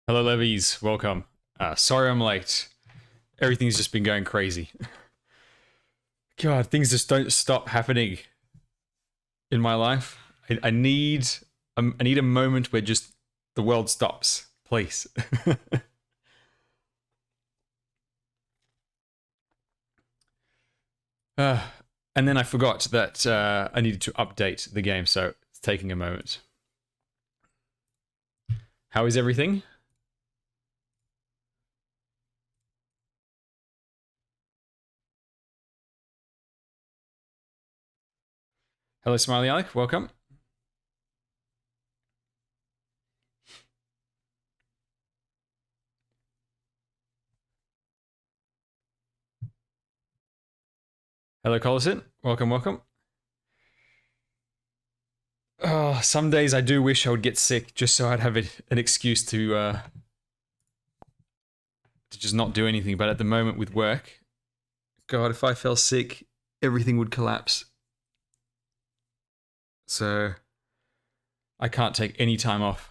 Hello, Levies. Welcome. Sorry I'm late. Everything's just been going crazy. God, things just don't stop happening in my life. I need a moment where just the world stops, please. And then I forgot that I needed to update the game, so it's taking a moment. How is everything? Hello, Smiley Alec. Welcome. Hello, Collison. Welcome, welcome. Oh, some days I do wish I would get sick just so I'd have an excuse to just not do anything. But at the moment with work, God, if I fell sick, everything would collapse. So I can't take any time off.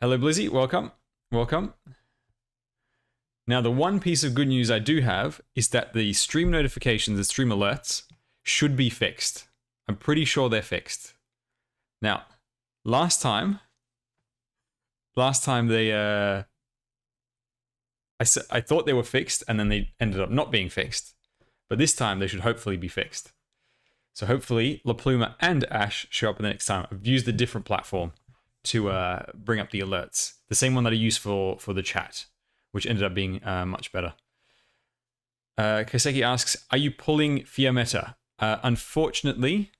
Hello, Blizzy. Welcome. Welcome. Now, the one piece of good news I do have is that the stream notifications, the stream alerts, should be fixed. I'm pretty sure they're fixed. Now, last time they, I thought they were fixed and then they ended up not being fixed. But this time they should hopefully be fixed. So hopefully La Pluma and Ash show up the next time. I've used a different platform to bring up the alerts. The same one that I used for the chat, which ended up being much better. Kaiseki asks, are you pulling Fiametta? Unfortunately,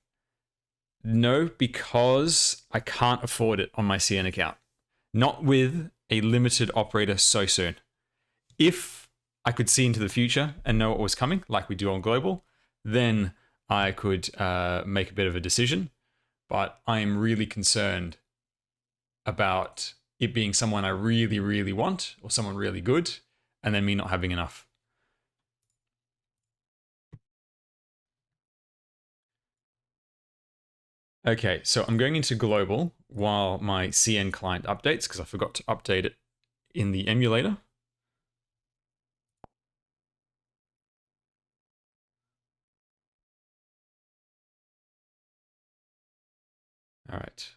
no, because I can't afford it on my CN account. Not with a limited operator so soon. If I could see into the future and know what was coming, like we do on Global, then I could make a bit of a decision. But I am really concerned about it being someone I really, really want, or someone really good, and then me not having enough. Okay, so I'm going into Global while my CN client updates, because I forgot to update it in the emulator. All right.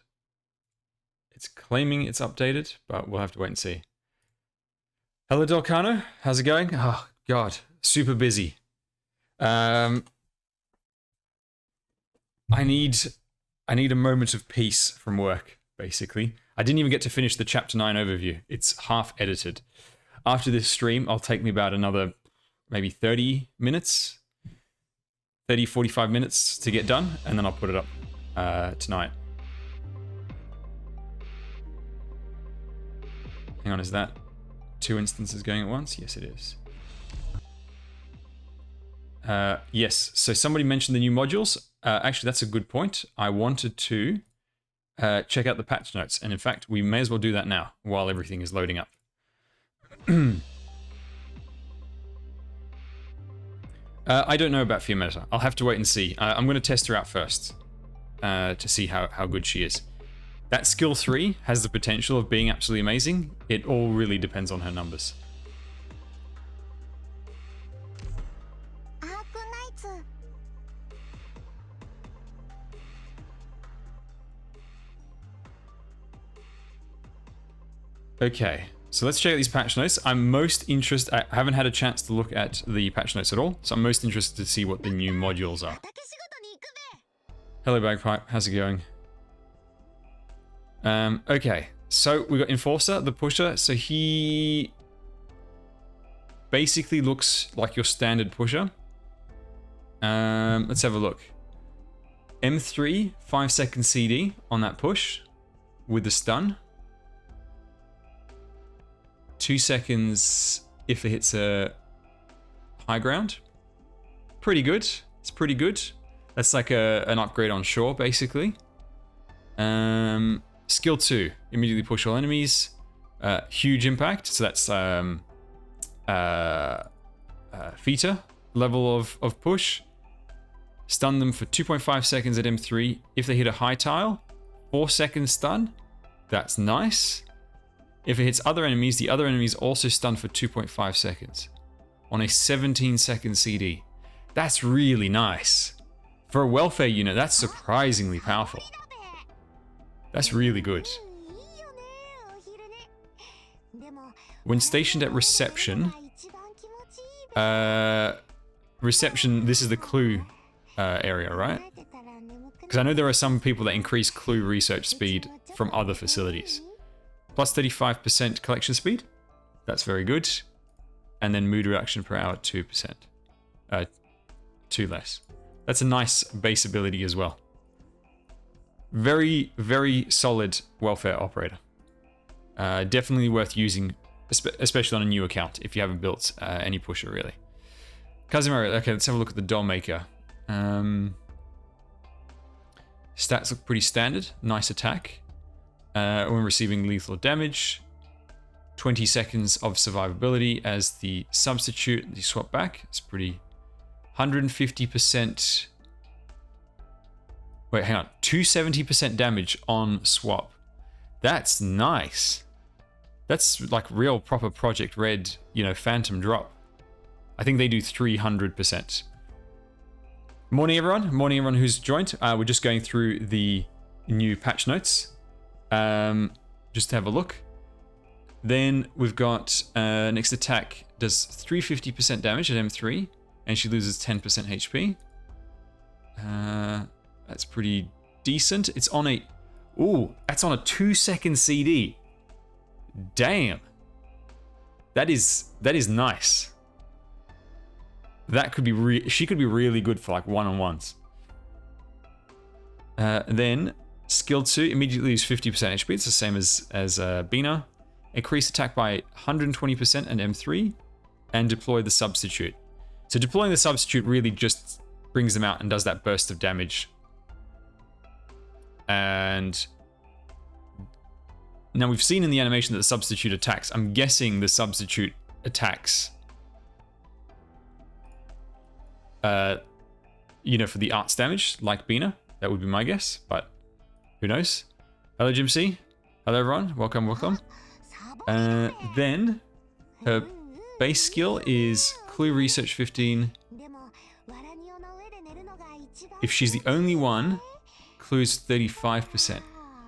It's claiming it's updated, but we'll have to wait and see. Hello, Delcano. How's it going? Oh, God. Super busy. I need a moment of peace from work, basically. I didn't even get to finish the Chapter 9 overview. It's half edited. After this stream, I'll take me about another maybe 30 minutes, 30, 45 minutes to get done, and then I'll put it up tonight. Hang on, is that 2 instances going at once? Yes, it is. Yes, so somebody mentioned the new modules. Actually, that's a good point. I wanted to check out the patch notes, and in fact, we may as well do that now while everything is loading up. I don't know about Fiametta. I'll have to wait and see. I'm going to test her out first to see how good she is. That skill 3 has the potential of being absolutely amazing. It all really depends on her numbers. Arknights. Okay, so let's check out these patch notes. I'm most interested. I haven't had a chance to look at the patch notes at all, so I'm most interested to see what the new modules are. Hello, Bagpipe. How's it going? Okay, so we got Enforcer, the pusher. So he basically looks like your standard pusher. Let's have a look. M3, 5-second CD on that push with the stun. 2 seconds if it hits a high ground. Pretty good. It's pretty good. That's like an upgrade on shore, basically. Skill 2, immediately push all enemies. Huge impact, so that's Feta level of push. Stun them for 2.5 seconds at M3. If they hit a high tile, 4 seconds stun. That's nice. If it hits other enemies, the other enemies also stun for 2.5 seconds on a 17-second CD. That's really nice. For a welfare unit, that's surprisingly powerful. That's really good. When stationed at reception, reception, this is the clue area, right? Because I know there are some people that increase clue research speed from other facilities. Plus 35% collection speed. That's very good. And then mood reduction per hour, 2%. 2 less. That's a nice base ability as well. Very, very solid welfare operator. Definitely worth using, especially on a new account, if you haven't built any pusher, really. Kazimiro, okay, let's have a look at the doll maker. Stats look pretty standard. Nice attack. When receiving lethal damage. 20 seconds of survivability as the substitute. You swap back. It's pretty... 150%... Wait, hang on. 270% damage on swap. That's nice. That's like real proper Project Red, you know, phantom drop. I think they do 300%. Morning, everyone. Morning, everyone who's joined. We're just going through the new patch notes. Just to have a look. Then we've got next attack does 350% damage at M3, and she loses 10% HP. That's pretty decent. It's on a... Ooh, that's on a 2-second CD. Damn. That is nice. That could be... She could be really good for like one-on-ones. Then, skill 2, immediately lose 50% HP. It's the same as Bina. Increase attack by 120% and M3. And deploy the substitute. So deploying the substitute really just brings them out and does that burst of damage. And now we've seen in the animation that the substitute attacks. I'm guessing the substitute attacks, you know, for the arts damage, like Bina. That would be my guess, but who knows? Hello, Jim C. Hello, everyone. Welcome, welcome. Then her base skill is Clue Research 15. If she's the only one, Clue's 35%.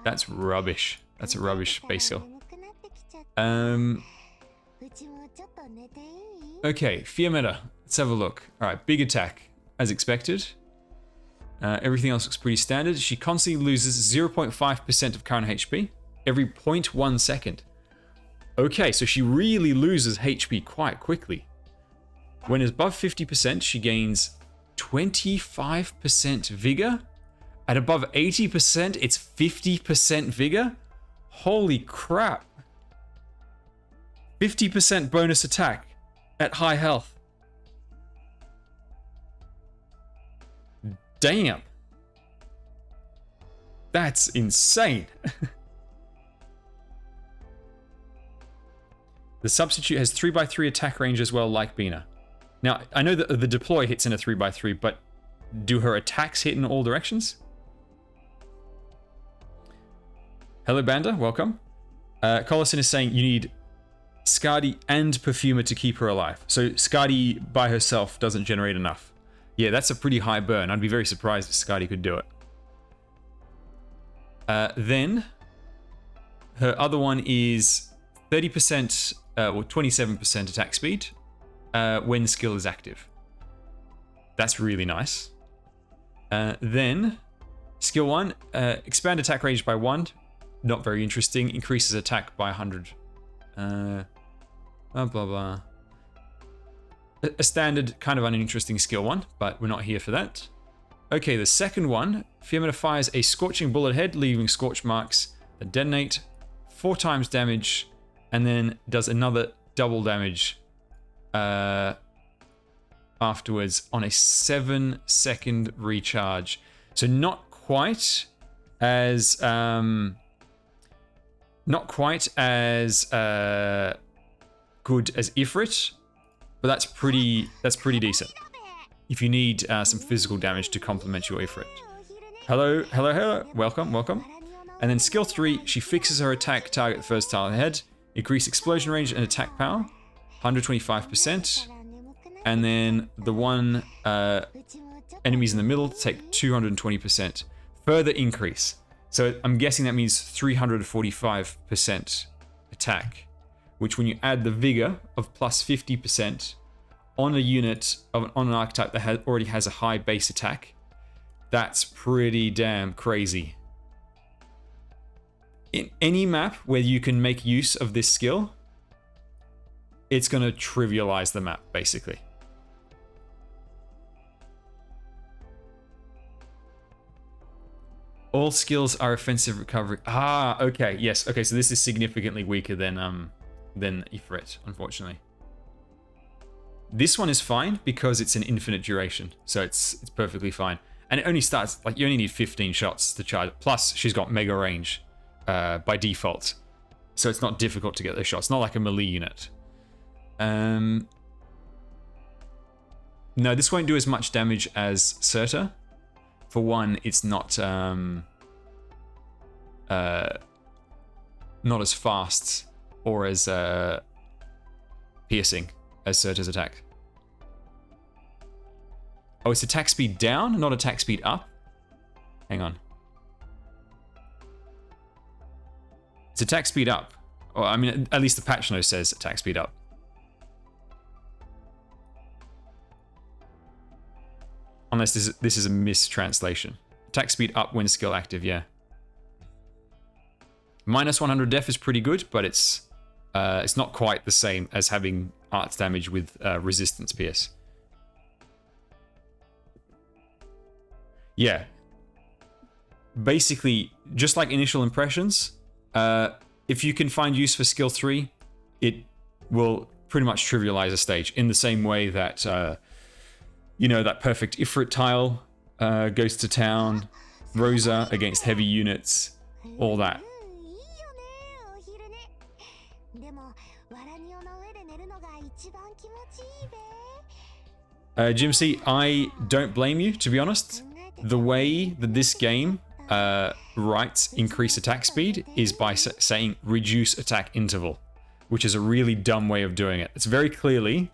That's rubbish. That's a rubbish base skill. Okay, Fiametta. Let's have a look. Alright, big attack, as expected. Everything else looks pretty standard. She constantly loses 0.5% of current HP every 0.1 second. Okay, so she really loses HP quite quickly. When it's above 50%, she gains 25% vigor. At above 80%, it's 50% vigor. Holy crap. 50% bonus attack at high health. Damn. That's insane. The substitute has 3x3 attack range as well, like Bina. Now, I know that the deploy hits in a 3x3, but do her attacks hit in all directions? Hello, Banda. Welcome. Collison is saying you need Skadi and Perfumer to keep her alive. So Skadi by herself doesn't generate enough. Yeah, that's a pretty high burn. I'd be very surprised if Skadi could do it. Then, her other one is 30% or 27% attack speed when skill is active. That's really nice. Then, skill 1, expand attack range by 1. Not very interesting. Increases attack by 100. Blah, blah, blah. A standard, kind of uninteresting skill 1, but we're not here for that. Okay, the second one, Fiametta fires a scorching bullet head, leaving scorch marks that detonate, 4 times damage, and then does another double damage afterwards on a 7-second recharge. So not quite as good as Ifrit, but that's pretty decent. If you need some physical damage to complement your Ifrit. Hello, hello, hello. Welcome, welcome. And then skill 3, she fixes her attack target the first tile ahead. Increase explosion range and attack power, 125%. And then the one enemies in the middle take 220%. Further increase. So I'm guessing that means 345% attack, which when you add the vigor of plus 50% on a unit on an archetype that already has a high base attack, that's pretty damn crazy. In any map where you can make use of this skill, it's going to trivialize the map, basically. All skills are offensive recovery. Ah, okay, yes. Okay, so this is significantly weaker than Ifrit, unfortunately. This one is fine because it's an infinite duration, so it's perfectly fine. And it only starts, like, you only need 15 shots to charge. Plus, she's got mega range by default. So it's not difficult to get those shots. Not like a melee unit. No, this won't do as much damage as Surta. For one, it's not as fast or as piercing as Surta's attack. Oh, it's attack speed down, not attack speed up? Hang on. It's attack speed up. Or, I mean, at least the patch note says attack speed up. Unless this is a mistranslation. Attack speed up when skill active, yeah. Minus 100 def is pretty good, but it's not quite the same as having arts damage with resistance pierce. Yeah. Basically, just like initial impressions, if you can find use for skill 3, it will pretty much trivialize a stage in the same way that, you know, that perfect Ifrit tile goes to town, Rosa against heavy units, all that. Jim C, I don't blame you, to be honest. The way that this game writes increase attack speed is by saying reduce attack interval, which is a really dumb way of doing it. It's very clearly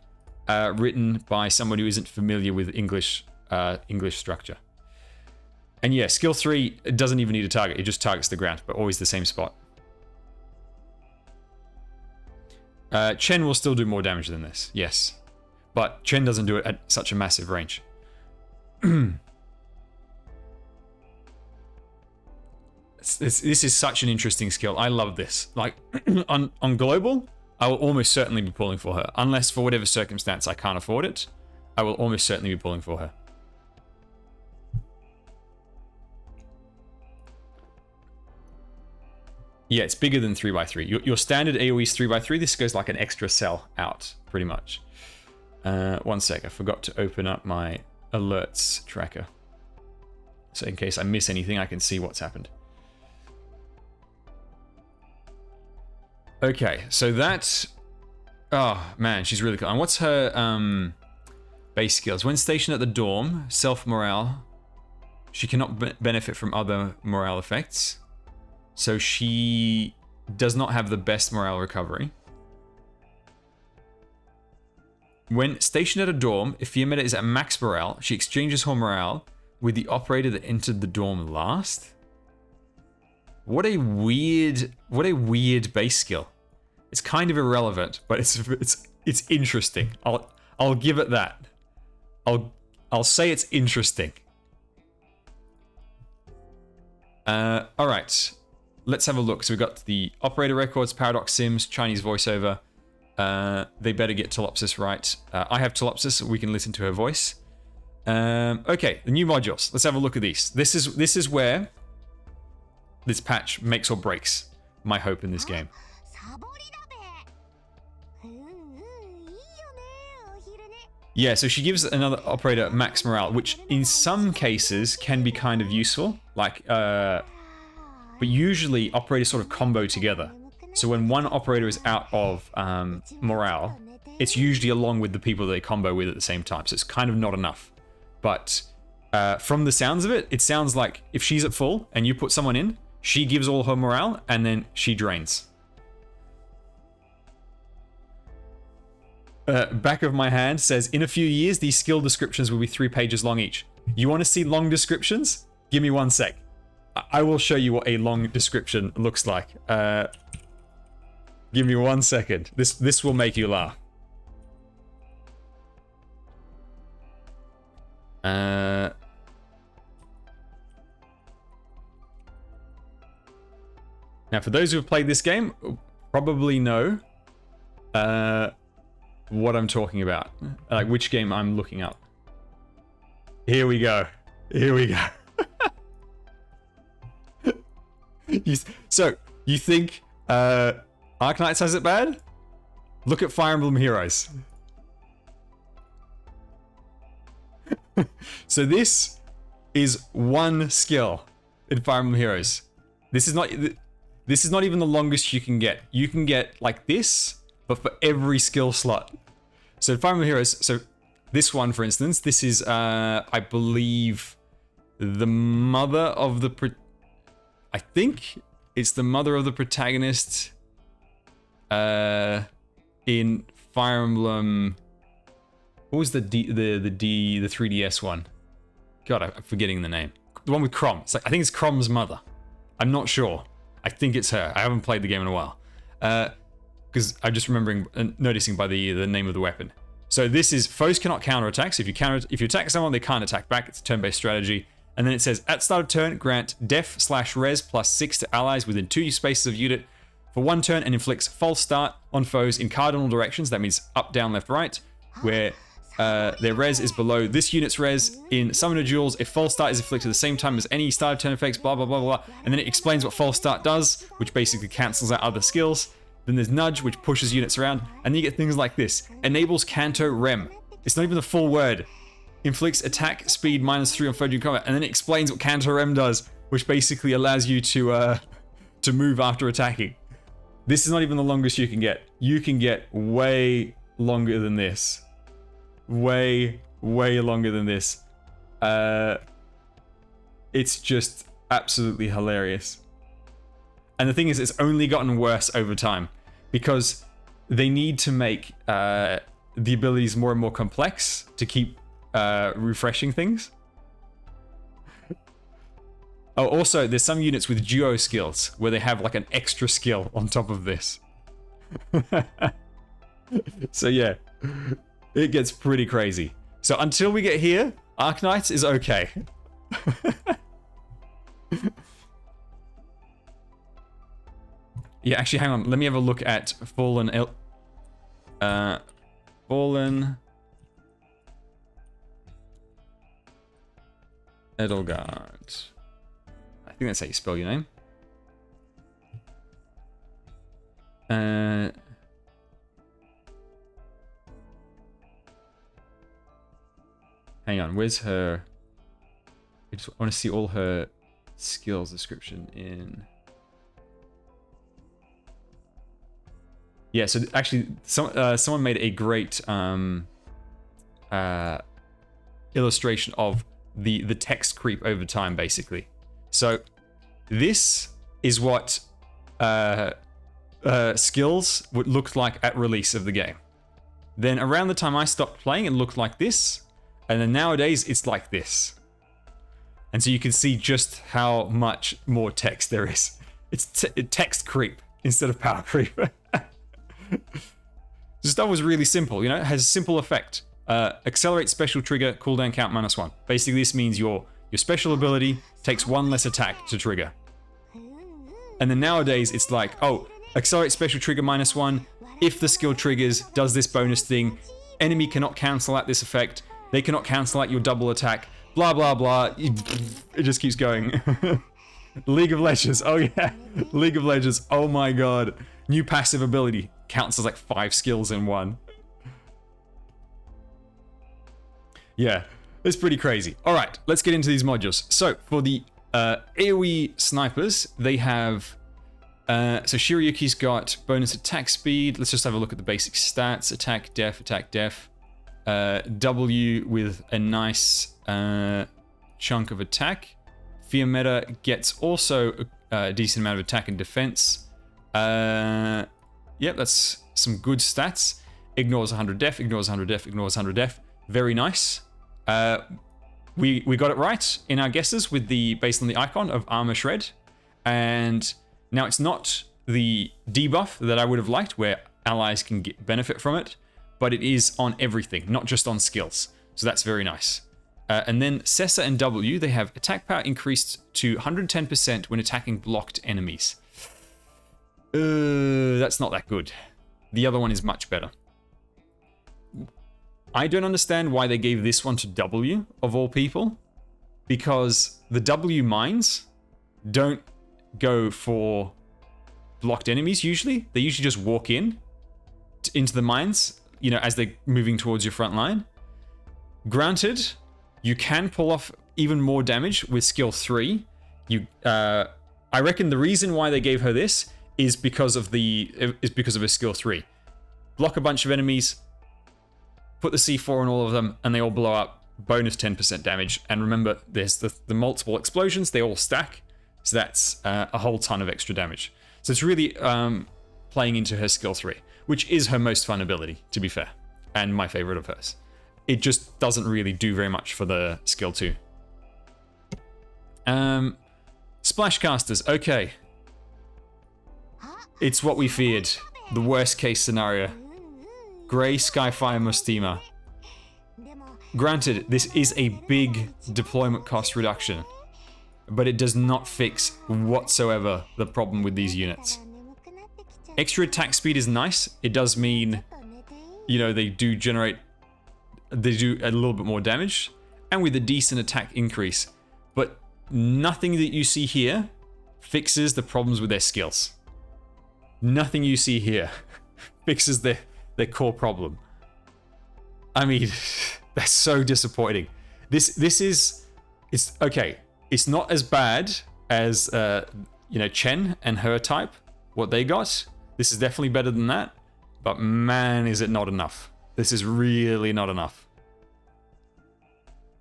written by someone who isn't familiar with English structure. And yeah, skill 3 it doesn't even need a target, it just targets the ground, but always the same spot. Chen will still do more damage than this, yes. But Chen doesn't do it at such a massive range. This is such an interesting skill. I love this. Like, on global, I will almost certainly be pulling for her. Unless for whatever circumstance I can't afford it, I will almost certainly be pulling for her. Yeah, it's bigger than 3x3. Your standard AoE is 3x3. This goes like an extra cell out, pretty much. 1 sec, I forgot to open up my alerts tracker. So in case I miss anything, I can see what's happened. Okay, so that... Oh, man, she's really cool. And what's her base skills? When stationed at the dorm, self-morale. She cannot benefit from other morale effects. So she does not have the best morale recovery. When stationed at a dorm, if Fiametta is at max morale, she exchanges her morale with the operator that entered the dorm last. What a weird base skill. It's kind of irrelevant, but it's interesting. I'll give it that. I'll say it's interesting. All right. Let's have a look. So we've got the operator records, Paradox Sims, Chinese voiceover. They better get Telopsis right. I have Telopsis, so we can listen to her voice. Okay, the new modules. Let's have a look at these. This is where this patch makes or breaks my hope in this game. Yeah, so she gives another operator max morale, which in some cases can be kind of useful. Like, but usually operators sort of combo together. So when one operator is out of morale, it's usually along with the people they combo with at the same time. So it's kind of not enough. But from the sounds of it, it sounds like if she's at full and you put someone in, she gives all her morale and then she drains. back of my hand says, in a few years, these skill descriptions will be 3 pages long each. You want to see long descriptions? Give me 1 sec. I will show you what a long description looks like. Give me 1 second. This will make you laugh. Now, for those who have played this game, probably know what I'm talking about. Like, which game I'm looking up. Here we go. Here we go. So, you think Arknights has it bad? Look at Fire Emblem Heroes. So this is 1 skill in Fire Emblem Heroes. This is not even the longest you can get. You can get like this, but for every skill slot. So in Fire Emblem Heroes, so this one, for instance, this is, I believe, the mother of the... I think it's the mother of the protagonist in Fire Emblem... What was the 3DS one? God, I'm forgetting the name. The one with Chrom. It's like, I think it's Chrom's mother. I'm not sure. I think it's her. I haven't played the game in a while. Because I'm just remembering, noticing by the name of the weapon. So this is, foes cannot counterattack. So if you attack someone, they can't attack back. It's a turn-based strategy. And then it says, at start of turn, grant def/res +6 to allies within 2 spaces of unit for 1 turn and inflicts false start on foes in cardinal directions. That means up, down, left, right, where their res is below this unit's res. In summoner duels, if false start is inflicted at the same time as any start of turn effects, blah, blah, blah, blah. And then it explains what false start does, which basically cancels out other skills. Then there's nudge, which pushes units around. And then you get things like this. Enables Canto Rem. It's not even the full word. Inflicts attack speed -3 on foe during combat. And then it explains what Canto Rem does, which basically allows you to move after attacking. This is not even the longest you can get. You can get way longer than this. Way longer than this. It's just absolutely hilarious. And the thing is, it's only gotten worse over time because they need to make the abilities more and more complex to keep refreshing things. Oh, also, there's some units with duo skills where they have like an extra skill on top of this. So yeah, it gets pretty crazy. So until we get here, Arknights is okay. Yeah, actually, hang on. Let me have a look at Fallen Edelgard. I think that's how you spell your name. Hang on, where's her... I just want to see all her skills description in... Yeah, so actually, someone made a great illustration of the text creep over time, basically. So this is what skills would look like at release of the game. Then around the time I stopped playing, it looked like this. And then nowadays, it's like this. And so you can see just how much more text there is. It's text creep instead of power creep. This stuff was really simple, you know, it has a simple effect. Accelerate special trigger, cooldown count -1. Basically, this means your special ability takes 1 less attack to trigger. And then nowadays, it's like, oh, accelerate special trigger -1. If the skill triggers, does this bonus thing. Enemy cannot cancel out this effect. They cannot cancel out your double attack. Blah, blah, blah. It just keeps going. League of Legends. Oh, yeah. League of Legends. Oh, my God. New passive ability. Counts as like 5 skills in one. Yeah, it's pretty crazy. All right, let's get into these modules. So for the AoE snipers, they have... so Shiryuki's got bonus attack speed. Let's just have a look at the basic stats. Attack, def. W with a nice chunk of attack. Fiametta gets also a decent amount of attack and defense. Yep, that's some good stats. ignores 100 def, ignores 100 def, ignores 100 def. Very nice. We got it right in our guesses with the based on the icon of armor shred. And now it's not the debuff that I would have liked where allies can get benefit from it, but it is on everything, not just on skills. So that's very nice. And then Sessa and W, they have attack power increased to 110% when attacking blocked enemies. That's not that good. The other one is much better. I don't understand why they gave this one to W, of all people, because the W mines don't go for blocked enemies usually. They usually just walk into the mines, you know, as they're moving towards your front line. Granted, you can pull off even more damage with skill 3. I reckon the reason why they gave her this is because of her skill 3. Block a bunch of enemies, put the C4 on all of them, and they all blow up. Bonus 10% damage. And remember, there's the multiple explosions. They all stack. So that's a whole ton of extra damage. So it's really playing into her skill 3, which is her most fun ability, to be fair, and my favorite of hers. It just doesn't really do very much for the skill 2. Splash casters, okay. It's what we feared. The worst case scenario. Grey Skyfire Mustima. Granted, this is a big deployment cost reduction, but it does not fix whatsoever the problem with these units. Extra attack speed is nice. It does mean, you know, they do a little bit more damage, and with a decent attack increase, but nothing that you see here fixes the problems with their skills. Nothing you see here fixes their core problem. I mean, that's so disappointing. It's okay. It's not as bad as you know, Chen and her type, what they got. This is definitely better than that, but man, is it not enough. This is really not enough.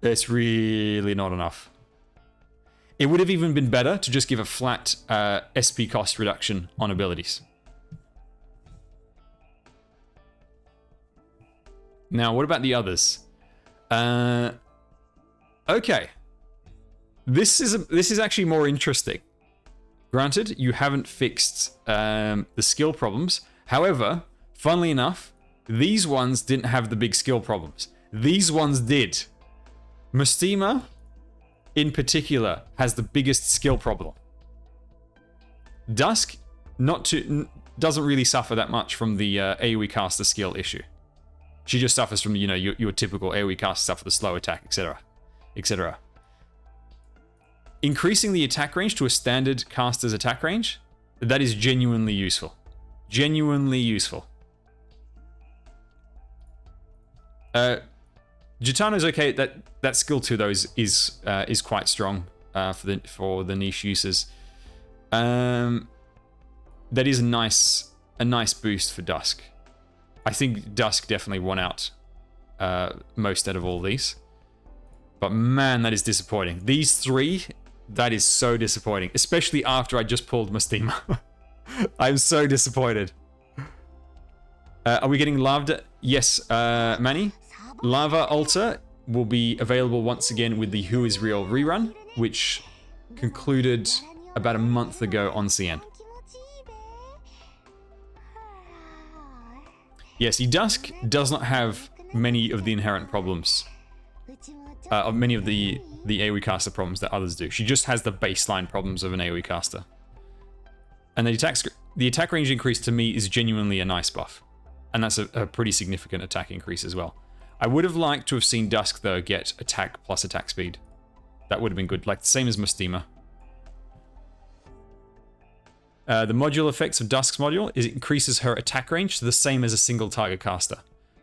It's really not enough. It would have even been better to just give a flat SP cost reduction on abilities. Now, what about the others? Okay. This is actually more interesting. Granted, you haven't fixed the skill problems. However, funnily enough, these ones didn't have the big skill problems. These ones did. Mustima, in particular, has the biggest skill problem. Dusk, doesn't really suffer that much from the AoE caster skill issue. She just suffers from, you know, your typical AoE caster stuff, the slow attack, etc., etc. Increasing the attack range to a standard caster's attack range, that is genuinely useful. Genuinely useful. Gitano's okay. That skill 2 though is quite strong for the niche uses. That is a nice boost for Dusk. I think Dusk definitely won out most out of all these. But man, that is disappointing. These 3, that is so disappointing, especially after I just pulled Mustima. I'm so disappointed. Are we getting Lava? Yes, Manny. Lava Altar will be available once again with the Who Is Real rerun, which concluded about a month ago on CN. Yes, Dusk does not have many of the inherent problems, many of the AoE caster problems that others do. She just has the baseline problems of an AoE caster. And the attack range increase to me is genuinely a nice buff. And that's a pretty significant attack increase as well. I would have liked to have seen Dusk, though, get attack plus attack speed. That would have been good, like the same as Mustima. The module effects of Dusk's module is it increases her attack range to the same as a single target caster.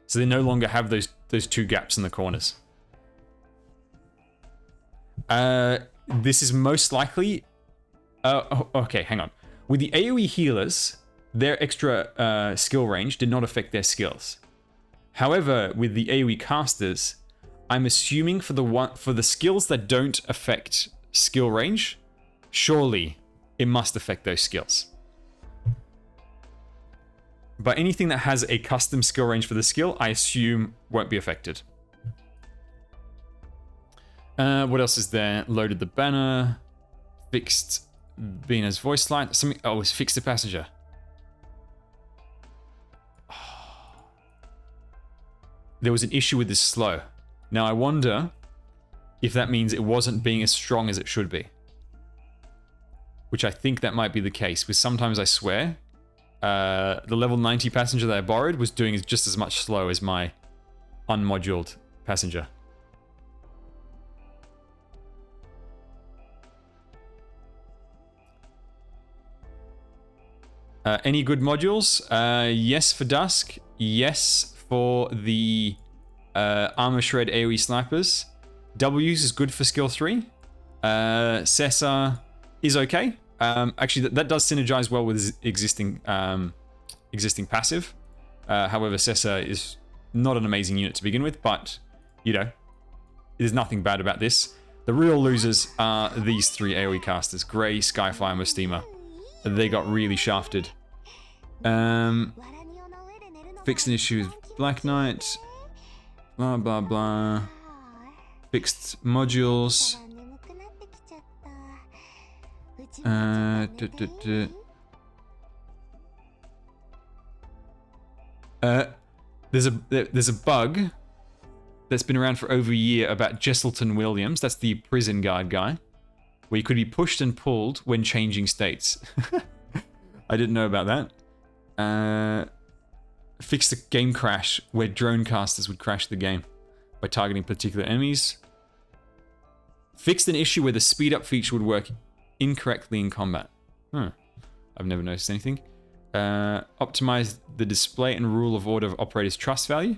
So they no longer have those 2 gaps in the corners. This is most likely... okay, hang on. With the AoE healers, their extra skill range did not affect their skills. However, with the AoE casters, I'm assuming for the skills that don't affect skill range, surely it must affect those skills. But anything that has a custom skill range for the skill, I assume won't be affected. What else is there? Loaded the banner. Fixed Bina's voice line. Something. Oh, it's fixed the passenger. There was an issue with this slow. Now I wonder if that means it wasn't being as strong as it should be. Which I think that might be the case, because sometimes I swear the level 90 passenger that I borrowed was doing just as much slow as my unmoduled passenger. Any good modules? Yes for Dusk. Yes for the Armor Shred AoE snipers. W's is good for skill 3. Cessa is okay. Actually, that does synergize well with existing passive. However, Cessa is not an amazing unit to begin with, but, you know, there's nothing bad about this. The real losers are these 3 AoE casters. Grey, Skyfire, and Mustima. They got really shafted. Fixed an issue with Black Knight. Blah, blah, blah. Fixed modules. There's a bug that's been around for over a year about Jesselton Williams. That's the prison guard guy, where you could be pushed and pulled when changing states. I didn't know about that. Fixed a game crash where drone casters would crash the game by targeting particular enemies. Fixed an issue where the speed up feature would work incorrectly in combat. I've never noticed anything. Optimized the display and rule of order of operator's trust value.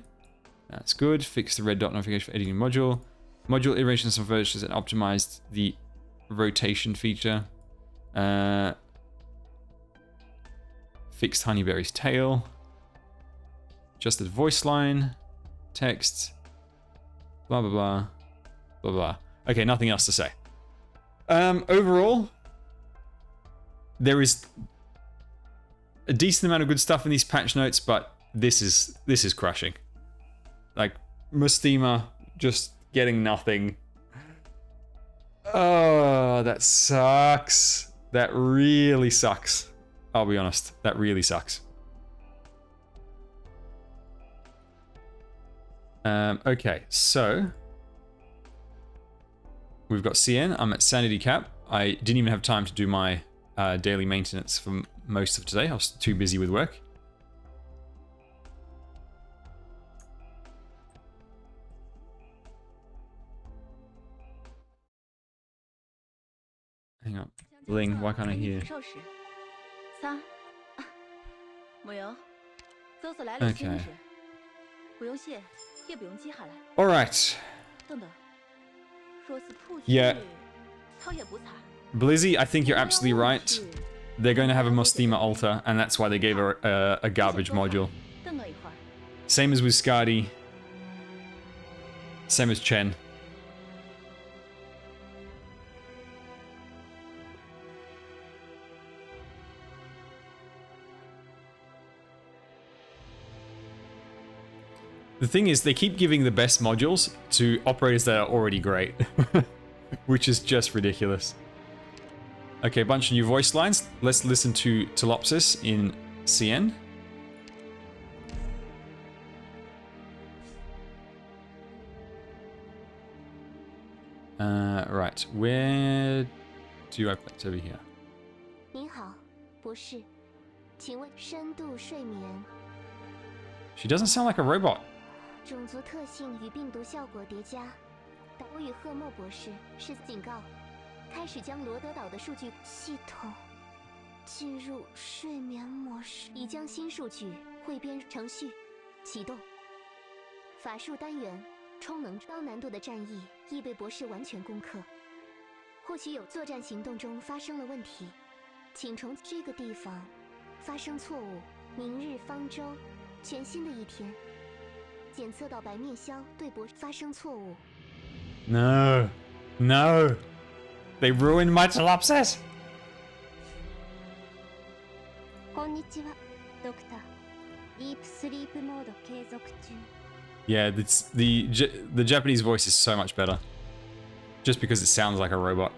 That's good. Fixed the red dot notification for editing module. Module iterations of versions and optimized the rotation feature. Fixed Honeyberry's tail. Adjusted voice line. Text. Blah, blah, blah. Blah, blah. Okay, nothing else to say. Overall, there is a decent amount of good stuff in these patch notes, but this is crushing. Like, Mustima just getting nothing. Oh, that sucks. That really sucks. I'll be honest. That really sucks. Okay, so we've got CN. I'm at sanity cap. I didn't even have time to do my daily maintenance for most of today. I was too busy with work. Hang on. Ling, why can't I hear? Okay. Alright. Yeah. Blizzy, I think you're absolutely right. They're going to have a Mustima altar, and that's why they gave her a garbage module. Same as with Skadi. Same as Chen. The thing is, they keep giving the best modules to operators that are already great. Which is just ridiculous. Okay, a bunch of new voice lines. Let's listen to Telopsis in CN. Right, where do I put it? Over here. 您好，博士，请问深度睡眠 She doesn't sound like a robot. 种族特性与病毒效果叠加。我与赫默博士是警告，开始将罗德岛的数据系统进入睡眠模式，已将新数据汇编程序启动。法术单元充能高难度的战役已被博士完全攻克。或许有作战行动中发生了问题，请从这个地方发生错误。明日方舟，全新的一天。检测到白面鸮对博士发生错误。No. No. They ruined my Telopsis. こんにちは、ドクター。ディープスリープモード継続中。 Yeah, the Japanese voice is so much better. Just because it sounds like a robot.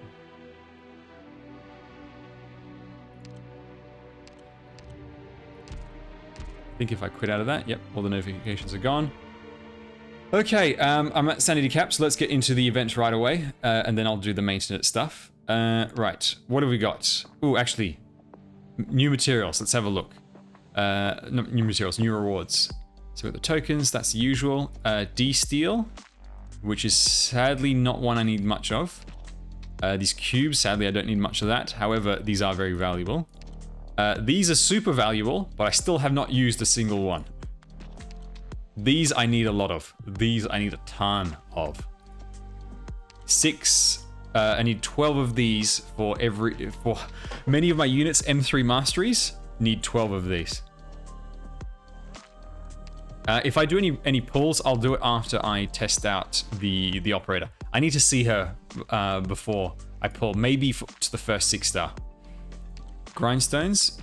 I think if I quit out of that, yep, all the notifications are gone. Okay, I'm at sanity cap, so let's get into the event right away, and then I'll do the maintenance stuff. Right, what have we got? Oh, actually, new materials. Let's have a look. Not new materials, new rewards. So we've got the tokens, that's the usual. D-Steel, which is sadly not one I need much of. These cubes, sadly I don't need much of that. However, these are very valuable. These are super valuable, but I still have not used a single one. These I need a lot of. These I need a ton of. 6, I need 12 of these for many of my units. M3 masteries need 12 of these. If I do any pulls, I'll do it after I test out the operator. I need to see her before I pull, maybe to the first 6-star. Grindstones.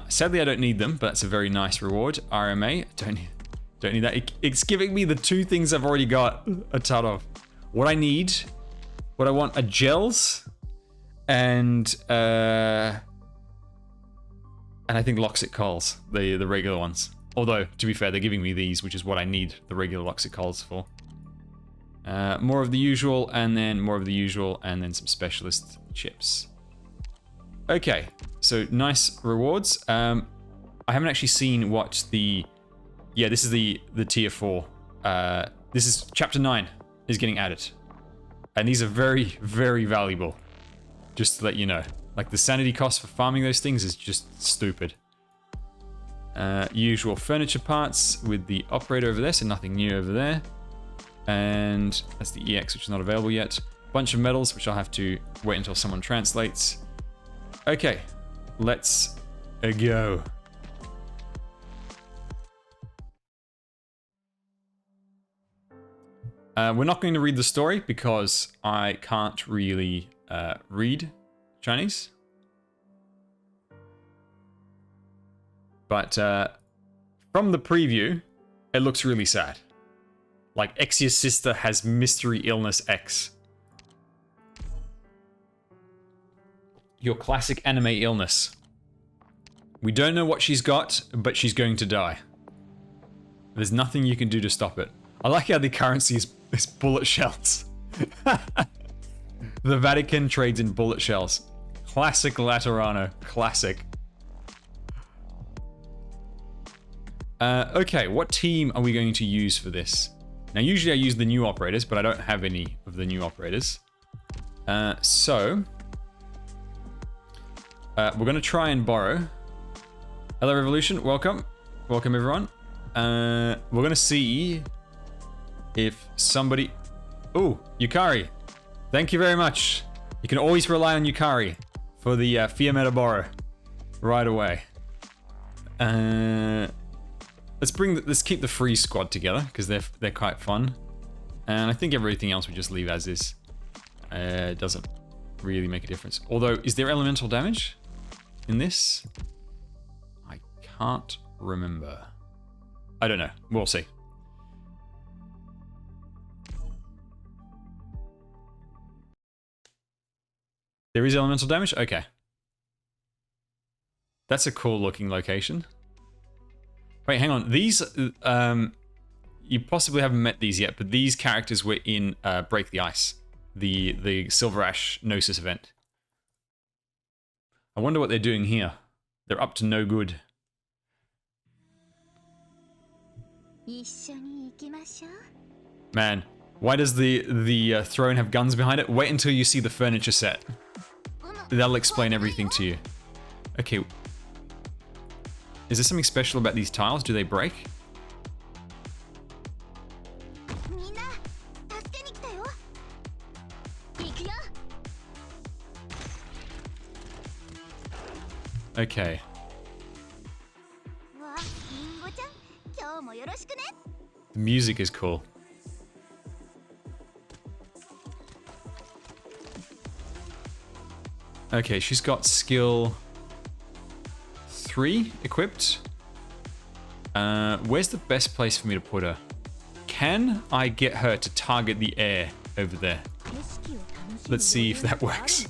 Sadly, I don't need them, but that's a very nice reward. RMA. Don't need that. It's giving me the 2 things I've already got a ton of. What I need, what I want are gels and I think Loxic Coals, the regular ones. Although, to be fair, they're giving me these, which is what I need the regular Loxic Coals for. More of the usual, and then more of the usual, and then some specialist chips. Okay, so nice rewards. I haven't actually seen what the... Yeah, this is the tier 4. This is chapter 9 is getting added. And these are very, very valuable. Just to let you know. Like, the sanity cost for farming those things is just stupid. Usual furniture parts with the operator over there, so nothing new over there. And that's the EX, which is not available yet. Bunch of medals, which I'll have to wait until someone translates. Okay, let's go. We're not going to read the story because I can't really read Chinese. But from the preview, it looks really sad. Like, Exia's sister has mystery illness X. Your classic anime illness. We don't know what she's got, but she's going to die. There's nothing you can do to stop it. I like how the currency is bullet shells. The Vatican trades in bullet shells. Classic Laterano. Classic. Okay, what team are we going to use for this? Now, usually I use the new operators, but I don't have any of the new operators. So... we're going to try and borrow. Hello, Revolution. Welcome. Welcome, everyone. We're going to see if somebody... Ooh, Yukari. Thank you very much. You can always rely on Yukari for the Fiametta borrow right away. Let's keep the free squad together because they're quite fun. And I think everything else we just leave as is. Doesn't really make a difference. Although, is there elemental damage in this? I can't remember. I don't know. We'll see. There is elemental damage? Okay. That's a cool looking location. Wait, hang on. These, you possibly haven't met these yet, but these characters were in Break the Ice, the Silver Ash Gnosis event. I wonder what they're doing here. They're up to no good. Man, why does the throne have guns behind it? Wait until you see the furniture set. That'll explain everything to you. Okay. Is there something special about these tiles? Do they break? Okay. The music is cool. Okay, she's got skill 3 equipped. Where's the best place for me to put her? Can I get her to target the air over there? Let's see if that works.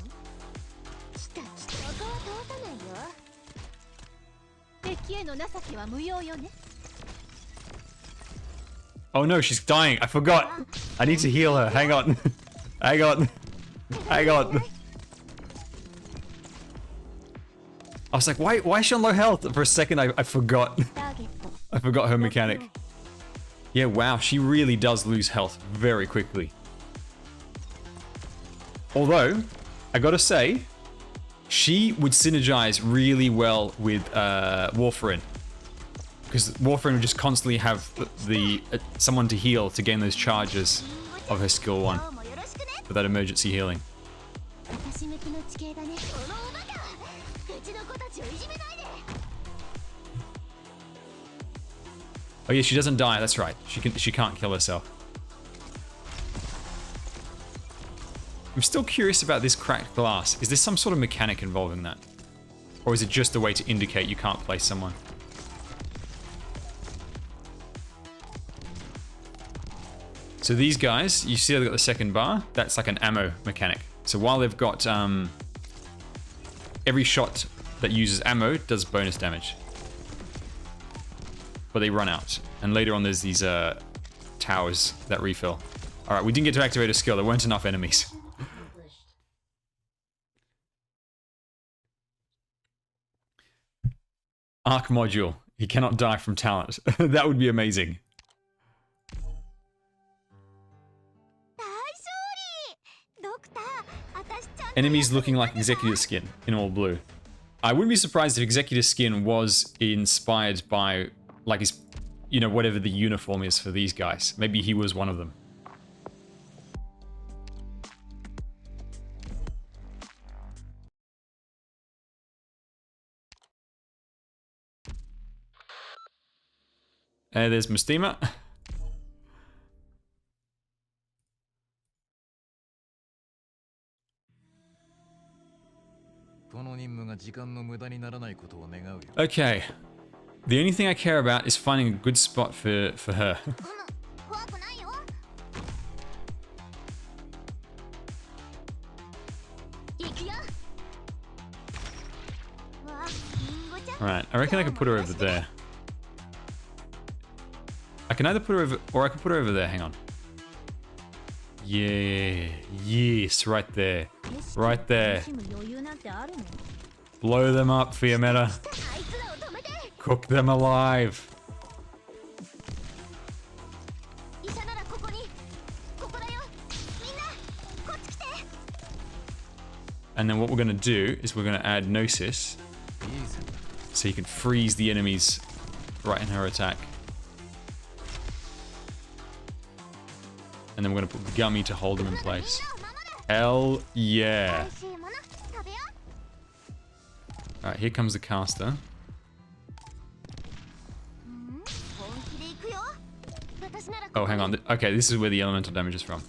Oh no, she's dying. I forgot. I need to heal her. Hang on. Hang on. Hang on. I was like, why is she on low health? For a second, I forgot. I forgot her mechanic. Yeah, wow, she really does lose health very quickly. Although, I gotta say, she would synergize really well with Warfarin. Because Warfarin would just constantly have someone to heal to gain those charges of her skill 1 for that emergency healing. Oh yeah, she doesn't die. That's right. She can't kill herself. I'm still curious about this cracked glass. Is there some sort of mechanic involving that, or is it just a way to indicate you can't place someone? So these guys, you see they've got the second bar. That's like an ammo mechanic. So while they've got every shot that uses ammo does bonus damage. But they run out. And later on there's these towers that refill. Alright, we didn't get to activate a skill. There weren't enough enemies. Arc module. He cannot die from talent. That would be amazing. Enemies looking like Executive Skin in all blue. I wouldn't be surprised if Executive Skin was inspired by, like, his, you know, whatever the uniform is for these guys. Maybe he was one of them. There's Mustima. Okay. The only thing I care about is finding a good spot for her. Alright, I reckon I could put her over there. I can either put her over, or I can put her over there, hang on. Yeah, yes, right there. Right there. Blow them up, Fiametta. Cook them alive. And then what we're going to do is we're going to add Gnosis. So you can freeze the enemies right in her attack. And then we're going to put Gummy to hold them in place. Hell yeah. Alright, here comes the caster. Oh, hang on. Okay, this is where the elemental damage is from.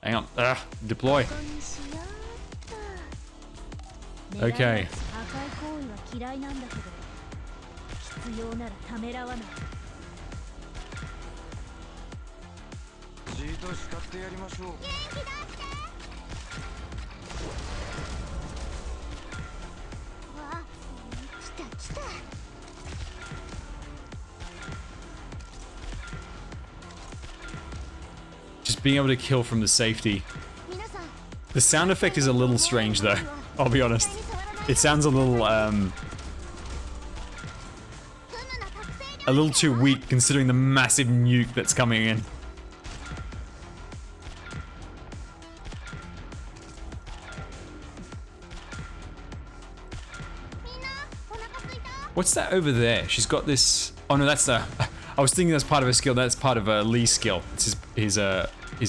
Hang on. Deploy. Okay. Just being able to kill from the safety. The sound effect is a little strange though, I'll be honest. It sounds a little too weak considering the massive nuke that's coming in. What's that over there? She's got this... Oh no, that's the... I was thinking that's part of her skill. That's part of Lee's skill. It's his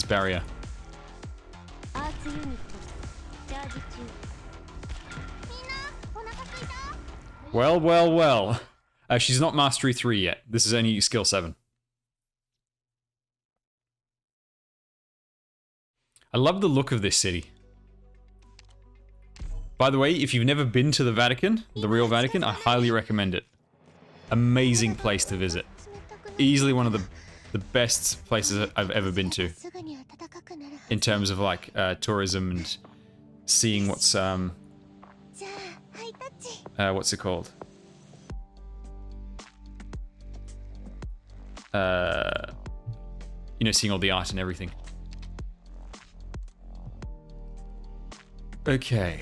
barrier. Well, well, well. She's not Mastery 3 yet. This is only skill 7. I love the look of this city. By the way, if you've never been to the Vatican, the real Vatican, I highly recommend it. Amazing place to visit. Easily one of the best places I've ever been to. In terms of like tourism and seeing what's it called? You know, seeing all the art and everything. Okay.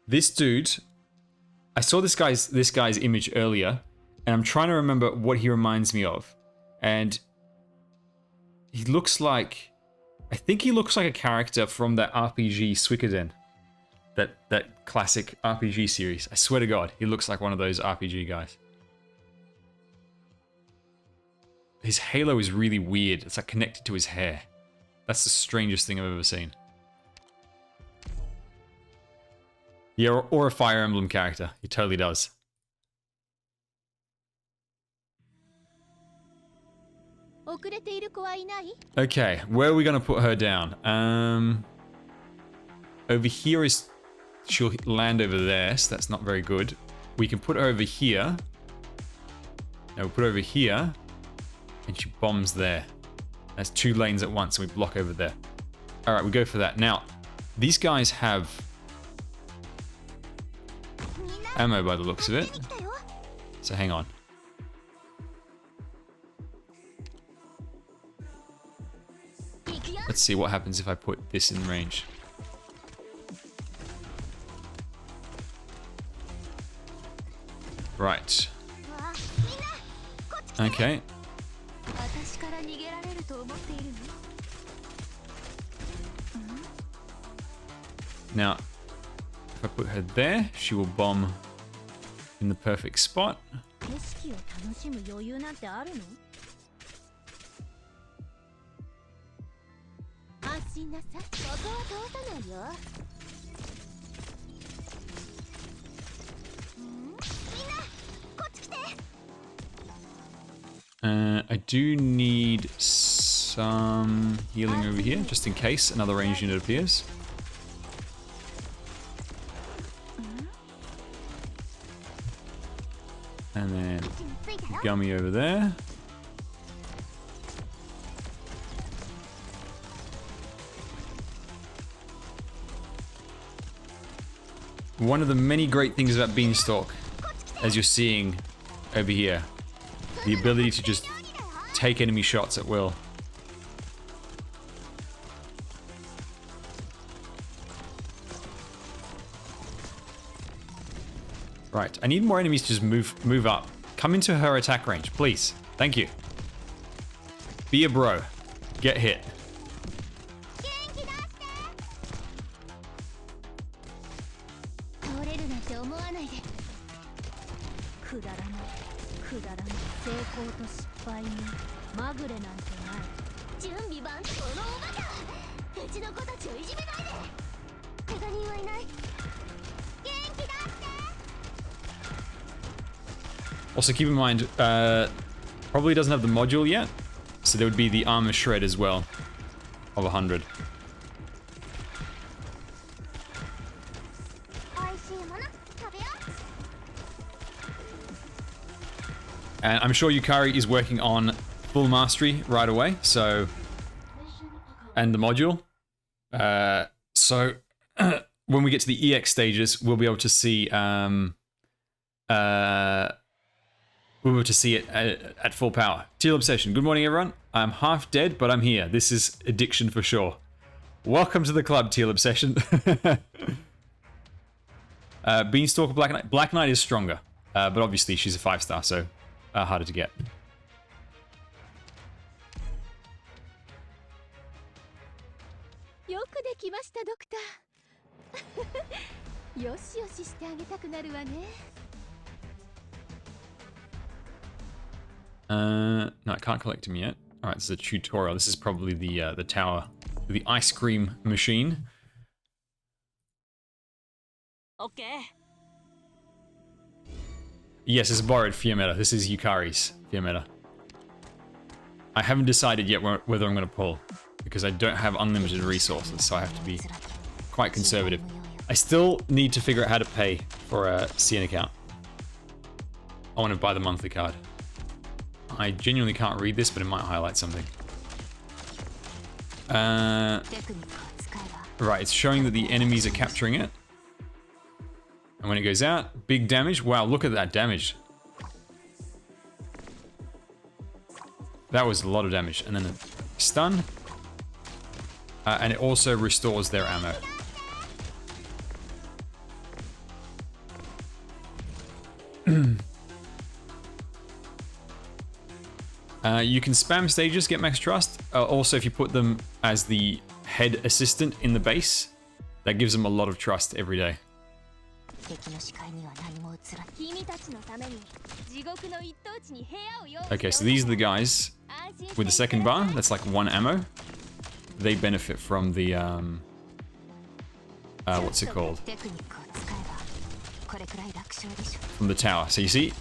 This dude, I saw this guy's image earlier, and I'm trying to remember what he reminds me of. And he looks like, I think he looks like a character from that RPG Suikoden. That classic RPG series. I swear to God, he looks like one of those RPG guys. His halo is really weird. It's like connected to his hair. That's the strangest thing I've ever seen. Yeah, or a Fire Emblem character. He totally does. Okay, where are we going to put her down? Over here is... She'll land over there, so that's not very good. We can put her over here. Now we'll put her over here. And she bombs there. That's 2 lanes at once, and we block over there. Alright, we go for that. Now, these guys have... ammo by the looks of it. So hang on. Let's see what happens if I put this in range. Right. Okay. Now, if I put her there, she will bomb in the perfect spot. I do need some healing over here, just in case another ranged unit appears. And then Gummy over there. One of the many great things about Beanstalk, as you're seeing over here, the ability to just take enemy shots at will. Right, I need more enemies to just move up. Come into her attack range, please. Thank you. Be a bro. Get hit. Also keep in mind, probably doesn't have the module yet, so there would be the armor shred as well, of 100. And I'm sure Yukari is working on full mastery right away, so... and the module. So, when we get to the EX stages, we'll be able to see... we were to see it at full power. Teal Obsession. Good morning, everyone. I'm half dead, but I'm here. This is addiction for sure. Welcome to the club, Teal Obsession. Beanstalk Black Knight. Black Knight is stronger, but obviously she's a 5-star, so harder to get. No, I can't collect him yet. Alright, this is a tutorial. This is probably the tower, the ice cream machine. Okay. Yes, it's borrowed Fiametta. This is Yukari's Fiametta. I haven't decided yet whether I'm going to pull, because I don't have unlimited resources, so I have to be quite conservative. I still need to figure out how to pay for a CN account. I want to buy the monthly card. I genuinely can't read this, but it might highlight something. Right, it's showing that the enemies are capturing it. And when it goes out, big damage. Wow, look at that damage. That was a lot of damage. And then a stun. And it also restores their ammo. You can spam stages, get max trust. Also, if you put them as the head assistant in the base, that gives them a lot of trust every day. Okay, so these are the guys with the second bar. That's like 1 ammo. They benefit from the what's it called? From the tower. So you see,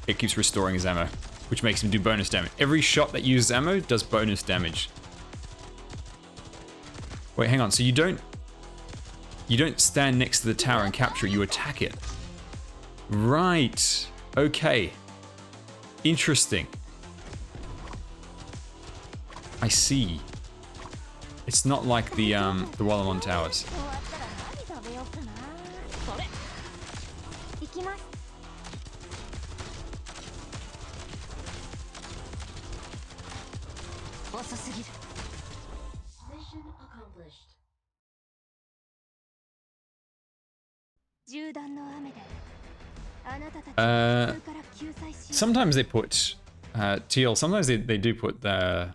it keeps restoring his ammo, which makes him do bonus damage. Every shot that uses ammo does bonus damage. Wait, hang on. So you don't stand next to the tower and capture it, you attack it. Right. Okay. Interesting. I see. It's not like the Wallamon towers. Mission accomplished. Sometimes they put teal. Sometimes they do put the.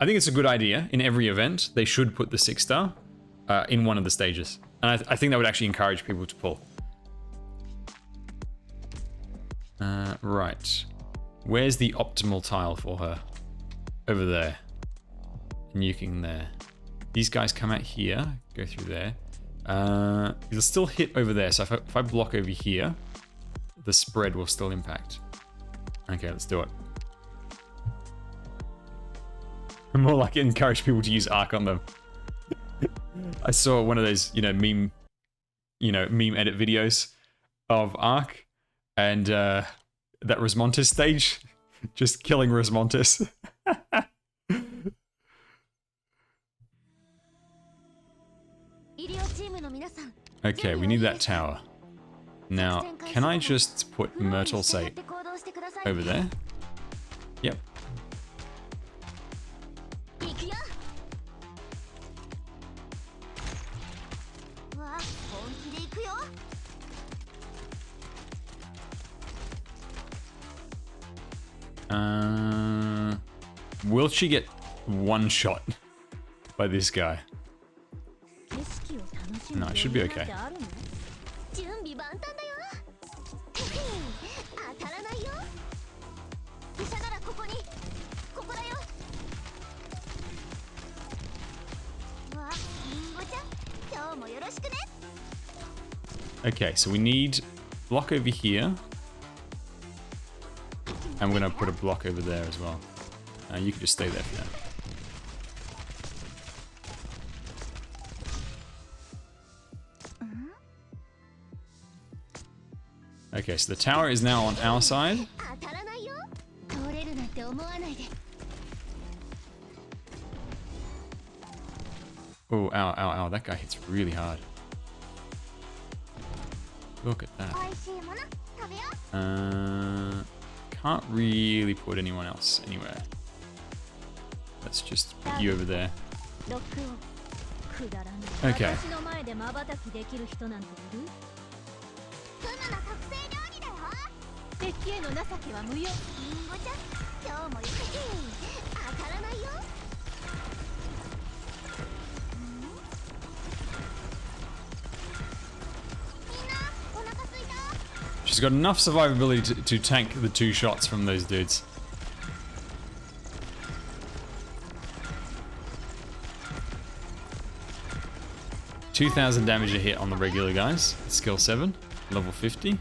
I think it's a good idea. In every event, they should put the 6-star in one of the stages, and I think that would actually encourage people to pull. Right, where's the optimal tile for her? Over there. Nuking there. These guys come out here, go through there. It'll still hit over there, so if I block over here, the spread will still impact. Okay, let's do it. More like encourage people to use Arc on them. I saw one of those, meme edit videos of Arc, and that Rosmontis stage, just killing Rosmontis. Okay, we need that tower. Now, can I just put Myrtle, say, over there? Yep. Will she get one shot by this guy? No, it should be okay. Okay, so we need block over here. And we're going to put a block over there as well. You can just stay there for now. Okay, so the tower is now on our side. Oh, ow, ow, ow. That guy hits really hard. Look at that. Can't really put anyone else anywhere. Let's just put you over there. Okay. She's got enough survivability to tank the 2 shots from those dudes. 2,000 damage a hit on the regular guys. Skill 7, level 50.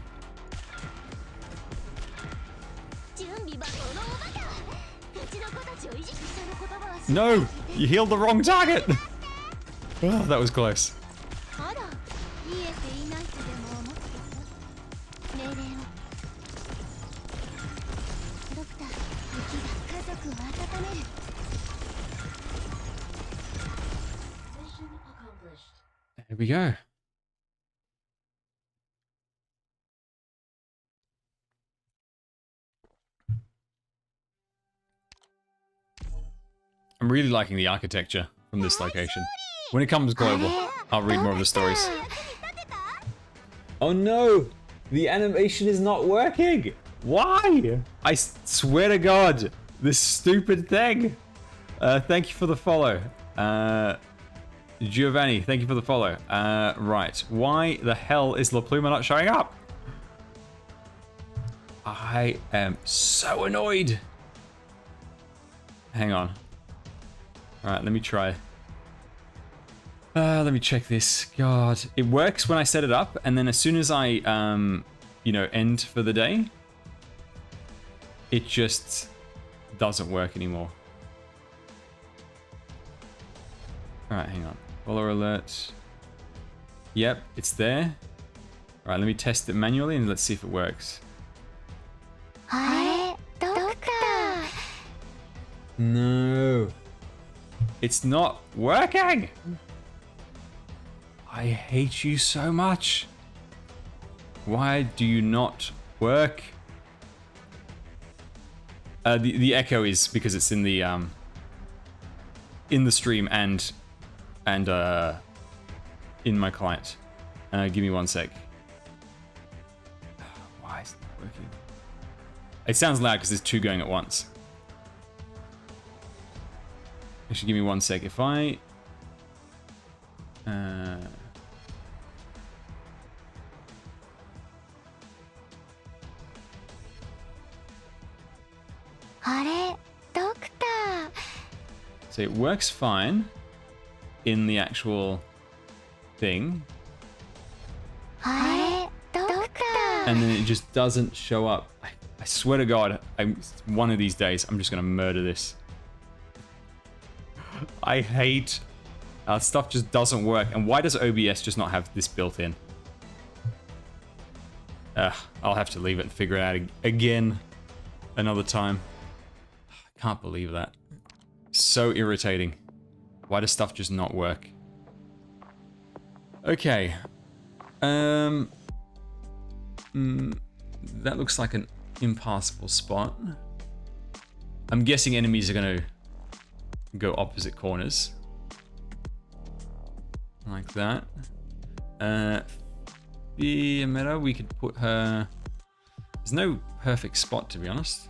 No! You healed the wrong target! Oh, that was close. There we go. I'm really liking the architecture from this location. When it comes global, I'll read more of the stories. Oh no! The animation is not working! Why? I swear to God, this stupid thing! Thank you for the follow. Giovanni, thank you for the follow. Right. Why the hell is La Pluma not showing up? I am so annoyed. Hang on. Alright, let me try. Let me check this. God. It works when I set it up, and then as soon as I, you know, end for the day, it just doesn't work anymore. Alright, hang on. Follower alert. Yep, it's there. Alright, let me test it manually and let's see if it works. No. It's not working! I hate you so much. Why do you not work? The echo is because it's in the stream and in my client. Give me 1 sec. Why is it not working? It sounds loud because there's 2 going at once. Actually, give me 1 sec. If I... So it works fine in the actual thing. And then it just doesn't show up. I swear to God, one of these days, I'm just going to murder this. I hate... stuff just doesn't work. And why does OBS just not have this built in? I'll have to leave it and figure it out again another time. I can't believe that. So irritating. Why does stuff just not work? Okay. That looks like an impassable spot. I'm guessing enemies are going to go opposite corners. Like that. Fiametta, we could put her... There's no perfect spot, to be honest.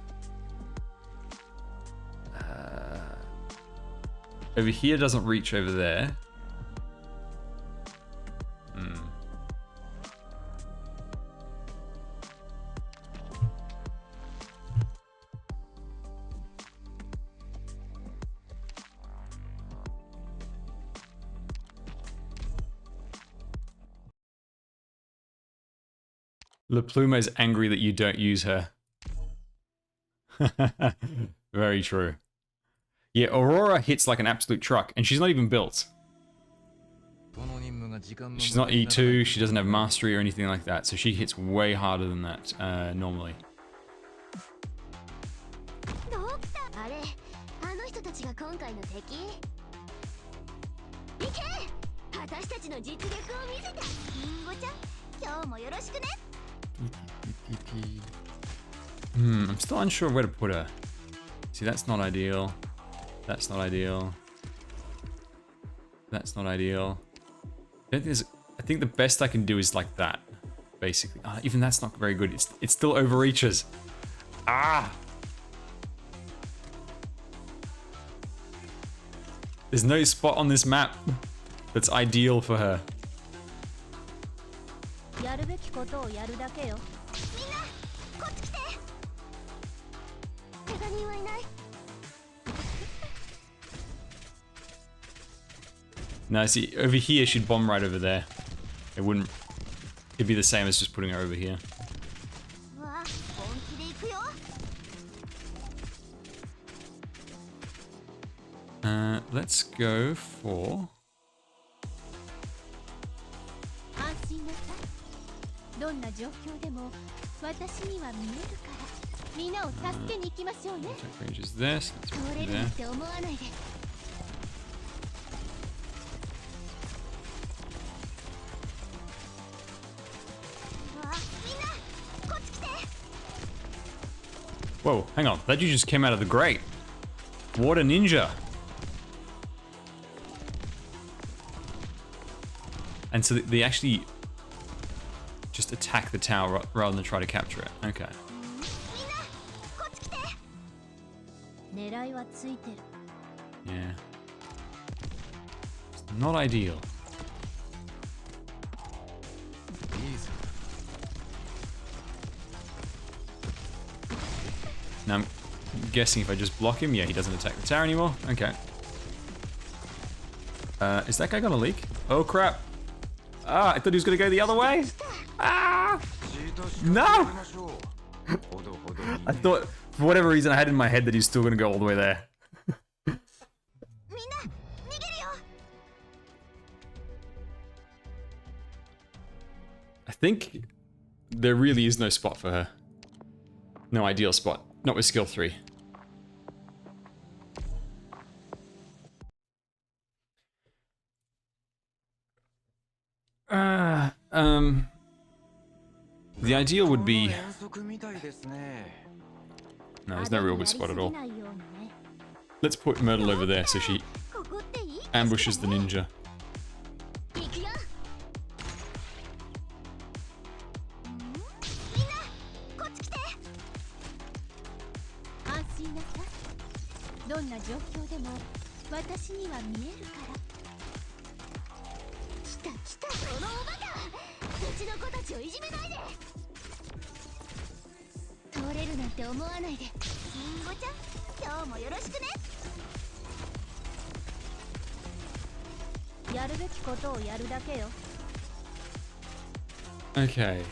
Over here doesn't reach over there. La Pluma is angry that you don't use her. Very true. Yeah, Aurora hits like an absolute truck, and she's not even built. She's not E2, she doesn't have mastery or anything like that, so she hits way harder than that, normally. I'm still unsure where to put her. See, that's not ideal. That's not ideal. That's not ideal. I think the best I can do is like that, basically. Even that's not very good. It still overreaches. There's no spot on this map that's ideal for her. Now, see, over here, she'd bomb right over there. It wouldn't... It'd be the same as just putting her over here. Let's go for... Attack range is this. Let's put it there. Whoa, hang on. That dude just came out of the grate. What a ninja. And so they actually just attack the tower rather than try to capture it. Okay. Yeah. It's not ideal. Now I'm guessing if I just block him, yeah, he doesn't attack the tower anymore. Okay. Is that guy gonna leak? Oh crap. Ah, I thought he was gonna go the other way. Ah! No! I thought, for whatever reason, I had in my head that he's still gonna go all the way there. I think there really is no spot for her. No ideal spot. Not with skill 3. The ideal would be... No, there's no real good spot at all. Let's put Myrtle over there so she ambushes the ninja. Okay.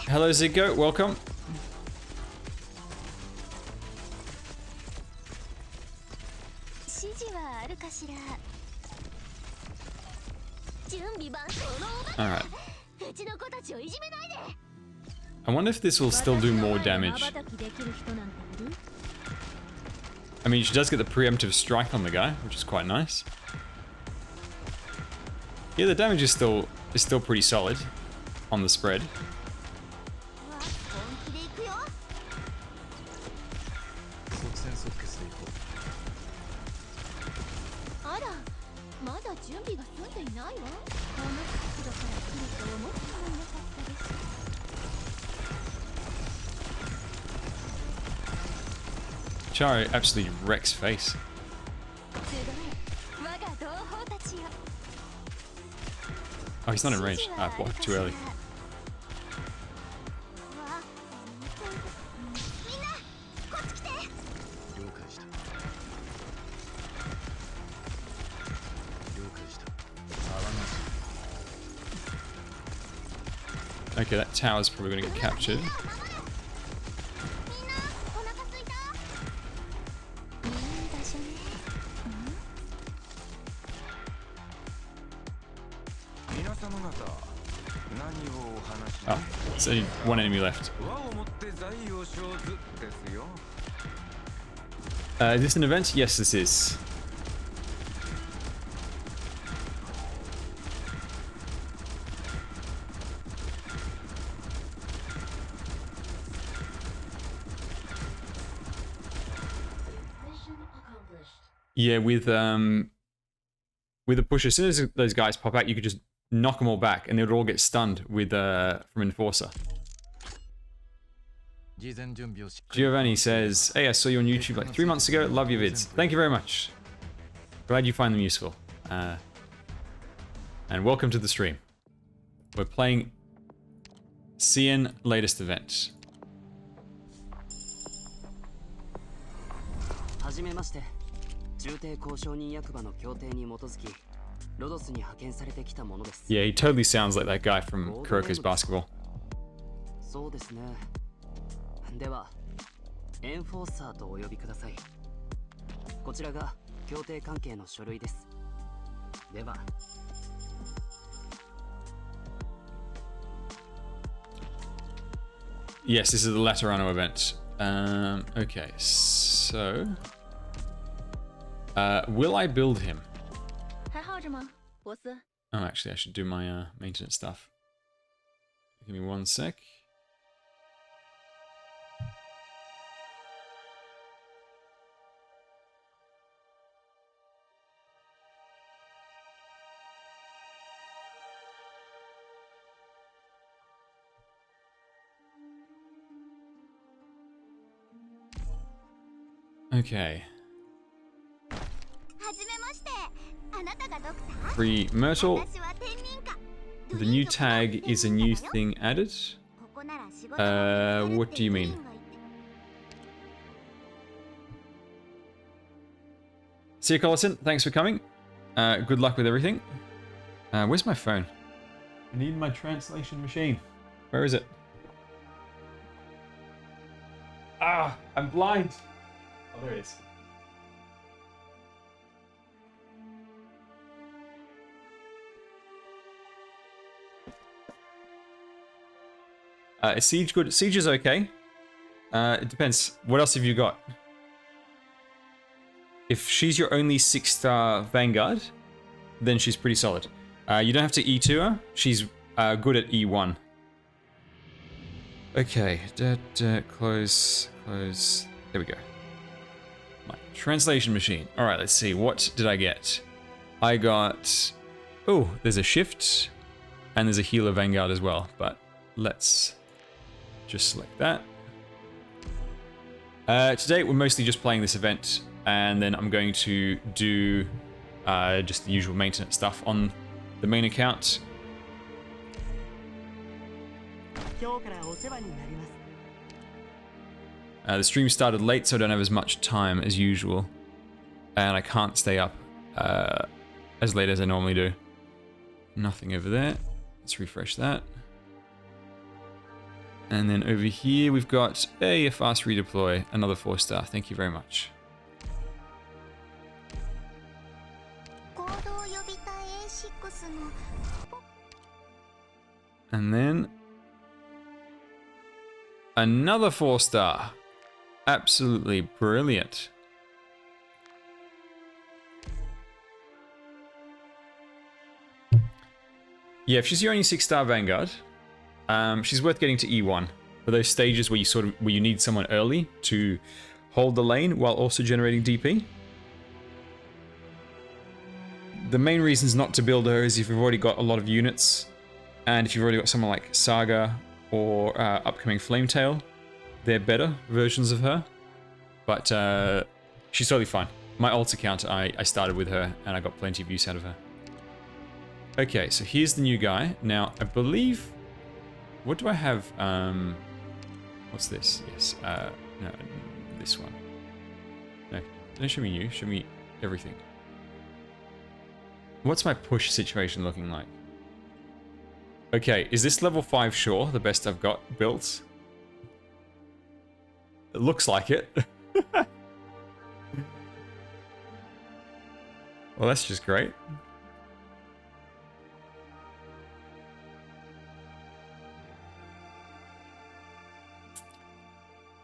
Hello Ziggo, welcome. Alright. I wonder if this will still do more damage. I mean, she does get the preemptive strike on the guy, which is quite nice. Yeah, the damage is still pretty solid on the spread. Chari absolutely wrecks face. Oh, he's not in range. Ah, what? Too early. Okay, that tower's probably going to get captured. Oh, there's only one enemy left. Is this an event? Yes, this is. Yeah, with a push, as soon as those guys pop out, you could just knock them all back, and they would all get stunned with from Enforcer. Giovanni says, "Hey, I saw you on YouTube like 3 months ago. Love your vids. Thank you very much. Glad you find them useful. And welcome to the stream. We're playing CN latest event." じめまして。中帝交渉人役場の協定に基づき、ロドスに派遣されてきたものです。Yeah, he totally sounds like that guy from Kuroko's basketball. そうですね。では、エンフォーサーとお呼びください。こちらが協定関係の書類です。では。Yes, this is the Laterano event. Okay, so will I build him? 还好着吗，博斯？ Oh, actually, I should do my maintenance stuff. Give me 1 sec. Okay. はじめまして。あなたがドクター？ Free Myrtle. 私は天人か。 The new tag is a new thing added. ここなら仕事が What do you mean? See you, Collison. Thanks for coming. Good luck with everything. Where's my phone? I need my translation machine. Where is it? Ah, I'm blind. Oh, there it is. Is Siege good? Siege is okay. It depends. What else have you got? If she's your only 6-star Vanguard, then she's pretty solid. You don't have to E2 her. She's good at E1. Okay. Close. There we go. My translation machine. Alright, let's see. What did I get? I got... Oh, there's a shift. And there's a healer Vanguard as well. But let's just select that. Today, we're mostly just playing this event. And then I'm going to do just the usual maintenance stuff on the main account. The stream started late, so I don't have as much time as usual. And I can't stay up as late as I normally do. Nothing over there. Let's refresh that. And then over here, we've got a fast redeploy, another 4-star. Thank you very much. And then another 4-star. Absolutely brilliant. Yeah, if she's your only 6-star Vanguard, she's worth getting to E1 for those stages where you need someone early to hold the lane while also generating DP. The main reasons not to build her is if you've already got a lot of units, and if you've already got someone like Saga or upcoming Flametail, they're better versions of her. But she's totally fine. My ult account, I started with her, and I got plenty of use out of her. Okay, so here's the new guy. Now, I believe... What do I have? What's this? Yes. No, this one. No, don't show me you. Show me everything. What's my push situation looking like? Okay, is this level 5 Sure the best I've got built? It looks like it. Well, that's just great.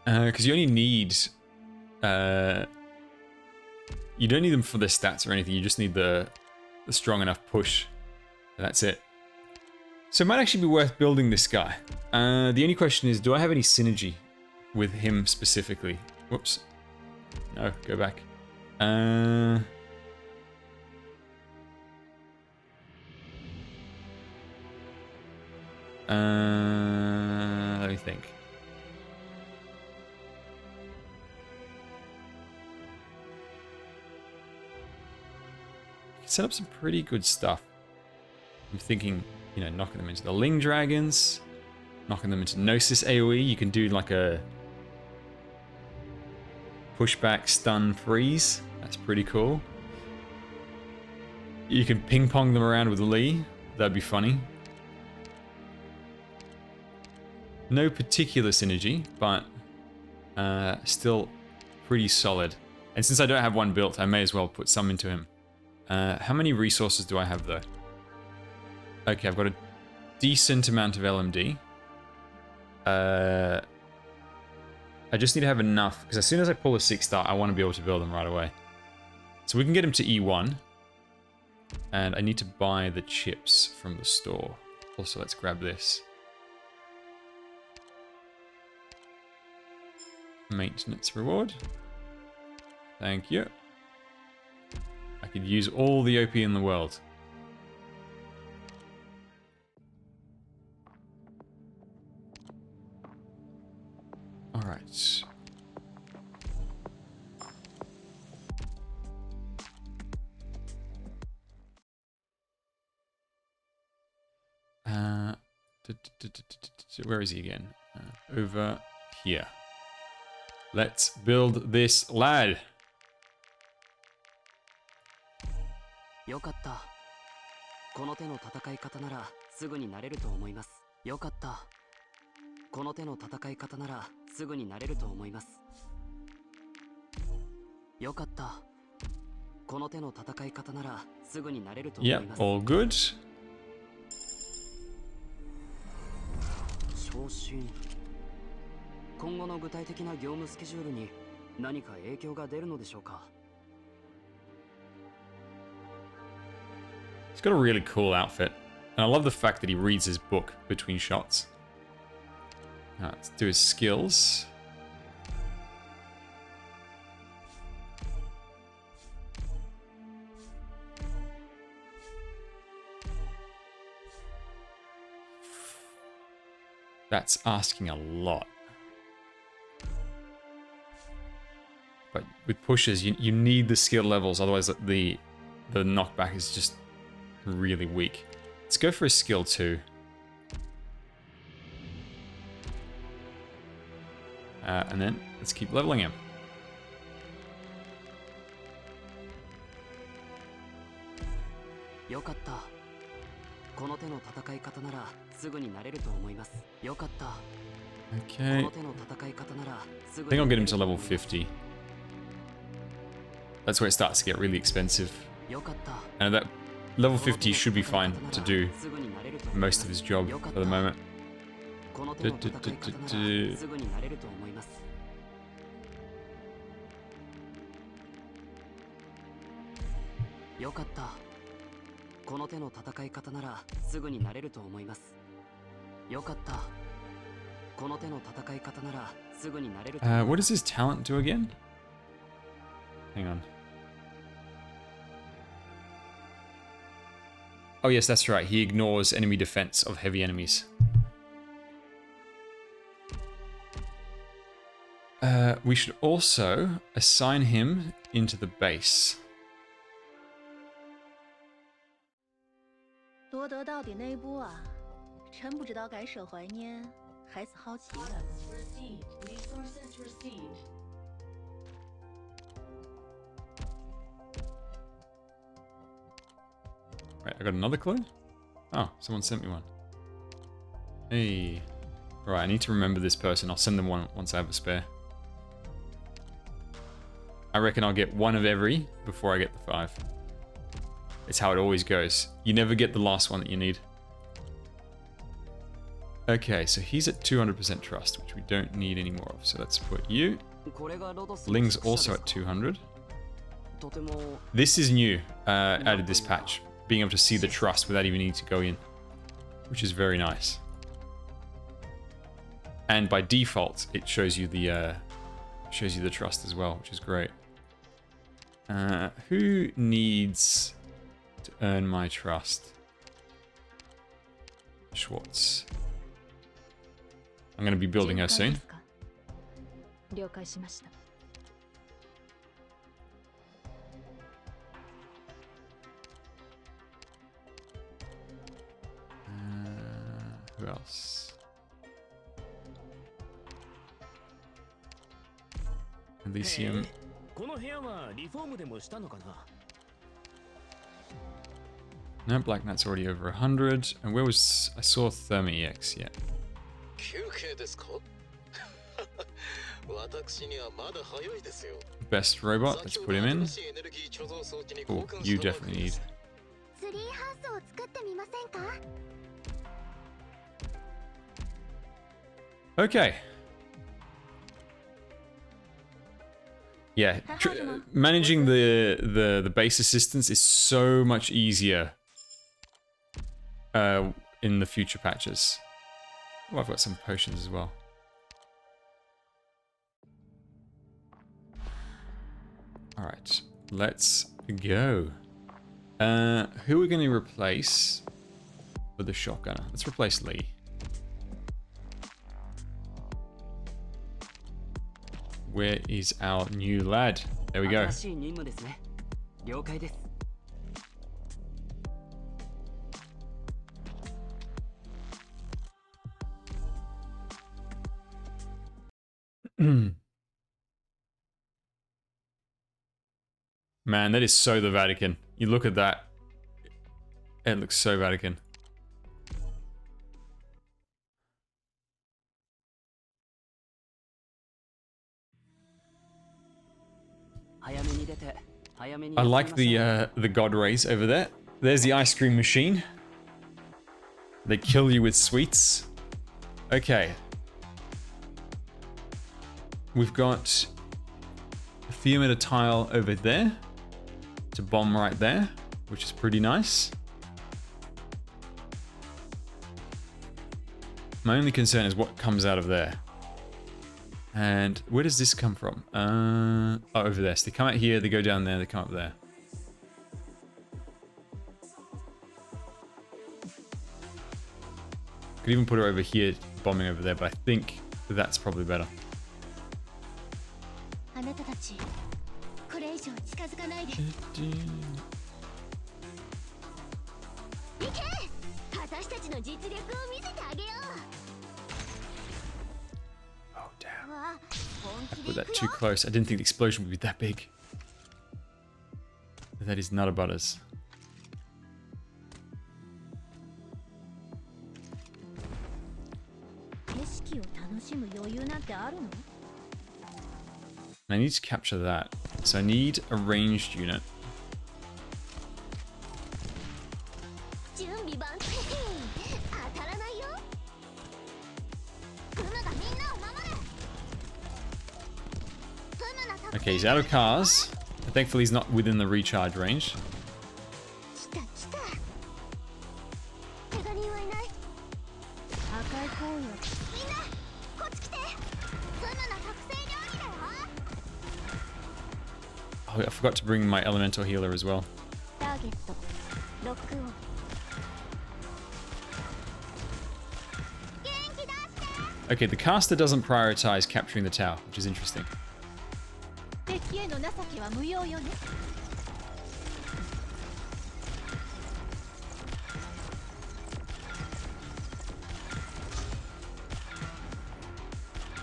Because you only need... you don't need them for their stats or anything, you just need the strong enough push. And that's it. So it might actually be worth building this guy. The only question is, do I have any synergy with him specifically? Whoops. No, go back. Let me think. Set up some pretty good stuff. I'm thinking, you know, knocking them into the Ling Dragons, knocking them into Gnosis AoE. You can do like a pushback, stun, freeze. That's pretty cool. You can ping pong them around with Lee. That'd be funny. No particular synergy, but still pretty solid. And since I don't have one built, I may as well put some into him. How many resources do I have though? Okay, I've got a decent amount of LMD. I just need to have enough, because as soon as I pull a 6-star, I want to be able to build them right away. So we can get him to E1. And I need to buy the chips from the store. Also, let's grab this. Maintenance reward. Thank you. I could use all the OP in the world. Alright. Where is he again? Over here. Let's build this lad. よかった。この手の戦い方ならすぐになれると思います。よかった。この手の戦い方ならすぐになれると思います。よかった。この手の戦い方ならすぐになれると思います。Yep, all good. 昇進。今後の具体的な業務スケジュールに何か影響が出るのでしょうか。He's got a really cool outfit. And I love the fact that he reads his book between shots. Alright, let's do his skills. That's asking a lot. But with pushes, you need the skill levels, otherwise the knockback is just really weak. Let's go for a skill 2. And then let's keep leveling him. Okay. I think I'll get him to level 50. That's where it starts to get really expensive. And that level 50 should be fine to do most of his job for the moment. What does his talent do again? Hang on. Oh yes, that's right. He ignores enemy defense of heavy enemies. We should also assign him into the base. 夺得到底那一波啊，臣不知道该舍怀念还是好奇了。 Right, I got another clue? Oh, someone sent me one. Hey. Right, I need to remember this person. I'll send them one once I have a spare. I reckon I'll get one of every before I get the 5. It's how it always goes. You never get the last one that you need. Okay, so he's at 200% trust, which we don't need any more of. So let's put you. Ling's also at 200. This is new, added this patch. Being able to see the trust without even needing to go in, which is very nice. And by default, it shows you the trust as well, which is great. Who needs to earn my trust? Schwartz. I'm going to be building her soon. Who else? Elysium. この部屋はリフォームでもしたのかな。 No, Black Knight's already over 100. And where was... I saw Therma EX, yeah. 休憩ですか？私にはまだ早いですよ。 Best robot, let's put him in. Oh, you definitely need. ツリーハウスを作ってみませんか？ Okay. Yeah, managing the base assistance is so much easier in the future patches. Oh, I've got some potions as well. All right, let's go. Who are we going to replace with the shotgunner? Let's replace Lee. Where is our new lad? There we go. 新しい任務ですね。了解です。Man, that is so the Vatican. You look at that. It looks so Vatican. I like the god rays over there. There's the ice cream machine. They kill you with sweets. Okay. We've got a Fiametta tile over there to bomb right there, which is pretty nice. My only concern is what comes out of there. And where does this come from? Oh, over there. So they come out here, they go down there, they come up there. Could even put her over here, bombing over there, but I think that's probably better. あなたたち、これ以上近づかないで。行け！私たちの実力を見せてあげよう。 Oh, damn. I put that too close. I didn't think the explosion would be that big. That is nutter butters. I need to capture that. So I need a ranged unit. Okay, he's out of cars. Thankfully, he's not within the recharge range. Oh, I forgot to bring my elemental healer as well. Okay, the caster doesn't prioritize capturing the tower, which is interesting.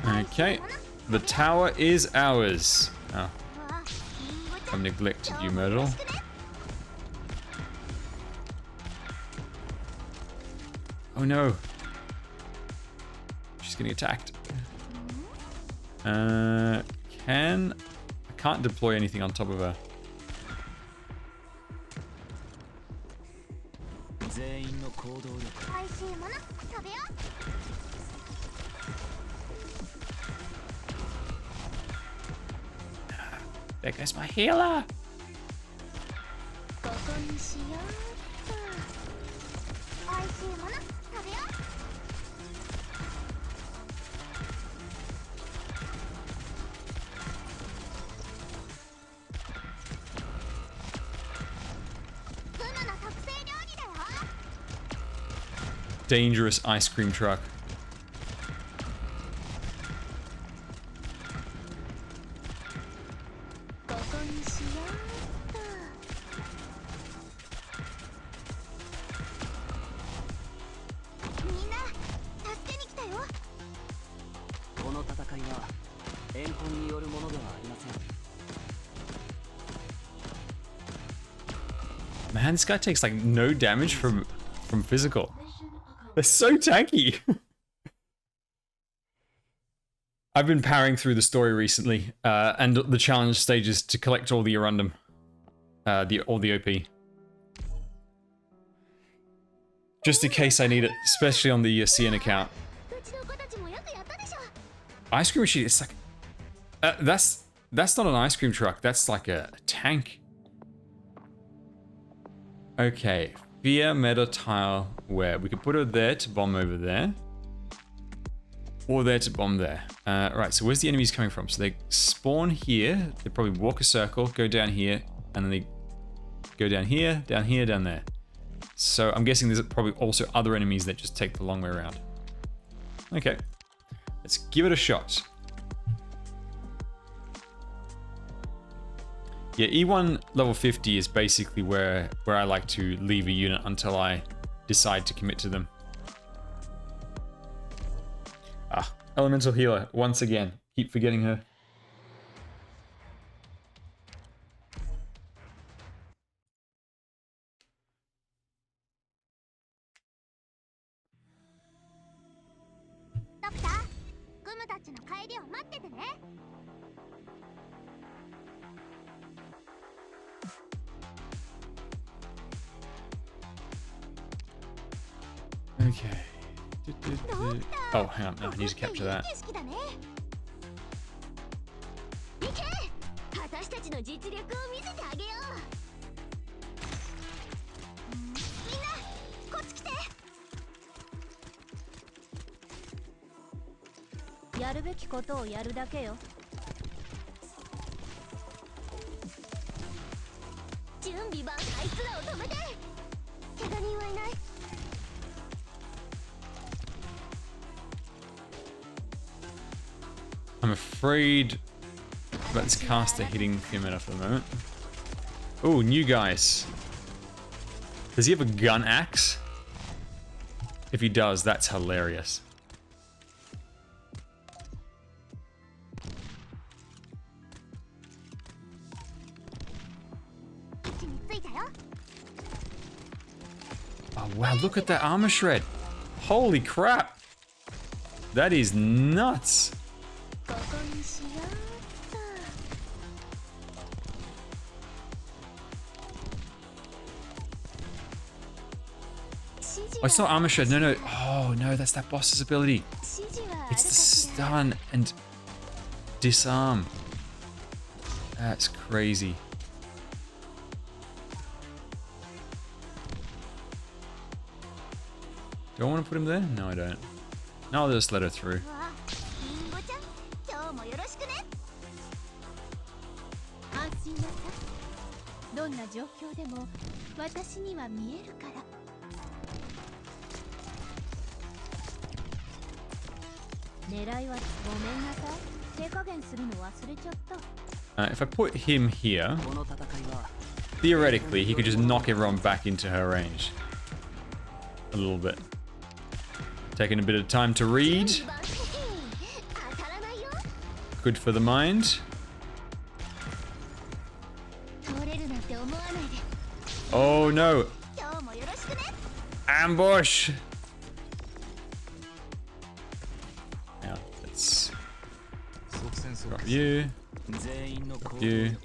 Okay, the tower is ours. Oh, I've neglected you, Myrtle. Oh no. She's getting attacked. I can't deploy anything on top of her. There goes my healer. Dangerous ice cream truck. によるものではありません。 Man, this guy takes like no damage from physical. They're so tanky. I've been powering through the story recently, and the challenge stages to collect all the Arundum, all the OP, just in case I need it, especially on the CN account. Ice cream machine. It's like that's not an ice cream truck. That's like a tank. Okay, Fiametta tile where we could put her there to bomb over there. Or there to bomb there. Right, so where's the enemies coming from? So they spawn here, they probably walk a circle, go down here, and then they go down here, down there. So I'm guessing there's probably also other enemies that just take the long way around. Okay, let's give it a shot. Yeah, E1 level 50 is basically where I like to leave a unit until I decide to commit to them. Ah, elemental healer, once again. Keep forgetting her. Okay. Oh, hang on. No, I need to capture that. I'm afraid about this caster hitting Fiametta for the moment. Oh, new guys. Does he have a gun axe? If he does, that's hilarious. Oh wow, look at that armor shred. Holy crap. That is nuts. Oh, it's not armor shred. No. Oh no, that's that boss's ability. It's the stun and disarm. That's crazy. Do I want to put him there? No, I don't. No, I'll just let her through. If I put him here, theoretically, he could just knock everyone back into her range. A little bit. Taking a bit of time to read. Good for the mind. Oh no! Ambush! Now, let's drop you. You.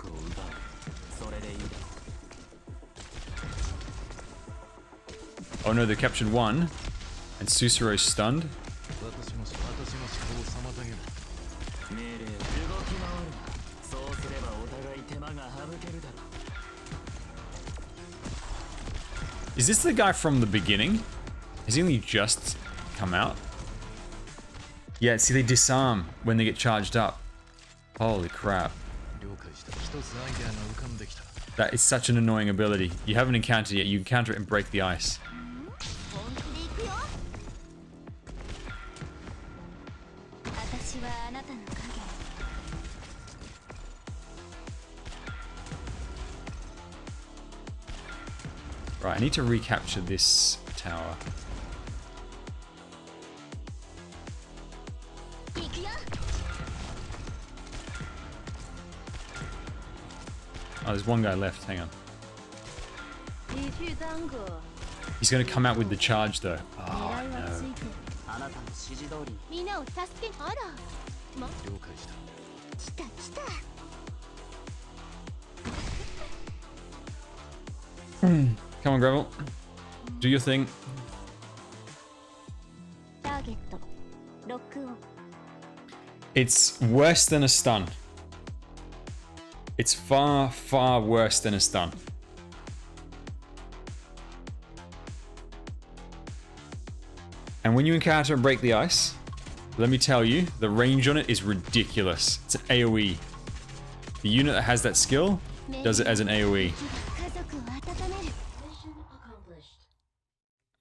Oh no, they captured one. And Susuro's stunned. Is this the guy from the beginning? Has he only just come out? Yeah, see, they disarm when they get charged up. Holy crap. That is such an annoying ability. You haven't encountered it yet. You encounter it and break the ice. Right, I need to recapture this tower. Oh, there's one guy left. Hang on. 一去三个， He's going to come out with the charge, though. Oh, 狙いはつ no. いてる。あなたの指示通りにみんなを助けあら了解した。来た来た Come on, Gravel. Do your thing. ターゲットロックオン It's worse than a stun. It's far, far worse than a stun. And when you encounter and break the ice, let me tell you, the range on it is ridiculous. It's an AoE. The unit that has that skill does it as an AoE. 家族を温める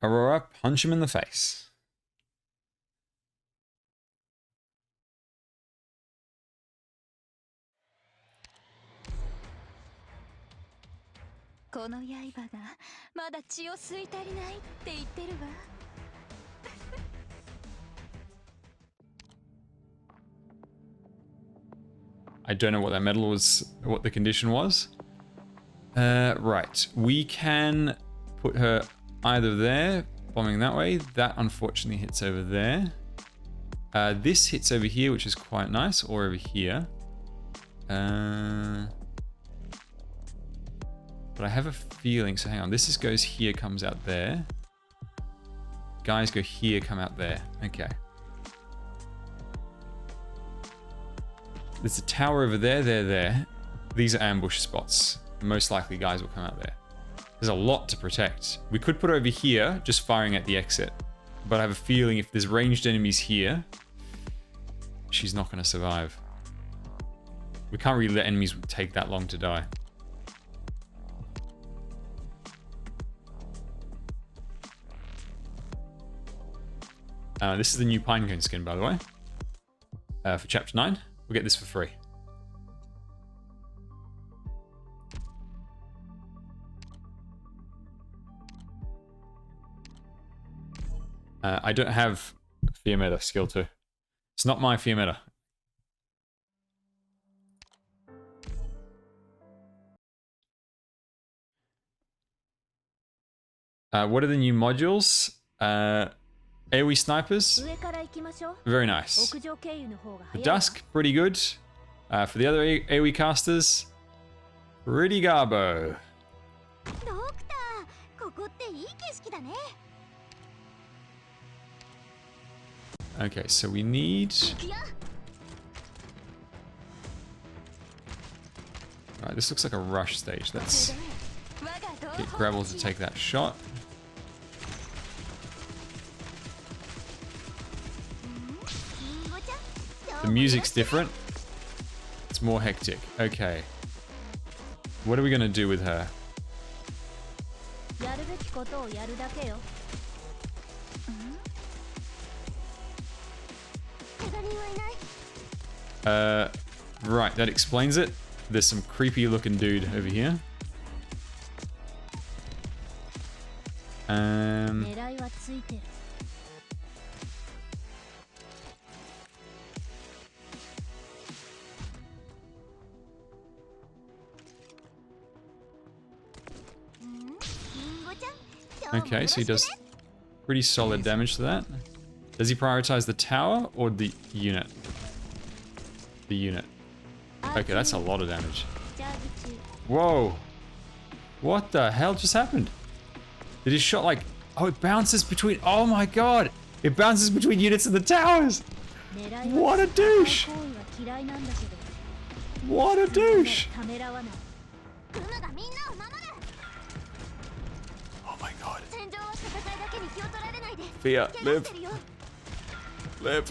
Aurora, punch him in the face. この刃がまだ血を吸い足りないって言ってるわ I don't know what that medal was, what the condition was. Right, we can put her either there, bombing that way. That unfortunately hits over there. This hits over here, which is quite nice, or over here. But I have a feeling, so hang on, this goes here, comes out there. Guys go here, come out there. Okay. There's a tower over there, there. These are ambush spots. Most likely guys will come out there. There's a lot to protect. We could put her over here, just firing at the exit. But I have a feeling if there's ranged enemies here, she's not going to survive. We can't really let enemies take that long to die. This is the new Pinecone skin, by the way. For Chapter 9. We'll get this for free. I don't have Fiametta skill 2. It's not my Fiametta. What are the new modules? AoE snipers, 上から行きましょう very nice. 屋上経由の方が The 早い Dusk, pretty good. For the other AoE casters, pretty garbo. ドクターここっていい景色だね Okay, so we need... 行くよ Alright, this looks like a rush stage. Let's 我が同 get Gravel to take that shot. The music's different. It's more hectic. Okay. What are we gonna do with her? やるべきことをやるだけよ怪我人はいない Right, that explains it. There's some creepy looking dude over here. 狙いはついてる Okay, so he does pretty solid damage to that. Does he prioritize the tower or the unit? The unit. Okay, that's a lot of damage. Whoa! What the hell just happened? Did his shot like... Oh, it bounces between... Oh my god! It bounces between units in the towers! What a douche! What a douche! Oh my god. Fia, live. Live.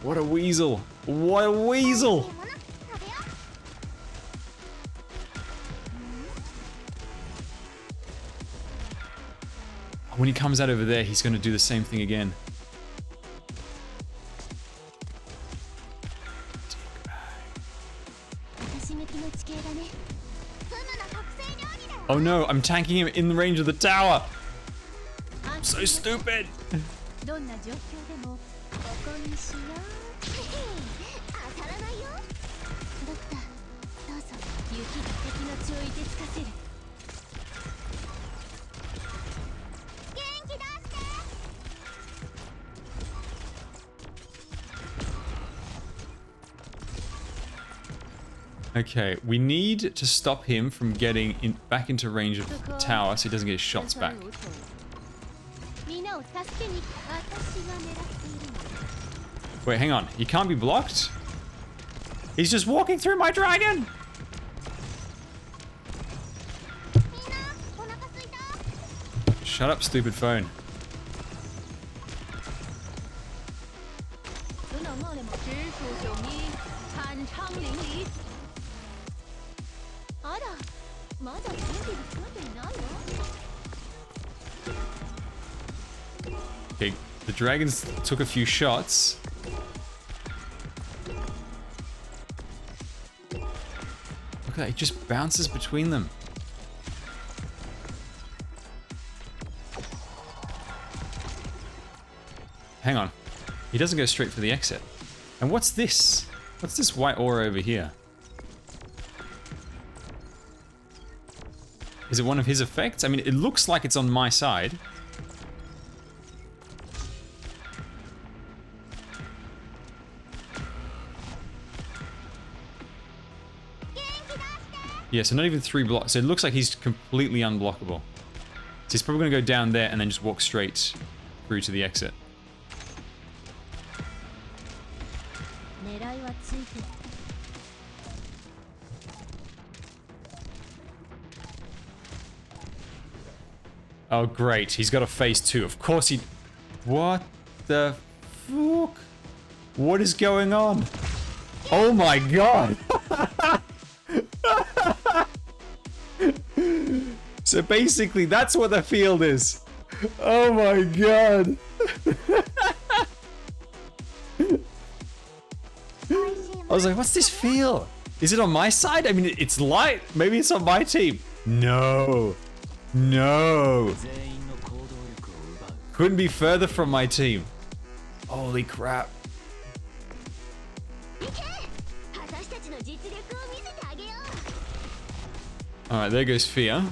What a weasel. What a weasel! When he comes out over there, he's going to do the same thing again. Oh no, I'm tanking him in the range of the tower! I'm so stupid! Okay, we need to stop him from getting back into range of the tower so he doesn't get his shots back. Wait, hang on. He can't be blocked? He's just walking through my dragon! Shut up, stupid phone. Okay, the dragons took a few shots. Look at that, he just bounces between them. Hang on. He doesn't go straight for the exit. And what's this? What's this white aura over here? Is it one of his effects? I mean, it looks like it's on my side. Yeah, so not even 3 blocks. So it looks like he's completely unblockable. So he's probably going to go down there and then just walk straight through to the exit. Oh, great. He's got a phase 2. Of course he... What the fuck? What is going on? Oh my god! So basically, that's what the field is. Oh my god. I was like, what's this field? Is it on my side? I mean, it's light. Maybe it's on my team. No. No. Couldn't be further from my team. Holy crap. Alright, there goes Fia.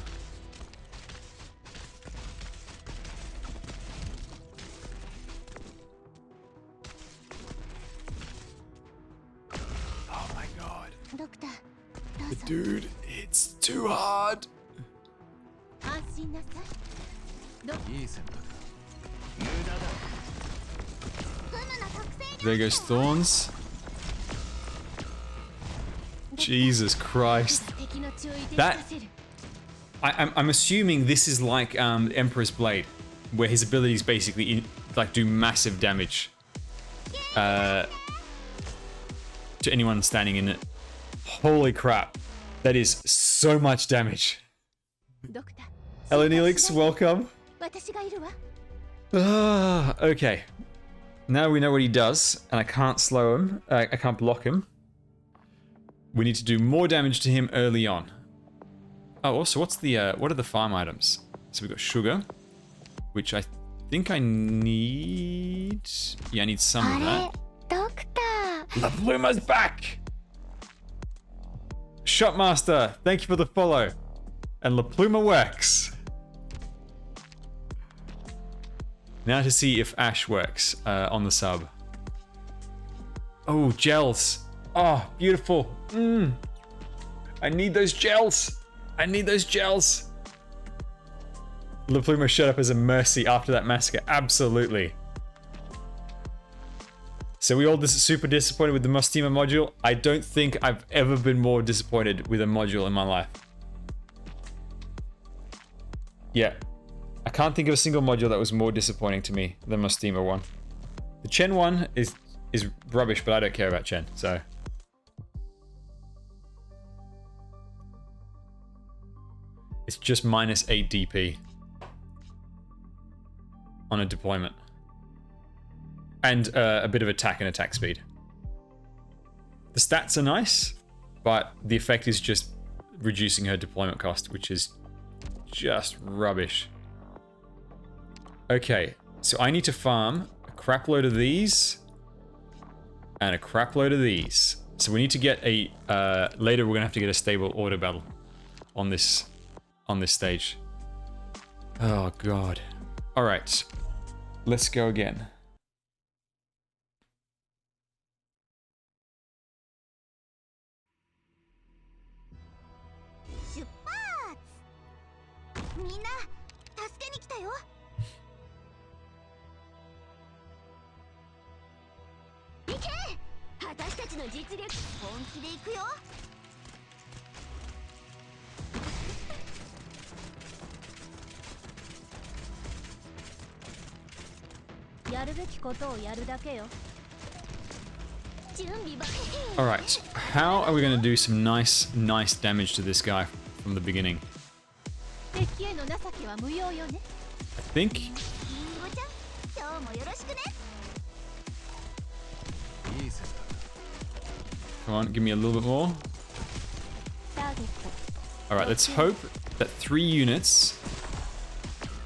Oh my god. The dude, it's too hard. There goes Thorns. Jesus Christ. That... I'm assuming this is like Emperor's Blade, where his abilities basically like do massive damage to anyone standing in it. Holy crap. That is so much damage. Hello Neelix, welcome. Okay. Now we know what he does, and I can't slow him. I can't block him. We need to do more damage to him early on. Oh, also, what are the farm items? So we've got sugar, which I think I need. Yeah, I need some of that. La Pluma's back! Shotmaster, thank you for the follow. And La Pluma works. Now to see if Ash works on the sub. Oh, gels. Oh, beautiful. I need those gels. I need those gels. La Pluma showed up as a mercy after that massacre. Absolutely. So we all super disappointed with the Mostima module. I don't think I've ever been more disappointed with a module in my life. Yeah. I can't think of a single module that was more disappointing to me than Mostima one. The Chen one is rubbish, but I don't care about Chen, so... It's just minus 8 DP on a deployment. And a bit of attack and attack speed. The stats are nice, but the effect is just reducing her deployment cost, which is just rubbish. Okay, so I need to farm a crap load of these and a crap load of these. So we need to get a, later we're gonna have to get a stable order battle on this stage. Oh god. All right, let's go again. ちの実力本気でいくよ。やるべきことをやるだけよ。 Alright, how are we going to do some nice damage to this guy from the beginning? I think... Come on, give me a little bit more. Alright, let's hope that 3 units...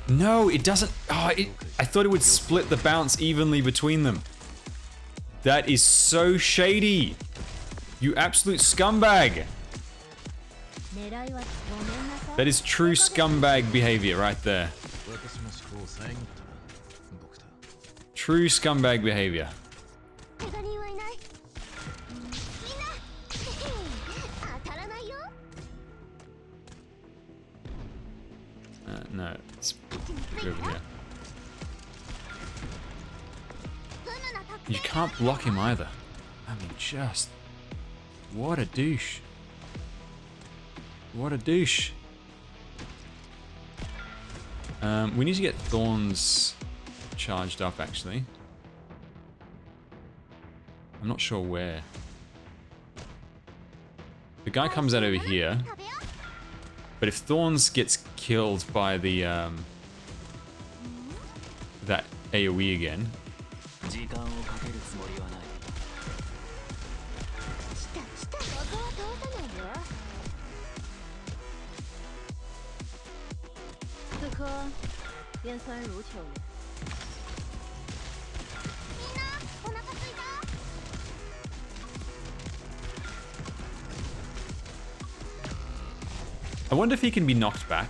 No, it doesn't... Oh, I thought it would split the bounce evenly between them. That is so shady. You absolute scumbag. That is true scumbag behavior right there. True scumbag behavior. No, it's over here. You can't block him either. I mean, just... What a douche. What a douche. We need to get Thorns charged up, actually. I'm not sure where. The guy comes out over here. But if Thorns gets killed by the, that AoE again... I wonder if he can be knocked back.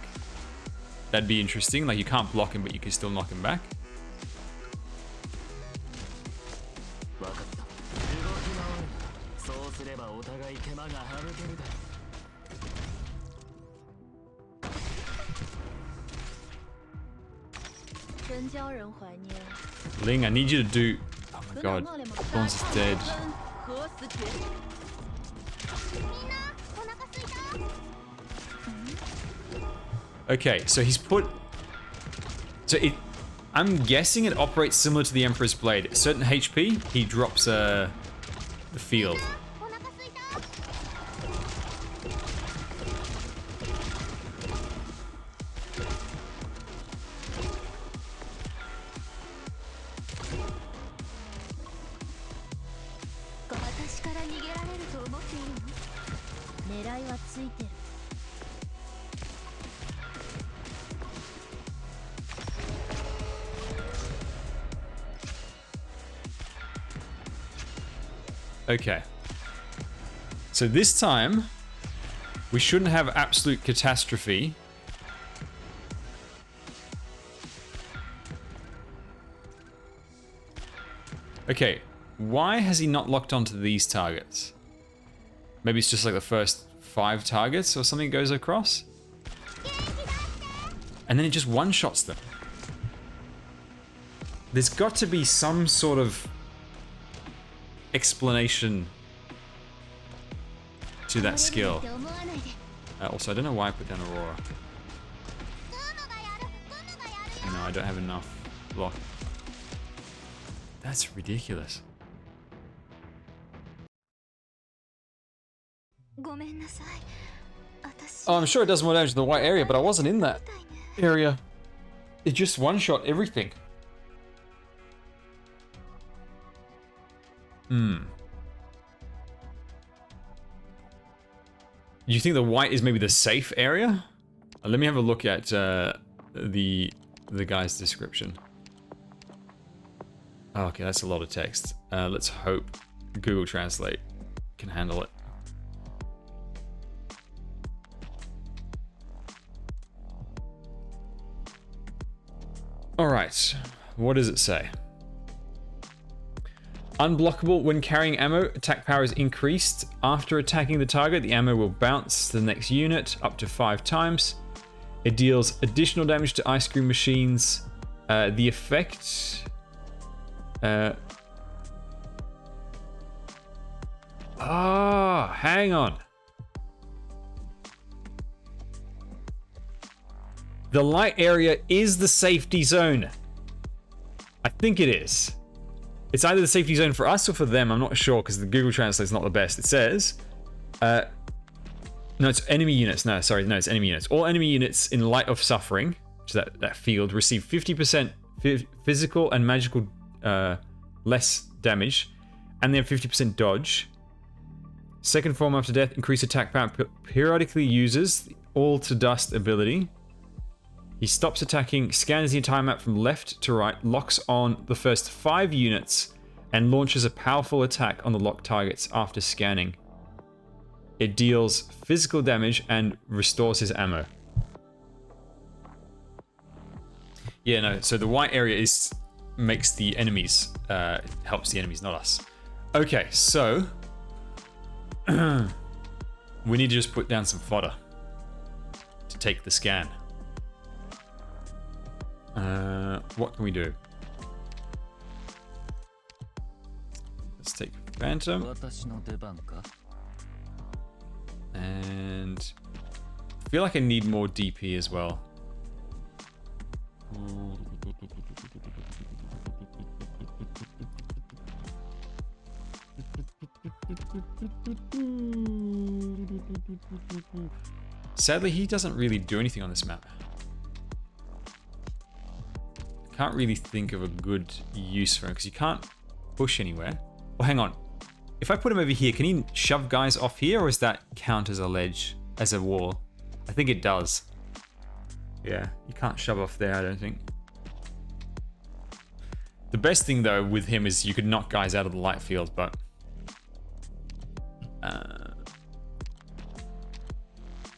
That'd be interesting. Like, you can't block him, but you can still knock him back. Ling, I need you to do... Oh my god. Thorns is dead. Okay, so he's put... So it... I'm guessing it operates similar to the Emperor's Blade. At certain HP, he drops the field. Okay. So this time, we shouldn't have absolute catastrophe. Okay, why has he not locked onto these targets? Maybe it's just like the first 5 targets or something goes across? And then it just one-shots them. There's got to be some sort of explanation to that skill. Also, I don't know why I put down Aurora. No, I don't have enough block. That's ridiculous. Oh, I'm sure it does more damage to the white area, but I wasn't in that area. It just one-shot everything. You think the white is maybe the safe area? Let me have a look at the guy's description. Oh, okay, that's a lot of text. Let's hope Google Translate can handle it. All right, what does it say? Unblockable when carrying ammo, attack power is increased. After attacking the target, the ammo will bounce to the next unit up to 5 times. It deals additional damage to ice cream machines. The effect... hang on. The light area is the safety zone. I think it is. It's either the safety zone for us or for them. I'm not sure because the Google Translate's not the best. It says, no, it's enemy units. No, sorry, no, it's enemy units. All enemy units in Light of Suffering, which is that field, receive 50% physical and magical less damage, and they have 50% dodge. Second form after death, increased attack power, periodically uses the All to Dust ability. He stops attacking, scans the entire map from left to right, locks on the first 5 units, and launches a powerful attack on the locked targets after scanning. It deals physical damage and restores his ammo. Yeah, no, so the white area makes the enemies, helps the enemies, not us. Okay, so we need to just put down some fodder to take the scan. What can we do? Let's take Phantom. And I feel like I need more DP as well. Sadly, he doesn't really do anything on this map. Can't really think of a good use for him because you can't push anywhere. Well, hang on. If I put him over here, can he shove guys off here, or does that count as a ledge, as a wall? I think it does. Yeah, you can't shove off there, I don't think. The best thing, though, with him is you could knock guys out of the light field, but...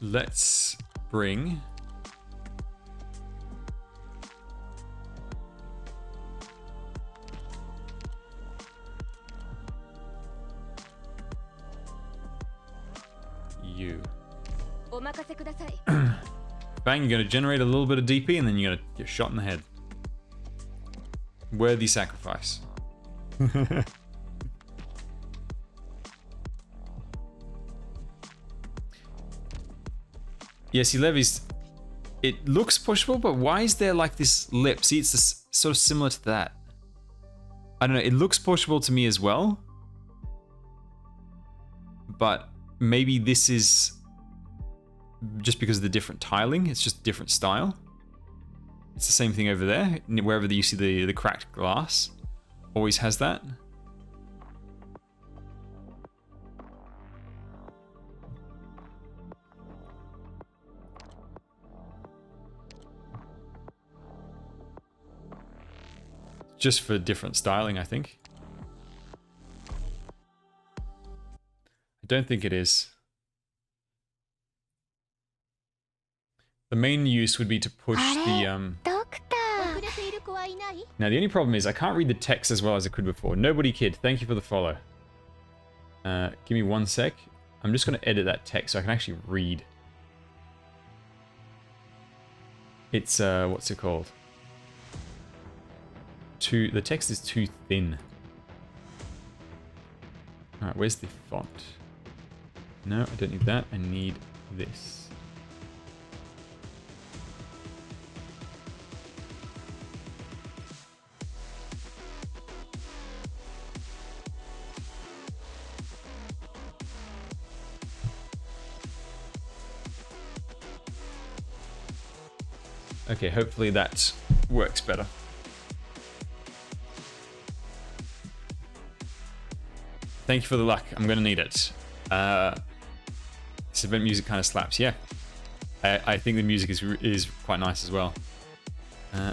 let's bring... you. Bang, you're going to generate a little bit of DP and then you're going to get shot in the head. Worthy sacrifice. Yeah, see, Levy's... it looks pushable, but why is there like this lip? See, it's this, sort of similar to that. I don't know, it looks pushable to me as well. But maybe this is just because of the different tiling. It's just a different style. It's the same thing over there. Wherever you see the cracked glass, always has that. Just for different styling, I think. I don't think it is. The main use would be to push the Now the only problem is I can't read the text as well as I could before. Nobody kid, thank you for the follow. Give me 1 sec. I'm just going to edit that text so I can actually read. It's what's it called? The text is too thin. Alright, where's the font? No, I don't need that. I need this. Okay, hopefully that works better. Thank you for the luck. I'm going to need it. This event music kind of slaps. Yeah. I think the music is quite nice as well.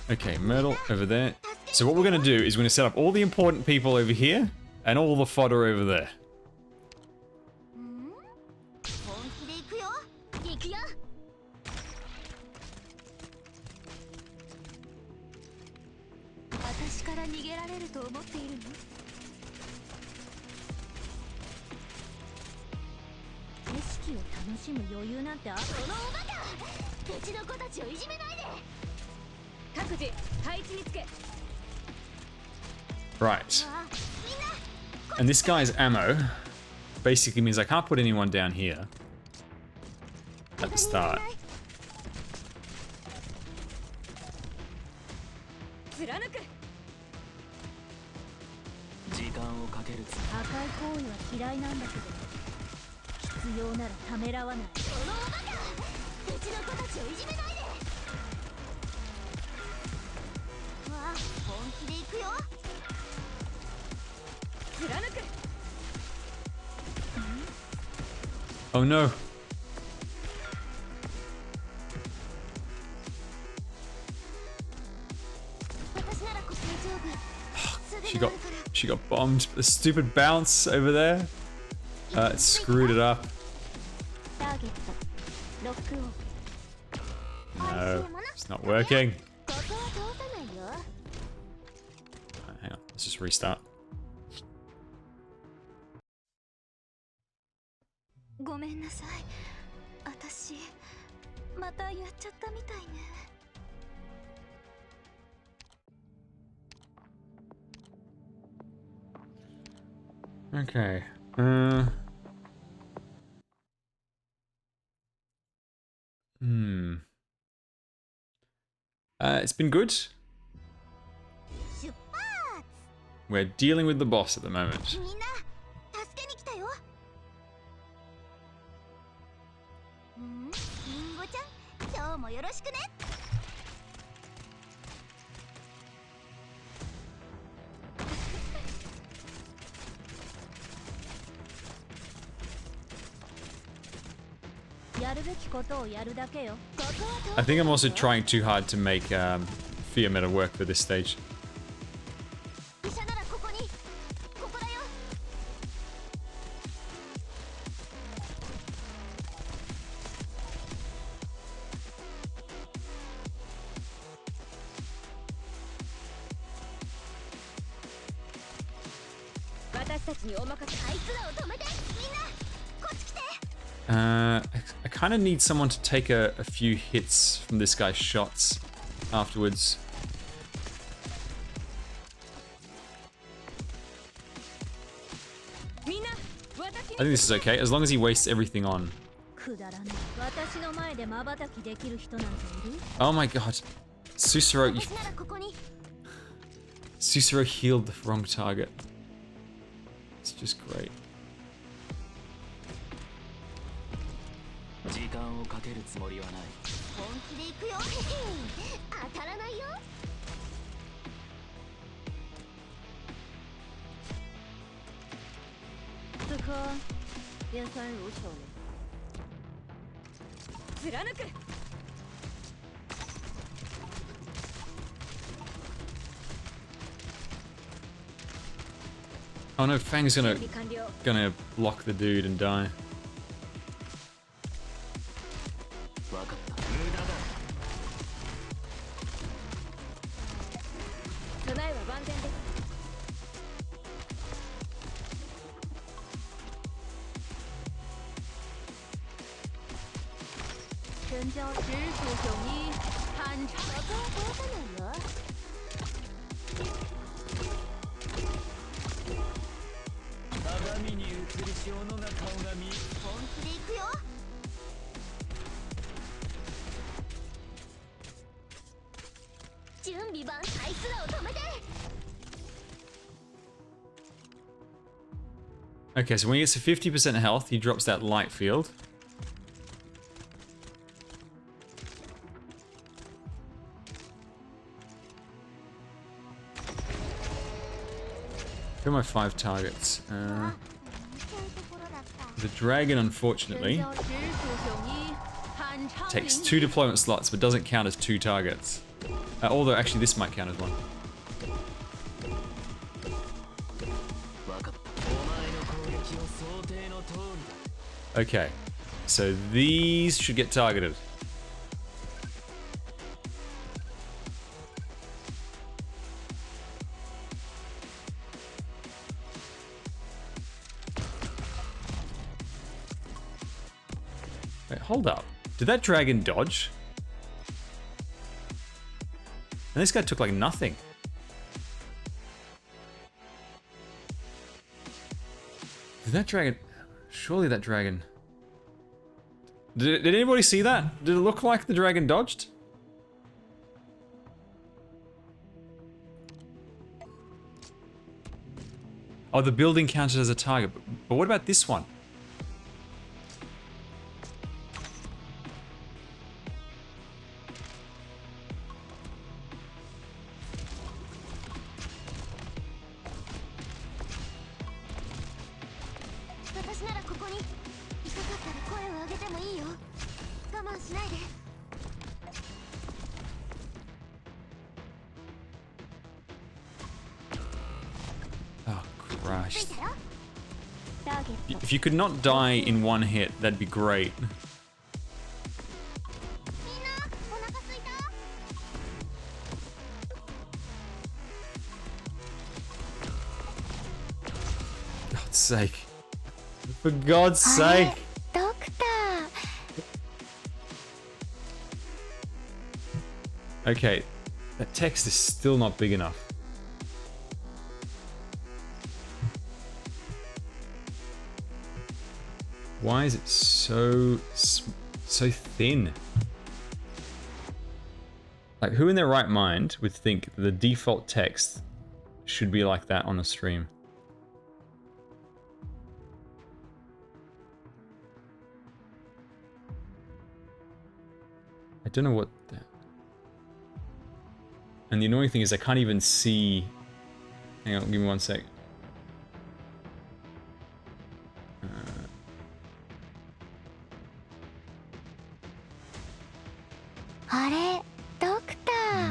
Okay, Myrtle over there. So what we're going to do is we're going to set up all the important people over here and all the fodder over there. Right. And this guy's ammo basically means I can't put anyone down here at the start. Oh no. She got bombed. The stupid bounce over there. It screwed it up. No, it's not working. Hang on, let's just restart. ごめんなさい。私またやっちゃったみたいね。Okay. It's been good. We're dealing with the boss at the moment. みんな助けに来たよ。リンゴちゃん、今日もよろしくね。I think I'm also trying too hard to make Fiametta work for this stage. I kind of need someone to take a few hits from this guy's shots afterwards. I think this is okay, as long as he wastes everything on. Oh my god. Susuro healed the wrong target. It's just great. 時間をかけるつもりはない。本気で行くよ。当たらないよ。此刻边酸如球呢。貫く。 Oh no, Fang's gonna block the dude and die. Okay, so when he gets to 50% health, he drops that light field. Who are my 5 targets? The dragon, unfortunately, takes 2 deployment slots, but doesn't count as 2 targets. Although, actually, this might count as 1. Okay, so these should get targeted. Wait, hold up. Did that dragon dodge? And this guy took like nothing. Did that dragon... Surely that dragon. Did anybody see that? Did it look like the dragon dodged? Oh, the building counted as a target. But what about this one? Oh, Christ. If you could not die in one hit, that'd be great. God's sake. For God's sake. Okay, that text is still not big enough. Why is it so thin? Like, who in their right mind would think the default text should be like that on a stream? I don't know what that... And the annoying thing is I can't even see... Hang on, give me one sec.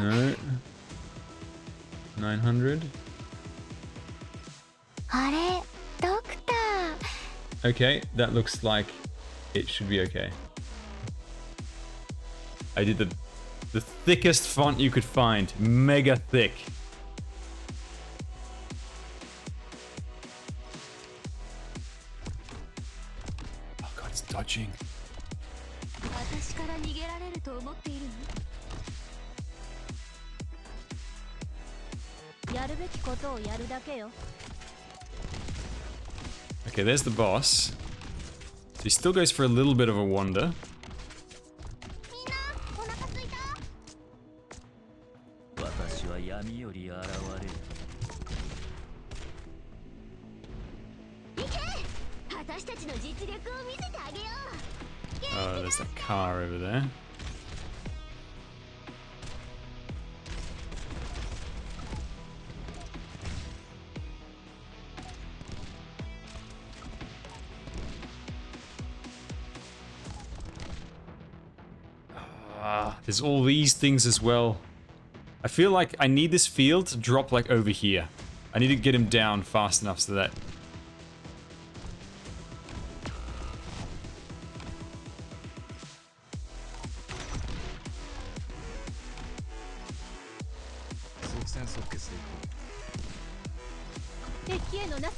No. 900. Okay, that looks like it should be okay. I did the thickest font you could find. Mega thick. Oh god, it's dodging. Okay, there's the boss. So he still goes for a little bit of a wander. Oh, there's that car over there. There's all these things as well. I feel like I need this field to drop like over here. I need to get him down fast enough so that...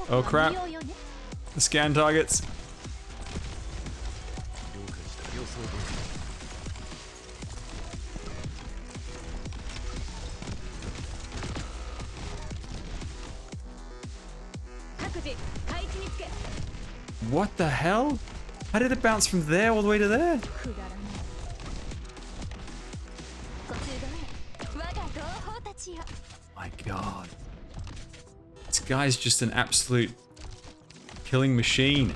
Oh crap. The scan targets. What the hell? How did it bounce from there all the way to there? My god. This guy's just an absolute killing machine.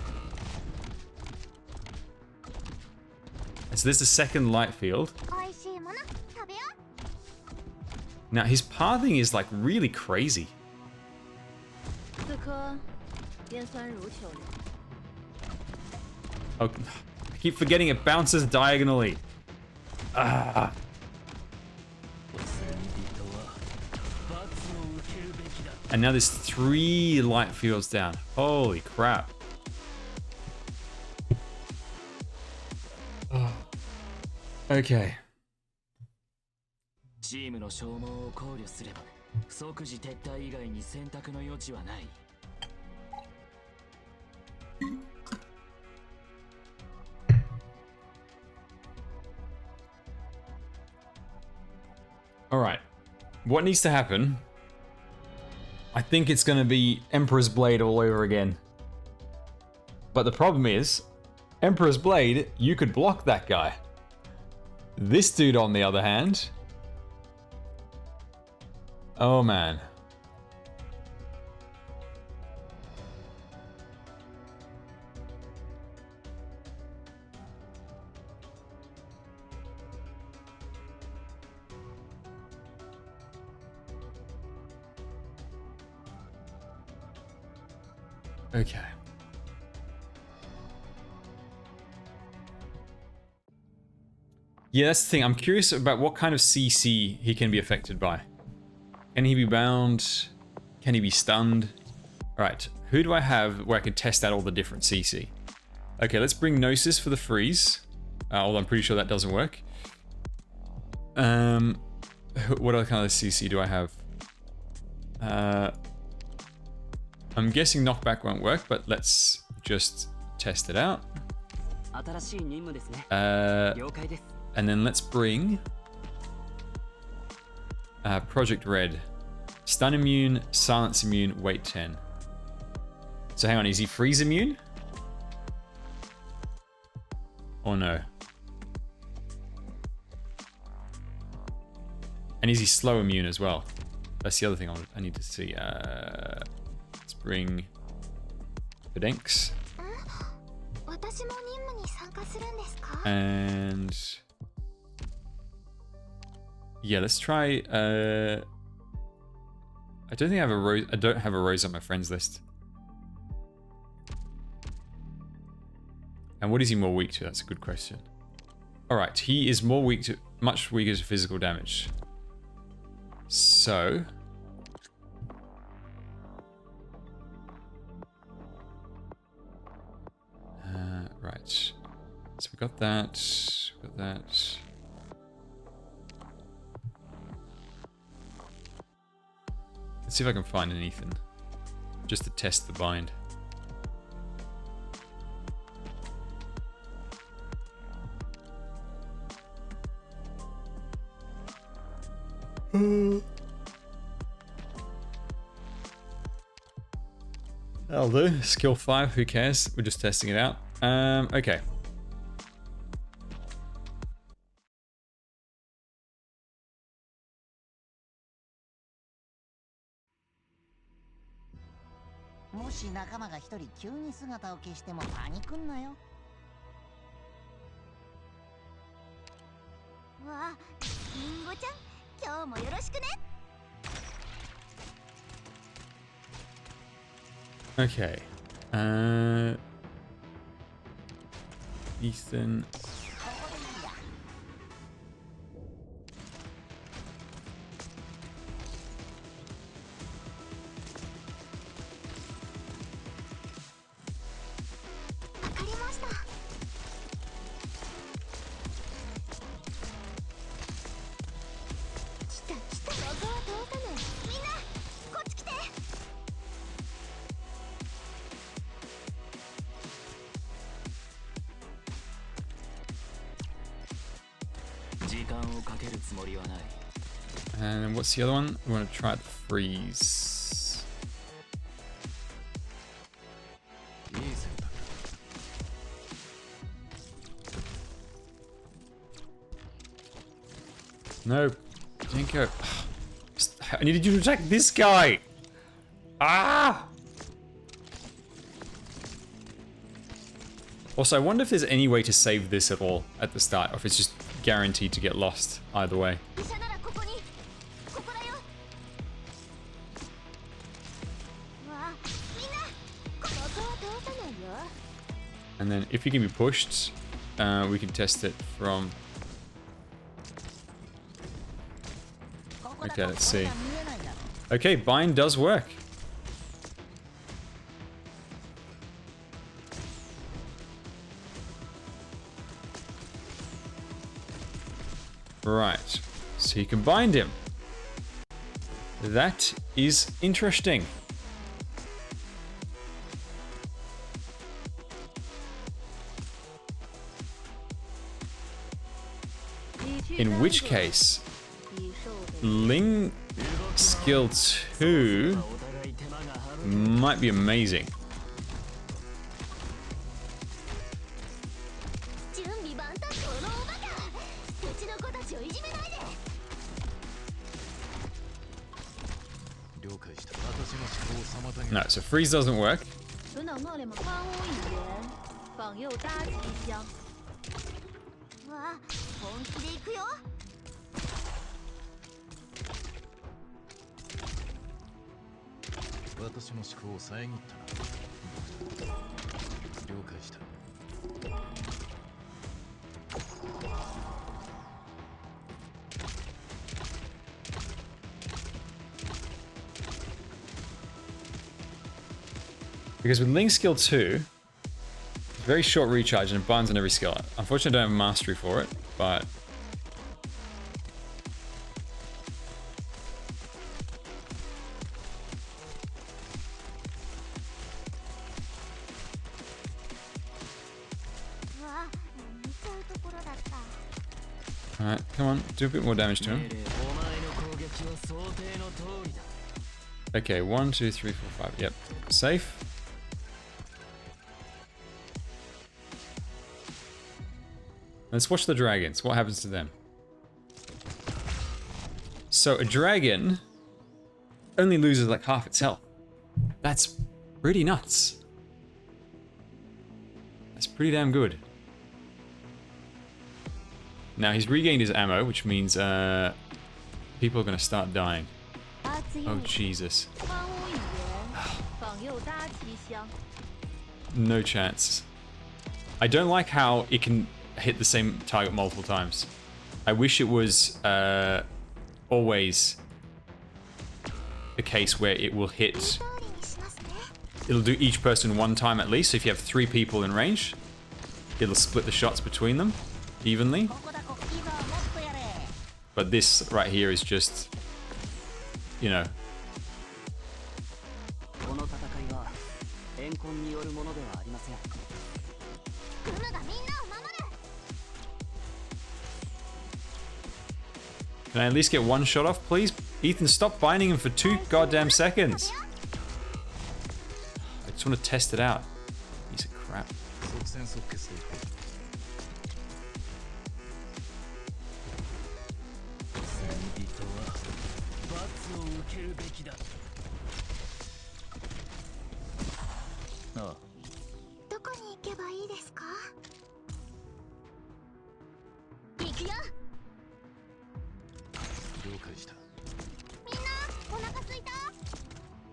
So there's the second light field. Now his pathing is like really crazy. Oh, I keep forgetting it bounces diagonally. Ah. And now there's 3 light fields down. Holy crap. Oh. Okay. Alright. What needs to happen? I think it's going to be Emperor's Blade all over again. But the problem is, Emperor's Blade, you could block that guy. This dude, on the other hand... Oh, man. Okay. Yeah, that's the thing. I'm curious about what kind of CC he can be affected by. Can he be bound? Can he be stunned? Alright, who do I have where I can test out all the different CC? Okay, let's bring Gnosis for the freeze. Although I'm pretty sure that doesn't work. What other kind of CC do I have? I'm guessing knockback won't work, but let's just test it out. And then let's bring Project Red. Stun immune, silence immune, weight 10. So hang on, is he freeze immune? Or no? And is he slow immune as well? That's the other thing I need to see. Let's bring Bedenks. And yeah, let's try. I don't think I have a rose. I don't have a rose on my friends list. And what is he more weak to? That's a good question. All right, he is more weak to, much weaker to physical damage. So. Right. So we got that. We got that. Let's see if I can find an Ethan. Just to test the bind. That'll do. Skill 5, who cares? We're just testing it out. Okay. Okay. Ethan. And what's the other one? We want to try the freeze. No, Jinko. I needed you to attack this guy. Ah! Also, I wonder if there's any way to save this at all at the start, or if it's just guaranteed to get lost either way. And then if you can be pushed, we can test it from... Okay, let's see. Okay, bind does work. Right, so you can bind him. That is interesting. In which case, Ling skill 2 might be amazing. No, so freeze doesn't work. 存档诺里吗？荒屋一言，访右搭吉祥。わあ、本気で行くよ。私の思考を遮ったな。了解した。Because with Ling skill 2, very short recharge and it binds on every skill. Unfortunately, I don't have mastery for it, but alright, come on, do a bit more damage to him. Okay, 1, 2, 3, 4, 5. Yep, safe. Let's watch the dragons. What happens to them? So a dragon only loses like half its health. That's pretty nuts. That's pretty damn good. Now he's regained his ammo, which means people are going to start dying. Oh Jesus. No chance. I don't like how it can hit the same target multiple times. I wish it was always the case where it will hit. It'll do each person one time at least. So if you have 3 people in range, it'll split the shots between them evenly. But this right here is just, you know. Can I at least get one shot off, please? Ethan, stop binding him for 2 goddamn seconds. I just want to test it out. Piece of crap.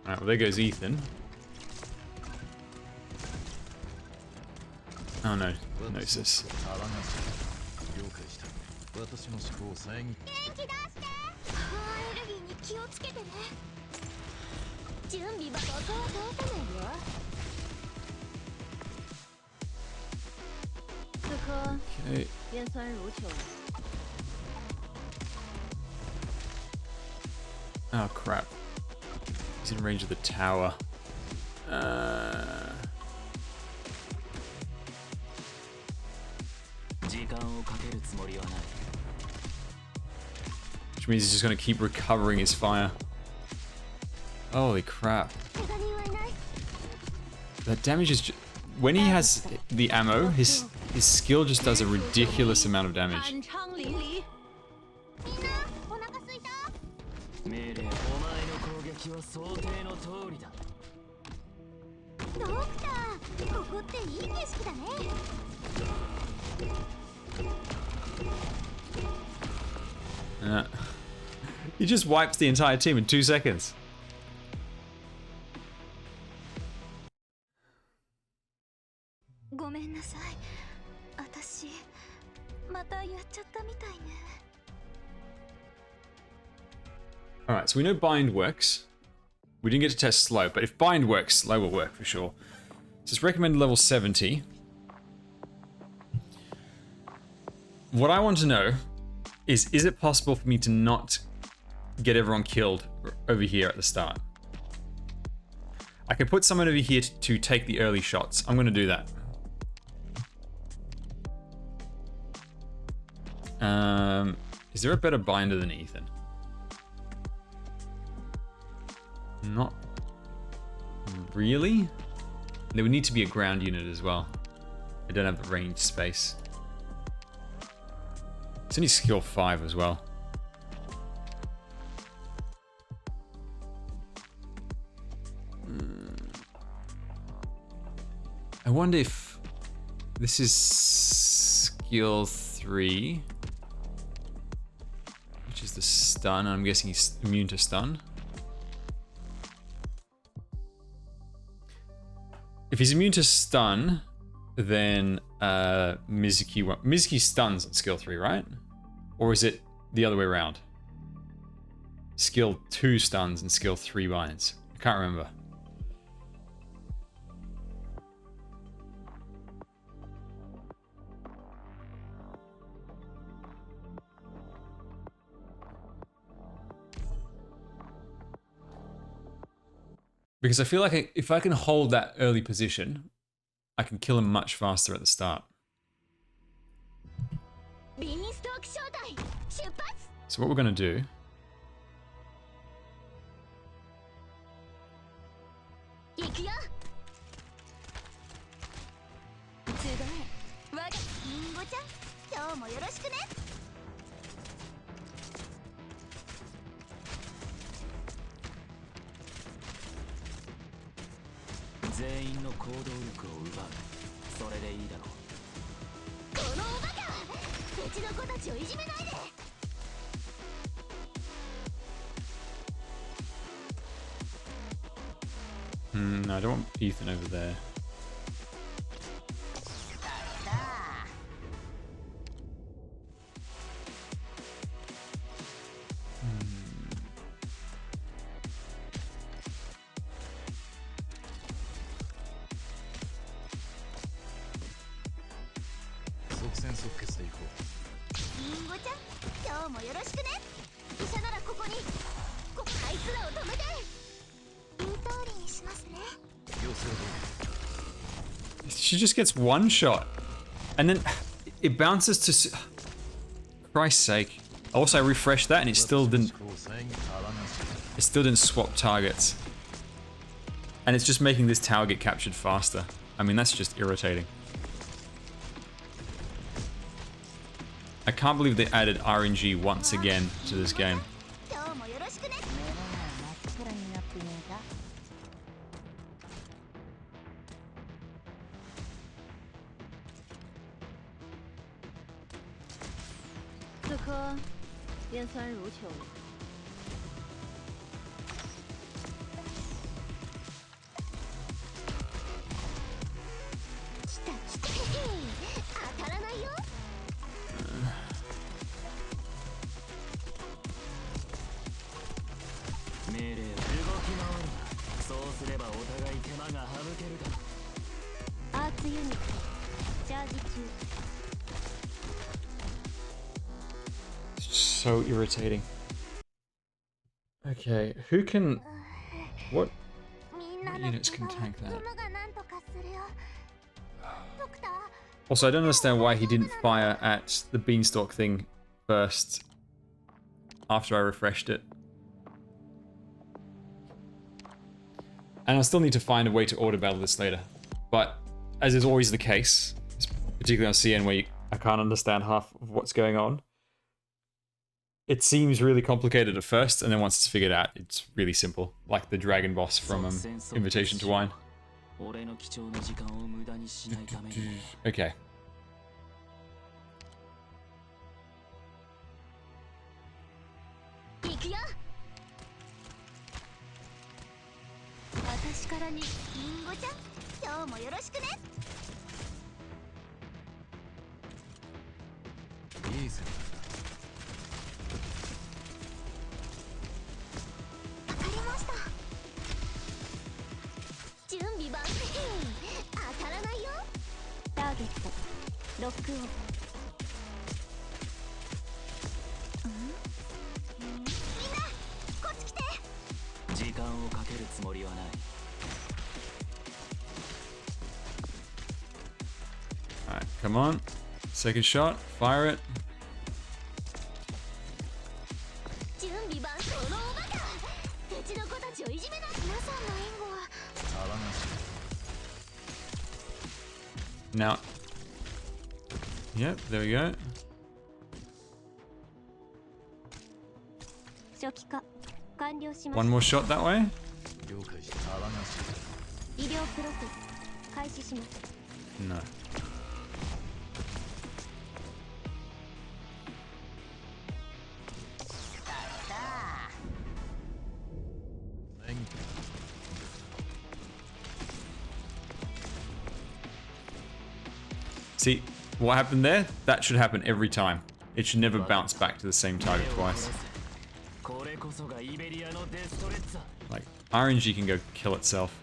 Alright, well there goes Ethan. Oh no, Gnosis. Okay. Oh crap. He's in range of the tower. Which means he's just going to keep recovering his fire. Holy crap. That damage is just... When he has the ammo, his skill just does a ridiculous amount of damage. He just wipes the entire team in 2 seconds. Alright, so we know bind works. We didn't get to test slow, but if bind works, slow will work for sure. So it's recommended level 70. What I want to know is it possible for me to not get everyone killed over here at the start? I can put someone over here to take the early shots. I'm going to do that. Is there a better binder than Ethan? Not really. There would need to be a ground unit as well. I don't have the range space. It's only skill 5 as well. wonder if this is skill 3, which is the stun. I'm guessing he's immune to stun. If he's immune to stun, then Mizuki stuns on skill 3, right? Or is it the other way around? Skill 2 stuns and skill 3 binds. I can't remember. Because I feel like if I can hold that early position, I can kill him much faster at the start. So what we're going to do... No, I don't want Ethan over there. She just gets one shot, and then it bounces to. Christ's sake! Also, I refreshed that, and it still didn't. It still didn't swap targets, and it's just making this tower get captured faster. I mean, that's just irritating. I can't believe they added RNG once again to this game. So irritating. Okay, who can... What units can tank that? Also, I don't understand why he didn't fire at the beanstalk thing first after I refreshed it. And I still need to find a way to auto battle this later. But, as is always the case, particularly on CN where I can't understand half of what's going on, it seems really complicated at first, and then once it's figured out, it's really simple. Like the dragon boss from Invitation to Wine. Okay. Alright, come on. Second shot, fire it. Now, yep, there we go. One more shot that way. No. See, what happened there? That should happen every time. It should never bounce back to the same target twice. Like, RNG can go kill itself.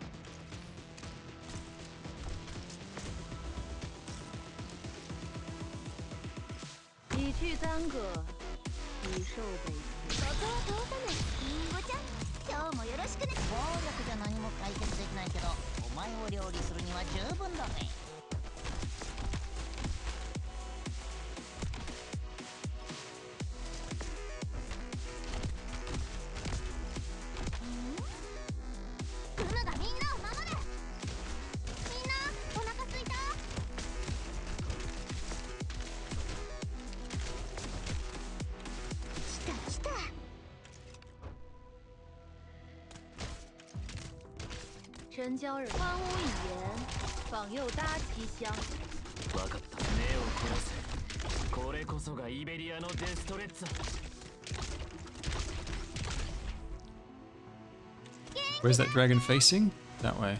Where's that dragon facing? That way.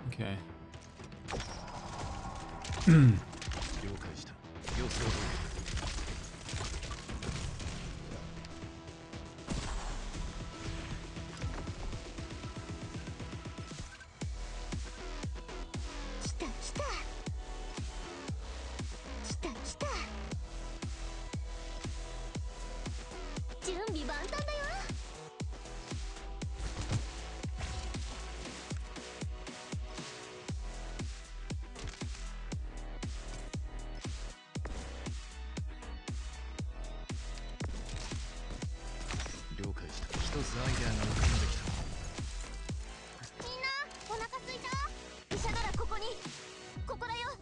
Okay.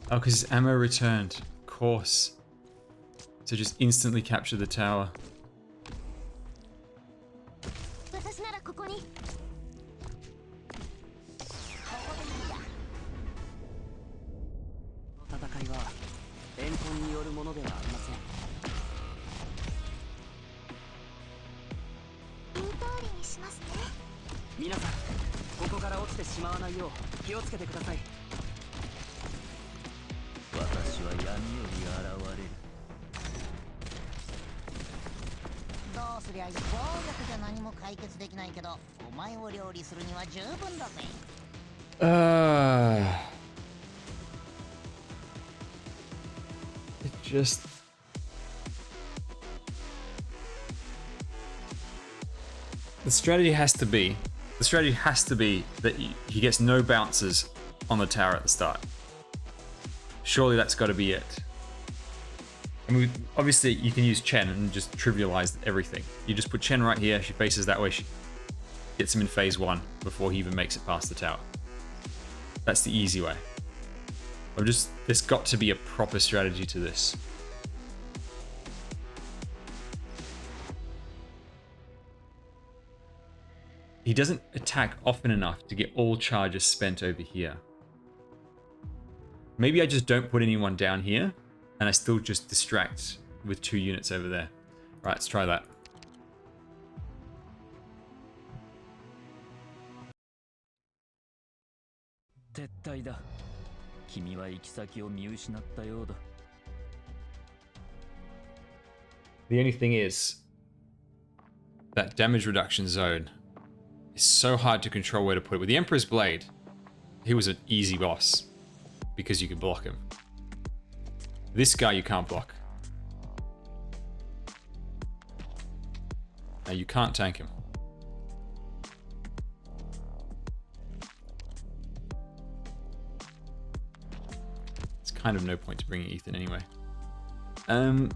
Oh, because his ammo returned. Of course. So just instantly capture the tower. It just... The strategy has to be that he gets no bounces on the tower at the start. Surely that's got to be it. I mean, obviously you can use Chen and just trivialize everything. You just put Chen right here, she faces that way, she gets him in phase 1 before he even makes it past the tower. That's the easy way. There's got to be a proper strategy to this. He doesn't attack often enough to get all charges spent over here. Maybe I just don't put anyone down here, and I still just distract with 2 units over there. Right, let's try that. The only thing is, that damage reduction zone is so hard to control where to put it. With the Emperor's Blade, he was an easy boss because you could block him. This guy you can't block. Now you can't tank him. It's kind of no point to bringing Ethan anyway. And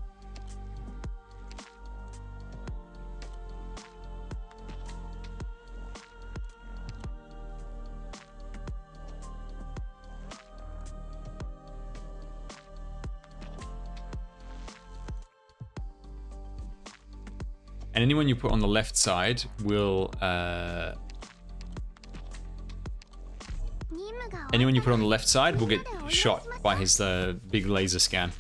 anyone you put on the left side will anyone you put on the left side will get shot by his big laser scan.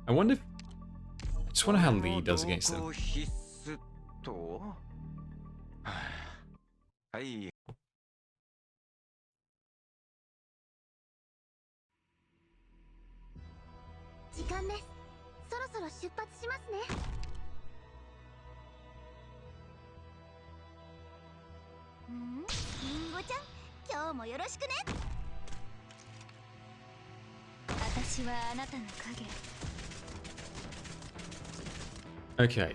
I wonder if... I just wonder how Lee does against them. 時間です。そろそろ出発しますね。リンゴちゃん、今日もよろしくね。私はあなたの影。Okay,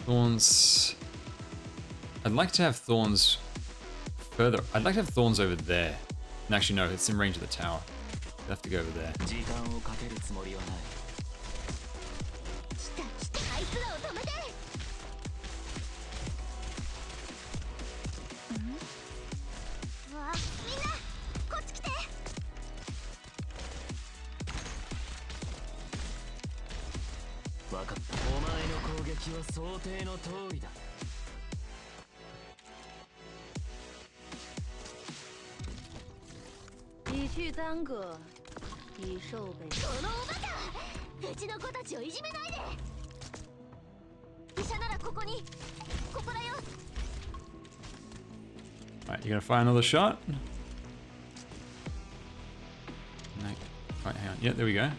Thorns. I'd like to have thorns further. I'd like to have thorns over there. And actually, no, it's in range of the tower. I have to go over there. 時間をかけるつもりはない。来た来た、あいつらを止めて。わあ、みんなこっち来て。分かった。お前の攻撃は想定の通りだ。你去耽搁，已受被。このおバカ、うちの子たちをいじめないで。医者ならここに、ここだよ。 Alright, you gonna fire another shot? No. Right, hang on. Yeah, there we go.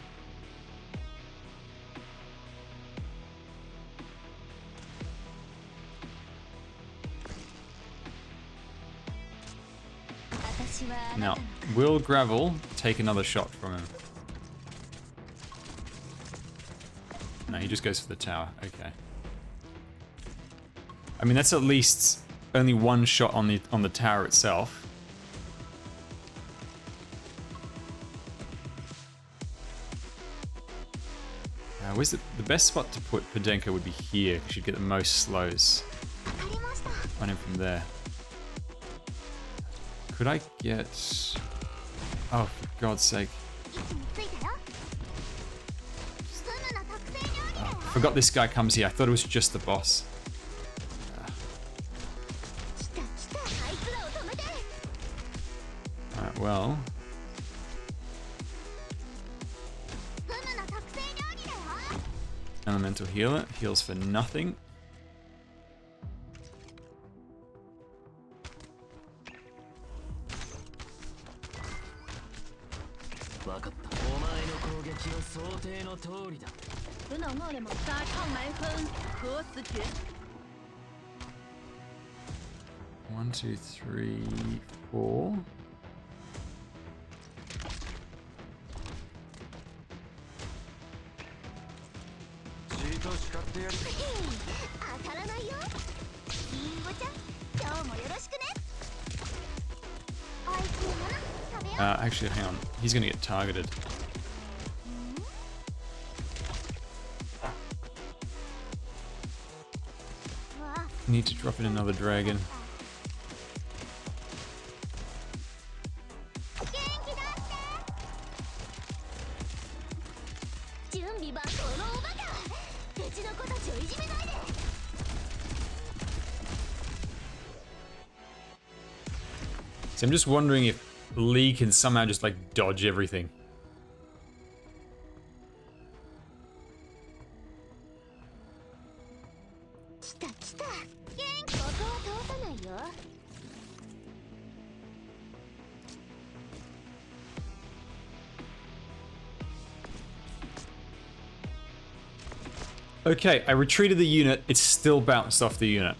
Now, will Gravel take another shot from him? No, he just goes for the tower. Okay. I mean, that's at least only one shot on the tower itself. Where's the best spot to put Podenka would be here, because you'd get the most slows on him from there. Could I get... Oh, for God's sake. Oh, forgot this guy comes here. I thought it was just the boss. Alright, well... Elemental healer. Heals for nothing. One, two, three, four. Actually, hang on. He's gonna get targeted. Need to drop in another dragon. So I'm just wondering if Lee can somehow just like dodge everything. Okay, I retreated the unit. It's still bounced off the unit.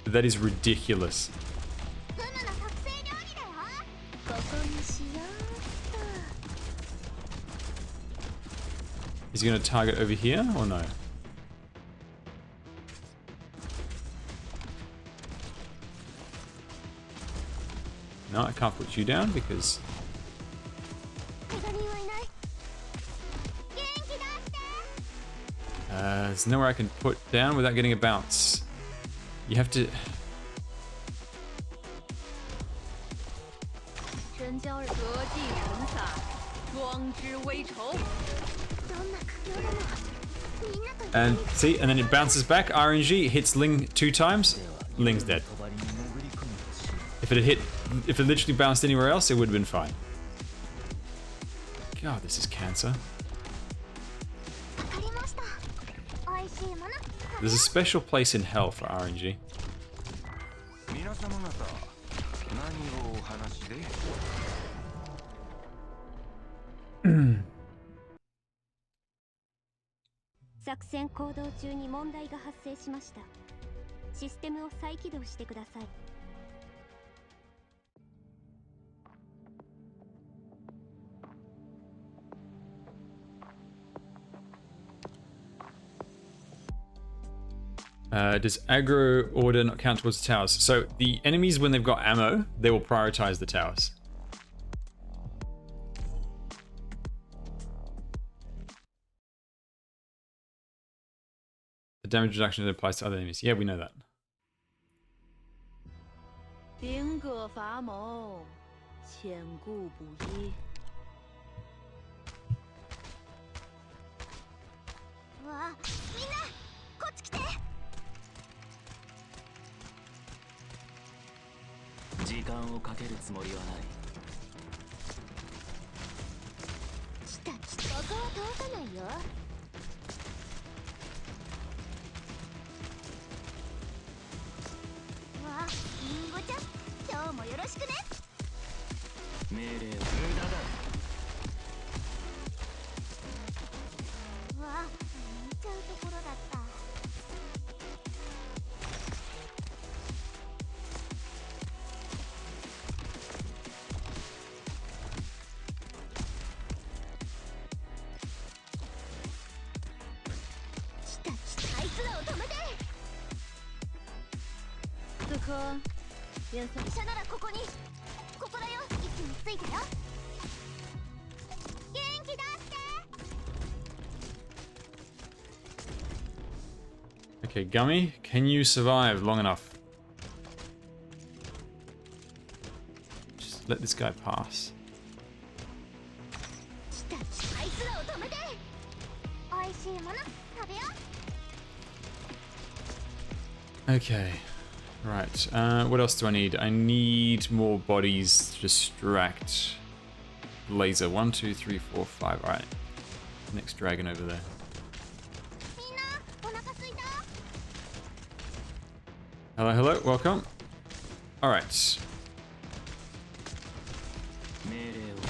That is ridiculous. Is he going to target over here or no? No, I can't put you down because... there's nowhere I can put down without getting a bounce. You have to... 人教人得计成散，光之微愁。 And see, and then it bounces back. RNG hits Ling 2 times. Ling's dead. If it literally bounced anywhere else, it would have been fine. God, this is cancer. There's a special place in hell for RNG. 皆様方何をお話で作戦行動中に問題が発生しました。システムを再起動してください。Does aggro order not count towards the towers? So the enemies, when they've got ammo, they will prioritize the towers. The damage reduction applies to other enemies. Yeah, we know that. 兵戈伐谋，千古不易。わあ、みんなこっち来て。時間をかけるつもりはない。来た来た。ここは通さないよ。わあ、リンゴちゃん、今日もよろしくね。命令を無駄だ。わあ、見ちゃうところだった。あいつらを止めて。此刻，变色。医者ならここに。ここだよ。位置についたよ。元気出して。 Okay, Gummy, can you survive long enough? Just let this guy pass. あいつらを止めて。おいしいもの食べよう。 Okay, right. What else do I need? I need more bodies to distract laser. 1, 2, 3, 4, 5. All right. Next dragon over there. みんなお腹すいた。 Hello, hello. Welcome. All right. 命令を動き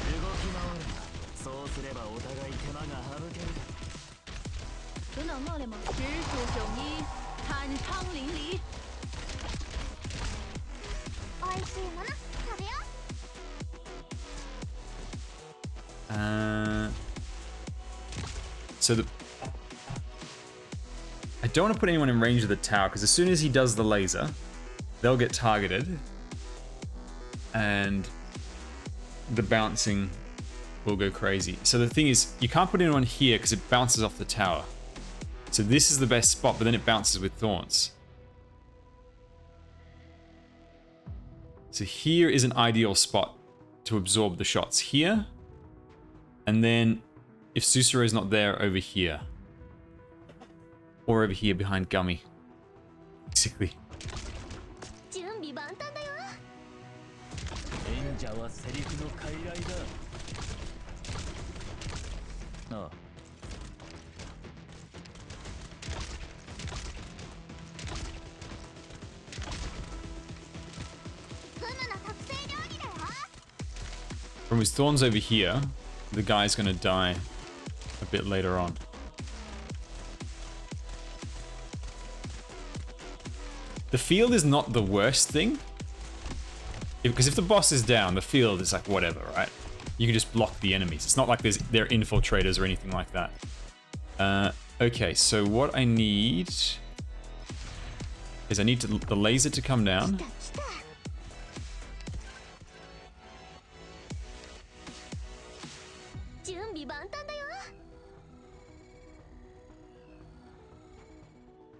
回るな。そうすればお互い手間が省ける。等等闹了吗？直属雄一，坦昌淋漓。おいしいもの食べよう。 So I don't want to put anyone in range of the tower because as soon as he does the laser, they'll get targeted and the bouncing will go crazy. So the thing is, you can't put anyone here because it bounces off the tower. So this is the best spot, but then it bounces with thorns. So here is an ideal spot to absorb the shots. Here, and then if Susuro is not there, over here. Or over here behind Gummy. Basically. 準備万端だよ。演者はセリフの傀儡だ。ああ。フムの特製料理だよ。 From his thorns over here, the guy's gonna die a bit later on. The field is not the worst thing. Because if the boss is down, the field is like whatever, right? You can just block the enemies. It's not like they're infiltrators or anything like that. Okay, so what I need is I need the laser to come down.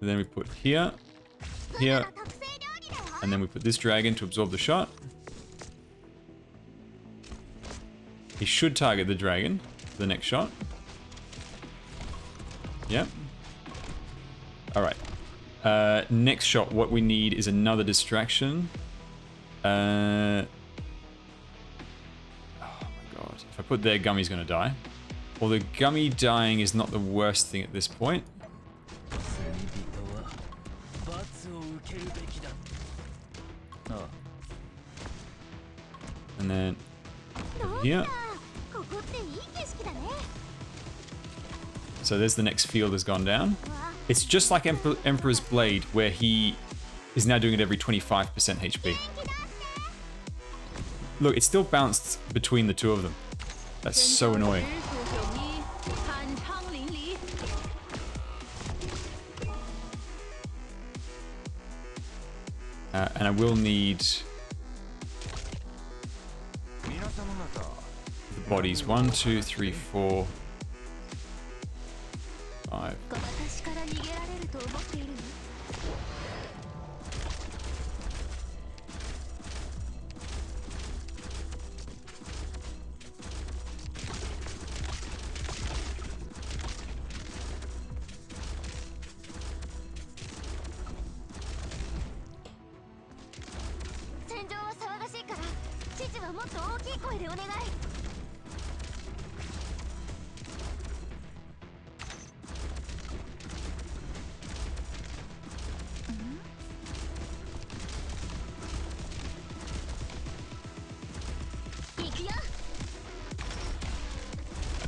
And then we put here, here, and then we put this dragon to absorb the shot. He should target the dragon for the next shot. Yep. Alright. Next shot, what we need is another distraction. Oh my god. If I put there, Gummy's gonna die. Although Gummy dying is not the worst thing at this point. And then here. So there's the next field has gone down. It's just like Emperor's Blade, where he is now doing it every 25% HP. Look, it's still bounced between the two of them. That's so annoying. And I will need the bodies. 1, 2, 3, 4, 5.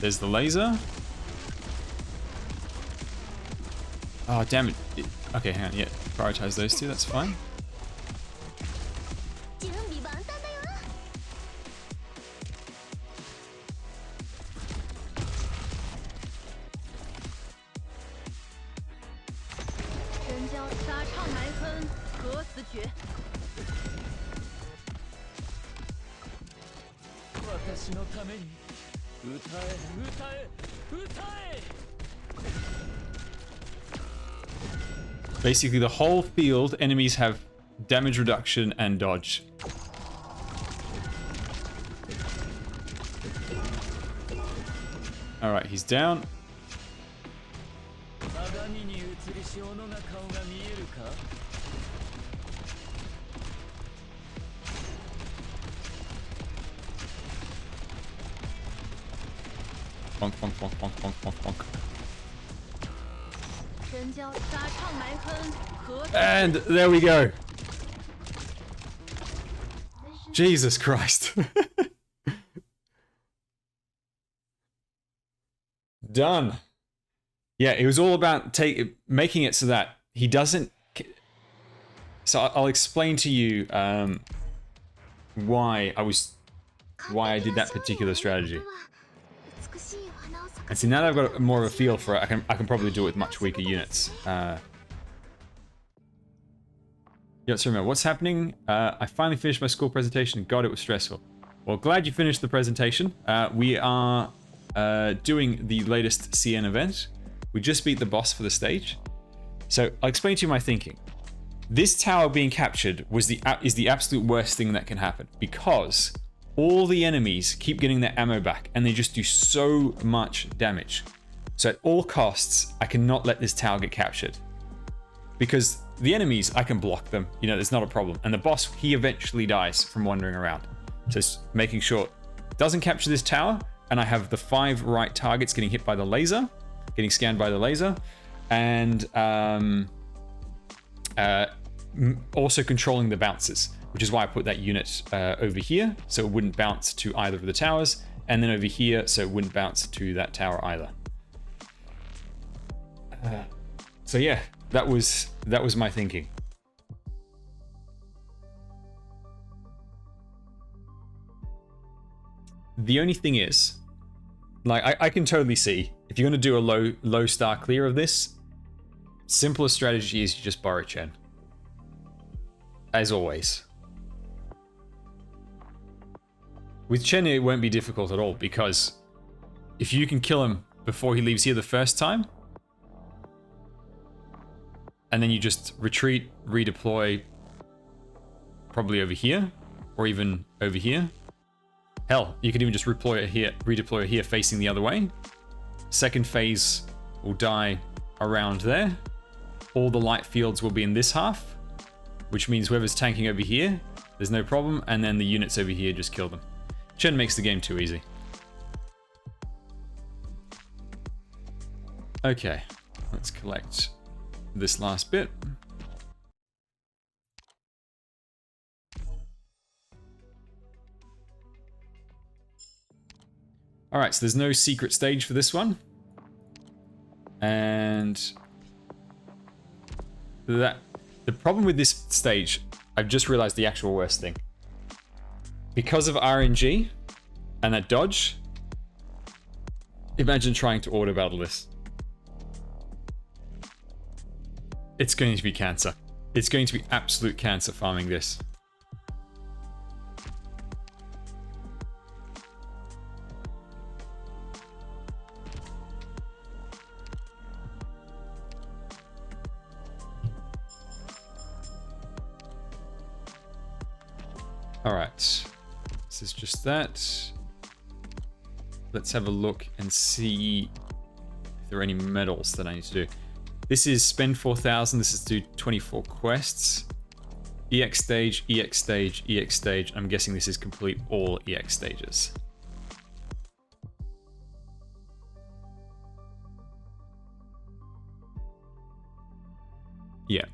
There's the laser. Oh, damn it. Okay, hang on. Yeah, prioritize those two. That's fine. Basically, the whole field, enemies have damage reduction and dodge. Alright, he's down. Bonk, bonk, bonk, bonk, bonk, bonk, bonk. And there we go. Jesus Christ. Done. Yeah, it was all about making it so that he doesn't... So I'll explain to you why I did that particular strategy. And see, now that I've got more of a feel for it, I can probably do it with much weaker units. Yeah, so remember, what's happening? I finally finished my school presentation. God, it was stressful. Well, glad you finished the presentation. We are doing the latest CN event. We just beat the boss for the stage. So I'll explain to you my thinking. This tower being captured is the absolute worst thing that can happen, because all the enemies keep getting their ammo back and they just do so much damage. So at all costs, I cannot let this tower get captured, because the enemies, I can block them, you know, there's not a problem. And the boss, he eventually dies from wandering around. Just making sure it doesn't capture this tower, and I have the 5 right targets getting hit by the laser, getting scanned by the laser, and also controlling the bounces, which is why I put that unit over here, so it wouldn't bounce to either of the towers, and then over here, so it wouldn't bounce to that tower either. So yeah, that was my thinking. The only thing is, like, I can totally see, if you're going to do a low star clear of this, simplest strategy is you just borrow Chen. As always. With Chen, it won't be difficult at all, because if you can kill him before he leaves here the first time, and then you just retreat, redeploy, probably over here, or even over here, Hell, you could even just redeploy it here facing the other way. Second phase will die around there. All the light fields will be in this half, which means whoever's tanking over here, there's no problem, and then the units over here just kill them. Chen makes the game too easy. Okay, let's collect this last bit. Alright, so there's no secret stage for this one. And the problem with this stage, I've just realized the actual worst thing. Because of RNG and that dodge, imagine trying to auto battle this. It's going to be cancer. It's going to be absolute cancer farming this. Alright, this is just that. Let's have a look and see if there are any medals that I need to do. This is spend 4,000, this is do 24 quests. EX stage, EX stage, EX stage. I'm guessing this is complete all EX stages. Yeah.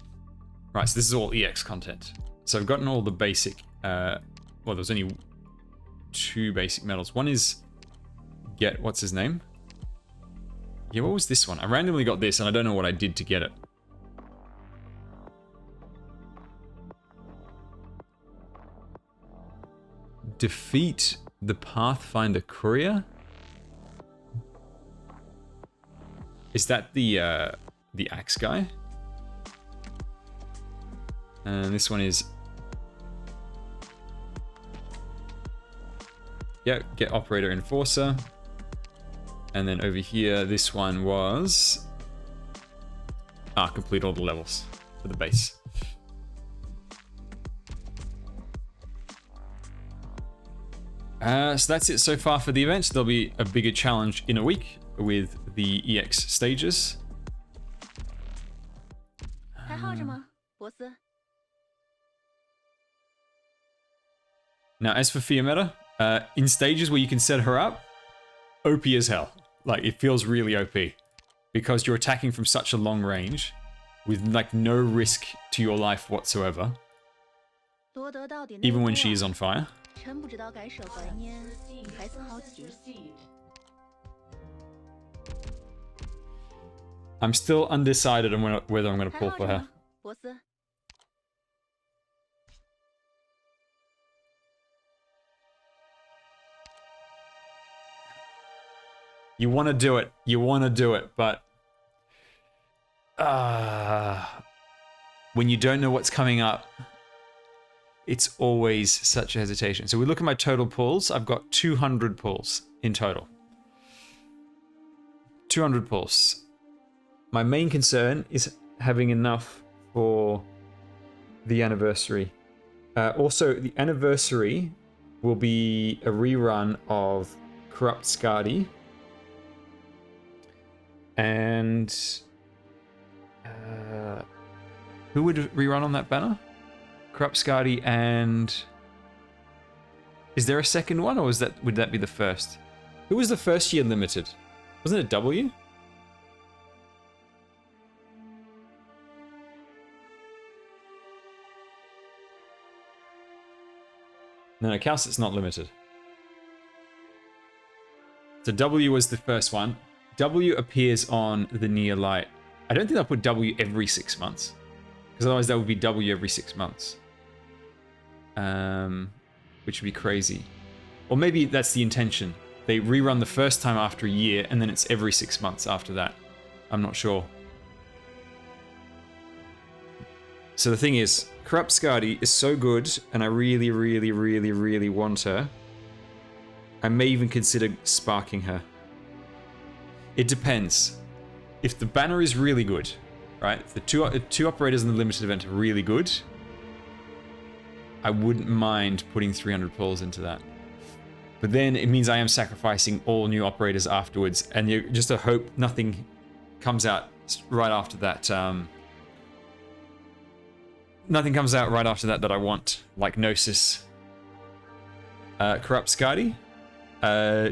Right, so this is all EX content. So I've gotten all the basic, well, there's only 2 basic medals. One is get, what's his name? Yeah, what was this one? I randomly got this and I don't know what I did to get it. Defeat the Pathfinder Courier? Is that the axe guy? And this one is... yeah, get Operator Enforcer. And then over here, this one was... complete all the levels for the base. So that's it so far for the event. There'll be a bigger challenge in a week with the EX stages. Now, as for Fiametta, in stages where you can set her up, OP as hell. Like, it feels really OP. Because you're attacking from such a long range, with like no risk to your life whatsoever. Even when she is on fire. I'm still undecided on whether I'm going to pull for her. You want to do it, but when you don't know what's coming up, it's always such a hesitation. So we look at my total pulls. I've got 200 pulls in total. 200 pulls. My main concern is having enough for the anniversary. Also, the anniversary will be a rerun of Corrupt Skadi. And who would rerun on that banner? Corrupt Skadi and... is there a second one, or would that be the first? Who was the first year limited? Wasn't it W? No, Calcit's not limited. So W was the first one. W appears on the Near Light. I don't think I'll put W every 6 months. Because otherwise that would be W every 6 months. Which would be crazy. Or maybe that's the intention. They rerun the first time after a year, and then it's every 6 months after that. I'm not sure. So the thing is, Corrupt Skadi is so good, and I really, really, really, really want her. I may even consider sparking her. It depends. If the banner is really good, right? If the two operators in the limited event are really good, I wouldn't mind putting 300 pulls into that. But then it means I am sacrificing all new operators afterwards, and you just to hope nothing comes out right after that. Nothing comes out right after that I want, like Gnosis. Corrupt Skadi.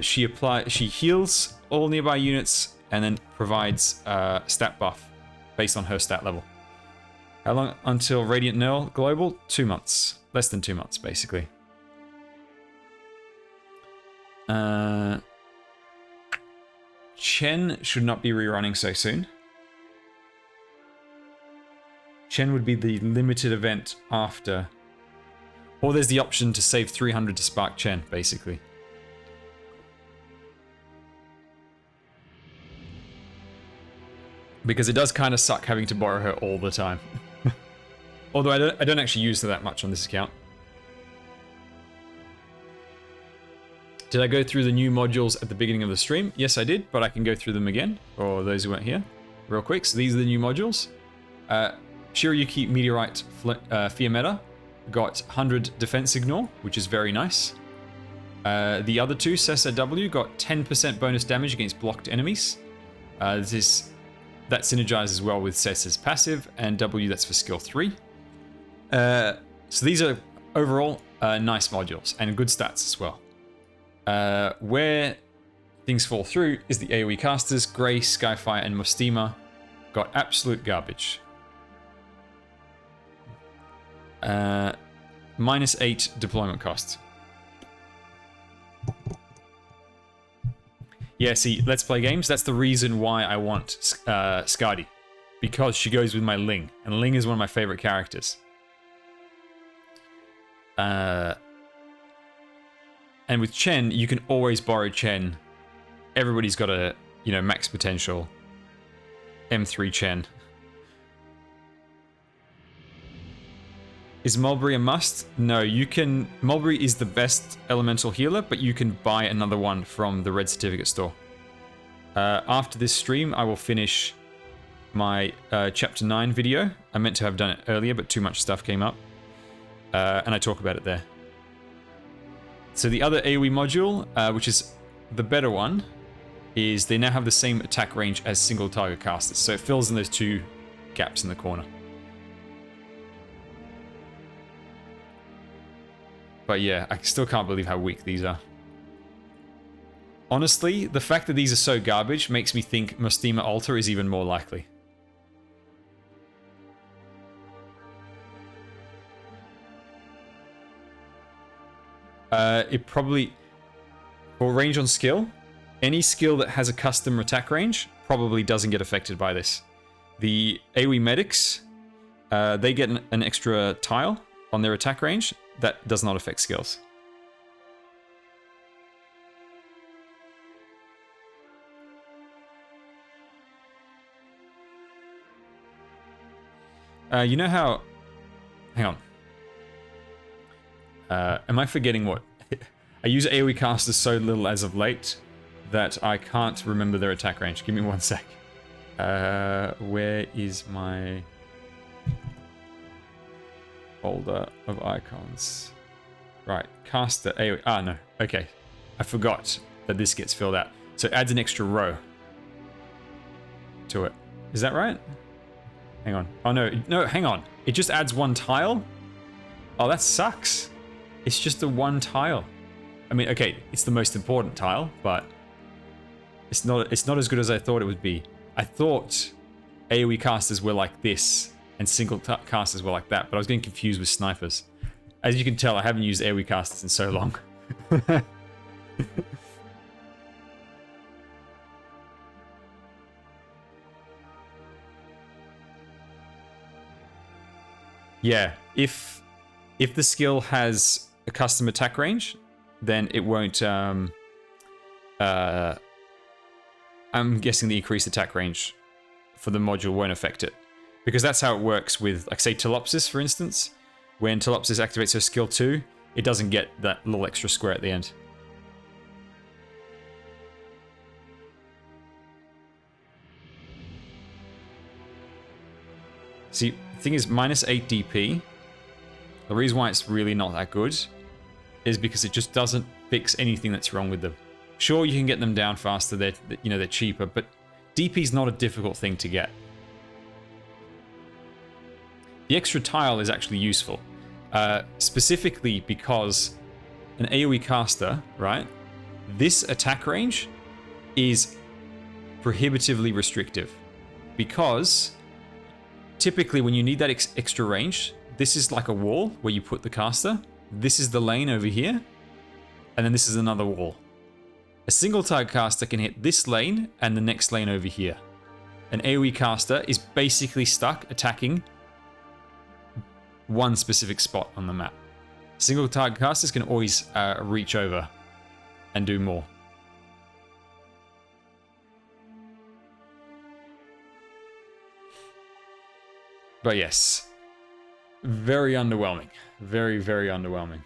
She heals all nearby units and then provides stat buff based on her stat level. How long until Radiant Nearl global? 2 months. Less than 2 months, basically. Chen should not be rerunning so soon. Chen would be the limited event after. Or there's the option to save 300 to spark Chen, basically. Because it does kind of suck having to borrow her all the time. Although I don't actually use her that much on this account. Did I go through the new modules at the beginning of the stream? Yes, I did, but I can go through them again for those who weren't here real quick. So these are the new modules. Shiryuki Meteorite Fiametta got 100 defense signal, which is very nice. The other two, Sessa W, got 10% bonus damage against blocked enemies. That synergizes well with Sessa's passive, and W, that's for skill 3. So these are overall nice modules and good stats as well. Where things fall through is the AoE casters. Grey, Skyfire, and Mostima got absolute garbage. -8 deployment cost. Yeah, see, Let's Play games, that's the reason why I want Skadi. Because she goes with my Ling, and Ling is one of my favorite characters. And with Chen, you can always borrow Chen. Everybody's got a, max potential. M3 Chen. Is Mulberry a must? No, you can... Mulberry is the best elemental healer, but you can buy another one from the Red Certificate store. After this stream, I will finish my Chapter 9 video. I meant to have done it earlier, but too much stuff came up. And I talk about it there. So the other AoE module, which is the better one, is they now have the same attack range as single target casters. So it fills in those two gaps in the corner. But yeah, I still can't believe how weak these are. Honestly, the fact that these are so garbage makes me think Mostima Altar is even more likely. It probably... For range on skill, any skill that has a custom attack range probably doesn't get affected by this. The AoE medics, they get an extra tile on their attack range. That does not affect skills. You know how... Hang on. Am I forgetting what? I use AoE casters so little as of late that I can't remember their attack range. Give me 1 sec. Where is my folder of icons? Right, caster AoE. Ah, no. Okay. I forgot that this gets filled out. So it adds an extra row to it. Is that right? Hang on. Oh, no. No, hang on. It just adds 1 tile? Oh, that sucks. It's just the 1 tile. I mean, okay, it's the most important tile, but it's not as good as I thought it would be. I thought AoE casters were like this and single casters were like that, but I was getting confused with snipers. As you can tell, I haven't used AoE casters in so long. Yeah, if the skill has a custom attack range, then it won't... I'm guessing the increased attack range for the module won't affect it. Because that's how it works with, like, say, Telopsis, for instance. When Telopsis activates her skill 2, it doesn't get that little extra square at the end. See, the thing is, -8 DP, the reason why it's really not that good is because it just doesn't fix anything that's wrong with them. Sure, you can get them down faster. They're cheaper, but DP is not a difficult thing to get. The extra tile is actually useful, specifically because an AoE caster, right? This attack range is prohibitively restrictive because typically when you need that extra range, this is like a wall where you put the caster. This is the lane over here, and then this is another wall. A single target caster can hit this lane and the next lane over here. An AoE caster is basically stuck attacking one specific spot on the map. Single target casters can always reach over and do more. But yes, very underwhelming. Very, very underwhelming.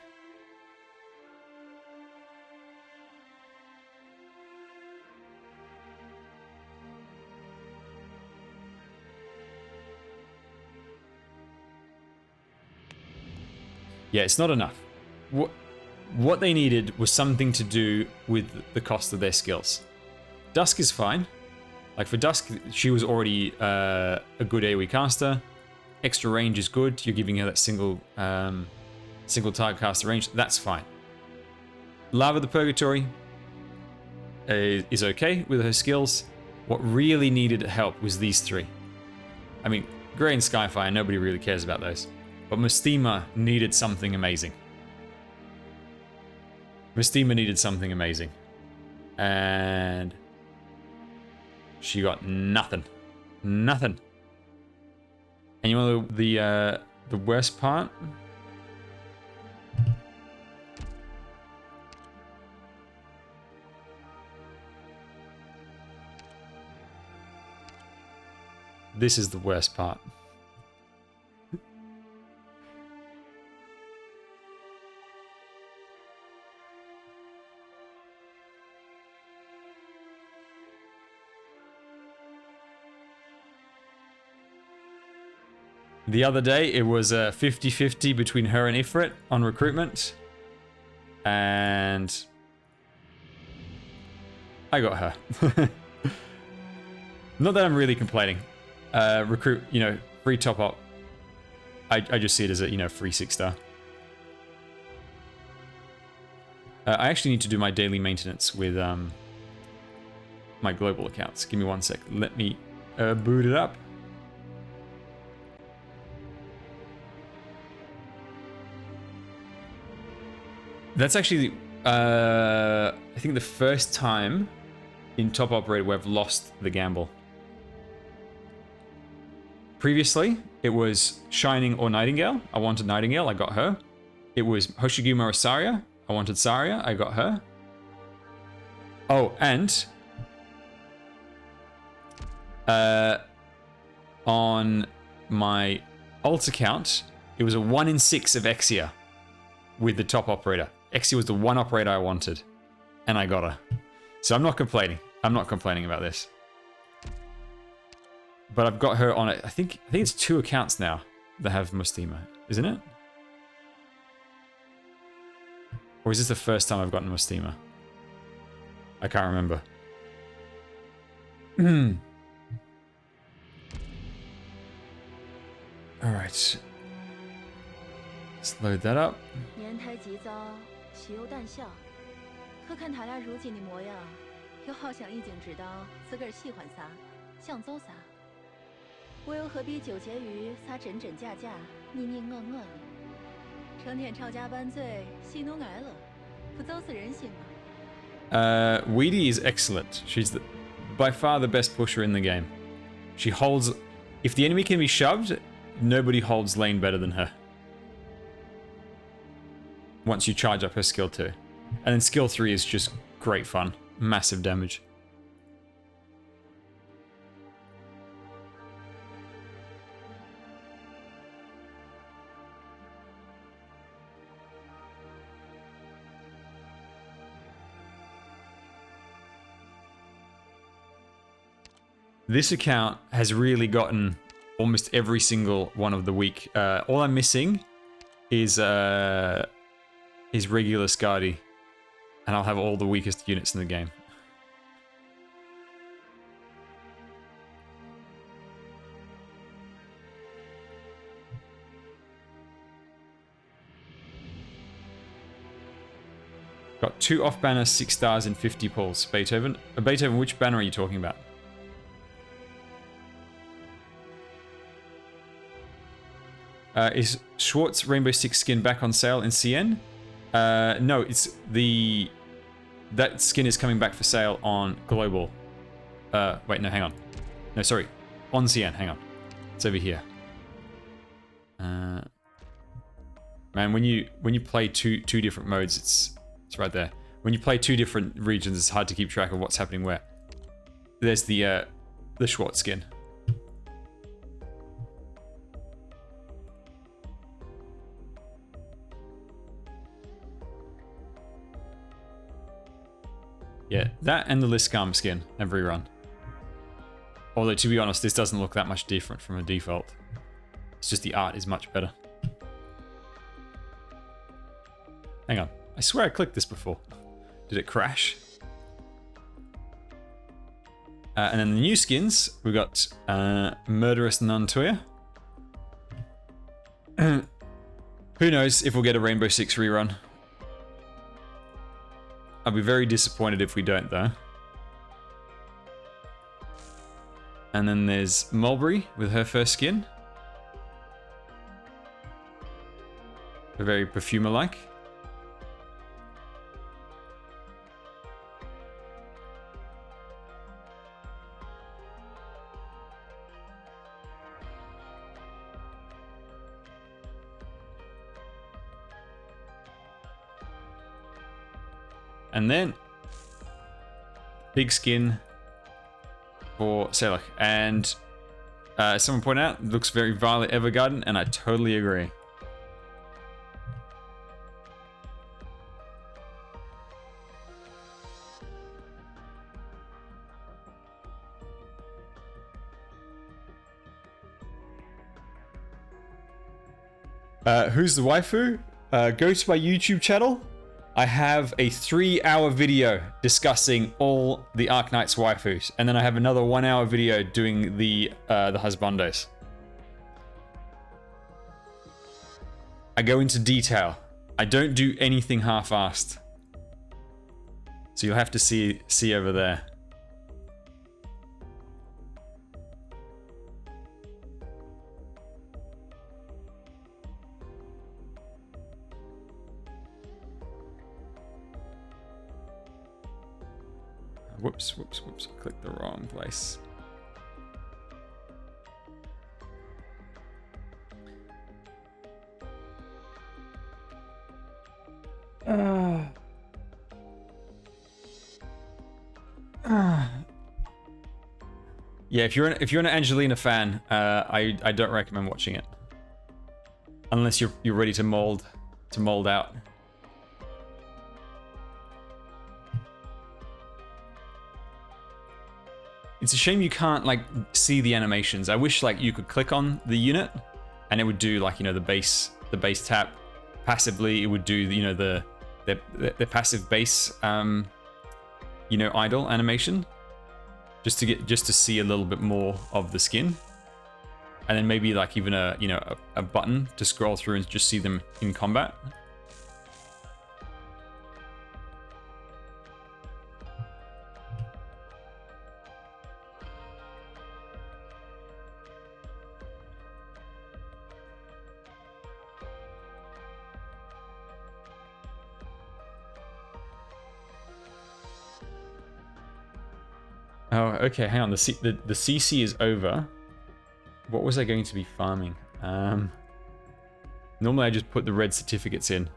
Yeah, it's not enough. What they needed was something to do with the cost of their skills. Dusk is fine. Like for Dusk, she was already a good AoE caster. Extra range is good. You're giving her that single target caster range. That's fine. Lava the Purgatory is okay with her skills. What really needed help was these three. I mean, Grey and Skyfire, nobody really cares about those. But Mystima needed something amazing. Mystima needed something amazing. And she got nothing. Nothing. And you know the worst part? This is the worst part. The other day, it was a 50-50 between her and Ifrit on recruitment. And I got her. Not that I'm really complaining. Recruit, free top up. I just see it as a, free 6-star. I actually need to do my daily maintenance with my global accounts. Give me 1 sec. Let me boot it up. That's actually, I think the first time in Top Operator where I've lost the gamble. Previously, it was Shining or Nightingale. I wanted Nightingale, I got her. It was Hoshiguma or Saria. I wanted Saria, I got her. Oh, and on my alt account, it was a 1 in 6 of Exia with the top operator. Exia was the one operator I wanted, and I got her. So I'm not complaining. I'm not complaining about this. But I've got her on it. I think it's 2 accounts now that have Mystima, isn't it? Or is this the first time I've gotten Mystima? I can't remember. All right. Let's load that up. 年台急遭，岂忧啖笑？可看他俩如今的模样，又好像已经知道自个儿喜欢啥，想做啥。我又何必纠结于啥真真假假、你你我我呢？成天吵架拌嘴，喜怒哀乐，不就是人性吗？Weedy is excellent. She's by far the best pusher in the game. She holds... If the enemy can be shoved, nobody holds lane better than her. Once you charge up her skill 2. And then skill 3 is just great fun. Massive damage. This account has really gotten almost every single one of the week. All I'm missing is regular Skadi. And I'll have all the weakest units in the game. Got 2 off banner, 6 stars, and 50 pulls. Beethoven. Beethoven, which banner are you talking about? Is Schwartz Rainbow Six skin back on sale in CN? No, it's the... That skin is coming back for sale on Global. Wait, no, hang on. No, sorry. On CN, hang on. It's over here. Man, when you play two different modes, it's right there. When you play 2 different regions, it's hard to keep track of what's happening where. There's the Schwartz skin. Yeah, that and the Liscam skin every run. Although, to be honest, this doesn't look that much different from a default. It's just the art is much better. Hang on. I swear I clicked this before. Did it crash? And then the new skins, we've got Murderous Nuntoya. Who knows if we'll get a Rainbow Six rerun. I'll be very disappointed if we don't, though. And then there's Mulberry with her first skin. Very perfumer-like. And then, big skin for Selach. And someone pointed out, it looks very Violet Evergarden, and I totally agree. Who's the waifu? Go to my YouTube channel. I have a 3-hour video discussing all the Arknights waifus, and then I have another 1-hour video doing the husbandos. I go into detail. I don't do anything half-assed. So you'll have to see over there. Whoops, whoops, whoops. I clicked the wrong place. Yeah, if you're an Angelina fan, I don't recommend watching it. Unless you're ready to mold out. It's a shame you can't like see the animations. I wish like you could click on the unit and it would do like, you know, the base tap passively. It would do, you know, the passive base you know, idle animation just to see a little bit more of the skin. And then maybe like even a button to scroll through and just see them in combat. Oh, okay, hang on. The CC is over. What was I going to be farming? Normally I just put the red certificates in.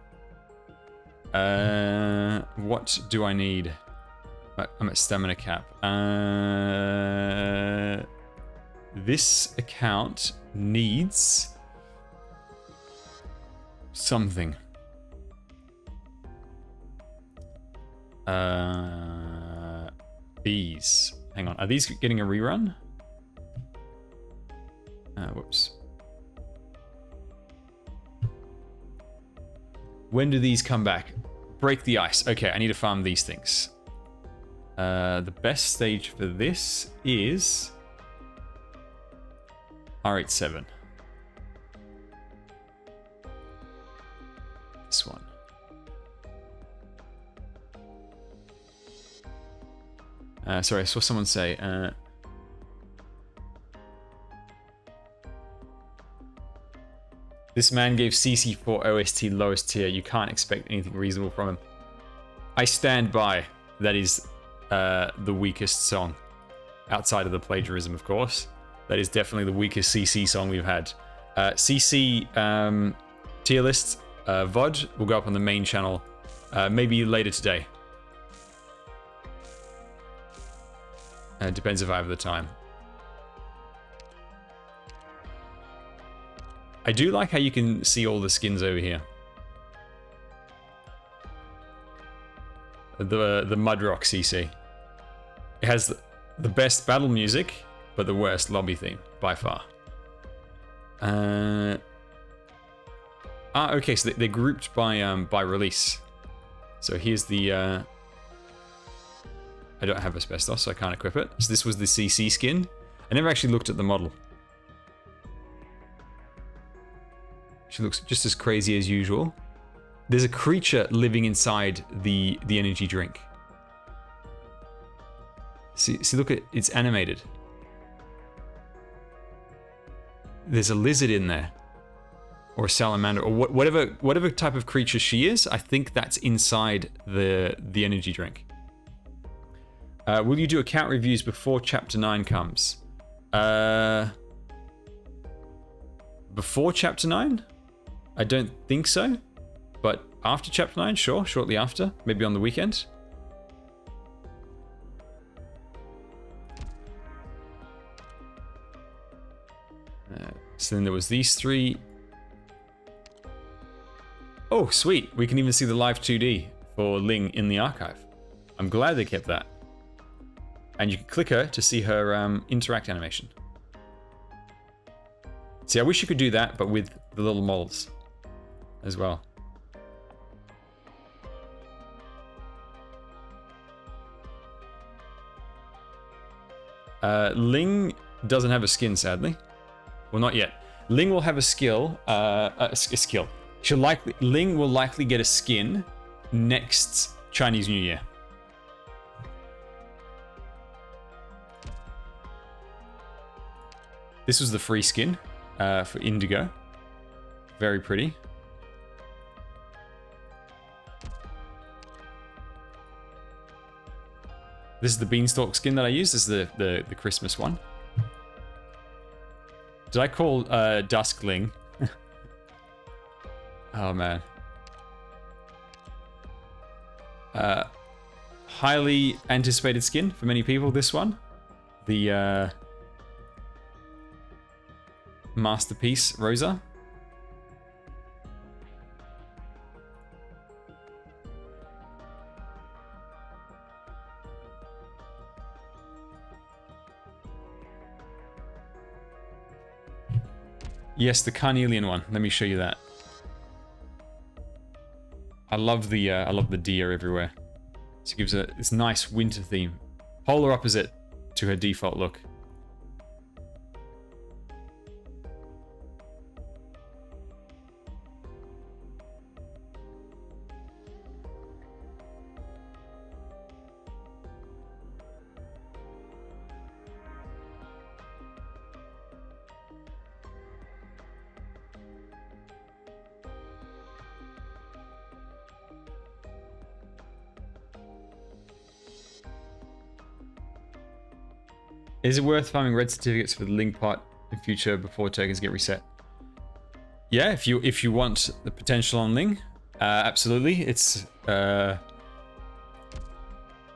What do I need? I'm at stamina cap. This account needs something. These. Hang on, are these getting a rerun? Whoops. When do these come back? break the ice. Okay, I need to farm these things. The best stage for this is R87. This one. Sorry, I saw someone say... this man gave CC4 OST lowest tier. You can't expect anything reasonable from him. I stand by. That is the weakest song. Outside of the plagiarism, of course. That is definitely the weakest CC song we've had. CC tier list VOD will go up on the main channel maybe later today. Depends if I have the time. I do like how you can see all the skins over here. The Mudrock CC. It has the best battle music, but the worst lobby theme, by far. Okay, so they're grouped by release. So here's the... I don't have Asbestos, so I can't equip it. So this was the CC skin. I never actually looked at the model. She looks just as crazy as usual. There's a creature living inside the energy drink. See, look at it's animated. There's a lizard in there, or a salamander, or whatever type of creature she is. I think that's inside the energy drink. Will you do account reviews before Chapter 9 comes? Before Chapter 9? I don't think so. But after Chapter 9, sure. Shortly after. Maybe on the weekend. So then there was these three. Oh, sweet. We can even see the live 2D for Ling in the archive. I'm glad they kept that. And you can click her to see her interact animation. See, I wish you could do that, but with the little models as well. Ling doesn't have a skin, sadly. Well, not yet. Ling will have a skill. A skill. Ling will likely get a skin next Chinese New Year. This was the free skin for Indigo. Very pretty. This is the Beanstalk skin that I used. This is the Christmas one. Did I call Duskling? Oh, man. Highly anticipated skin for many people, this one. The Masterpiece Rosa. Yes, the carnelian one. Let me show you that. I love the deer everywhere. So it gives this nice winter theme. Polar opposite to her default look. Is it worth farming red certificates for the Ling pot in future before tokens get reset? Yeah, if you want the potential on Ling, absolutely. It's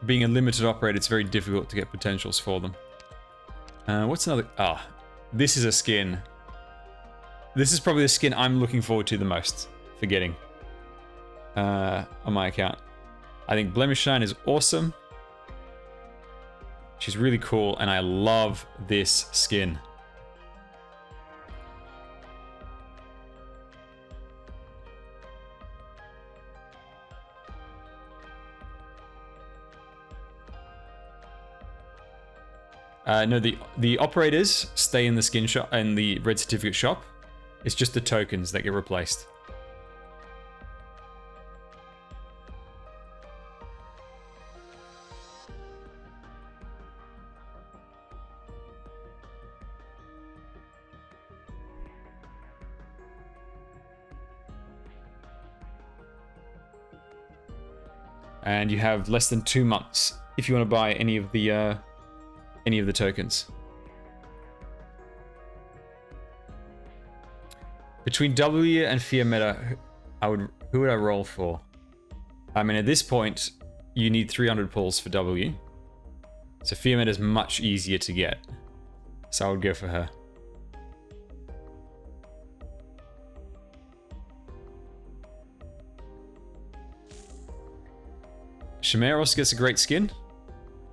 being a limited operator, it's very difficult to get potentials for them. What's another? This is a skin. This is probably the skin I'm looking forward to the most for getting on my account. I think Blemish Shine is awesome. She's really cool, and I love this skin. No, the operators stay in the skin shop and the red certificate shop. It's just the tokens that get replaced. And you have less than 2 months if you want to buy any of the tokens. Between W and Fiametta, who would I roll for? I mean, at this point, you need 300 pulls for W. So Fiametta is much easier to get. So I would go for her. Shamir also gets a great skin.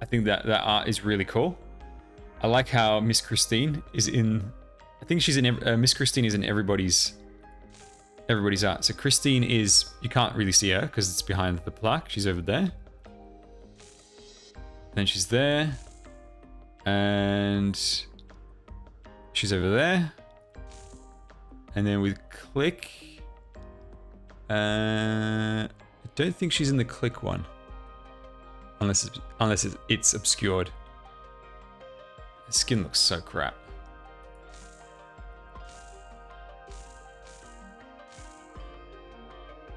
I think that art is really cool. I like how Miss Christine is in... I think she's in... Miss Christine is in everybody's art. So Christine is... You can't really see her because it's behind the plaque. She's over there. Then she's there. And... she's over there. And then with Click... I don't think she's in the Click one. Unless it's obscured. The skin looks so crap.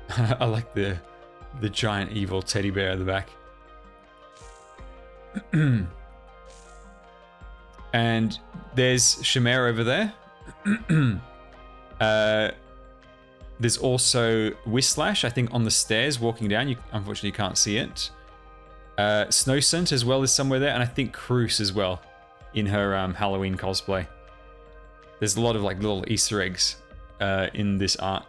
I like the giant evil teddy bear at the back. And there's Shamir over there. There's also Whislash, I think, on the stairs walking down. You unfortunately can't see it. Snowcent as well is somewhere there, and I think Cruz as well in her Halloween cosplay. There's a lot of like little Easter eggs in this art.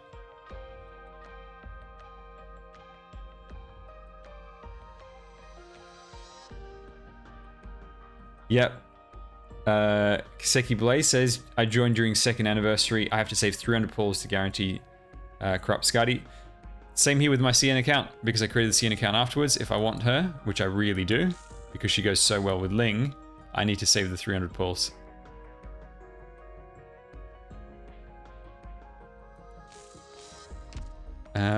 Yep. Kiseki Blaze says, I joined during 2nd anniversary. I have to save 300 pulls to guarantee Corrupt Scotty. Same here with my CN account, because I created the CN account afterwards. If I want her, which I really do, because she goes so well with Ling, I need to save the 300 pulls.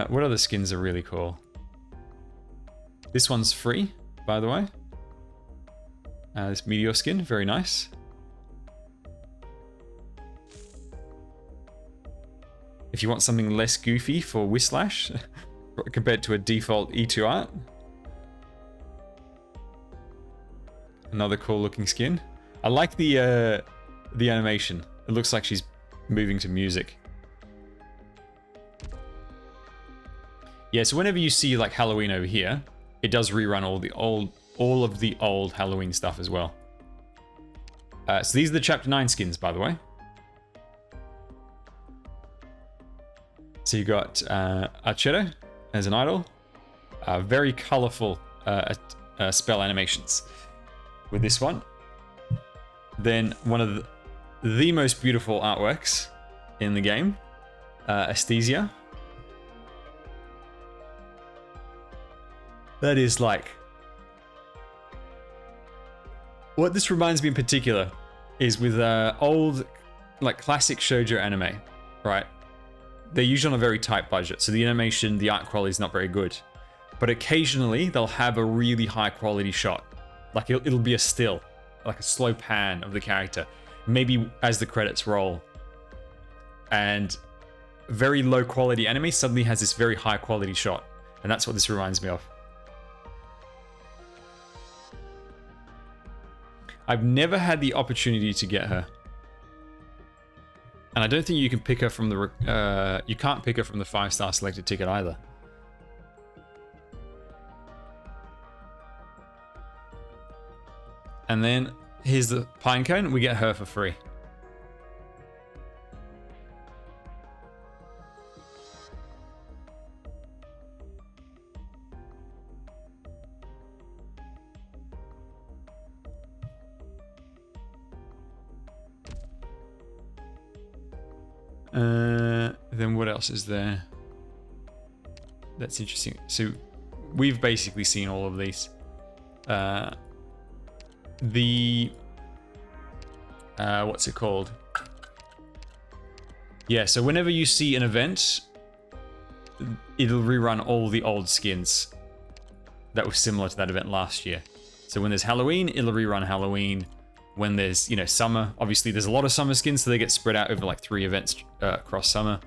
What other skins are really cool? This one's free, by the way. This Meteor skin, very nice. If you want something less goofy for Whislash, compared to a default E2 art. Another cool looking skin. I like the animation. It looks like she's moving to music. Yeah, so whenever you see like Halloween over here, it does rerun all of the old Halloween stuff as well. So these are the Chapter 9 skins, by the way. So you got Archeto as an idol. Very colorful spell animations with this one. Then one of the most beautiful artworks in the game, Aesthesia. That is like... What this reminds me in particular is with old, like classic shoujo anime, right? They're usually on a very tight budget, so the animation, the art quality is not very good. But occasionally, they'll have a really high quality shot. Like it'll be a still, like a slow pan of the character, maybe as the credits roll. And very low quality anime suddenly has this very high quality shot. And that's what this reminds me of. I've never had the opportunity to get her. And I don't think you can pick her from the... you can't pick her from the 5-star selected ticket either. And then here's the Pinecone. We get her for free. Then what else is there? That's interesting. So we've basically seen all of these. The what's it called? Yeah, so whenever you see an event, it'll rerun all the old skins that were similar to that event last year. So when there's Halloween, it'll rerun Halloween. When there's, you know, summer, obviously there's a lot of summer skins, so they get spread out over like 3 events across summer.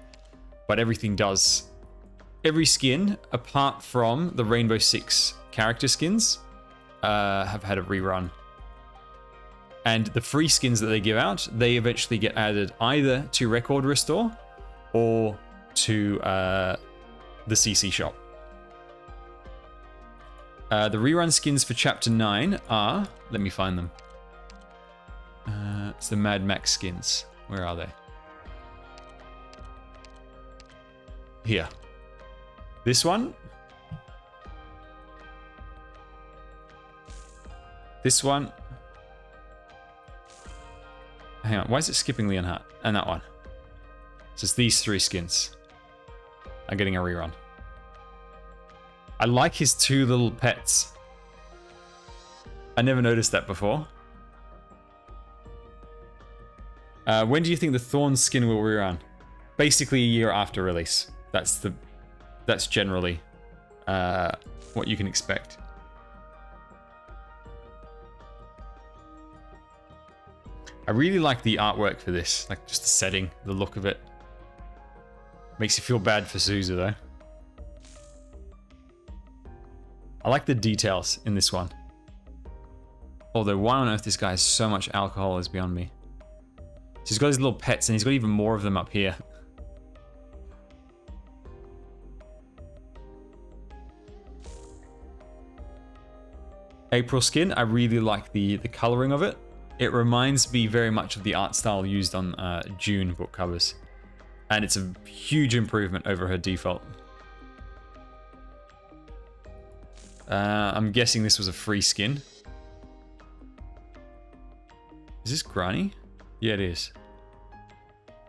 But everything does, every skin, apart from the Rainbow Six character skins, have had a rerun. And the free skins that they give out, they eventually get added either to Record Restore or to the CC shop. The rerun skins for Chapter 9 are, let me find them. It's the Mad Max skins. Where are they? Here. This one. This one. Hang on, why is it skipping Leonhardt? And that one. So it's these 3 skins are getting a rerun. I like his 2 little pets. I never noticed that before. When do you think the Thorn skin will rerun? Basically a year after release. That's generally what you can expect. I really like the artwork for this, like just the setting, the look of it. Makes you feel bad for Suzu though. I like the details in this one. Although why on earth this guy has so much alcohol is beyond me. So he's got his little pets and he's got even more of them up here. April skin, I really like the coloring of it. It reminds me very much of the art style used on June book covers. And it's a huge improvement over her default. I'm guessing this was a free skin. Is this Granny? Yeah, it is.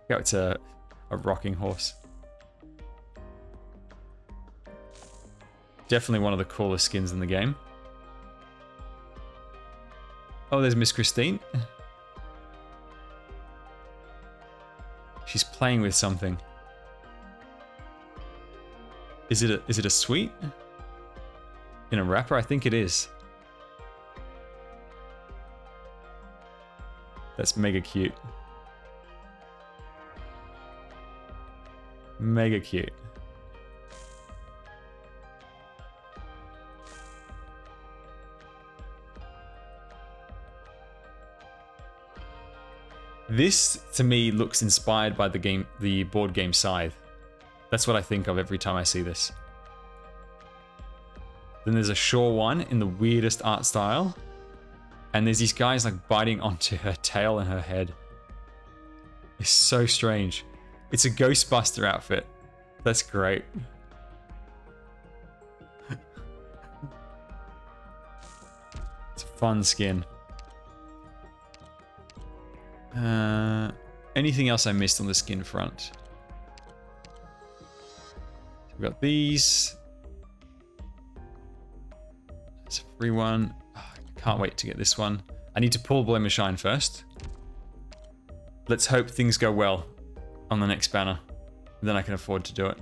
Yeah, it's a rocking horse. Definitely one of the coolest skins in the game. Oh, there's Miss Christine. She's playing with something. Is it a sweet? In a wrapper? I think it is. That's mega cute. Mega cute. This, to me, looks inspired by the board game Scythe. That's what I think of every time I see this. Then there's a Shaw one in the weirdest art style. And there's these guys like biting onto her tail and her head. It's so strange. It's a Ghostbuster outfit. That's great. It's a fun skin. Anything else I missed on the skin front? We've got these. It's a free one. Oh, I can't wait to get this one. I need to pull Blame and Shine first. Let's hope things go well on the next banner. Then I can afford to do it.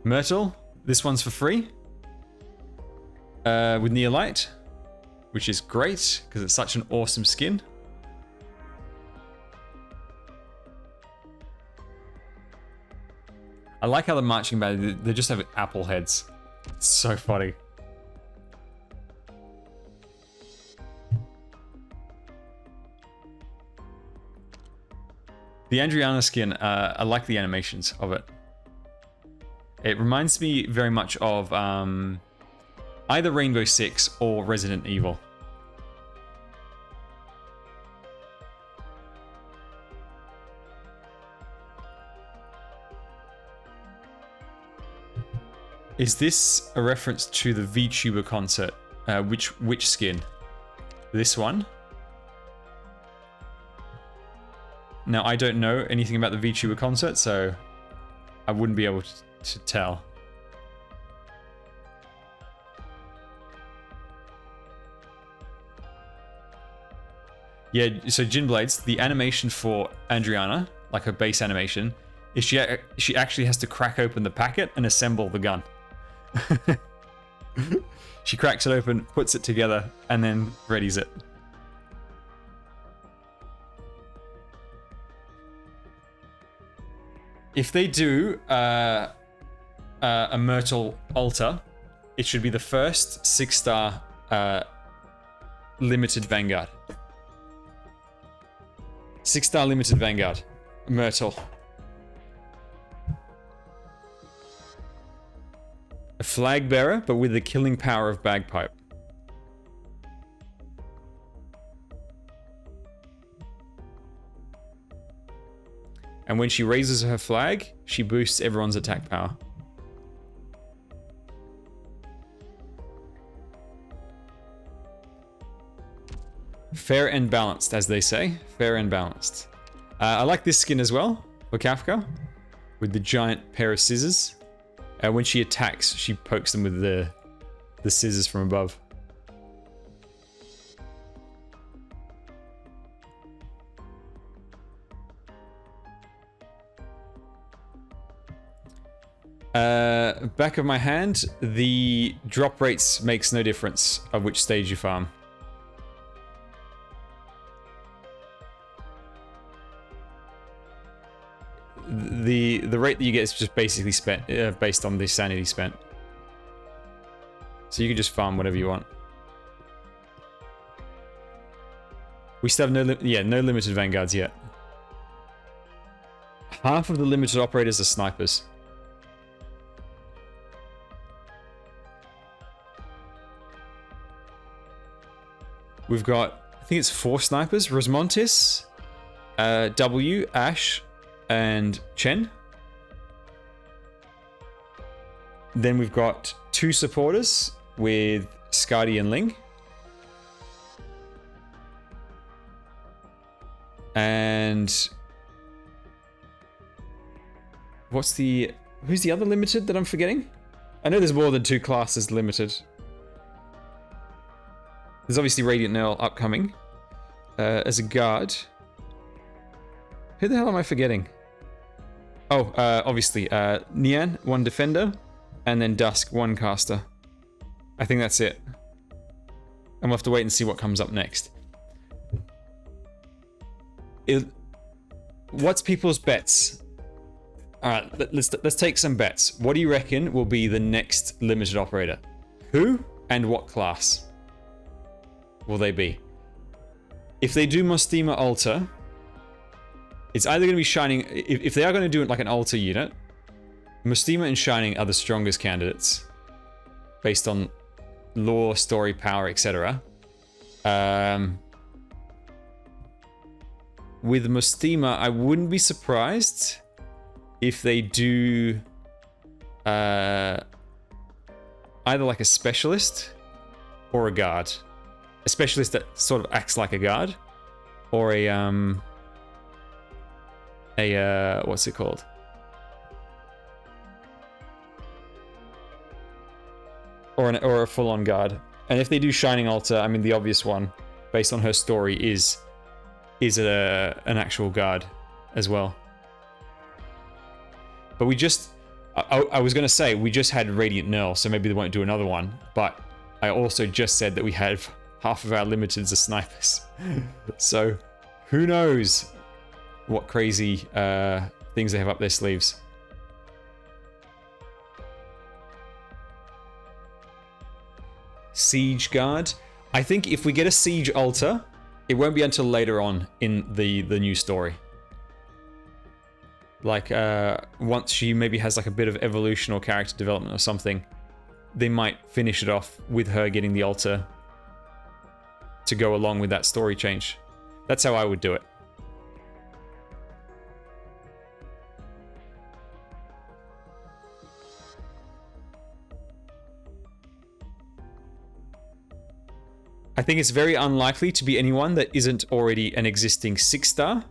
Myrtle, this one's for free. With Neolite, which is great because it's such an awesome skin. I like how the marching band, they just have apple heads. It's so funny. The Andriana skin, I like the animations of it. It reminds me very much of either Rainbow Six or Resident Evil. Is this a reference to the VTuber concert? Which skin? This one? Now, I don't know anything about the VTuber concert, so I wouldn't be able to tell. Yeah, so Jin Blades, the animation for Andriana, like her base animation, is she actually has to crack open the packet and assemble the gun. She cracks it open, puts it together, and then readies it. If they do a Myrtle altar, it should be the first 6-star limited Vanguard. 6-star limited Vanguard. Myrtle. A flag bearer, but with the killing power of Bagpipe. And when she raises her flag, she boosts everyone's attack power. Fair and balanced, as they say. Fair and balanced. I like this skin as well, for Kafka, with the giant pair of scissors. When she attacks, she pokes them with the scissors from above. Back of my hand, the drop rates makes no difference of which stage you farm. The rate that you get is just basically spent based on the sanity spent. So you can just farm whatever you want. We still have no limited vanguards yet. Half of the limited operators are snipers. We've got, I think it's 4 snipers: Rosmontis, W, Ash, and Chen. Then we've got 2 supporters with Skadi and Ling. And who's the other limited that I'm forgetting? I know there's more than 2 classes limited. There's obviously Radiant Nearl upcoming as a guard. Who the hell am I forgetting? Oh, obviously Nian, 1 defender, and then Dusk, 1 caster. I think that's it. And we'll have to wait and see what comes up next. What's people's bets? All right, let's take some bets. What do you reckon will be the next limited operator? Who and what class will they be? If they do Mostima Altar, it's either going to be Shining. If they are going to do it like an Altar unit, Mostima and Shining are the strongest candidates based on lore, story, power, etc. With Mostima, I wouldn't be surprised if they do either like a specialist or a guard. A specialist that sort of acts like a guard, or a what's it called? Or a full-on guard. And if they do Shining Altar, I mean the obvious one, based on her story, is an actual guard as well. But we just, I was gonna say we just had Radiant Nearl, so maybe they won't do another one. But I also just said that we had half of our limiteds are snipers. So who knows what crazy things they have up their sleeves. Siege Guard. I think if we get a Siege Altar, it won't be until later on in the new story. Like once she maybe has like a bit of evolution or character development or something, they might finish it off with her getting the altar to go along with that story change. That's how I would do it. I think it's very unlikely to be anyone that isn't already an existing 6-star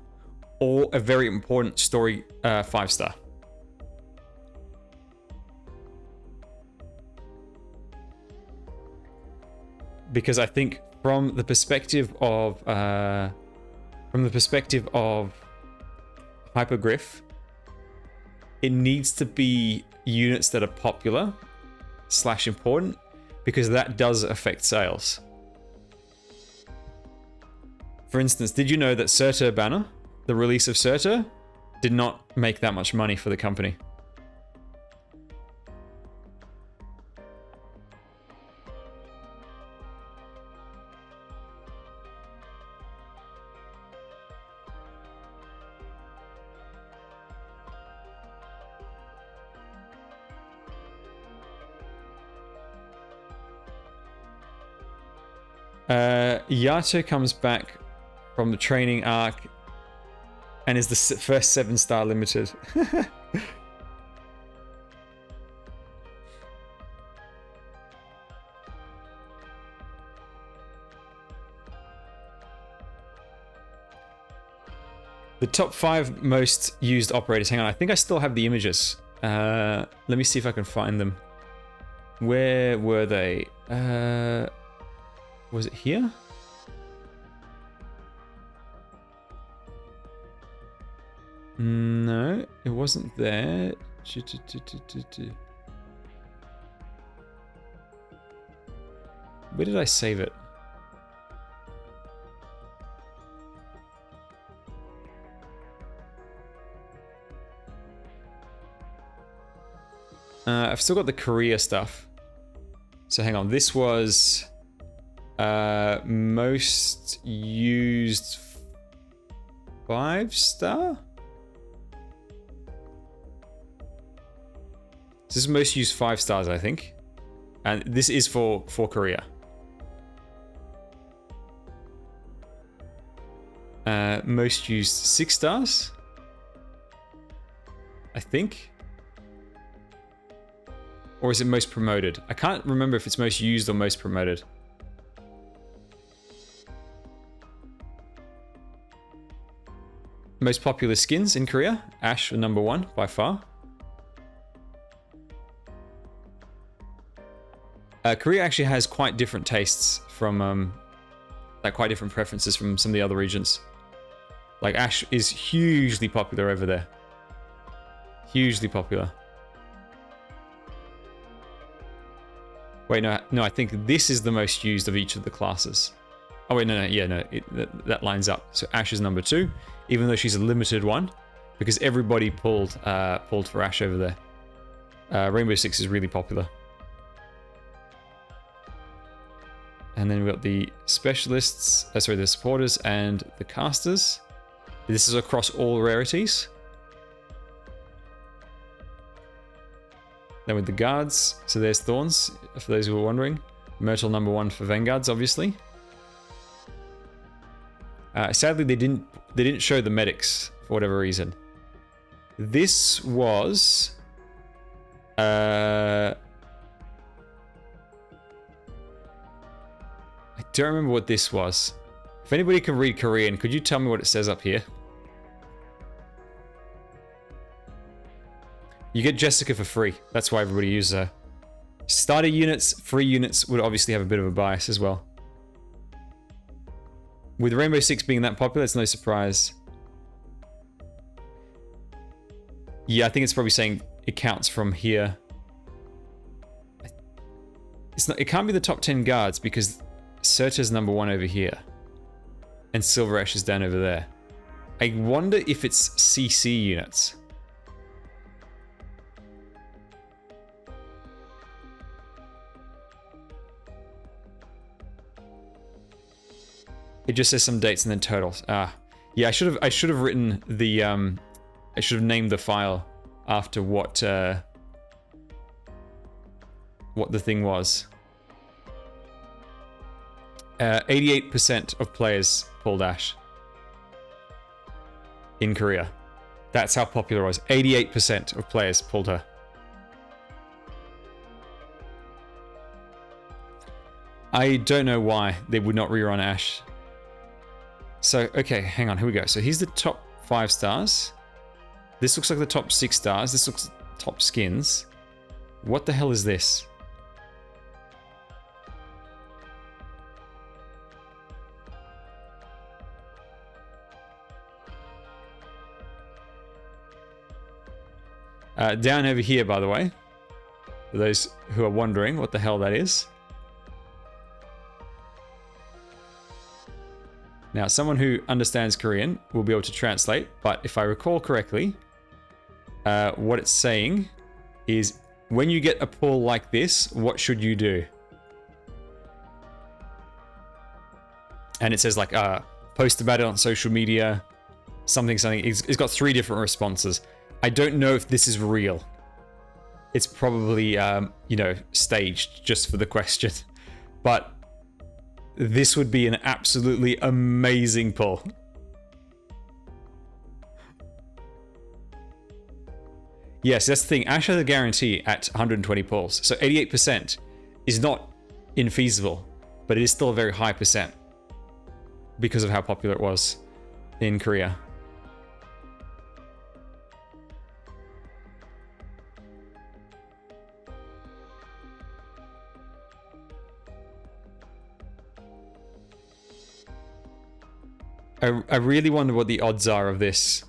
or a very important story 5-star. Because I think from the perspective of from the perspective of Hypergriff, it needs to be units that are popular / important, because that does affect sales. For instance, did you know that Surtur banner, the release of Surtur, did not make that much money for the company? Yato comes back from the training arc and is the first 7-star limited. The top 5 most used operators. Hang on, I think I still have the images. Let me see if I can find them. Where were they? Was it here? No, it wasn't there. Where did I save it? I've still got the Korea stuff. So hang on, this was most used 5-star? This is most used 5 stars, I think. And this is for Korea. Most used 6 stars? I think. Or is it most promoted? I can't remember if it's most used or most promoted. Most popular skins in Korea? Ashe number 1 by far. Korea actually has quite different tastes from, like quite different preferences from some of the other regions. Like Ashe is hugely popular over there. Hugely popular. Wait, no, I think this is the most used of each of the classes. Oh wait, no, yeah, no, that lines up. So Ashe is number 2, even though she's a limited one, because everybody pulled for Ashe over there. Rainbow Six is really popular. And then we've got the specialists, the supporters and the casters. This is across all rarities. Then with the guards, so there's Thorns, for those who are wondering. Myrtle number 1 for Vanguards, obviously. Sadly, they didn't show the medics for whatever reason. This was I don't remember what this was. If anybody can read Korean, could you tell me what it says up here? You get Jessica for free. That's why everybody uses her. Starter units, free units would obviously have a bit of a bias as well. With Rainbow Six being that popular, it's no surprise. Yeah, I think it's probably saying it counts from here. It can't be the top 10 guards because Surtur's number 1 over here. And Silver Ash is down over there. I wonder if it's CC units. It just says some dates and then totals. Ah, yeah. I should have written the I should have named the file after what the thing was. 88% of players pulled Ashe in Korea. That's how popular it was. 88% of players pulled her. I don't know why they would not rerun Ashe. So, okay, hang on, here we go. So here's the top 5 stars. This looks like the top 6 stars. This looks top skins. What the hell is this? Down over here, by the way, for those who are wondering what the hell that is. Now, someone who understands Korean will be able to translate, but if I recall correctly, what it's saying is when you get a pull like this, what should you do? And it says like, post about it on social media, something. It's got 3 different responses. I don't know if this is real. It's probably, you know, staged just for the question. But this would be an absolutely amazing pull. Yes, that's the thing. Ash has a guarantee at 120 pulls. So 88% is not infeasible, but it is still a very high percent because of how popular it was in Korea. I really wonder what the odds are of this.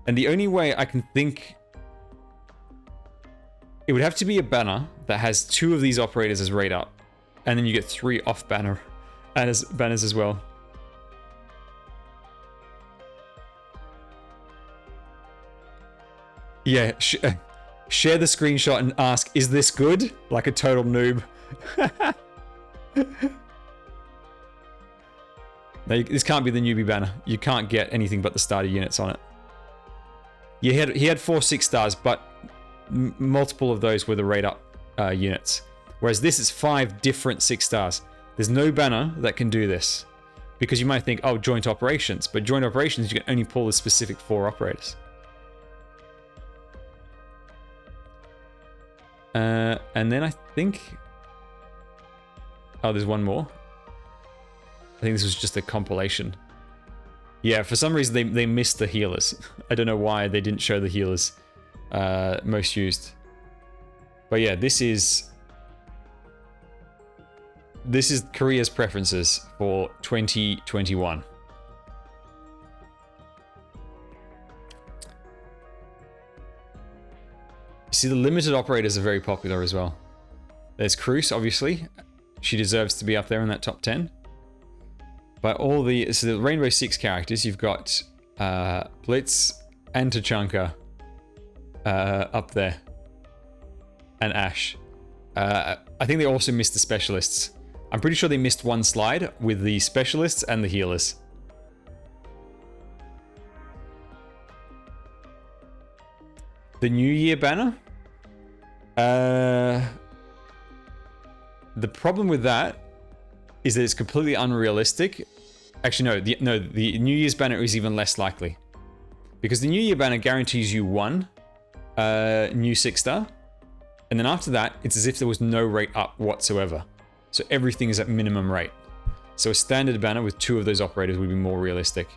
And the only way I can think... It would have to be a banner that has 2 of these operators as rate up. And then you get 3 off banner banners as well. Yeah, share the screenshot and ask, is this good? Like a total noob. This can't be the newbie banner. You can't get anything but the starter units on it. Yeah, he had 4 6 stars, but multiple of those were the rate up units. Whereas this is 5 different 6 stars. There's no banner that can do this. Because you might think, oh, joint operations. But joint operations, you can only pull the specific 4 operators. And then I think... Oh, there's one more. I think this was just a compilation. Yeah, for some reason they missed the healers. I don't know why they didn't show the healers most used. But yeah, this is Korea's preferences for 2021. See, the limited operators are very popular as well. There's Cruz, obviously. She deserves to be up there in that top 10. But all the Rainbow Six characters, you've got Blitz and Tachanka up there. And Ash. I think they also missed the specialists. I'm pretty sure they missed one slide with the specialists and the healers. The New Year banner? The problem with that is that it's completely unrealistic. Actually, no, the New Year's banner is even less likely. Because the New Year banner guarantees you 1 new 6-star. And then after that, it's as if there was no rate up whatsoever. So everything is at minimum rate. So a standard banner with 2 of those operators would be more realistic.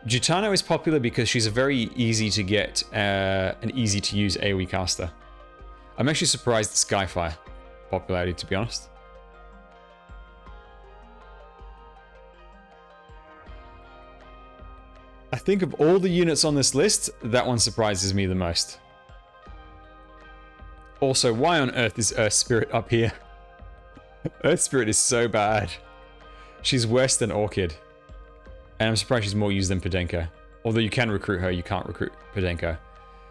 Jutano is popular because she's a very easy to get and easy to use AoE caster. I'm actually surprised at Skyfire popularity, to be honest. I think of all the units on this list, that one surprises me the most. Also, why on earth is Earth Spirit up here? Earth Spirit is so bad. She's worse than Orchid. And I'm surprised she's more used than Podenko. Although you can recruit her, you can't recruit Podenko.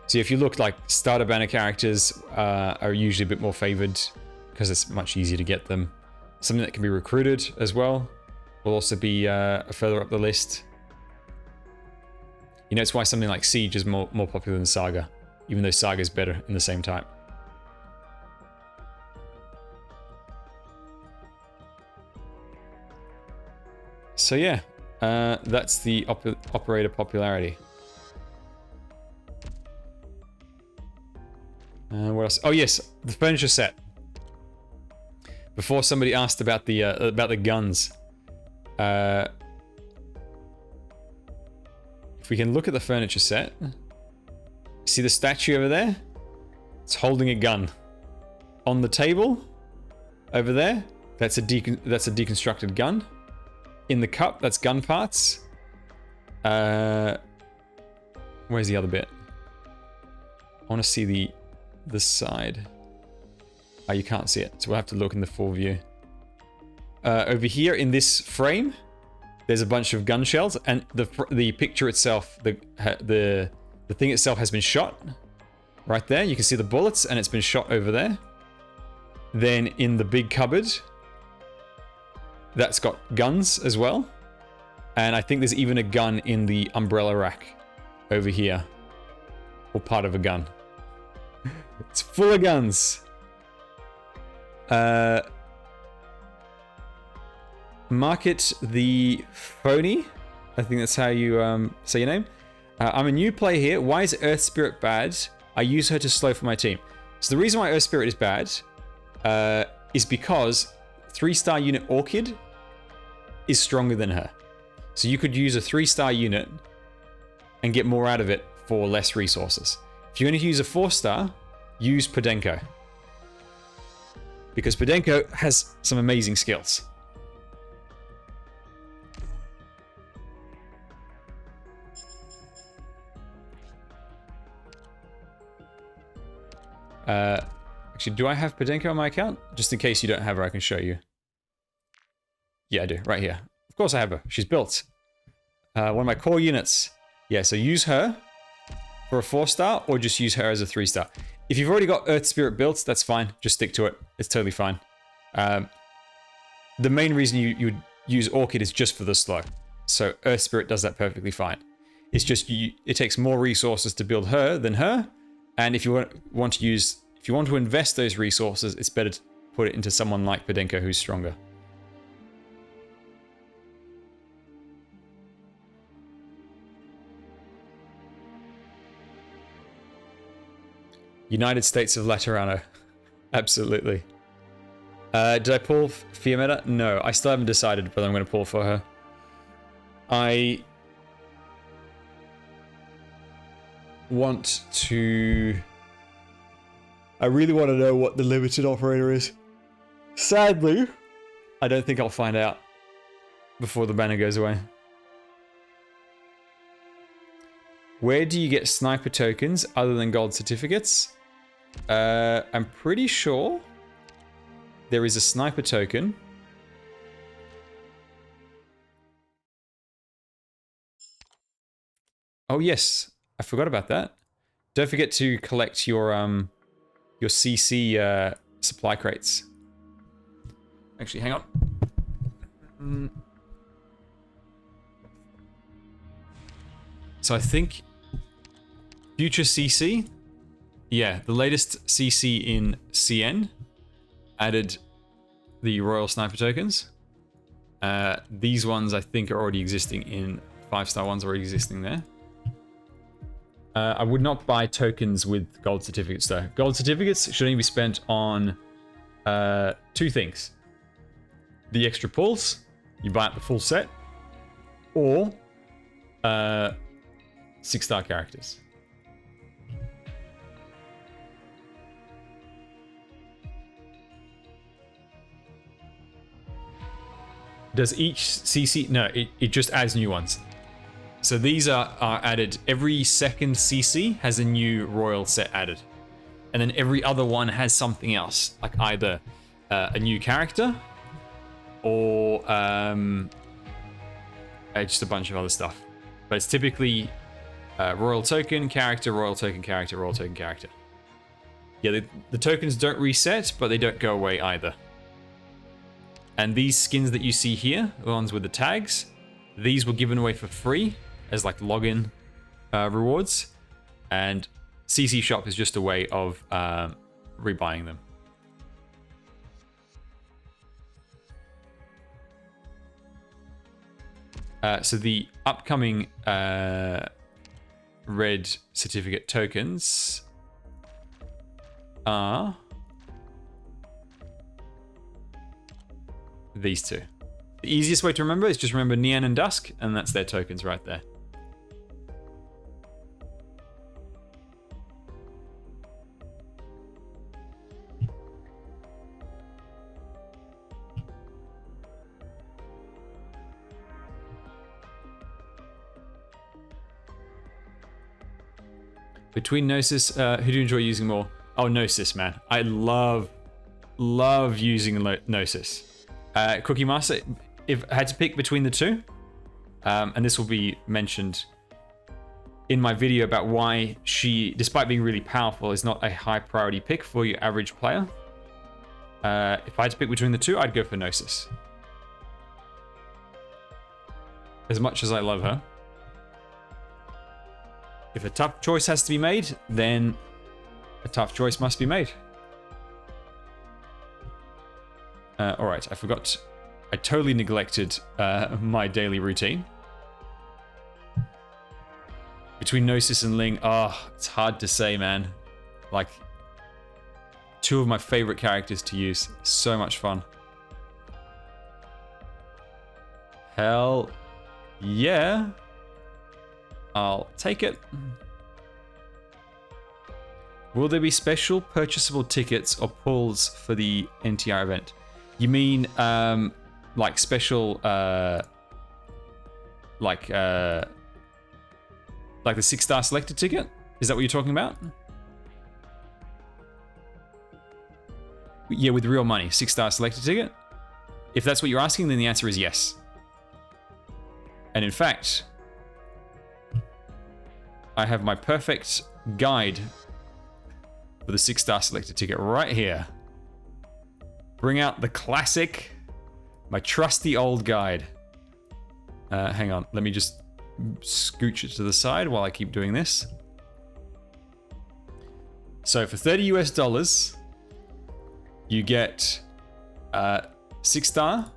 So if you look, like, starter banner characters are usually a bit more favored because it's much easier to get them. Something that can be recruited as well will also be further up the list. You know, it's why something like Siege is more popular than Saga, even though Saga is better in the same type. So yeah, that's the operator popularity. What else? Oh yes, the furniture set. Before somebody asked about the guns. If we can look at the furniture set, see the statue over there? It's holding a gun. On the table, over there, that's a deconstructed gun. In the cup, that's gun parts. Where's the other bit? I want to see the side. Oh, you can't see it, so we'll have to look in the full view. Over here in this frame, there's a bunch of gun shells, and the picture itself, the thing itself has been shot. Right there, you can see the bullets, and it's been shot over there. Then in the big cupboard, that's got guns as well. And I think there's even a gun in the umbrella rack over here. Or part of a gun. It's full of guns. Market the phony. I think that's how you say your name. I'm a new player here. Why is Earth Spirit bad? I use her to slow for my team. So the reason why Earth Spirit is bad is because 3-star unit Orchid is stronger than her. So you could use a 3-star unit and get more out of it for less resources. If you're going to use a 4-star, use Podenko. Because Podenko has some amazing skills. Actually, do I have Podenko on my account? Just in case you don't have her, I can show you. Yeah, I do. Right here. Of course I have her. She's built. One of my core units. Yeah, so use her for a 4-star or just use her as a 3-star. If you've already got Earth Spirit built, that's fine. Just stick to it. It's totally fine. The main reason you would use Orchid is just for the slow. So Earth Spirit does that perfectly fine. It's just it takes more resources to build her than her. And if you want to invest those resources, it's better to put it into someone like Podenko who's stronger. United States of Laterano. Absolutely. Did I pull Fiametta? No, I still haven't decided whether I'm going to pull for her. I really want to know what the limited operator is. Sadly, I don't think I'll find out before the banner goes away. Where do you get sniper tokens other than gold certificates? I'm pretty sure there is a sniper token. Oh yes, I forgot about that. Don't forget to collect your CC supply crates. Actually, hang on. So I think future CC, yeah, the latest CC in CN added the Royal Sniper tokens. These ones I think are already existing in 5-star ones already existing there. I would not buy tokens with gold certificates though. Gold certificates should only be spent on 2 things. The extra pulls, you buy out the full set, or 6-star characters. Does each CC... No, it just adds new ones. So these are added. Every second CC has a new royal set added. And then every other one has something else. Like either a new character or just a bunch of other stuff. But it's typically royal token, character, royal token, character, royal token, character. Yeah, the tokens don't reset, but they don't go away either. And these skins that you see here, the ones with the tags, these were given away for free as like login rewards. And CC Shop is just a way of rebuying them. So the upcoming red certificate tokens are these two. The easiest way to remember is just remember Neon and Dusk, and that's their tokens right there. Between Gnosis, who do you enjoy using more? Oh, Gnosis, man. I love using Gnosis. Cookie Master, if I had to pick between the two, and this will be mentioned in my video about why she, despite being really powerful, is not a high priority pick for your average player. If I had to pick between the two, I'd go for Gnosis. As much as I love her. If a tough choice has to be made, then a tough choice must be made. Alright, I forgot. I totally neglected my daily routine. Between Gnosis and Ling, it's hard to say, man. Like, two of my favorite characters to use. So much fun. Hell yeah. I'll take it. Will there be special purchasable tickets or pulls for the NTR event? You mean like special like the 6-star selector ticket? Is that what you're talking about? Yeah, with real money, 6-star selector ticket. If that's what you're asking, then the answer is yes. And in fact, I have my perfect guide for the 6-star selector ticket right here. Bring out the classic, my trusty old guide. Hang on, let me just scooch it to the side while I keep doing this. So for $30 US, you get 6-star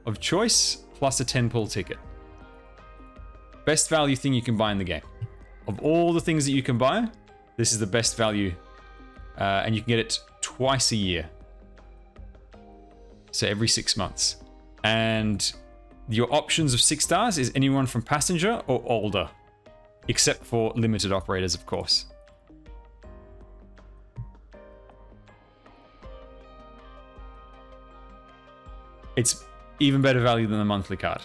of choice plus a 10-pull ticket. Best value thing you can buy in the game. Of all the things that you can buy, this is the best value, and you can get it twice a year. So every 6 months. And your options of 6 stars is anyone from passenger or older, except for limited operators, of course. It's even better value than the monthly card.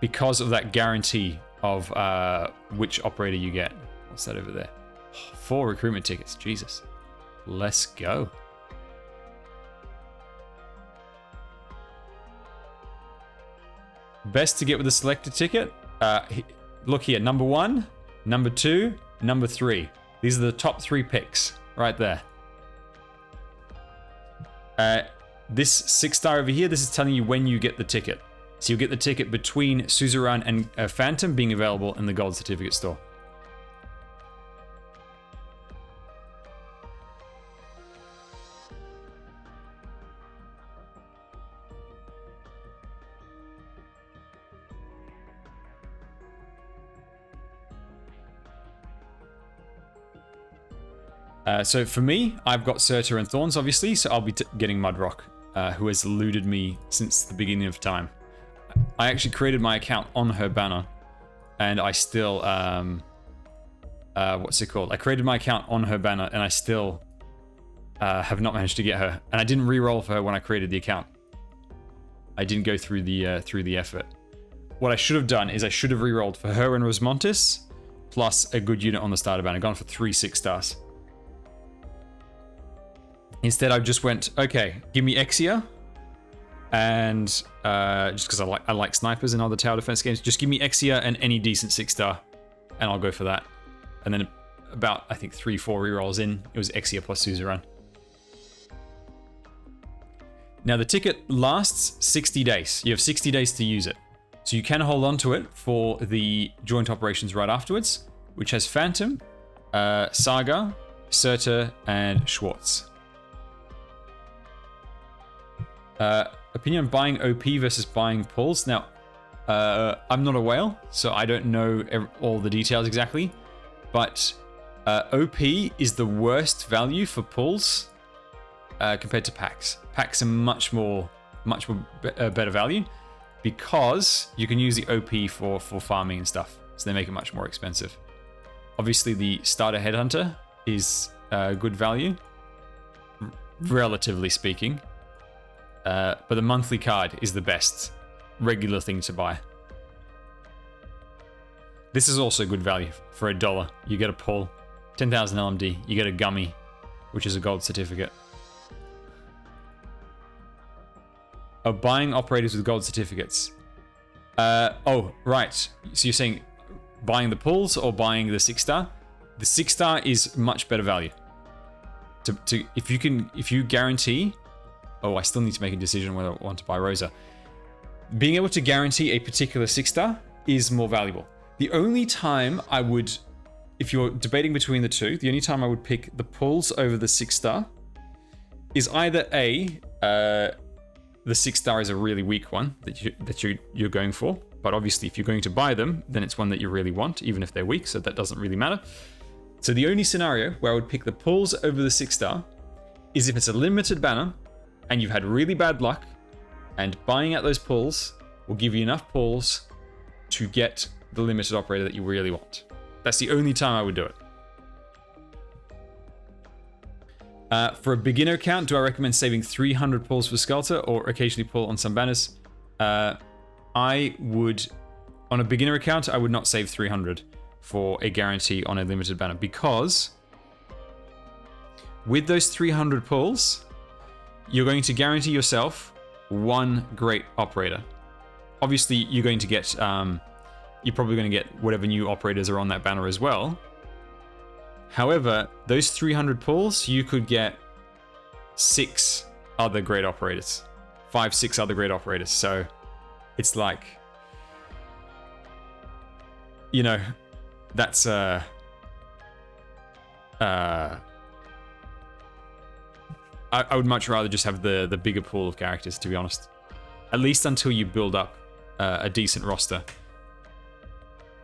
Because of that guarantee of which operator you get. What's that over there? 4 recruitment tickets. Jesus. Let's go. Best to get with a selector ticket. Look here. Number 1, number 2, number 3. These are the top 3 picks right there. This 6-star over here, this is telling you when you get the ticket. So you'll get the ticket between Suzerain and Phantom being available in the gold certificate store. So for me, I've got Surtur and Thorns, obviously, so I'll be getting Mudrock, who has eluded me since the beginning of time. I actually created my account on her banner, and I still, what's it called? I created my account on her banner, and I still have not managed to get her. And I didn't re-roll for her when I created the account. I didn't go through the effort. What I should have done is I should have re-rolled for her and Rosmontis, plus a good unit on the starter banner, gone for 3 6-stars. Instead, I just went, okay, give me Exia, and just because I like snipers in other tower defense games, just give me Exia and any decent 6-star, and I'll go for that. And then about, I think, 3-4 rerolls in, it was Exia plus Suzerain. Now, the ticket lasts 60 days. You have 60 days to use it. So you can hold on to it for the joint operations right afterwards, which has Phantom, Saga, Surtur, and Schwartz. Opinion on buying OP versus buying pulls. Now, I'm not a whale, so I don't know all the details exactly, but OP is the worst value for pulls compared to packs. Packs are much more better value because you can use the OP for farming and stuff, so they make it much more expensive. Obviously, the starter headhunter is good value, relatively speaking. But the monthly card is the best regular thing to buy. This is also good value for $1. You get a pull, 10,000 LMD. You get a gummy, which is a gold certificate. Oh, buying operators with gold certificates. Oh, right. So you're saying buying the pulls or buying the 6-star? The 6-star is much better value. If you guarantee. Oh, I still need to make a decision whether I want to buy Rosa. Being able to guarantee a particular 6-star is more valuable. The only time I would, if you're debating between the two, the only time I would pick the pulls over the 6-star is either the 6-star is a really weak one that you're going for, but obviously if you're going to buy them, then it's one that you really want, even if they're weak, so that doesn't really matter. So the only scenario where I would pick the pulls over the 6-star is if it's a limited banner and you've had really bad luck, and buying out those pulls will give you enough pulls to get the limited operator that you really want. That's the only time I would do it. For a beginner account, do I recommend saving 300 pulls for Skelter or occasionally pull on some banners? I would, on a beginner account, I would not save 300 for a guarantee on a limited banner, because with those 300 pulls, you're going to guarantee yourself one great operator. Obviously, you're going to get, you're probably going to get whatever new operators are on that banner as well. However, those 300 pulls, you could get 6 other great operators. 5, 6 other great operators. So it's like, you know, that's I would much rather just have the bigger pool of characters, to be honest. At least until you build up a decent roster.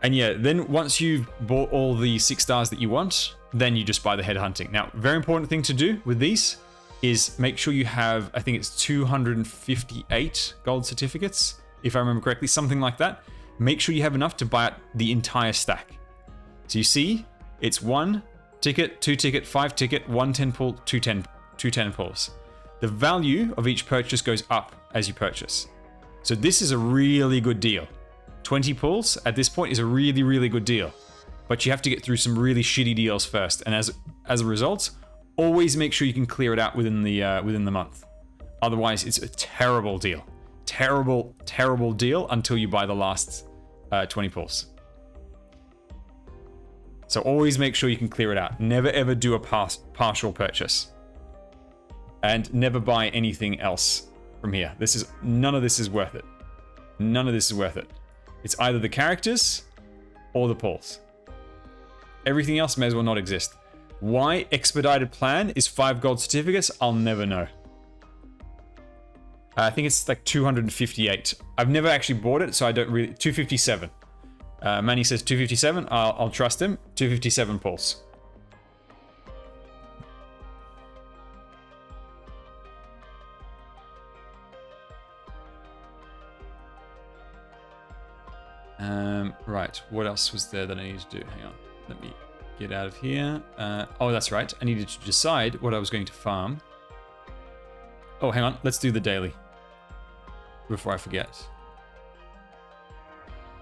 And yeah, then once you've bought all the 6 stars that you want, then you just buy the headhunting. Now, very important thing to do with these is make sure you have, I think it's 258 gold certificates, if I remember correctly, something like that. Make sure you have enough to buy out the entire stack. So you see, it's 1 ticket, 2 ticket, 5 ticket, 1 10 pull, 2 10 pulls. The value of each purchase goes up as you purchase. So this is a really good deal. 20 pulls at this point is a really, really good deal. But you have to get through some really shitty deals first. And as a result, always make sure you can clear it out within the month. Otherwise, it's a terrible deal. Terrible, terrible deal until you buy the last 20 pulls. So always make sure you can clear it out. Never ever do a partial purchase. And never buy anything else from here. None of this is worth it. None of this is worth it. It's either the characters or the pulls. Everything else may as well not exist. Why expedited plan is 5 gold certificates, I'll never know. I think it's like 258. I've never actually bought it, so I don't really... 257. Manny says 257. I'll trust him. 257 pulls. Right, what else was there that I needed to do? Hang on, let me get out of here. Oh, that's right. I needed to decide what I was going to farm. Oh, hang on. Let's do the daily before I forget.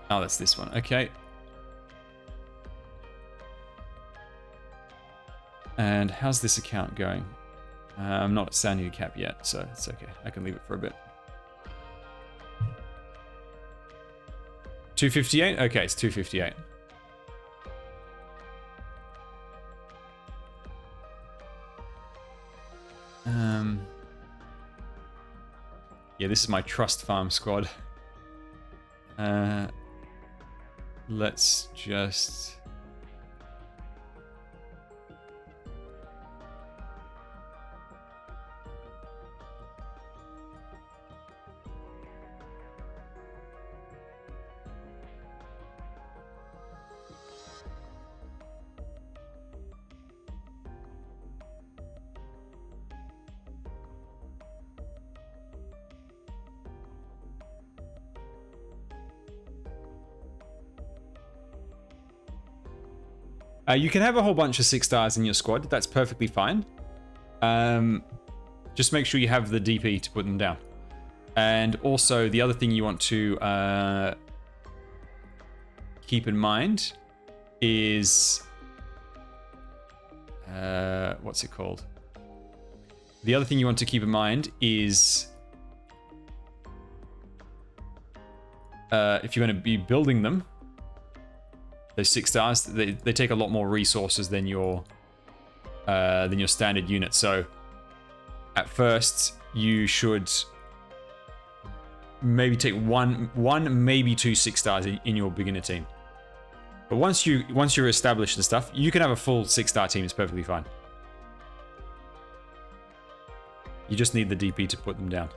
Oh, that's this one. Okay. And how's this account going? I'm not at Sanity cap yet, so it's okay. I can leave it for a bit. 258? Okay, it's 258. Yeah, this is my trust farm squad. Let's just... you can have a whole bunch of 6 stars in your squad. That's perfectly fine. Just make sure you have the DP to put them down. And also, the other thing you want to keep in mind is what's it called? The other thing you want to keep in mind is if you're going to be building them, those 6 stars, they take a lot more resources than your standard unit. So at first you should maybe take one maybe 2 6 stars in your beginner team. But once you're established and stuff, you can have a full 6-star team. It's perfectly fine. You just need the DP to put them down.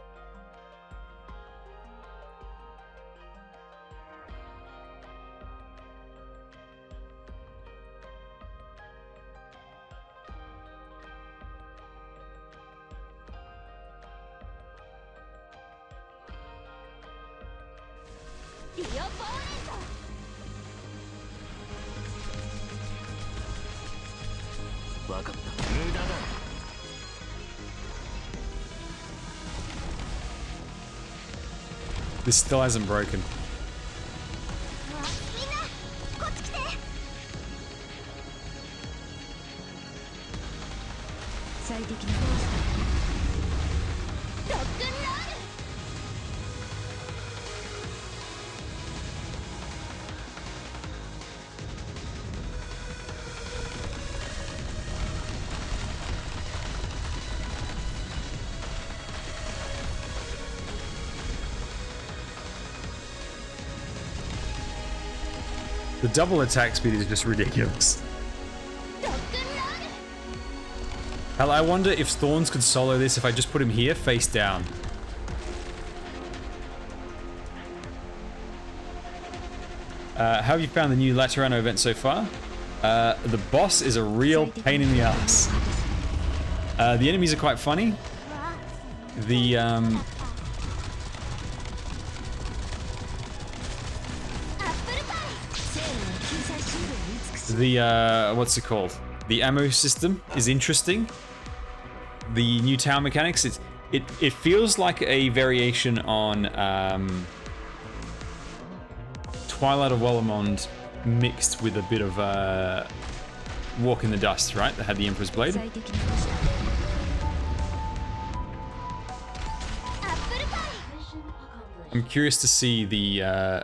This still hasn't broken. The double attack speed is just ridiculous. Hell, I wonder if Thorns could solo this if I just put him here, face down. How have you found the new Laterano event so far? The boss is a real pain in the ass. The enemies are quite funny. What's it called? The ammo system is interesting. The new tower mechanics, it feels like a variation on Twilight of Wellermond mixed with a bit of Walk in the Dust, right? That had the Emperor's Blade. I'm curious to see the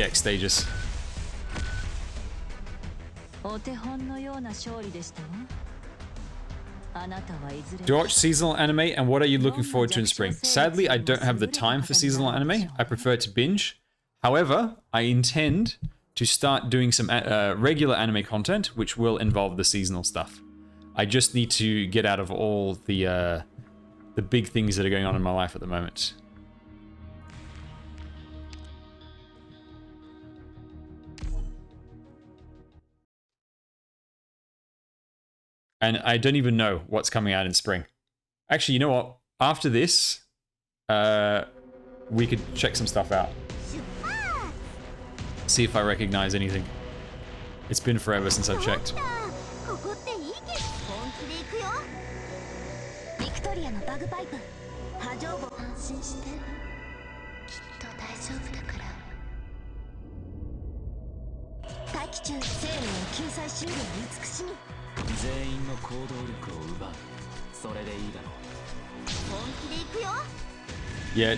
EX stages. Do you watch seasonal anime, and what are you looking forward to in spring? Sadly, I don't have the time for seasonal anime. I prefer to binge. However, I intend to start doing some regular anime content, which will involve the seasonal stuff. I just need to get out of all the big things that are going on in my life at the moment. And I don't even know what's coming out in spring. Actually, you know what? After this, we could check some stuff out. See if I recognize anything. It's been forever since I've checked. Yeah,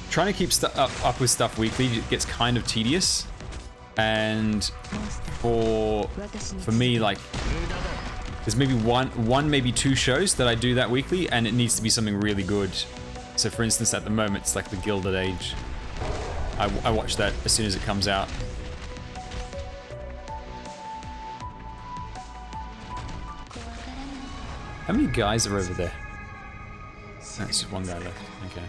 trying to keep up with stuff weekly gets kind of tedious, and for me, like, there's maybe one maybe 2 shows that I do that weekly, and it needs to be something really good. So for instance, at the moment, it's like the Gilded Age. I watch that as soon as it comes out. How many guys are over there? That's just one guy left. Okay.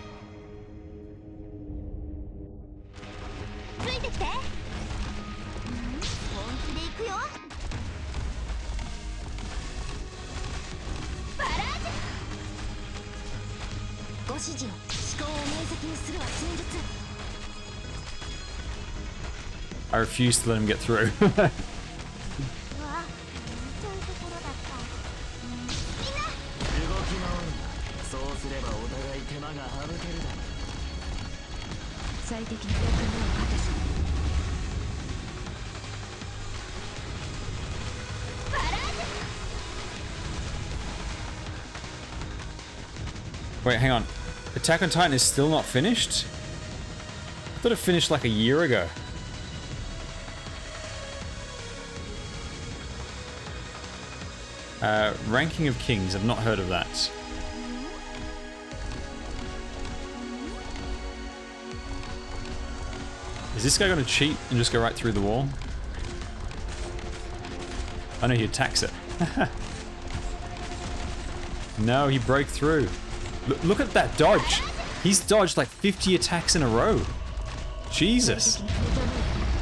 I refuse to let him get through. Wait, hang on. Attack on Titan is still not finished? I thought it finished like a year ago. Ranking of Kings. I've not heard of that. Is this guy going to cheat and just go right through the wall? I know he attacks it. No, he broke through. Look at that dodge. He's dodged like 50 attacks in a row. Jesus.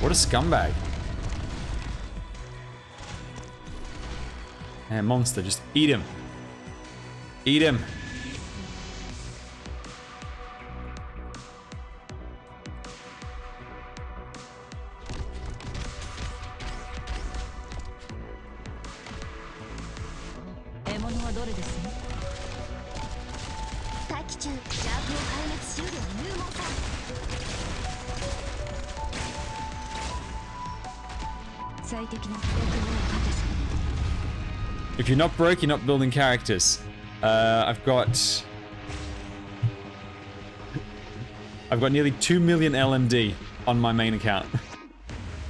What a scumbag. Man, monster, just eat him. Eat him. If you're not broke, you're not building characters. I've got nearly 2 million LMD on my main account.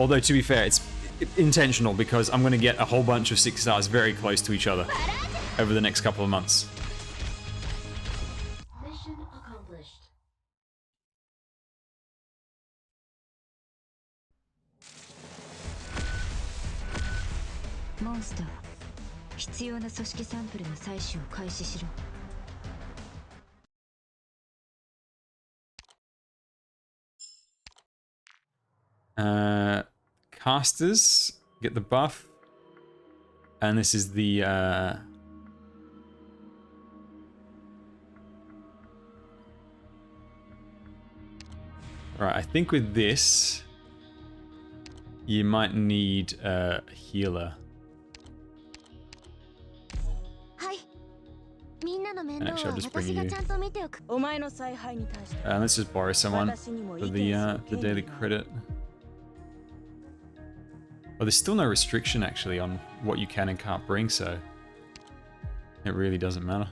Although, to be fair, it's intentional because I'm going to get a whole bunch of 6 stars very close to each other over the next couple of months. Mission accomplished. Monster. 必要な組織サンプルの採取を開始しろ。Casters get the buff, and this is the right. I think with this, you might need a healer. And actually, I'll just bring you. Let's just borrow someone for the daily credit. Well, there's still no restriction actually on what you can and can't bring, so it really doesn't matter.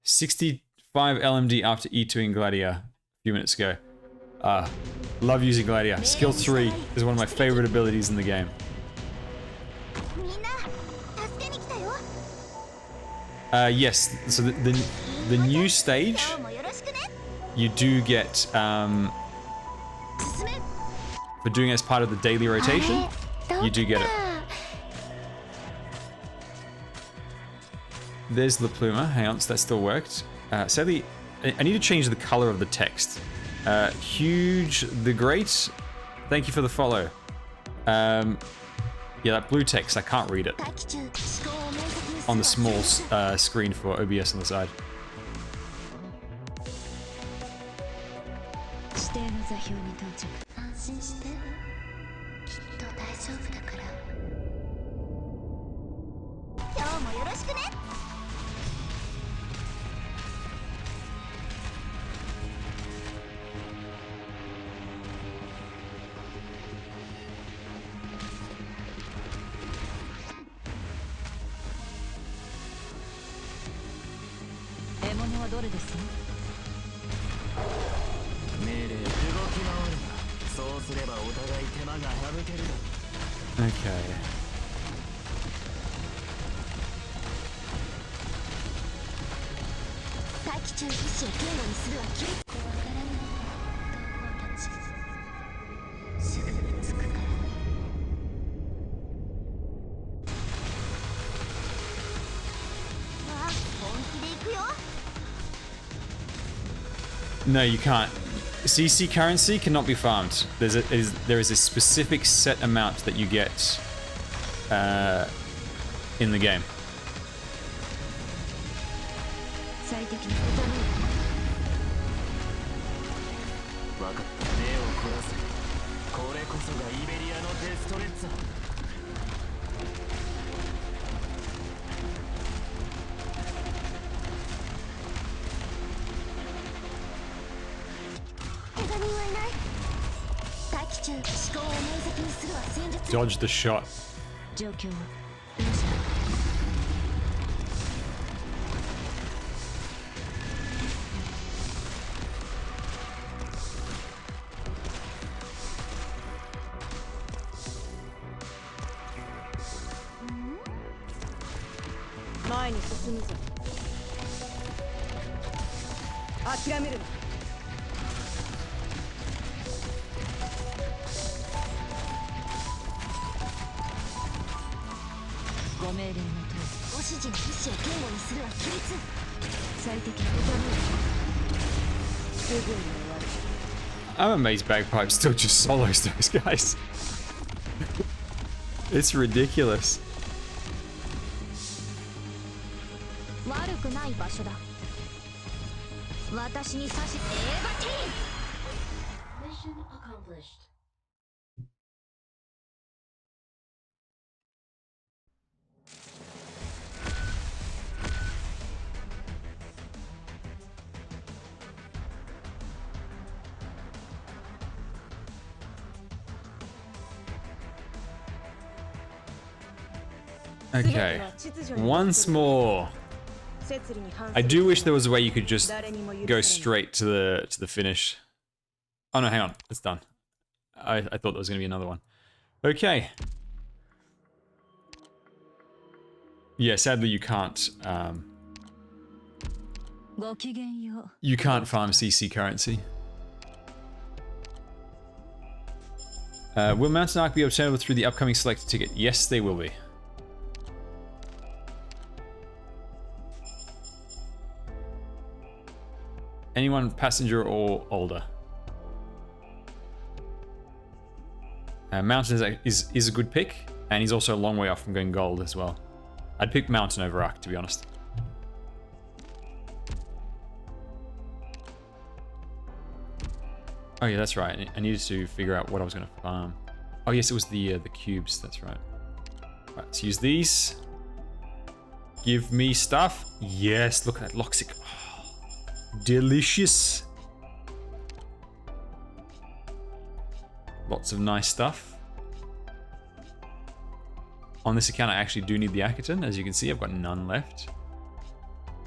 $65 LMD after E2 in Gladiator a few minutes ago. Love using Gladiator. Skill 3 is one of my favorite abilities in the game. Yes, so the new stage, you do get, for doing it as part of the daily rotation, you do get it. There's the Pluma. Hang on, so that still worked. Sadly, I need to change the color of the text. Huge the Great, thank you for the follow. Yeah, that blue text, I can't read it on the small screen for OBS on the side. Okay. No, you can't. CC currency cannot be farmed. There is a specific set amount that you get in the game. 凝らせ。これこそがイベリアのデストレッツァー。怪我人はいない。待機中、思考を明晰にするは戦術。 Dodge the shot. 状況はどうした？前に進むぞ。諦めるな。ご命令の通りご指示の意思を言語にするは規律。最適なすぐに終わる。 I'm amazed Bagpipe still just solos those guys. It's ridiculous. 悪くない場所だ。私に差しエーバティ Mission accomplished. Okay, once more. I do wish there was a way you could just go straight to the finish. Oh no, hang on, it's done. I thought there was going to be another one. Okay. Yeah, sadly you can't. You can't farm CC currency. Will Mountain Arc be obtainable through the upcoming selector ticket? Yes, they will be. Anyone passenger or older? Mountain is a good pick, and he's also a long way off from going gold as well. I'd pick Mountain over Arc, to be honest. Oh yeah, that's right. I needed to figure out what I was going to farm. Oh yes, it was the cubes. That's right. Right, let's use these. Give me stuff. Yes, look at that Loxic. Oh, delicious. Lots of nice stuff. On this account, I actually do need the Akaton. As you can see, I've got none left.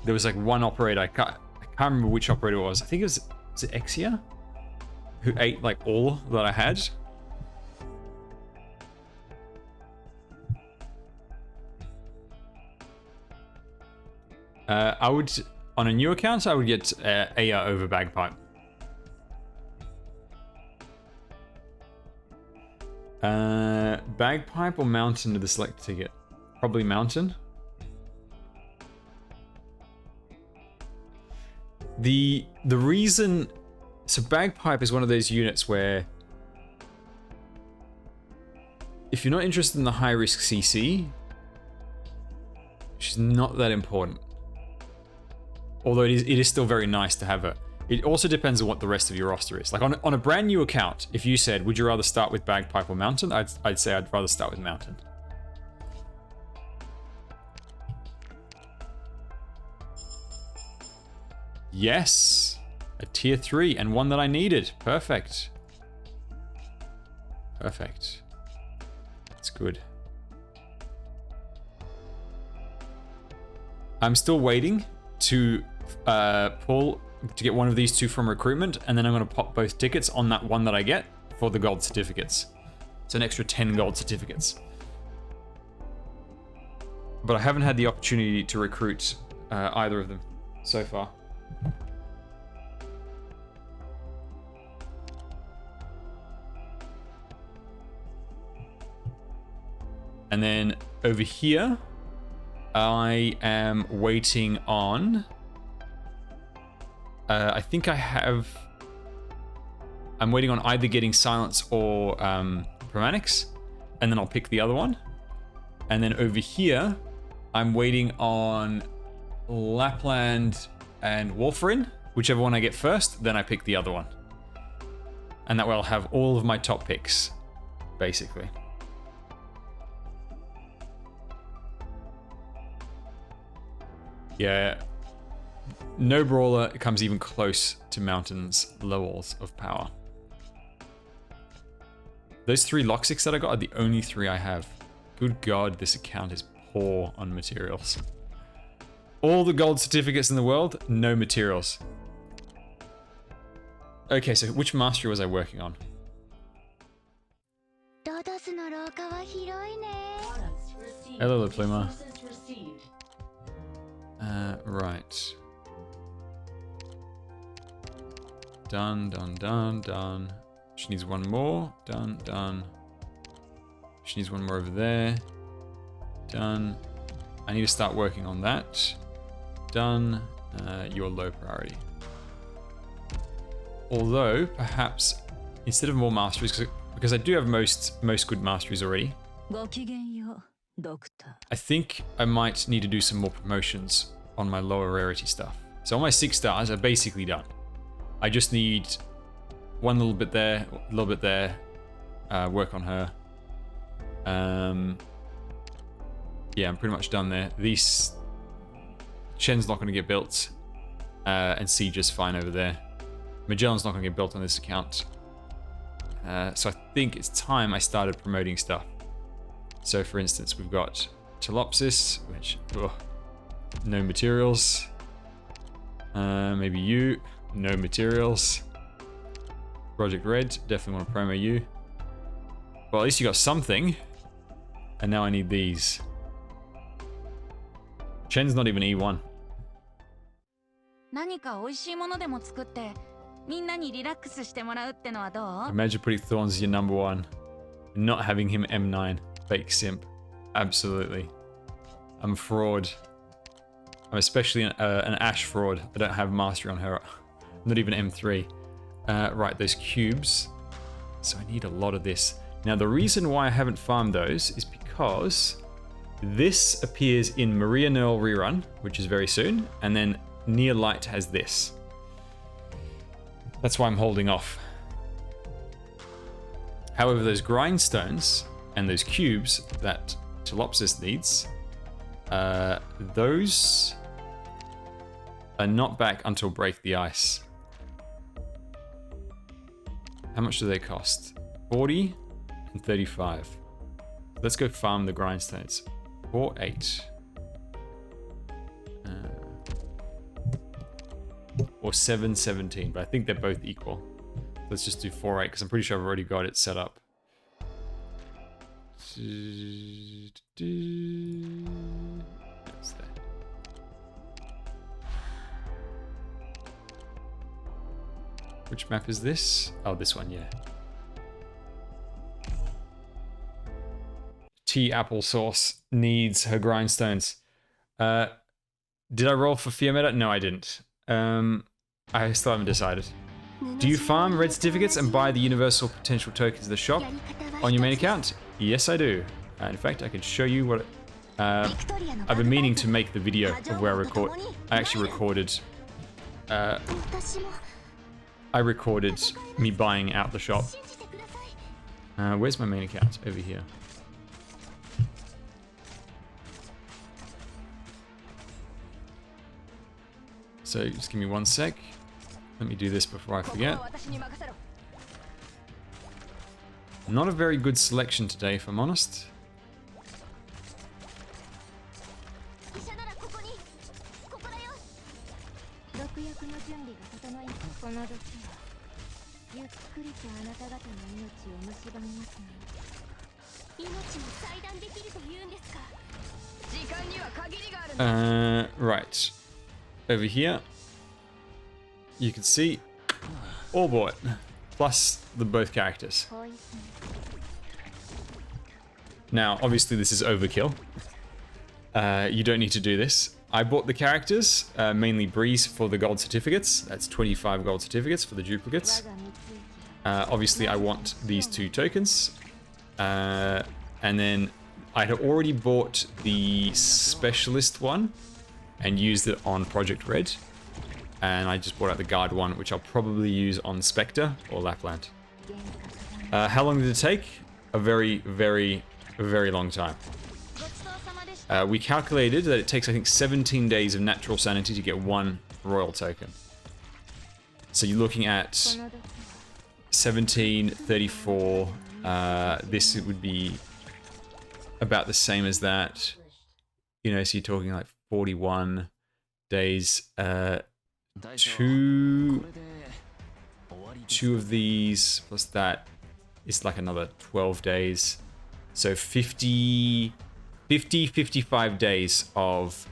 There was like one operator. I can't remember which operator it was. I think it was it Exia? Who ate like all that I had. I would, on a new account, I would get Aya over Bagpipe. Bagpipe or Mountain to the select ticket? Probably Mountain. The reason, so Bagpipe is one of those units where if you're not interested in the high risk CC, she's not that important. Although it is still very nice to have her. It also depends on what the rest of your roster is. Like on a brand new account, if you said, would you rather start with Bagpipe or Mountain? I'd say I'd rather start with Mountain. Yes, a tier 3 and one that I needed. Perfect. Perfect. That's good. I'm still waiting to pull to get one of these two from recruitment, and then I'm going to pop both tickets on that one that I get for the gold certificates. It's an extra 10 gold certificates. But I haven't had the opportunity to recruit either of them so far. And then over here, I am waiting on... I think I'm waiting on either getting Silence or Promanics, and then I'll pick the other one. And then over here, I'm waiting on Lapland and Wolfrin. Whichever one I get first, then I pick the other one. And that way I'll have all of my top picks, basically. Yeah. No brawler comes even close to Mountain's levels of power. Those 3 Locksticks that I got are the only 3 I have. Good God, this account is poor on materials. All the gold certificates in the world, no materials. Okay, so which mastery was I working on? Hello, La Pluma. Right. Done, done, done, done. She needs one more. Done, done. She needs one more over there. Done. I need to start working on that. Done. You're low priority. Although, perhaps, instead of more masteries, because I do have most good masteries already, I think I might need to do some more promotions on my lower rarity stuff. So all my 6 stars are basically done. I just need one little bit there, a little bit there, work on her. Yeah, I'm pretty much done there. These Shen's not going to get built, and Siege is fine over there. Magellan's not going to get built on this account. So I think it's time I started promoting stuff. So for instance, we've got Telopsis, which, no materials. Maybe you, no materials. Project Red, definitely want to promo you. Well, at least you got something. And now I need these. Chen's not even E1. Imagine putting Thorns as your number 1. Not having him M9. Fake simp. Absolutely. I'm a fraud. I'm especially an Ashe fraud. I don't have mastery on her. Not even M3. Right, those cubes. So I need a lot of this. Now the reason why I haven't farmed those is because this appears in Maria Nearl rerun, which is very soon, and then Near Light has this. That's why I'm holding off. However, those grindstones and those cubes that Telopsis needs, those are not back until Break the Ice. How much do they cost? 40 and 35. Let's go farm the grindstones. 4, 8. Or 7, 17, but I think they're both equal. Let's just do 4, 8, because I'm pretty sure I've already got it set up. That's there. Which map is this? Oh, this one, yeah. Tea Applesauce needs her grindstones. Did I roll for Fiametta? No, I didn't. I still haven't decided. Do you farm red certificates and buy the universal potential tokens at the shop on your main account? Yes, I do. In fact, I can show you what... I've been meaning to make the video of where I record. I actually recorded... I recorded me buying out the shop. Where's my main account? Over here. So just give me 1 sec. Let me do this before I forget. Not a very good selection today, if I'm honest. Right. Over here, you can see all bought, plus the both characters. Now, obviously this is overkill. You don't need to do this. I bought the characters, mainly Breeze for the gold certificates. That's 25 gold certificates for the duplicates. Obviously I want these 2 tokens. And then I had already bought the specialist one and used it on Project Red. And I just brought out the guard one, which I'll probably use on Spectre or Lapland. How long did it take? A very, very, very long time. We calculated that it takes, I think, 17 days of natural sanity to get 1 royal token. So you're looking at 17, 34. This would be about the same as that. You know, so you're talking like 41 days. Two of these plus that is like another 12 days. So 55 days of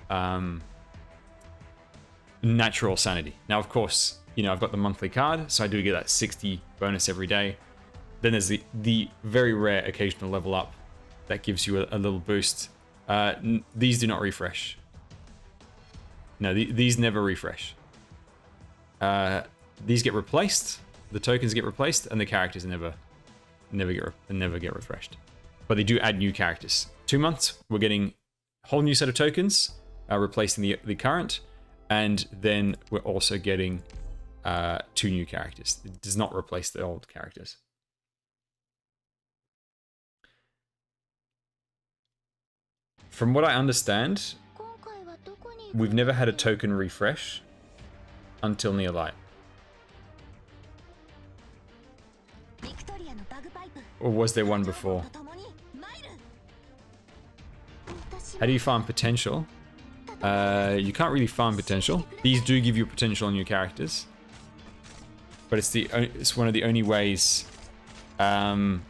natural sanity. Now, of course, you know, I've got the monthly card, so I do get that 60 bonus every day. Then there's the very rare occasional level up that gives you a little boost. These do not refresh. No, these never refresh. These get replaced, the tokens get replaced, and the characters never get refreshed. But they do add new characters. 2 months, we're getting a whole new set of tokens, replacing the current, and then we're also getting 2 new characters. It does not replace the old characters. From what I understand, we've never had a token refresh until Near Light. Or was there one before? How do you farm potential? You can't really farm potential. These do give you potential on your characters, but it's one of the only ways to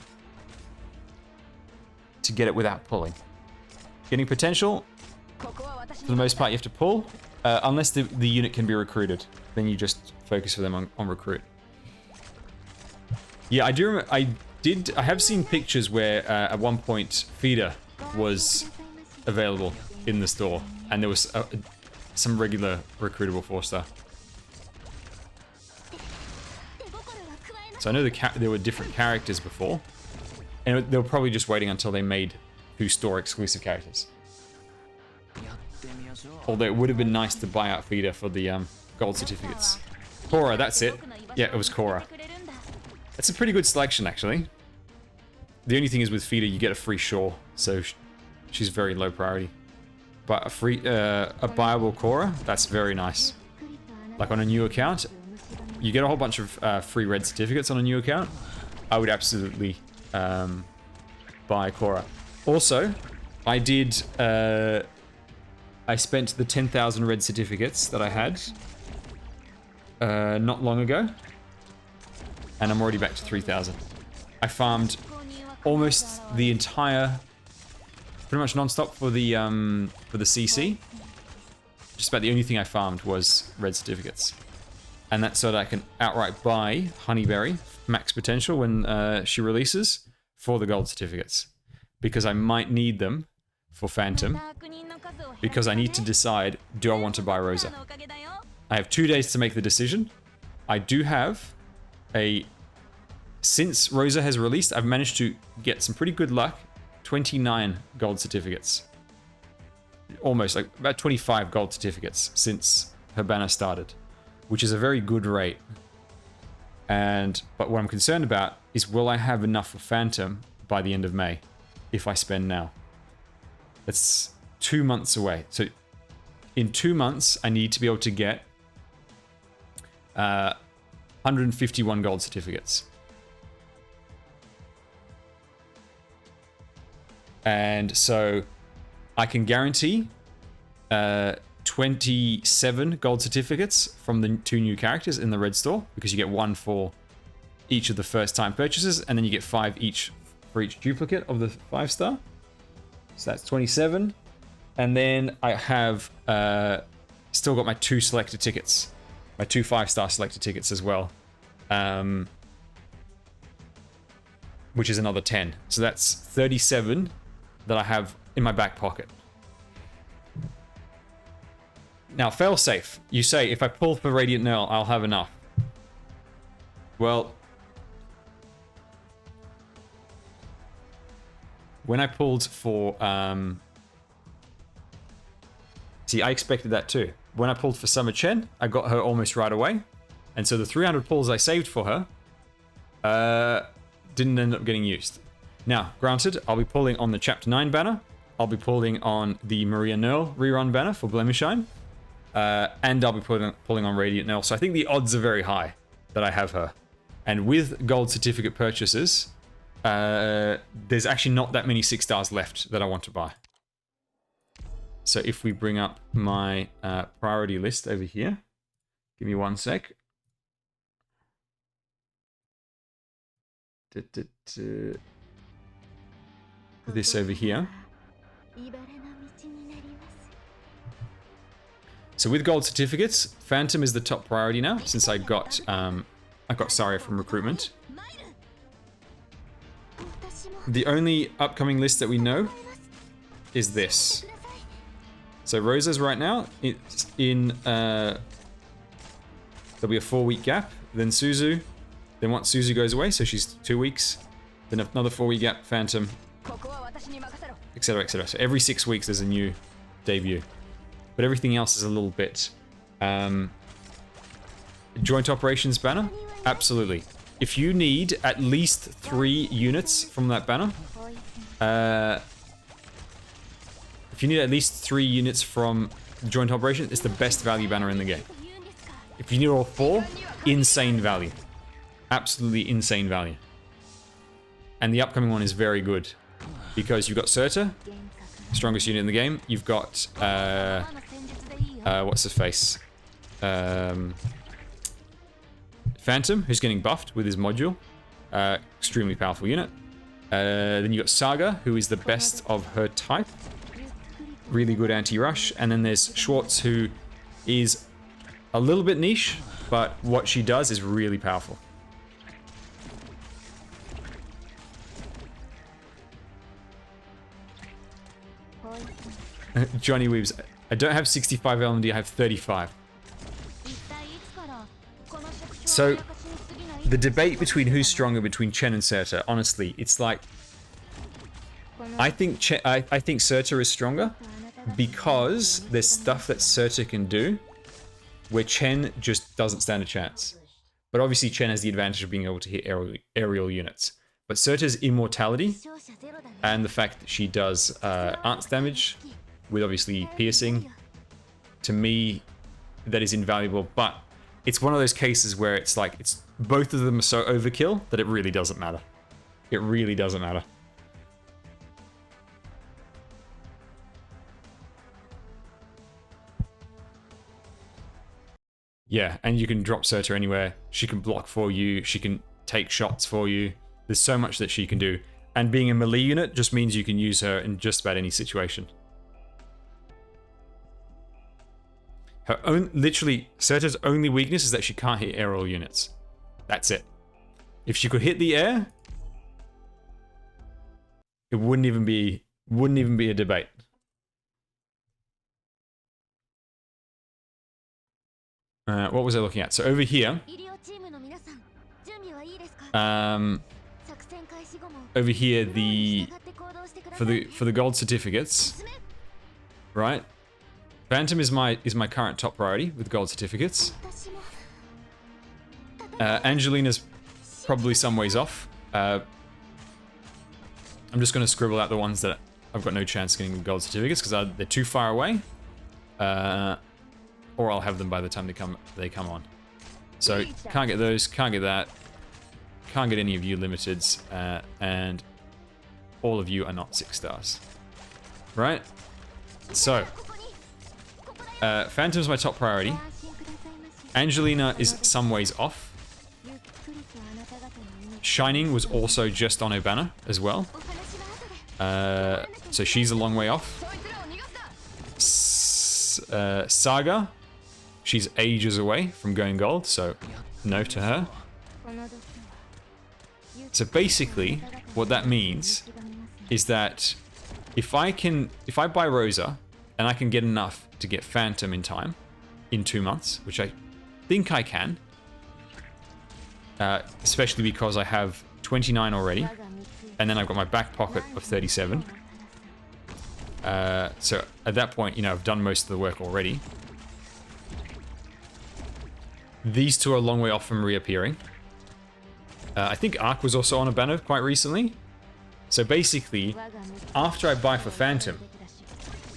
get it without pulling. Getting potential, for the most part, you have to pull, unless the unit can be recruited. Then you just focus for them on recruit. Yeah, I do remember. I have seen pictures where at one point feeder was available in the store, and there was some regular recruitable 4-star. So I know there were different characters before, and they were probably just waiting until they made 2 store exclusive characters. Although it would have been nice to buy out feeder for the gold certificates. Korra, that's it. Yeah, it was Korra. That's a pretty good selection, actually. The only thing is with feeder, you get a free shore, so she's very low priority. But a buyable Korra, that's very nice. Like on a new account, you get a whole bunch of free red certificates on a new account. I would absolutely buy Korra. Also, I did. I spent the 10,000 red certificates that I had not long ago, and I'm already back to 3,000. I farmed almost the entire, pretty much non-stop for the CC. Just about the only thing I farmed was red certificates, and that's so that I can outright buy Honeyberry max potential when she releases for the gold certificates, because I might need them for Phantom, because I need to decide, do I want to buy Rosa? I have 2 days to make the decision. I do have since Rosa has released, I've managed to get some pretty good luck, 29 gold certificates. Almost, like about 25 gold certificates since her banner started, which is a very good rate. But what I'm concerned about is, will I have enough for Phantom by the end of May if I spend now? That's 2 months away. So in 2 months, I need to be able to get 151 gold certificates. And so I can guarantee 27 gold certificates from the 2 new characters in the red store, because you get 1 for each of the first time purchases, and then you get 5 each for each duplicate of the 5-star. So that's 27. And then I have still got my 2 selector tickets, my 2 5-star selector tickets as well, which is another 10. So that's 37 that I have in my back pocket. Now, fail safe. You say, if I pull for Radiant Nearl, I'll have enough. Well, when I pulled for... see, I expected that too. When I pulled for Summer Chen, I got her almost right away. And so the 300 pulls I saved for her Didn't end up getting used. Now, granted, I'll be pulling on the Chapter 9 banner. I'll be pulling on the Maria Nearl rerun banner for Blemishine. And I'll be pulling on Radiant Nearl. So I think the odds are very high that I have her. And with gold certificate purchases, there's actually not that many 6 stars left that I want to buy. So if we bring up my priority list over here, give me 1 sec. This over here. So with gold certificates, Phantom is the top priority now, since I got Saria from recruitment. The only upcoming list that we know is this. So Rosa's right now, it's in, there'll be a 4-week gap, then Suzu, then once Suzu goes away, so she's 2 weeks, then another 4-week gap, Phantom, etc, etc. So every 6 weeks there's a new debut. But everything else is a little bit... Joint operations banner? Absolutely. If you need at least 3 units from that banner, if you need at least 3 units from joint operation, it's the best value banner in the game. If you need all 4, insane value. Absolutely insane value. And the upcoming one is very good, because you've got Surta, strongest unit in the game. You've got what's his face? Phantom, who's getting buffed with his module. Extremely powerful unit. Then you got Saga, who is the best of her type. Really good anti-rush. And then there's Schwartz, who is a little bit niche, but what she does is really powerful. Johnny Weaves, I don't have 65 LMD, I have 35. So, the debate between who's stronger between Chen and Surta, honestly, it's like... I think Surta is stronger because there's stuff that Surta can do where Chen just doesn't stand a chance. But obviously Chen has the advantage of being able to hit aerial units. But Surta's immortality and the fact that she does arts damage with obviously piercing, to me, that is invaluable. But it's one of those cases where it's like, both of them are so overkill that it really doesn't matter. It really doesn't matter. Yeah, and you can drop Surta anywhere. She can block for you. She can take shots for you. There's so much that she can do. And being a melee unit just means you can use her in just about any situation. Her own, literally, Surta's only weakness is that she can't hit aerial units. That's it. If she could hit the air, it wouldn't even be a debate. What was I looking at? So over here, over here, for the gold certificates, right? Phantom is my current top priority with gold certificates. Angelina's probably some ways off. I'm just going to scribble out the ones that I've got no chance of getting gold certificates because they're too far away, or I'll have them by the time they come on. So can't get those, can't get that, can't get any of you limiteds, and all of you are not 6 stars, right? So Phantom's my top priority. Angelina is some ways off. Shining was also just on her banner as well. So she's a long way off. Saga, she's ages away from going gold, so no to her. So basically, what that means is that if I buy Rosa and I can get enough to get Phantom in time, in 2 months, which I think I can, especially because I have 29 already, and then I've got my back pocket of 37. So at that point, you know, I've done most of the work already. These two are a long way off from reappearing. I think Ark was also on a banner quite recently. So basically, after I buy for Phantom,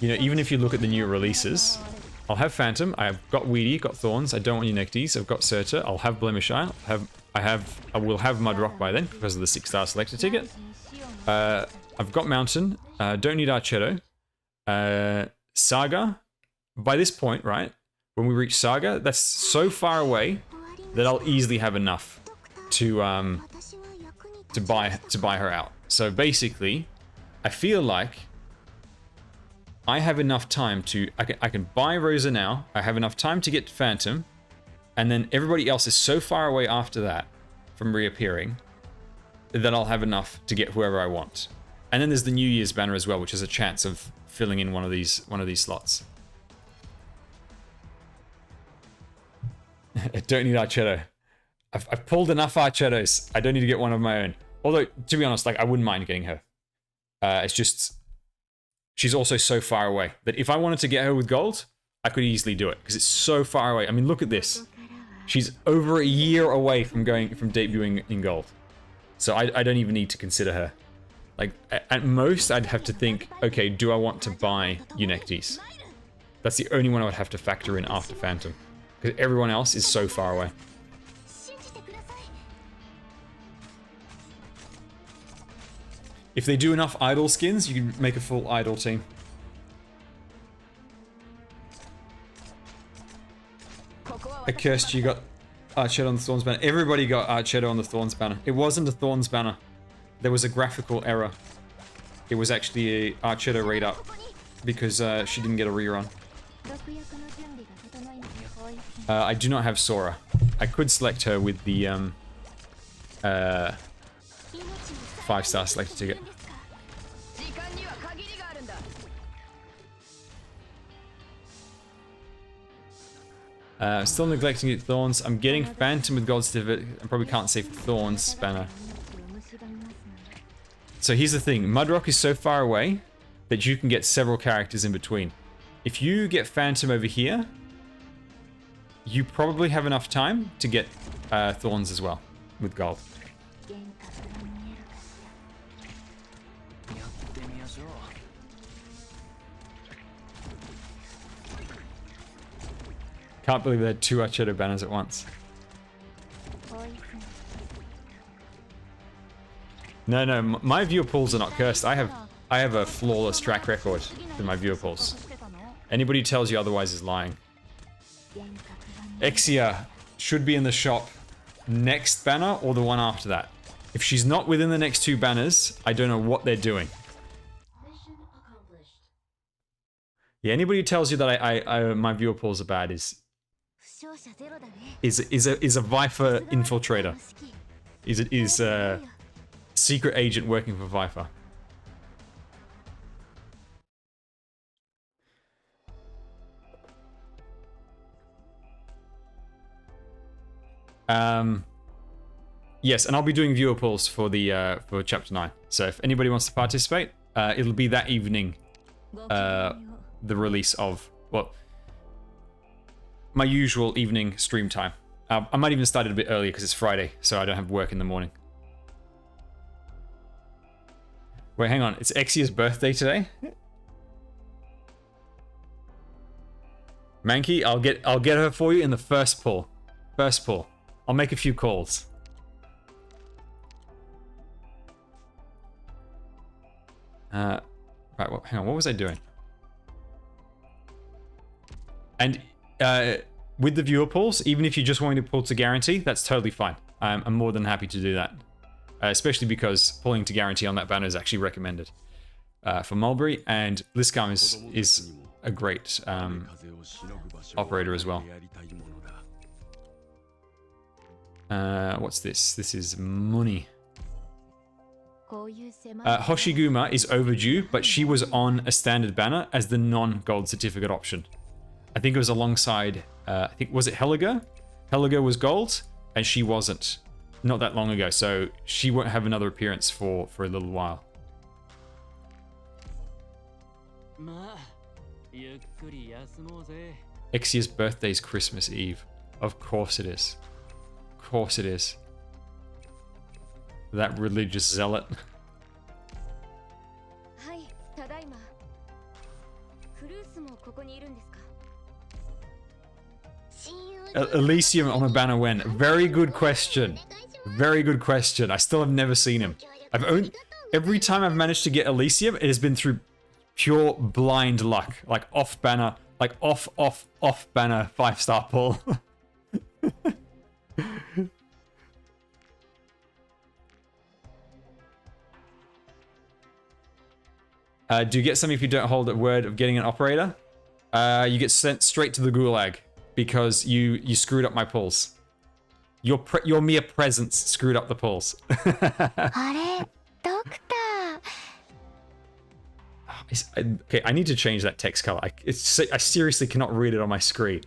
you know, even if you look at the new releases, I'll have Phantom, I've got Weedy, got Thorns, I don't want Eunectes, I've got Surtur, I'll have Blemish Eye, I will have Mudrock by then because of the 6-star selector ticket. I've got Mountain, don't need Archetto. Saga, by this point, right, when we reach Saga, that's so far away that I'll easily have enough to buy her out. So basically, I feel like I have enough time to I can buy Rosa now. I have enough time to get Phantom, and then everybody else is so far away after that from reappearing that I'll have enough to get whoever I want. And then there's the New Year's banner as well, which is a chance of filling in one of these slots. I don't need Archetto. I've pulled enough Archettos. I don't need to get one of my own. Although, to be honest, like, I wouldn't mind getting her. It's just, she's also so far away that if I wanted to get her with gold, I could easily do it because it's so far away. I mean, look at this. She's over a year away from debuting in gold. So I don't even need to consider her. Like, at most, I'd have to think, okay, do I want to buy Eunectes? That's the only one I would have to factor in after Phantom. Because everyone else is so far away. If they do enough idol skins, you can make a full idol team. I cursed you got Archetto on the Thorns banner. Everybody got Archetto on the Thorns banner. It wasn't a Thorns banner. There was a graphical error. It was actually a Archetto raid up because she didn't get a rerun. I do not have Sora. I could select her with the 5-star selector ticket. Still neglecting it, Thorns. I'm getting Phantom with Gold Certificate. I probably can't save Thorns banner. So here's the thing. Mudrock is so far away that you can get several characters in between. If you get Phantom over here, you probably have enough time to get Thorns as well with gold. Can't believe they had 2 Archetto banners at once. No, my viewer pools are not cursed. I have a flawless track record with my viewer pools. Anybody who tells you otherwise is lying. Exia should be in the shop next banner or the one after that. If she's not within the next 2 banners, I don't know what they're doing. Yeah, anybody who tells you that my viewer pools are bad is a Viper infiltrator. Is a secret agent working for Viper. Yes, and I'll be doing viewer polls for the for chapter 9. So if anybody wants to participate, it'll be that evening. The release of, well, my usual evening stream time. I might even start it a bit earlier because it's Friday, so I don't have work in the morning. Wait, hang on. It's Exia's birthday today? Mankey, I'll get her for you in the first pull. First pull. I'll make a few calls. Right, well, hang on. What was I doing? And with the viewer pulls, even if you just want to pull to guarantee, that's totally fine. I'm more than happy to do that. Especially because pulling to guarantee on that banner is actually recommended for Mulberry, and Blitzcom is a great operator as well. What's this? This is money. Hoshiguma is overdue, but she was on a standard banner as the non-gold certificate option. I think it was alongside, was it Helga? Helga was gold, and she wasn't. Not that long ago, so she won't have another appearance for a little while. Exia's birthday is Christmas Eve. Of course it is. Of course it is. That religious zealot. はい、ただいま。フルースもここにいるんですか？ Elysium on a banner when? Very good question. Very good question. I still have never seen him. Every time I've managed to get Elysium, it has been through pure blind luck. Like off banner, like off banner 5-star pull. Do you get some if you don't hold a word of getting an operator? You get sent straight to the gulag because you screwed up my pulls. Your mere presence screwed up the pulls. あれ、ドクター。 Okay, I need to change that text color. I seriously cannot read it on my screen.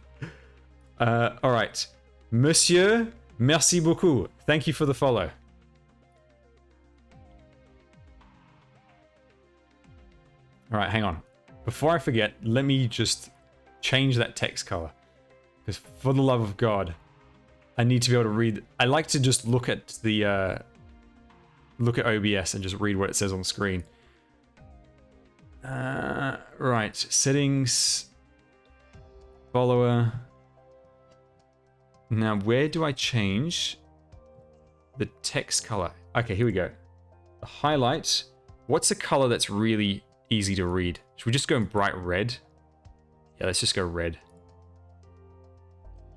All right, Monsieur, merci beaucoup. Thank you for the follow. All right, hang on. Before I forget, let me just change that text color. Because for the love of God, I need to be able to read. I like to just look at the look at OBS and just read what it says on the screen. Right, settings, follower. Now, where do I change the text color? Okay, here we go. The highlight. What's a color that's really easy to read? Should we just go in bright red? Yeah, let's just go red.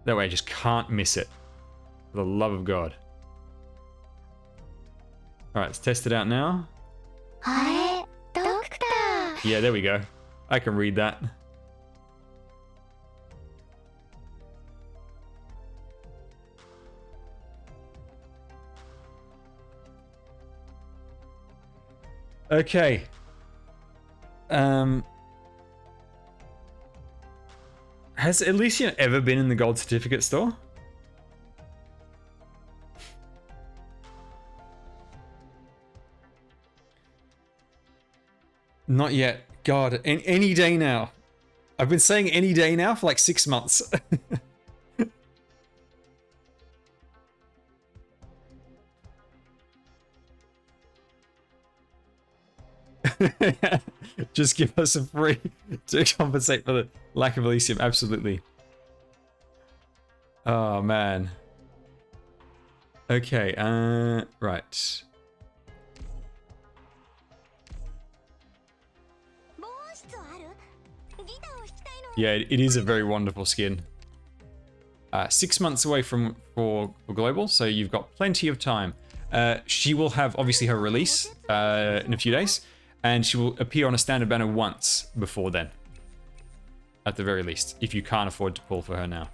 That way I just can't miss it. For the love of God. Alright, let's test it out now. あれ、ドクター。 Yeah, there we go. I can read that. Okay. Has Elysium ever been in the gold certificate store? Not yet. God, any day now. I've been saying any day now for like 6 months. Just give us a free to compensate for the lack of Elysium. Absolutely. Oh man. Okay, right. Yeah, it is a very wonderful skin. 6 months away for global, so you've got plenty of time. She will have obviously her release in a few days, and she will appear on a standard banner once before then, at the very least, if you can't afford to pull for her now.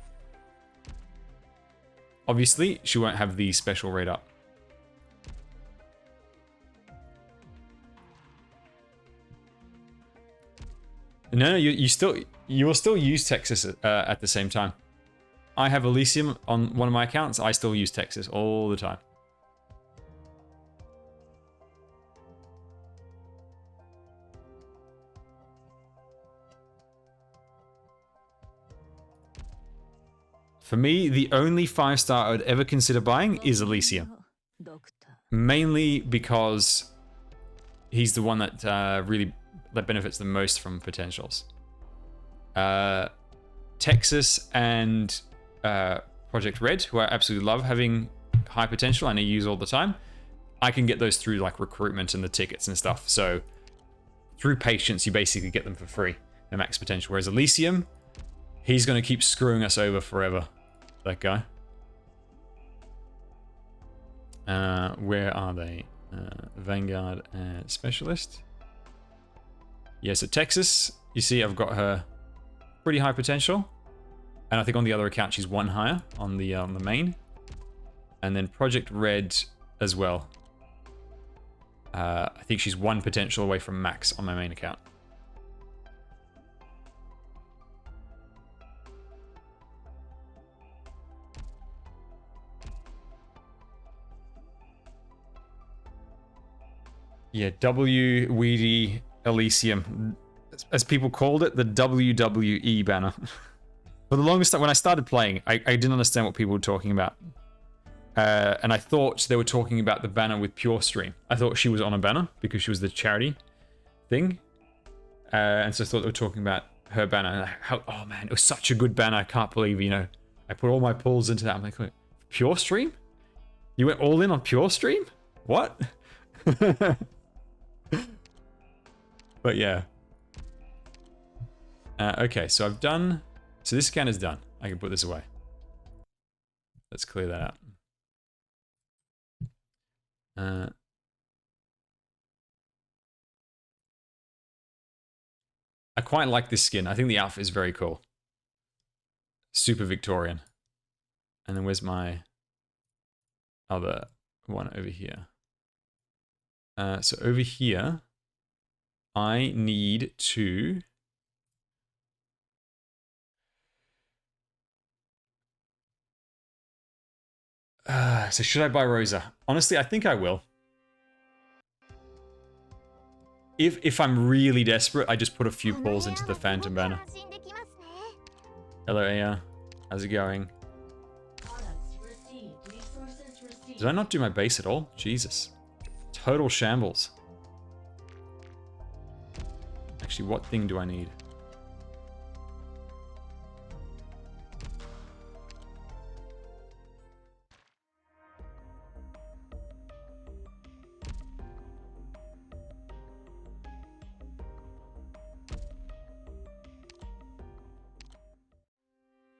Obviously, she won't have the special rate up. No, you will still use Texas at the same time. I have Elysium on one of my accounts. I still use Texas all the time. For me, the only 5-star I would ever consider buying is Elysium. Mainly because he's the one that really benefits the most from potentials. Texas and Project Red, who I absolutely love having high potential and I use all the time, I can get those through like recruitment and the tickets and stuff. So through patience, you basically get them for free, the max potential. Whereas Elysium, he's going to keep screwing us over forever. That guy. Where are they? Vanguard and Specialist. Yeah, so Texas, you see I've got her pretty high potential. And I think on the other account she's 1 higher on the main. And then Project Red as well. I think she's 1 potential away from max on my main account. Yeah, WWED Elysium, as people called it, the WWE banner. For the longest time, when I started playing, I didn't understand what people were talking about. And I thought they were talking about the banner with Pure Stream. I thought she was on a banner because she was the charity thing. And so I thought they were talking about her banner. And oh man, it was such a good banner. I can't believe, you know, I put all my pulls into that. I'm like, wait, Pure Stream? You went all in on Pure Stream? What? But yeah. Okay, so I've done... So this scan is done. I can put this away. Let's clear that out. I quite like this skin. I think the outfit is very cool. Super Victorian. And then where's my other one over here? So over here, I need to... so should I buy Rosa? Honestly, I think I will. If I'm really desperate, I just put a few pulls into the Phantom banner. Hello, Aya. How's it going? Did I not do my base at all? Jesus. Total shambles. Actually, what thing do I need?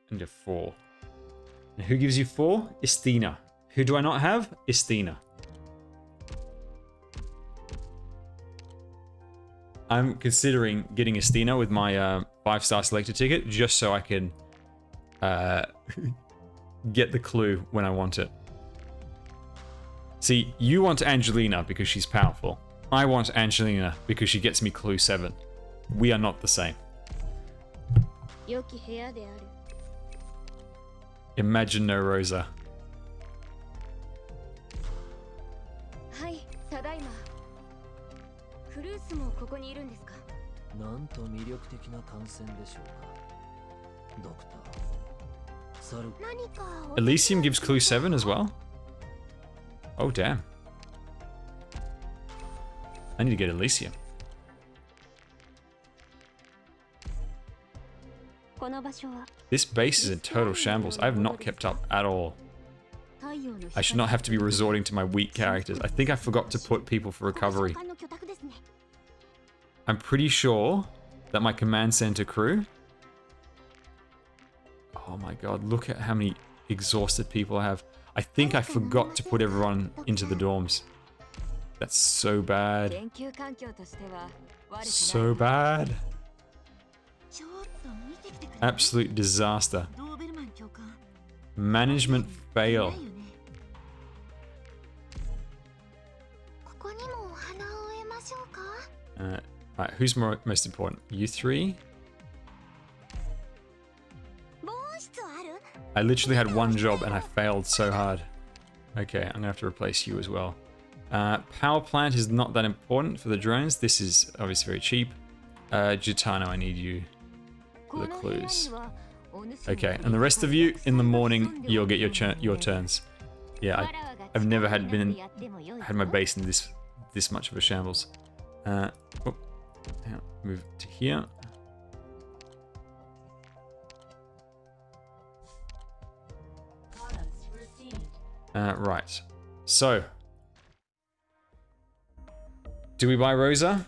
Into 4. And who gives you 4? Istina. Who do I not have? Istina. I'm considering getting Istina with my 5-star selector ticket just so I can get the clue when I want it. See, you want Angelina because she's powerful. I want Angelina because she gets me clue 7. We are not the same. Imagine no Rosa. Elysium gives clue 7 as well? Oh damn. I need to get Elysium. This base is in total shambles. I have not kept up at all. I should not have to be resorting to my weak characters. I think I forgot to put people for recovery. I'm pretty sure that my command center crew... Oh my god, look at how many exhausted people I have. I think I forgot to put everyone into the dorms. That's so bad. So bad. Absolute disaster. Management fail. Right, who's most important? You three? I literally had one job and I failed so hard. Okay, I'm gonna have to replace you as well. Power plant is not that important for the drones. This is obviously very cheap. Gitano, I need you for the clues. Okay, and the rest of you, in the morning, you'll get your turns. Yeah, I've never had my base in this much of a shambles. Move to here. Right. So, do we buy Rosa?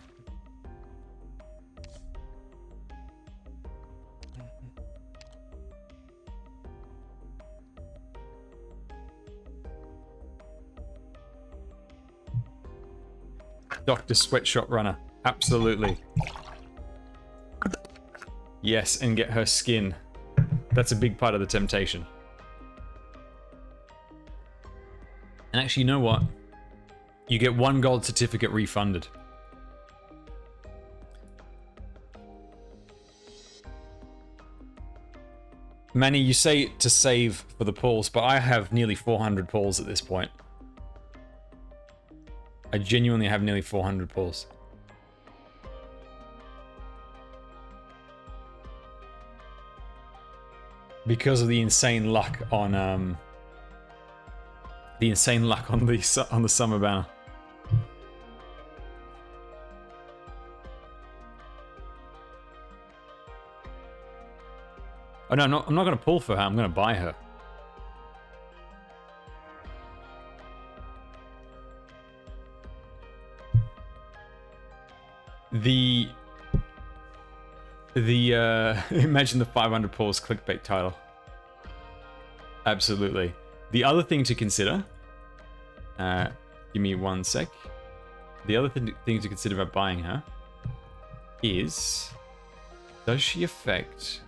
Dr. Sweatshop Runner. Absolutely. Yes, and get her skin. That's a big part of the temptation. And actually, you know what? You get 1 gold certificate refunded. Manny, you say to save for the pulls, but I have nearly 400 pulls at this point. I genuinely have nearly 400 pulls. Because of the insane luck on The insane luck on the summer banner. Oh no, I'm not going to pull for her. I'm going to buy her. The imagine the 500 pulls clickbait title. Absolutely. The other thing to consider, give me one sec. The other thing to consider about buying her is, does she affect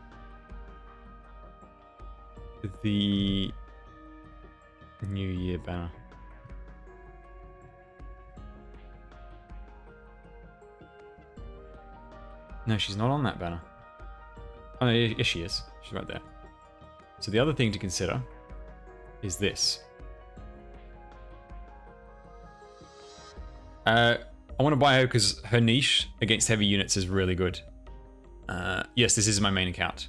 the New Year banner? No, she's not on that banner. Oh, no, yes, she is. She's right there. So the other thing to consider is this. I want to buy her because her niche against heavy units is really good. Yes, this is my main account.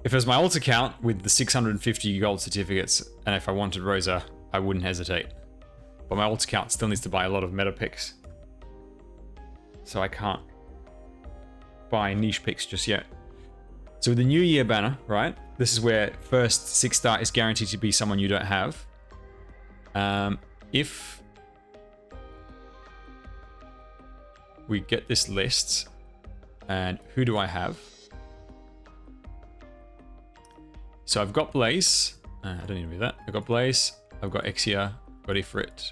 If it was my alt account with the 650 gold certificates, and if I wanted Rosa, I wouldn't hesitate. But my alt account still needs to buy a lot of meta picks. So I can't buy niche picks just yet. So with the New Year banner, right? This is where first 6-star is guaranteed to be someone you don't have. If we get this list, and who do I have? So I've got Blaze. I don't need to do that. I've got Blaze. I've got Exia. I've got Ifrit.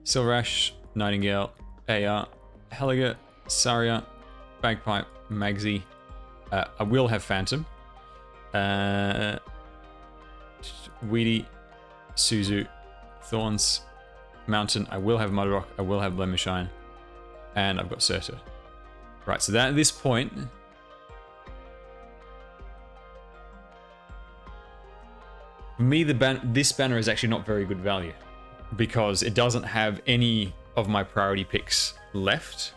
Silverash. Nightingale. Aya. Heliga. Saria. Bagpipe. Magsy. I will have Phantom. Weedy. Suzu. Thorns. Mountain. I will have Mudrock. I will have Blemishine. And I've got Surtur. Right, so that at this point, for me, this banner is actually not very good value because it doesn't have any of my priority picks left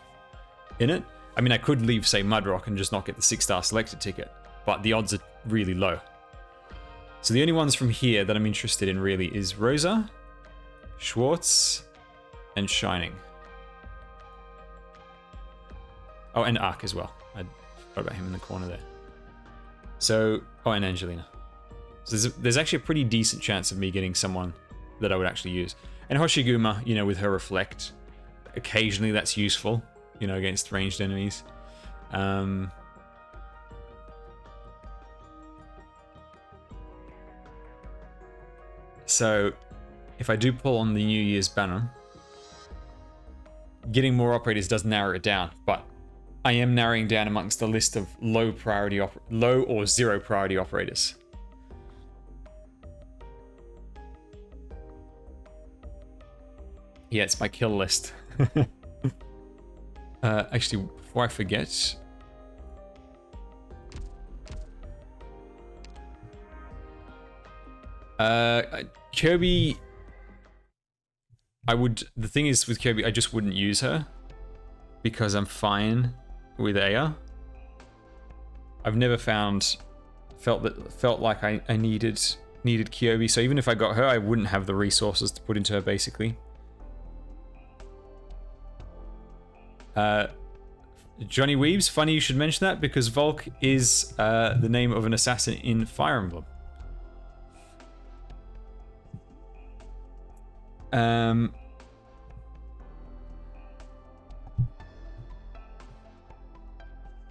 in it. I mean, I could leave, say, Mudrock and just not get the 6-star selected ticket, but the odds are really low. So the only ones from here that I'm interested in really is Rosa, Schwartz, and Shining. Oh, and Ark as well. I forgot about him in the corner there. So, oh, and Angelina. So there's actually a pretty decent chance of me getting someone that I would actually use. And Hoshiguma, you know, with her Reflect, occasionally that's useful, you know, against ranged enemies. So, if I do pull on the New Year's banner, getting more operators does narrow it down, but I am narrowing down amongst the list of low or zero priority operators. Yeah, it's my kill list. Actually, before I forget, Kirby, the thing is with Kirby, I just wouldn't use her because I'm fine with Aya. I've never felt like I needed Kirby, so even if I got her, I wouldn't have the resources to put into her basically. Johnny Weebs, funny you should mention that because Volk is the name of an assassin in Fire Emblem.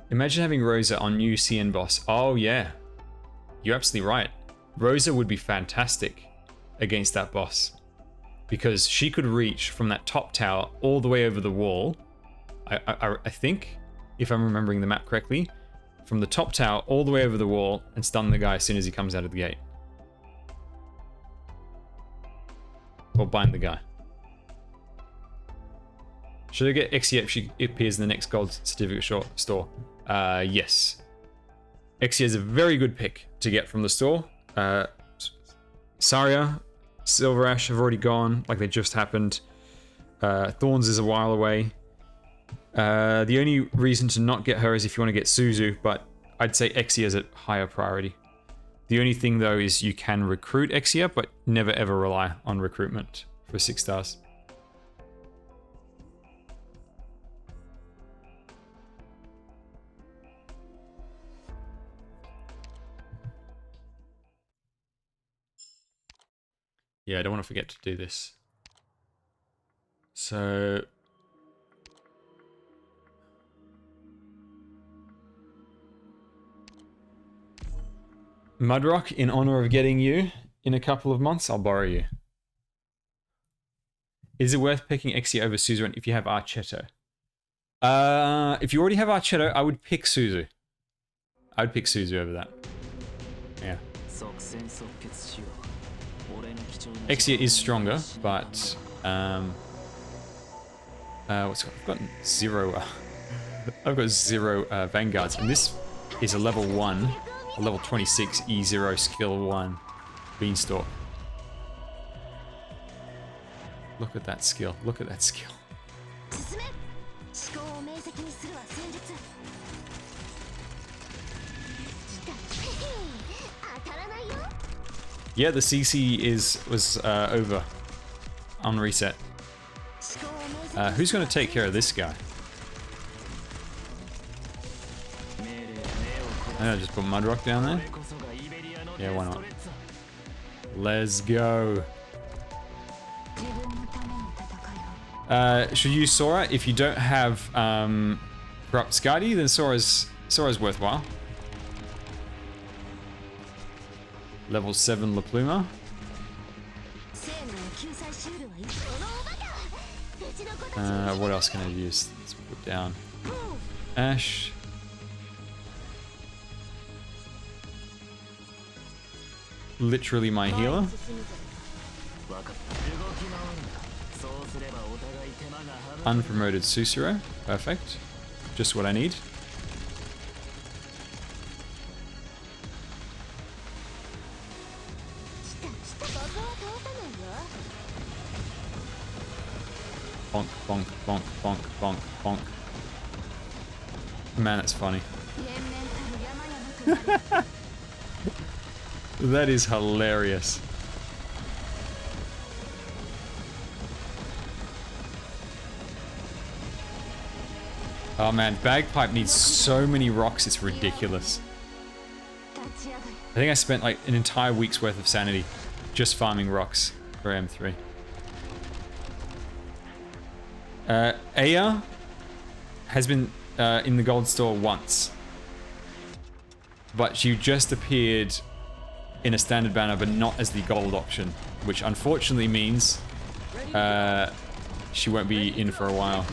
Imagine having Rosa on new CN boss. Oh yeah, you're absolutely right. Rosa would be fantastic against that boss because she could reach from that top tower all the way over the wall. I think, if I'm remembering the map correctly, from the top tower all the way over the wall and stun the guy as soon as he comes out of the gate. Or bind the guy. Should I get Exia if she appears in the next gold certificate store? Yes. Exia is a very good pick to get from the store. Saria, Silverash have already gone, like they just happened. Thorns is a while away. The only reason to not get her is if you want to get Suzu, but I'd say Exia is a higher priority. The only thing though is you can recruit Exia, but never ever rely on recruitment for 6 stars. Yeah, I don't want to forget to do this. So... Mudrock, in honor of getting you in a couple of months, I'll borrow you. Is it worth picking Exia over Suzerain if you have Archetto? If you already have Archetto, I would pick Suzu. I would pick Suzu over that. Yeah. Exia is stronger, but I've got 0. I've got 0 Vanguards, and this is a level 1, a level 26 E0 skill 1 Beanstalk. Look at that skill. Look at that skill. Yeah, the CC was over on reset. Who's going to take care of this guy? I just put Mudrock down there. Yeah, why not? Let's go. Should use Sora. If you don't have Corrupt Skadi, then Sora's worthwhile. Level 7 La Pluma. What else can I use? Let's put down Ash. Literally my healer. Unpromoted Susuro. Perfect. Just what I need. Bonk, bonk, bonk, bonk, bonk, bonk. Man, that's funny. That is hilarious. Oh man, Bagpipe needs so many rocks, it's ridiculous. I think I spent like an entire week's worth of sanity just farming rocks for M3. Aya has been in the gold store once, but she just appeared in a standard banner, but not as the gold option, which unfortunately means she won't be in for a while.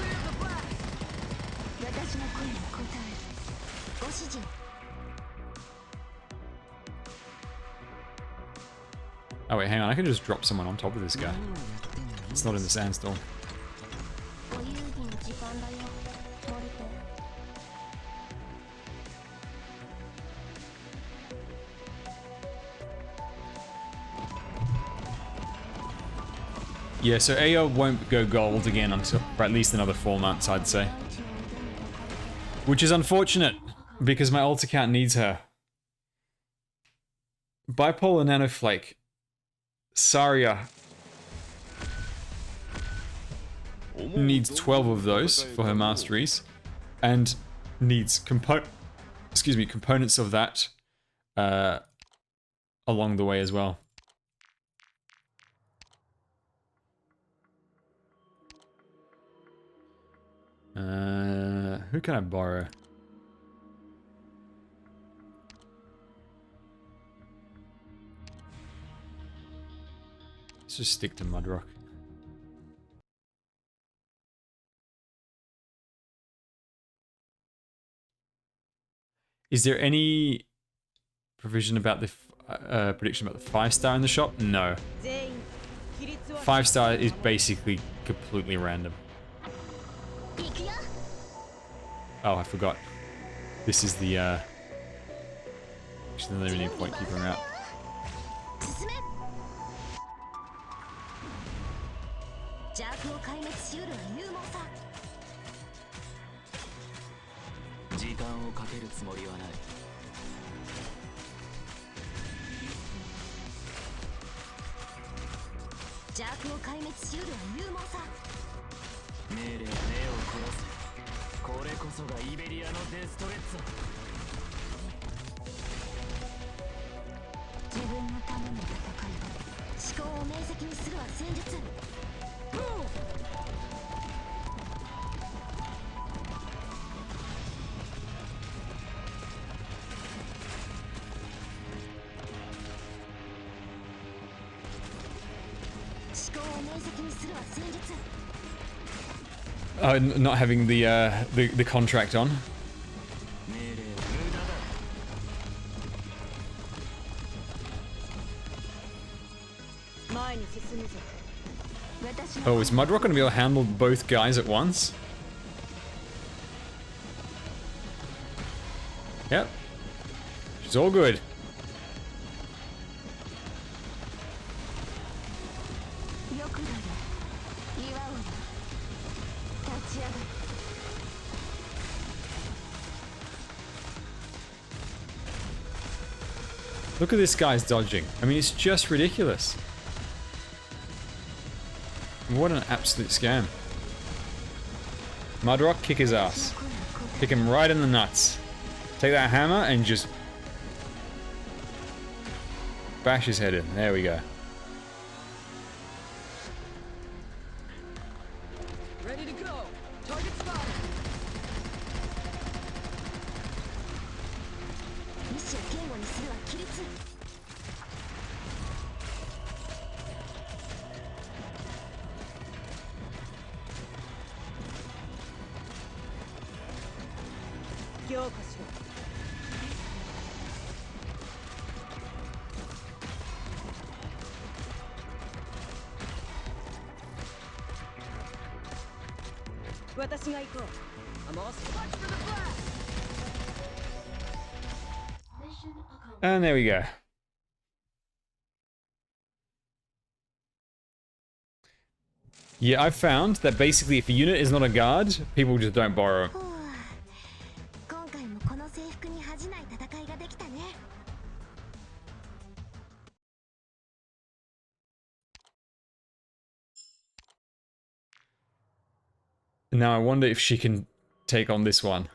Oh wait, hang on, I can just drop someone on top of this guy. It's not in the sandstorm. Yeah, so Aya won't go gold again until for at least another 4 months, I'd say. Which is unfortunate, because my ult account needs her. Bipolar Nanoflake. Saria needs 12 of those for her masteries, and needs components of that along the way as well. Who can I borrow? Let's just stick to Mudrock. Is there any provision about the prediction about the 5-star in the shop? No. 5-star is basically completely random. Oh, I forgot. This is the actually, there's no point keeping her out. 邪悪を壊滅しうるは勇猛さ。命令目を凝らせ。これこそがイベリアのデストレッツァ。自分のための戦いを思考を明晰にするは戦術。Not having the contract on. Oh, is Mudrock gonna be able to handle both guys at once? Yep. She's all good. Look at this guy's dodging. I mean, it's just ridiculous. What an absolute scam. Mudrock, kick his ass. Kick him right in the nuts. Take that hammer and just bash his head in. There we go. Ready to go. Target spotted. And there we go. Yeah, I've found that basically if a unit is not a guard, people just don't borrow. Now I wonder if she can take on this one.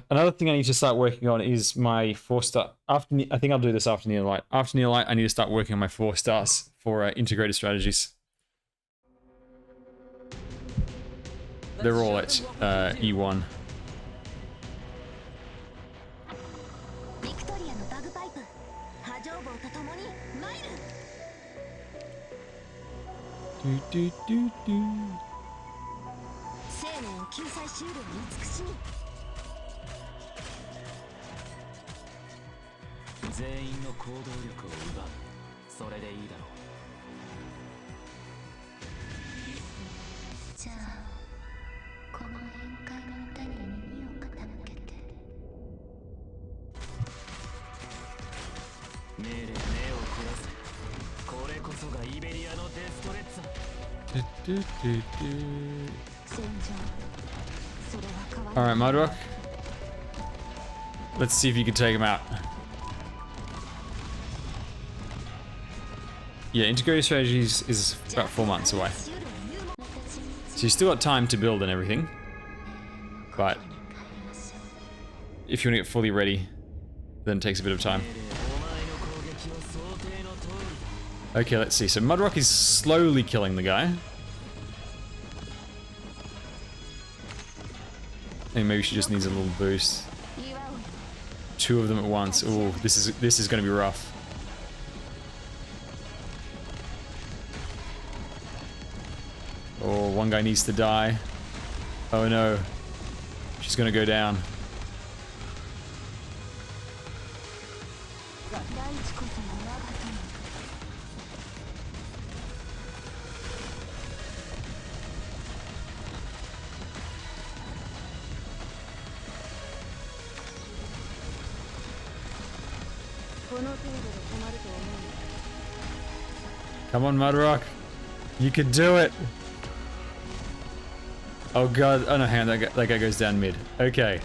Another thing I need to start working on is my 4-star. I think I'll do this after Near Light. After Near Light, I need to start working on my 4 stars for integrated strategies. They're all at E1. Do, do, do. 全員の行動力を奪う。それでいいだろう。じゃあこの宴会の歌に耳を傾けて。命令目を凝らせ。これこそがイベリアのデストレッツァ。Alright, Mudrock. Let's see if you can take him out. Yeah, integrated strategies is about 4 months away. So you still got time to build and everything. But if you want to get fully ready, then it takes a bit of time. Okay, let's see. So Mudrock is slowly killing the guy. And maybe she just needs a little boost. 2 of them at once. Ooh, this is going to be rough. Oh, one guy needs to die. Oh no. She's going to go down. Come on, Mudrock. You can do it. Oh god. Oh no, hang on. That guy goes down mid. Okay.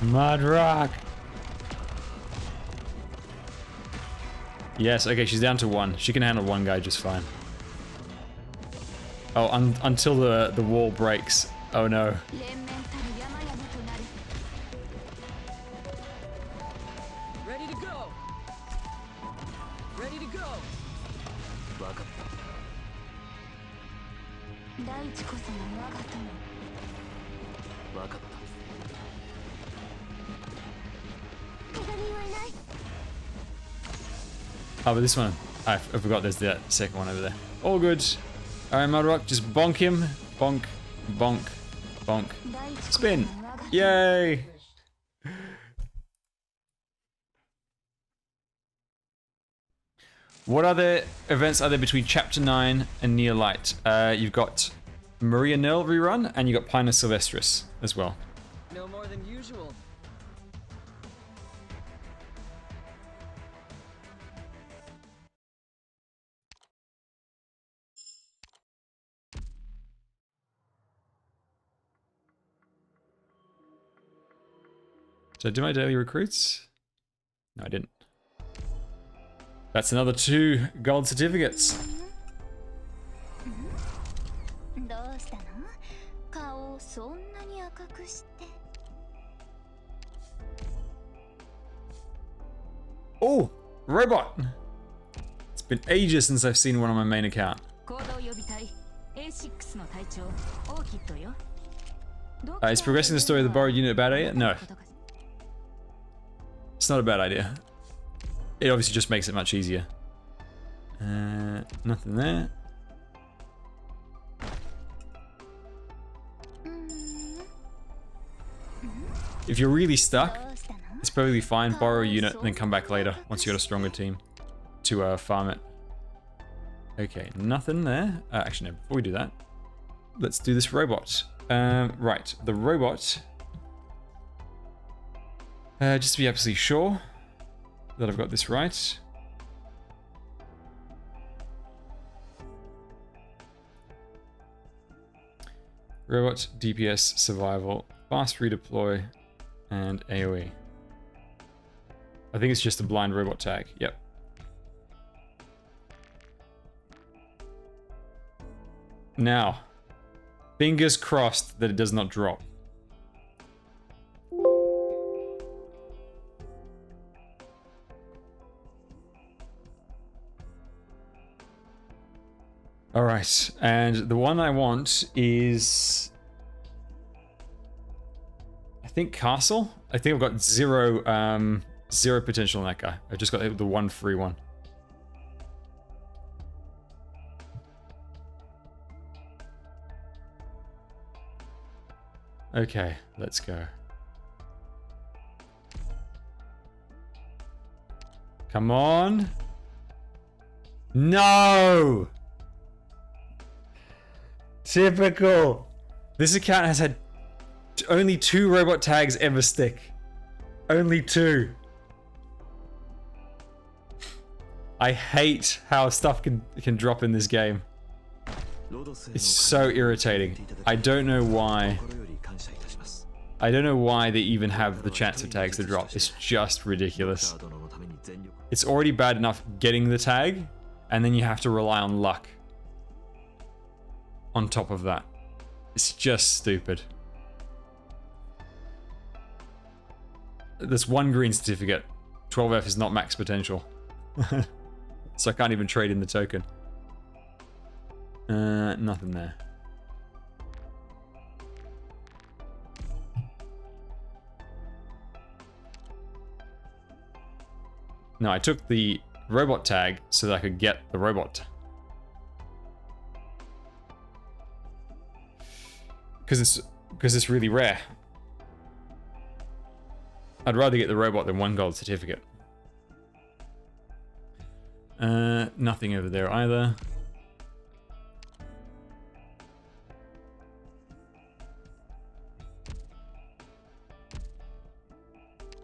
Mudrock. Yes, okay, she's down to 1. She can handle 1 guy just fine. Oh, until the wall breaks. Oh no. Ready to go. Ready to go. Oh, but this one, I forgot there's that second one over there. All good. Alright, Mudrock, just bonk him. Bonk, bonk, bonk. Spin. Yay! What other events are there between Chapter 9 and Near Light? You've got Maria Nearl rerun, and you've got Pinus Sylvestris as well. No more than usual. Did I do my daily recruits? No, I didn't. That's another 2 gold certificates. Oh, robot! It's been ages since I've seen one on my main account. Is progressing the story of the borrowed unit a bad idea? No. It's not a bad idea. It obviously just makes it much easier. Nothing there. If you're really stuck, it's perfectly fine. Borrow a unit and then come back later once you got a stronger team to farm it. Okay, nothing there. Actually, no, before we do that, let's do this robot. Right, the robot. Just to be absolutely sure that I've got this right. Robot, DPS, survival, fast redeploy, and AoE. I think it's just a blind robot tag. Yep. Now, fingers crossed that it does not drop. All right, and the one I want is, I think Castle. I think I've got zero potential in that guy. I just got the one free one. Okay, let's go. Come on. No! Typical. This account has had only 2 robot tags ever stick. Only 2. I hate how stuff can drop in this game. It's so irritating. I don't know why. I don't know why they even have the chance of tags to drop. It's just ridiculous. It's already bad enough getting the tag, and then you have to rely on luck on top of that. It's just stupid. There's 1 green certificate. 12F is not max potential. So I can't even trade in the token. Nothing there. No, I took the robot tag so that I could get the robot. Because it's really rare. I'd rather get the robot than 1 gold certificate. Nothing over there either.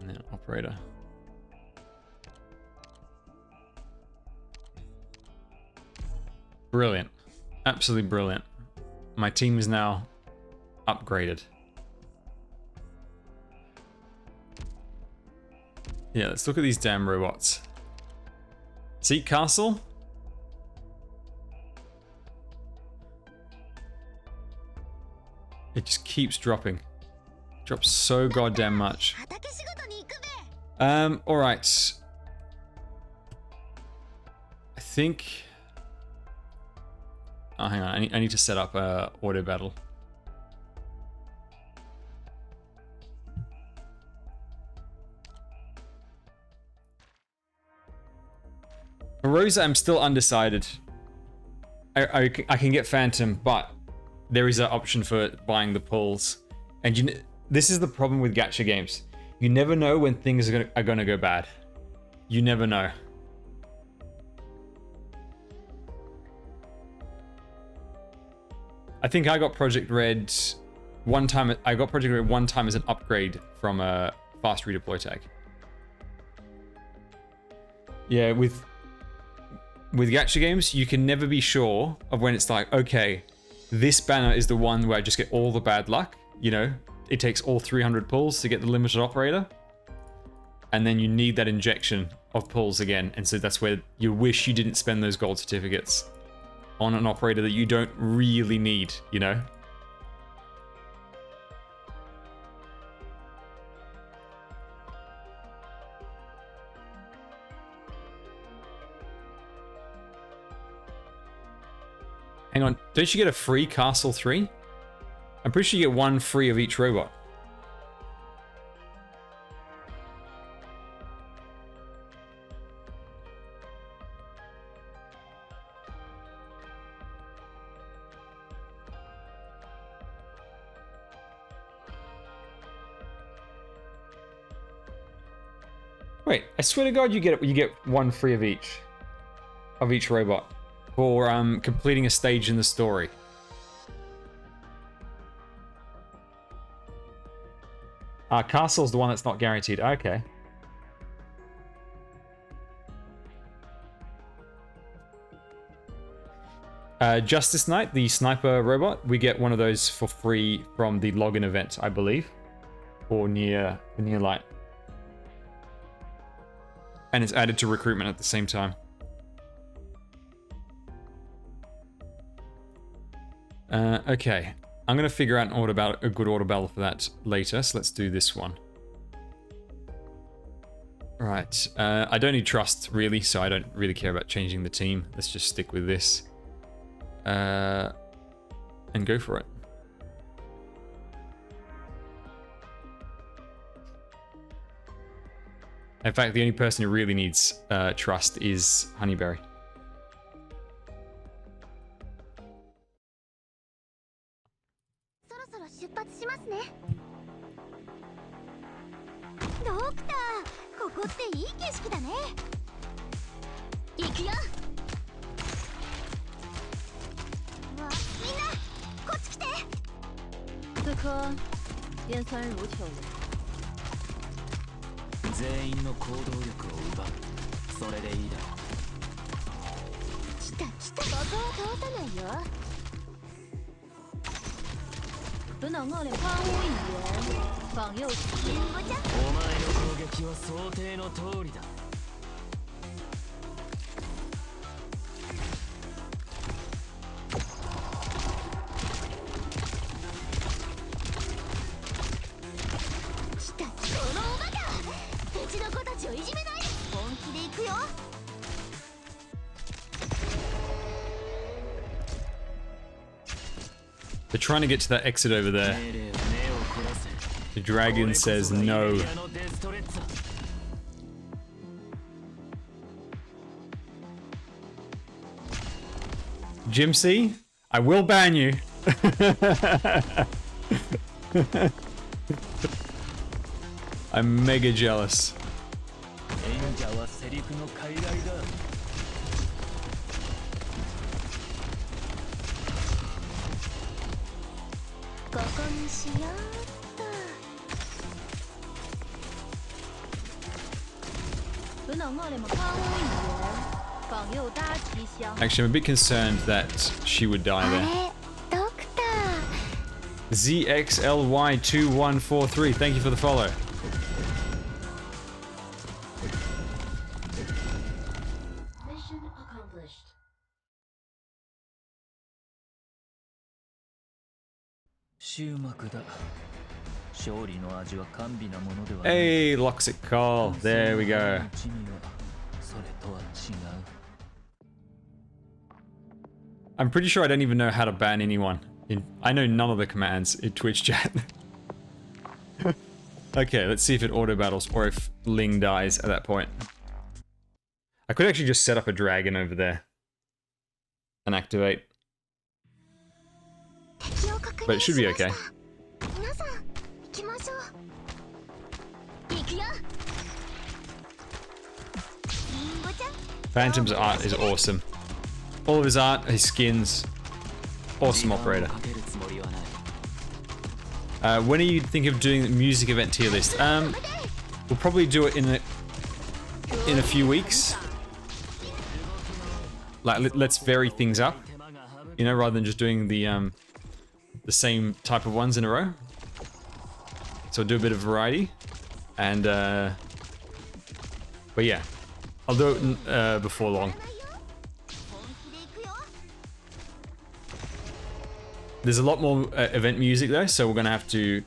And then operator. Brilliant. Absolutely brilliant. My team is now upgraded. Yeah, let's look at these damn robots. Seat castle? It just keeps dropping. Drops so goddamn much. Alright. I think... Oh, hang on. I need to set up a auto battle. For Rosa, I'm still undecided. I can get Phantom, but there is an option for buying the pulls. And this is the problem with gacha games. You never know when things are gonna go bad. You never know. I think I got Project Red one time. I got Project Red one time as an upgrade from a fast redeploy tag. Yeah, with gacha games, you can never be sure of when it's like, okay, this banner is the one where I just get all the bad luck. You know, it takes all 300 pulls to get the limited operator. And then you need that injection of pulls again. And so that's where you wish you didn't spend those gold certificates on an operator that you don't really need, you know? Hang on, don't you get a free Castle 3? I'm pretty sure you get 1 free of each robot. Wait, I swear to God, you get 1 free of each robot for completing a stage in the story. Castle's the one that's not guaranteed. Okay. Justice Knight, the sniper robot, we get one of those for free from the login event, I believe, or near light. And it's added to recruitment at the same time. Okay, I'm gonna figure out a good order battle for that later. So let's do this one. Right, I don't need trust really, so I don't really care about changing the team. Let's just stick with this, and go for it. In fact, the only person who really needs trust is Honeyberry. They're trying to get to that exit over there. The dragon says no. Jimsy, I will ban you. I'm mega jealous. 演者はセリフの傀儡だ。ここにしようっと。本我哋咪交嘢，防右大吉祥。 Actually, I'm a bit concerned that she would die あ there. れドクター ZXLY2143, thank you for the follow. Mission accomplished. 終幕だ。勝利の味は甘美なものではない。 Hey, Loxic Call. There we go. それとは違う。 I'm pretty sure I don't even know how to ban anyone. I know none of the commands in Twitch chat. Okay, let's see if it auto battles or if Ling dies at that point. I could actually just set up a dragon over there and activate. 敵を確 But 認 it し should be ました okay. 皆さん行きましょう。行くよ。リンゴちゃん Phantom's art is awesome. All of his art, his skins, awesome operator. かけるつもりはない。 When are you thinking of doing the music event tier list? We'll probably do it in a few weeks. Like let's vary things up, you know, rather than just doing the same type of ones in a row. So we'll do a bit of variety, and but yeah, I'll do it before long. 本気で行くよ。 There's a lot more event music though, so we're gonna have to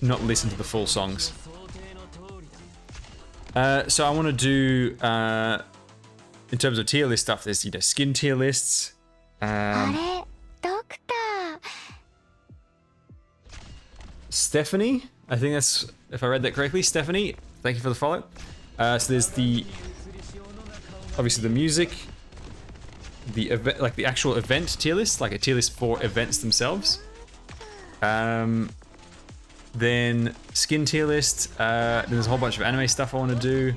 not listen to the full songs. So I want to do in terms of tier list stuff. There's skin tier lists. あれドクター Stephanie, I think that's if I read that correctly. Stephanie, thank you for the follow. So there's obviously the music, the event, like the actual event tier list, like a tier list for events themselves. Then skin tier list. Then there's a whole bunch of anime stuff I want to do.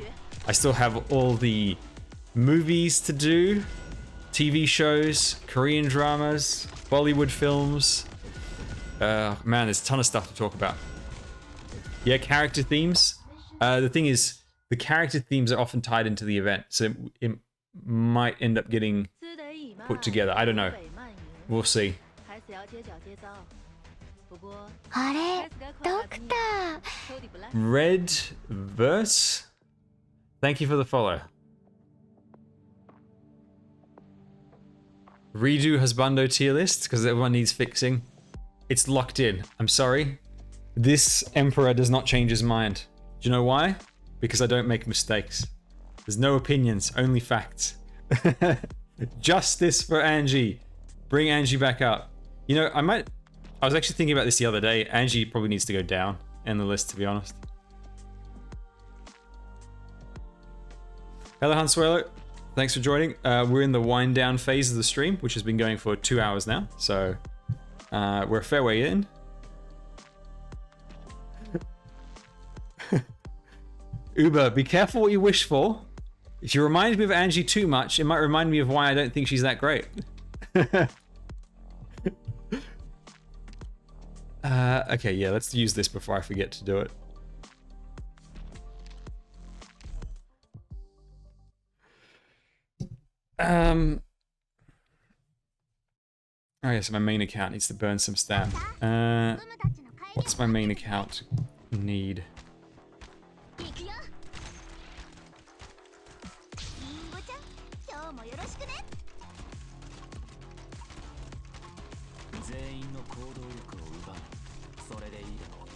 I still have all the movies to do, TV shows, Korean dramas, Bollywood films. Man, there's a ton of stuff to talk about. Yeah, character themes. The thing is, the character themes are often tied into the event, so it might end up getting put together. I don't know. We'll see. 还是要揭晓揭招。不过，あれドクター 抽底不赖。 Red Verse, thank you for the follow. Redo Husbando tier list because everyone needs fixing. It's locked in. I'm sorry. This emperor does not change his mind. Do you know why? Because I don't make mistakes. There's no opinions, only facts. Justice for Angie. Bring Angie back up. You know, I was actually thinking about this the other day. Angie probably needs to go down in the list, to be honest. Hello, Hansuelo. Thanks for joining. We're in the wind down phase of the stream, which has been going for 2 hours now. So we're a fair way in. Uber, be careful what you wish for. If you remind me of Angie too much, it might remind me of why I don't think she's that great. Okay, yeah, let's use this before I forget to do it. Oh yeah, so my main account needs to burn some stamp. What's my main account need? 行くよ。リンゴちゃん今日もよろしくね。全員の行動力を奪う。それでいいだろう。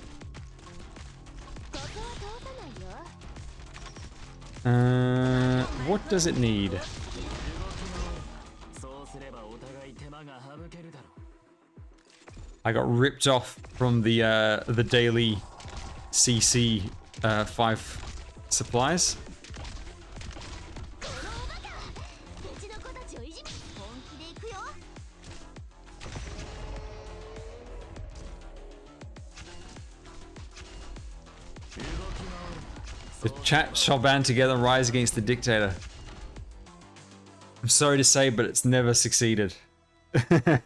ここは通さないよ。 What does it need? そうすればお互い手間が省けるだろう。 I got ripped off from the daily CC 5 supplies. うちの子たちをいじめ本気で行くよ。The chat shall band together and rise against the dictator. I'm sorry to say, but it's never succeeded. For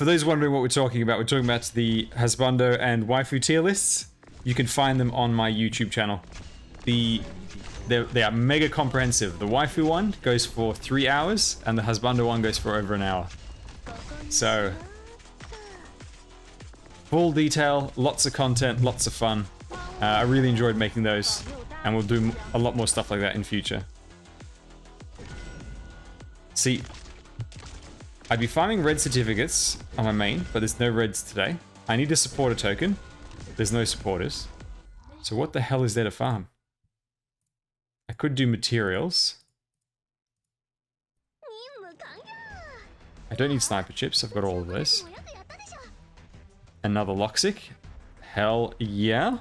those wondering what we're talking about the husbando and waifu tier lists. You can find them on my YouTube channel. They are mega comprehensive. The waifu one goes for 3 hours, and the husbando one goes for over an hour. So, full detail, lots of content, lots of fun. I really enjoyed making those, and we'll do a lot more stuff like that in future. See, I'd be farming red certificates on my main, but there's no reds today. I need a supporter token. There's no supporters. So what the hell is there to farm? I could do materials. I don't need sniper chips, I've got all of those. Another Loxic. Hell yeah.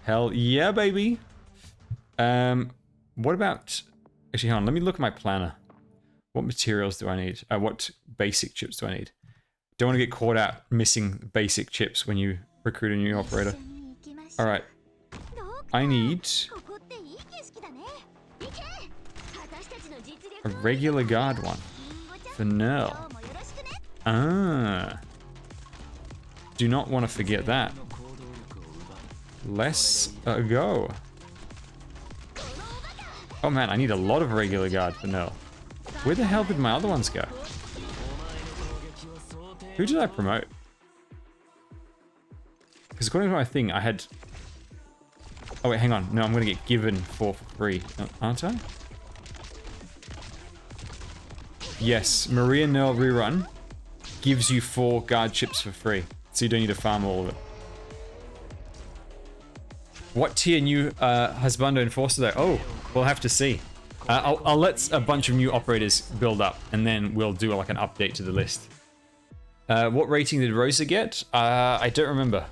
Hell yeah, baby. What about... Actually, hold on, let me look at my planner. What materials do I need? What basic chips do I need? Don't want to get caught out missing basic chips when you recruit a new operator. Alright. I need... a regular guard one. For Nearl. Ah. Do not want to forget that. Let's go. Oh man, I need a lot of regular guard for Nearl. Where the hell did my other ones go? Who did I promote? Because according to my thing, I had... Oh wait, hang on. No, I'm going to get given 4 for free. Aren't I? Yes, Maria Nearl rerun gives you 4 guard chips for free. So you don't need to farm all of it. What tier new husbando enforcer though? Oh, we'll have to see. I'll let a bunch of new operators build up, and then we'll do like an update to the list. What rating did Rosa get? I don't remember,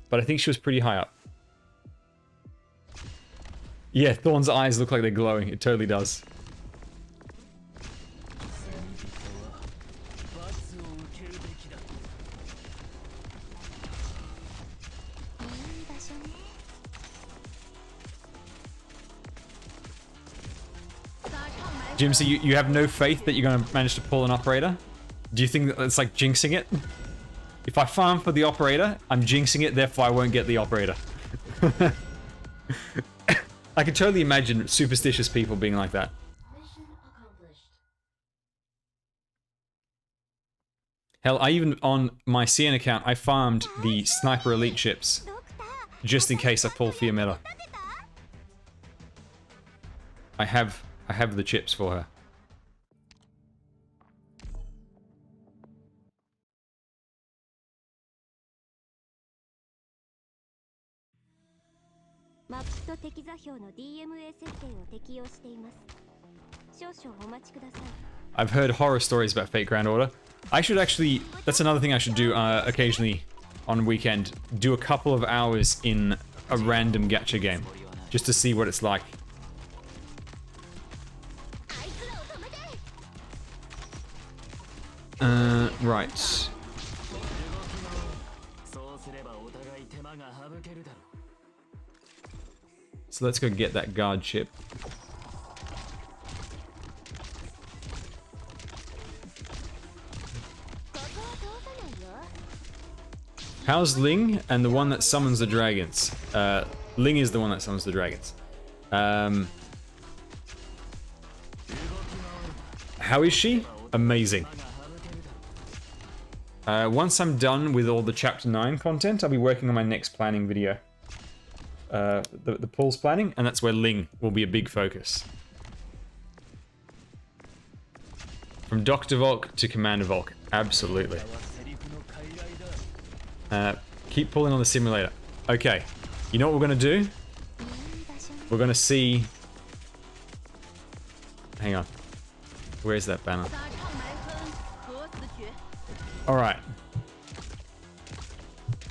but I think she was pretty high up. Yeah, Thorn's eyes look like they're glowing. It totally does. Jim, so you have no faith that you're going to manage to pull an operator? Do you think that it's like jinxing it? If I farm for the operator, I'm jinxing it, therefore I won't get the operator. I can totally imagine superstitious people being like that. Hell, I even, on my CN account, I farmed the Sniper Elite chips. Just in case I pull Fiametta. I have the chips for her. I've heard horror stories about Fate Grand Order. I should actually, that's another thing I should do occasionally on weekend. Do a couple of hours in a random gacha game. Just to see what it's like. Right. So let's go get that guard chip. How's Ling and the one that summons the dragons? Ling is the one that summons the dragons. How is she? Amazing. Once I'm done with all the Chapter 9 content, I'll be working on my next planning video. The pulls planning, and that's where Ling will be a big focus. From Dr. Volk to Commander Volk. Absolutely. Keep pulling on the simulator. Okay. You know what we're going to do? We're going to see... Hang on. Where's that banner? Alright.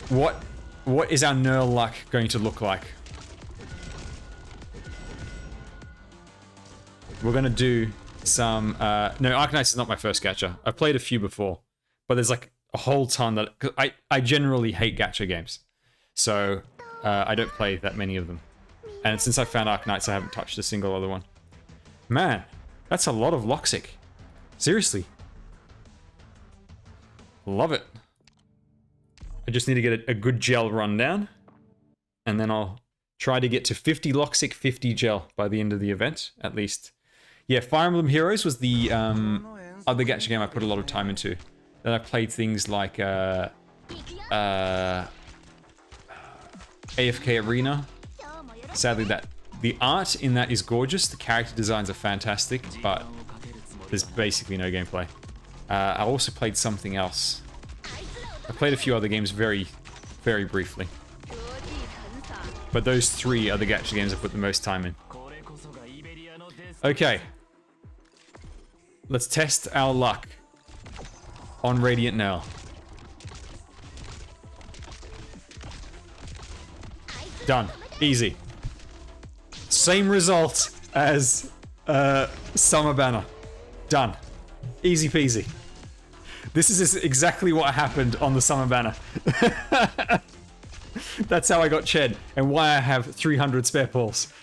What is our Nearl luck going to look like? We're going to do some... no, Arknights is not my first gacha. I've played a few before. But there's like a whole ton that... I generally hate gacha games. So I don't play that many of them. And since I found Arknights, I haven't touched a single other one. Man, that's a lot of Loxic. Seriously. Love it. I just need to get a good gel rundown. And then I'll try to get to 50 Loxic, 50 gel by the end of the event, at least. Yeah, Fire Emblem Heroes was the other gacha game I put a lot of time into. Then I played things like AFK Arena. Sadly, the art in that is gorgeous. The character designs are fantastic, but there's basically no gameplay. I also played something else. I played a few other games very, very briefly. But those three are the gacha games I put the most time in. Okay. Let's test our luck on Radiant Nearl. Done. Easy. Same result as Summer Banner. Done. Easy peasy. This is exactly what happened on the Summer Banner. That's how I got Ched, and why I have 300 spare pulls.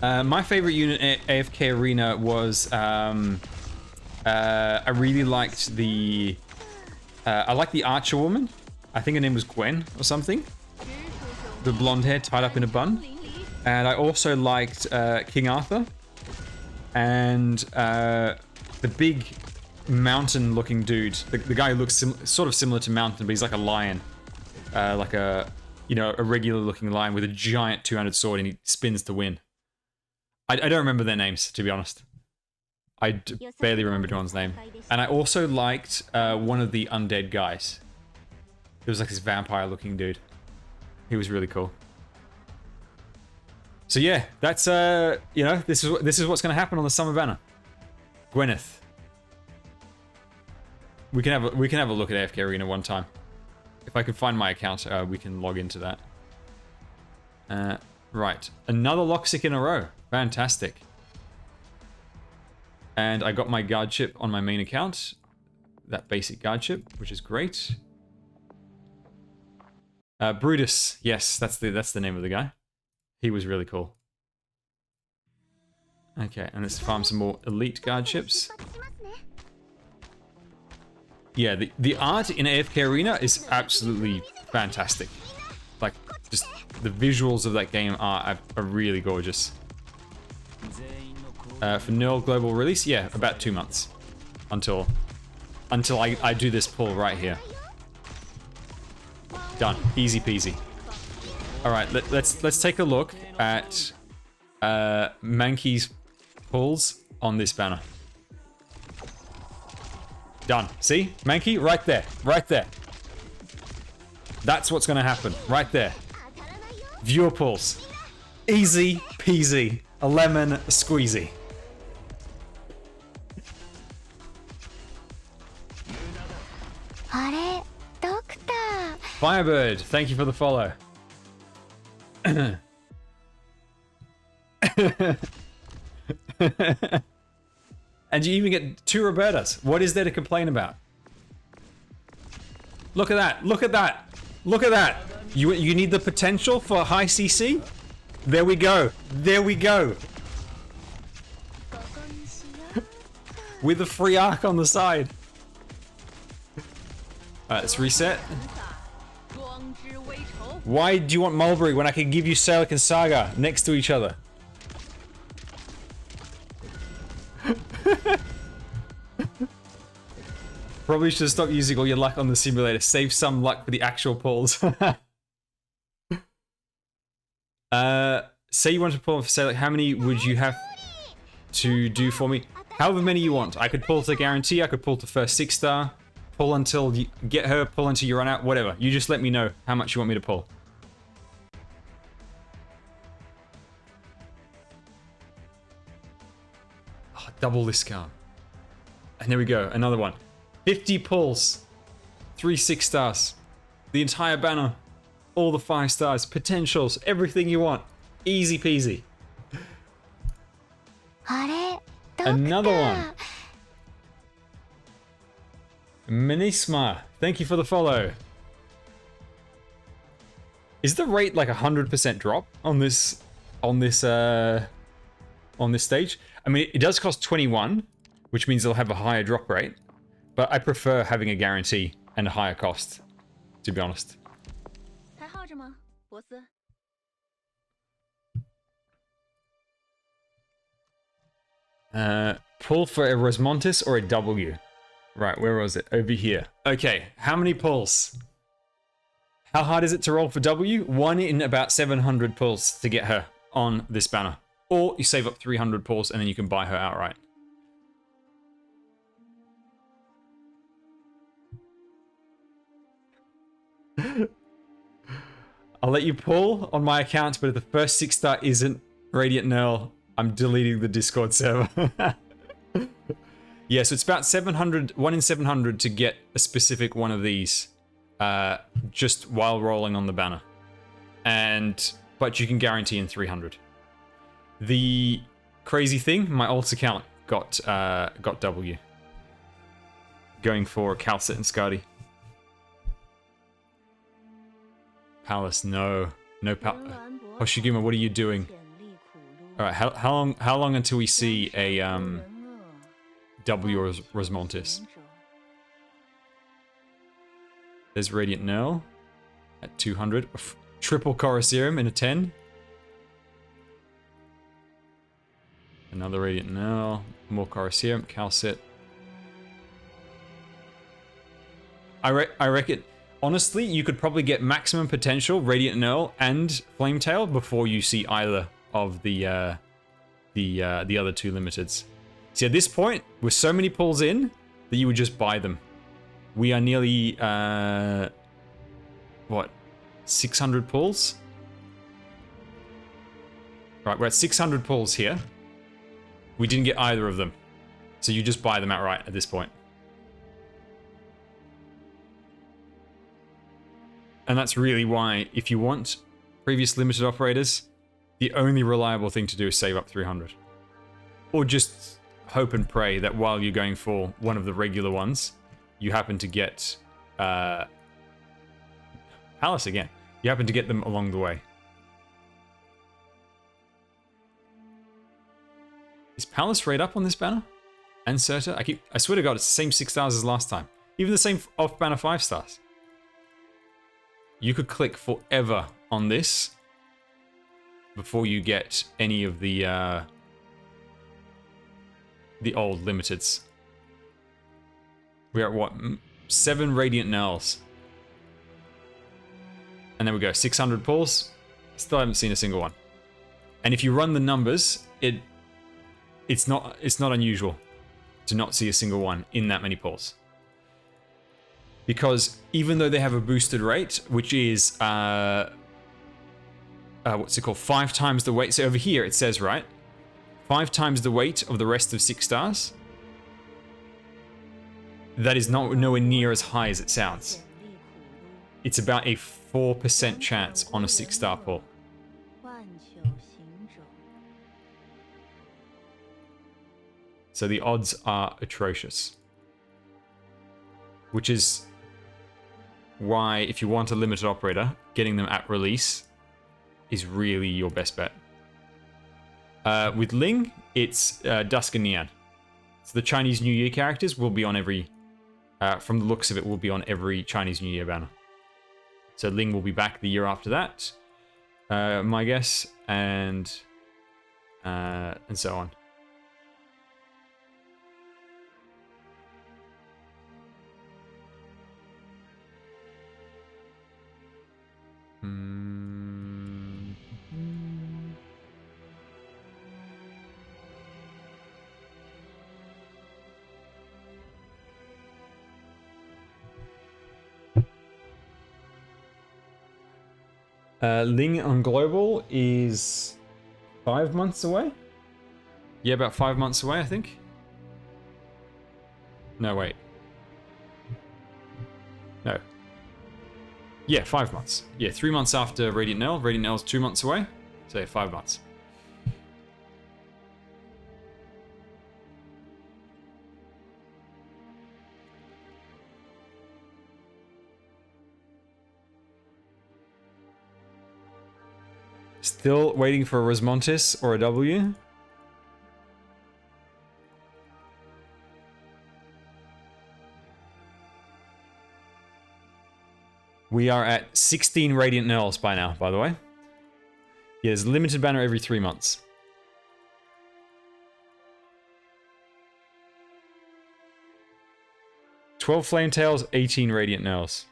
My favorite unit at AFK Arena was I really liked the I liked the Archer woman. I think her name was Gwen or something. The blonde hair tied up in a bun. And I also liked King Arthur and the big mountain looking dude. The guy who looks sort of similar to Mountain, but he's like a lion. Like a, you know, a regular looking lion with a giant 200 sword, and he spins to win. I don't remember their names, to be honest. I barely remember John's name. And I also liked one of the undead guys. It was like this vampire looking dude. He was really cool. So yeah, that's you know, this is what's going to happen on the Summer Banner. Gwyneth. We can have a look at AFK Arena one time. If I can find my account, we can log into that. Right, another Loxic in a row. Fantastic. And I got my guard chip on my main account. That basic guard chip, which is great. Brutus, yes, that's the name of the guy. He was really cool. Okay, and let's farm some more elite guard chips. Yeah, the art in AFK Arena is absolutely fantastic. Like, just the visuals of that game are really gorgeous. For Nearl global release, yeah, about 2 months. Until I do this pull right here. Done. Easy peasy. Alright, let's take a look at Mankey's pulls on this banner. Done. See? Mankey, right there. Right there. That's what's going to happen. Right there. Viewer pulls. Easy peasy. A lemon squeezy. Firebird, thank you for the follow. And you even get 2 Robertas. What is there to complain about? Look at that. Look at that. Look at that. You need the potential for high CC? There we go. There we go. With a free arc on the side. Alright, let's reset. Why do you want Mulberry when I can give you Salic and Saga next to each other? Probably should stop using all your luck on the simulator. Save some luck for the actual pulls. Say you want to pull for Salic, how many would you have to do for me? However many you want. I could pull to guarantee, I could pull to first 6-star. Pull until you get her, pull until you run out, whatever. You just let me know how much you want me to pull. Oh, double this count. And there we go, another one. 50 pulls. 3 6-stars. The entire banner. All the 5 stars. Potentials. Everything you want. Easy peasy. あれ、ドクター。 Another one. Minisma, thank you for the follow. Is the rate like 100% drop on this stage? I mean, it does cost 21, which means it'll have a higher drop rate, but I prefer having a guarantee and a higher cost, to be honest. 还耗着吗，博斯？ Pull for a Rosmontis or a W? Right, where was it? Over here. Okay, how many pulls? How hard is it to roll for W? 1 in about 700 pulls to get her on this banner. Or you save up 300 pulls and then you can buy her outright. I'll let you pull on my account, but if the first 6-star isn't Radiant Nearl, I'm deleting the Discord server. Yeah, so it's about 700, 1 in 700 to get a specific one of these just while rolling on the banner. But you can guarantee in 300. The crazy thing, my ult's account got W. Going for Calcit and Skadi. Palace, no. No Hoshiguma, what are you doing? Alright, how long until we see a W or Rosmontis? There's Radiant Nearl at 200. Triple Coruscarum in a 10. Another Radiant Nearl. More Coruscarum. Calcit. I reckon, honestly, you could probably get maximum potential Radiant Nearl and Flametail before you see either of the other two limiteds. See, at this point, with so many pulls in, that you would just buy them. We are nearly, what, 600 pulls? Right, we're at 600 pulls here. We didn't get either of them. So you just buy them outright at this point. And that's really why, if you want previous limited operators, the only reliable thing to do is save up 300. Or just hope and pray that while you're going for one of the regular ones, you happen to get Palace again. You happen to get them along the way. Is Palace rate up on this banner? And Serta? I swear to God, it's the same 6 stars as last time. Even the same off banner 5 stars. You could click forever on this before you get any of the old limiteds. We're at what? 7 Radiant Nearls. And there we go, 600 pulls. Still haven't seen a single one. And if you run the numbers, it's not unusual to not see a single one in that many pulls. Because even though they have a boosted rate, which is what's it called? 5 times the weight. So over here it says, right, 5 times the weight of the rest of 6 stars. That is nowhere near as high as it sounds. It's about a 4% chance on a 6-star pull. So the odds are atrocious. Which is why, if you want a limited operator, getting them at release is really your best bet. With Ling, it's Dusk and Neon. So the Chinese New Year characters will be on every, from the looks of it, will be on every Chinese New Year banner. So Ling will be back the year after that, my guess, and so on. Ling on Global is 5 months away? Yeah, about 5 months away, I think. No, wait. No. Yeah, 5 months. Yeah, 3 months after Radiant Nearl. Radiant Nearl's 2 months away. So yeah, 5 months. Still waiting for a Rosmontis or a W. We are at 16 Radiant Nearls by now, by the way. Yeah, there's limited banner every 3 months. "12 Flametails, 18 Radiant Nearls.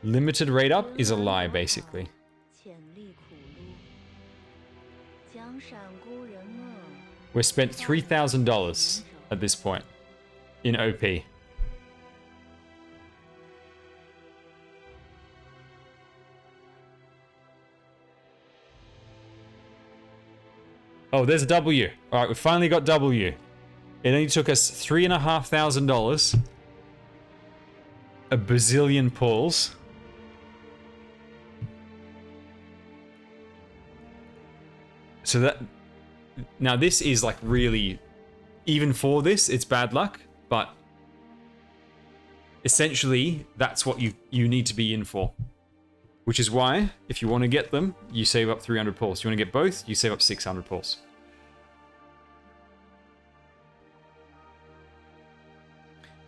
Limited rate up is a lie, basically. We're spent $3,000 at this point in OP. Oh, there's a W. All right, we finally got W. It only took us $3,500, a bazillion pulls. So that, now this is like really, even for this, it's bad luck, but essentially that's what you need to be in for. Which is why, if you want to get them, you save up 300 pulls. You want to get both, you save up 600 pulls.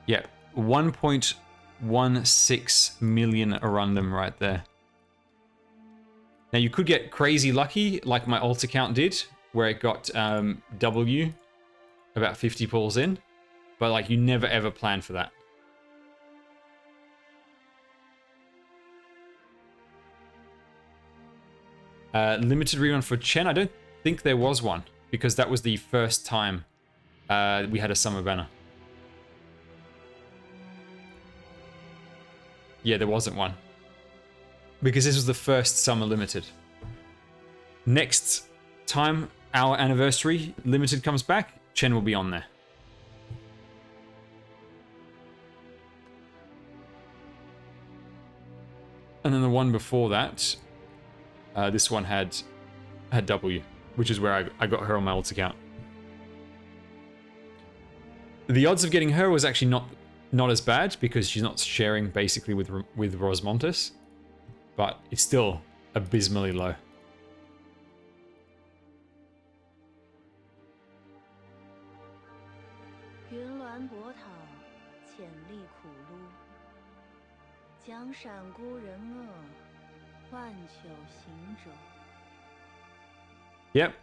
Yeah, 1.16 million around them right there. Now you could get crazy lucky, like my alt account did, where it got W, about 50 pulls in, but like you never ever plan for that. Limited rerun for Chen, I don't think there was one, because that was the first time we had a summer banner. Yeah, there wasn't one. Because this was the first summer limited. Next time our anniversary limited comes back, Chen will be on there. And then the one before that, this one had W, which is where I got her on my alt account. The odds of getting her was actually not as bad because she's not sharing basically with Rosmontis, but it's still abysmally low. Yep,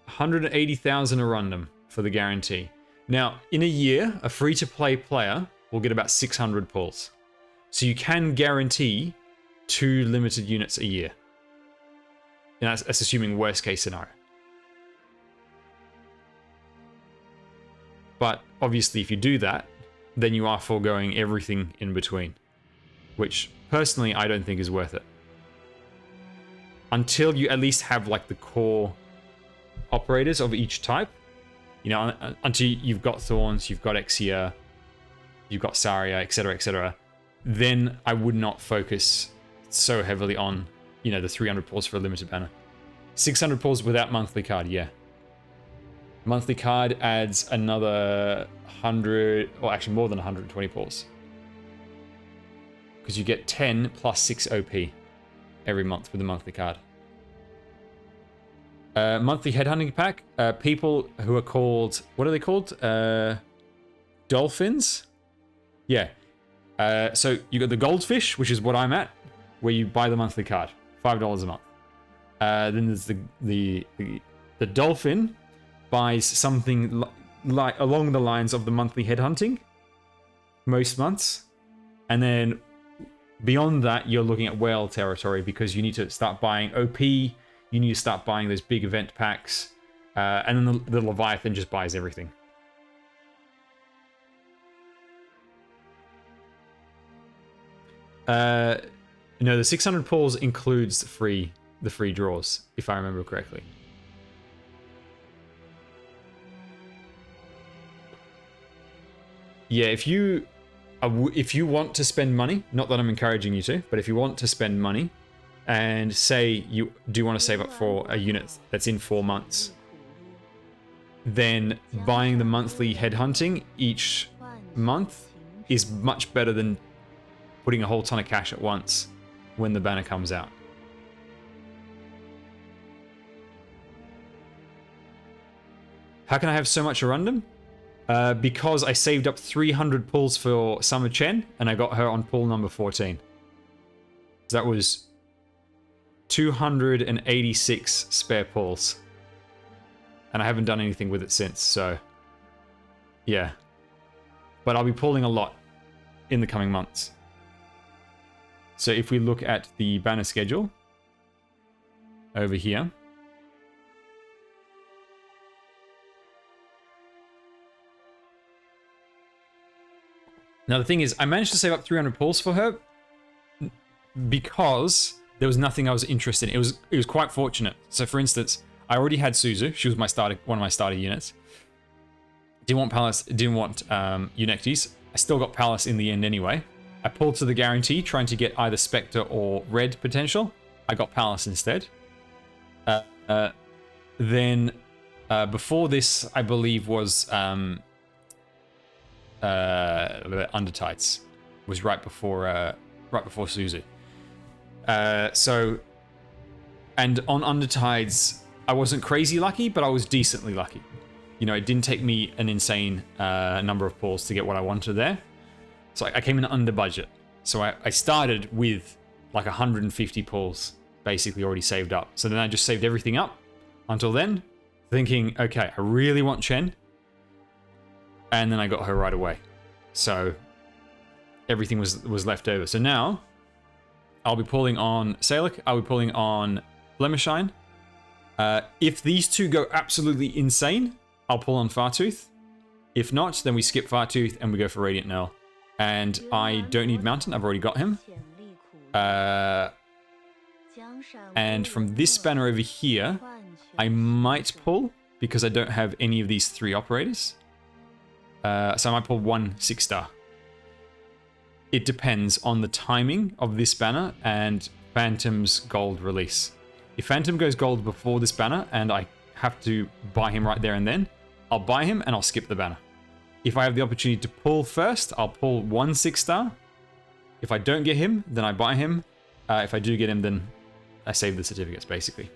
180,000 a random for the guarantee. Now, in a year, a free-to-play player will get about 600 pulls. So you can guarantee 2 limited units a year. And that's assuming worst case scenario. But obviously if you do that, then you are foregoing everything in between. Which, personally, I don't think is worth it. Until you at least have like the core operators of each type. You know, until you've got Thorns, you've got Exia, you've got Saria, etc., etc. Then I would not focus so heavily on, you know, the 300 pulls for a limited banner. 600 pulls without monthly card, yeah. Monthly card adds another 100, or actually more than 120 pulls. Because you get 10 plus 6 OP every month with the monthly card. Monthly headhunting pack. People who are called, what are they called? Dolphins? Yeah. So you got the goldfish, which is what I'm at, where you buy the monthly card, $5 a month. Then there's the dolphin buys something like along the lines of the monthly headhunting most months, and then beyond that you're looking at whale territory because you need to start buying OP. You need to start buying those big event packs, and then the Leviathan just buys everything. No, the 600 pulls includes the free draws, if I remember correctly. Yeah, if you if you want to spend money, not that I'm encouraging you to, but if you want to spend money, and say you do want to save up for a unit that's in 4 months, then buying the monthly headhunting each month is much better than putting a whole ton of cash at once when the banner comes out. How can I have so much Arundum? Because I saved up 300 pulls for Summer Chen, and I got her on pull number 14. So that was 286 spare pulls. And I haven't done anything with it since, so yeah. But I'll be pulling a lot in the coming months. So if we look at the banner schedule over here, now the thing is, I managed to save up 300 pulls for her because there was nothing I was interested in. It was quite fortunate. So for instance, I already had Suzu. She was my one of my starter units. Didn't want Palace, didn't want Eunectes. I still got Palace in the end anyway. I pulled to the guarantee, trying to get either Spectre or Red potential. I got Palace instead. Then before this, I believe was Undertights. Was right before Suzu. So, and on Undertides, I wasn't crazy lucky, but I was decently lucky. You know, it didn't take me an insane number of pulls to get what I wanted there. So I came in under budget. So I started with like 150 pulls basically already saved up. So then I just saved everything up until then, thinking, okay, I really want Chen. And then I got her right away. So everything was left over. So now I'll be pulling on Salic. I'll be pulling on Blemishine. If these two go absolutely insane, I'll pull on Fartooth. If not, then we skip Fartooth and we go for Radiant Nearl. And I don't need Mountain. I've already got him. And from this banner over here, I might pull because I don't have any of these 3 operators. So I might pull 1 6-star. It depends on the timing of this banner and Phantom's gold release. If Phantom goes gold before this banner and I have to buy him right there and then, I'll buy him and I'll skip the banner. If I have the opportunity to pull first, I'll pull 1 6-star. If I don't get him, then I buy him. If I do get him, then I save the certificates, basically.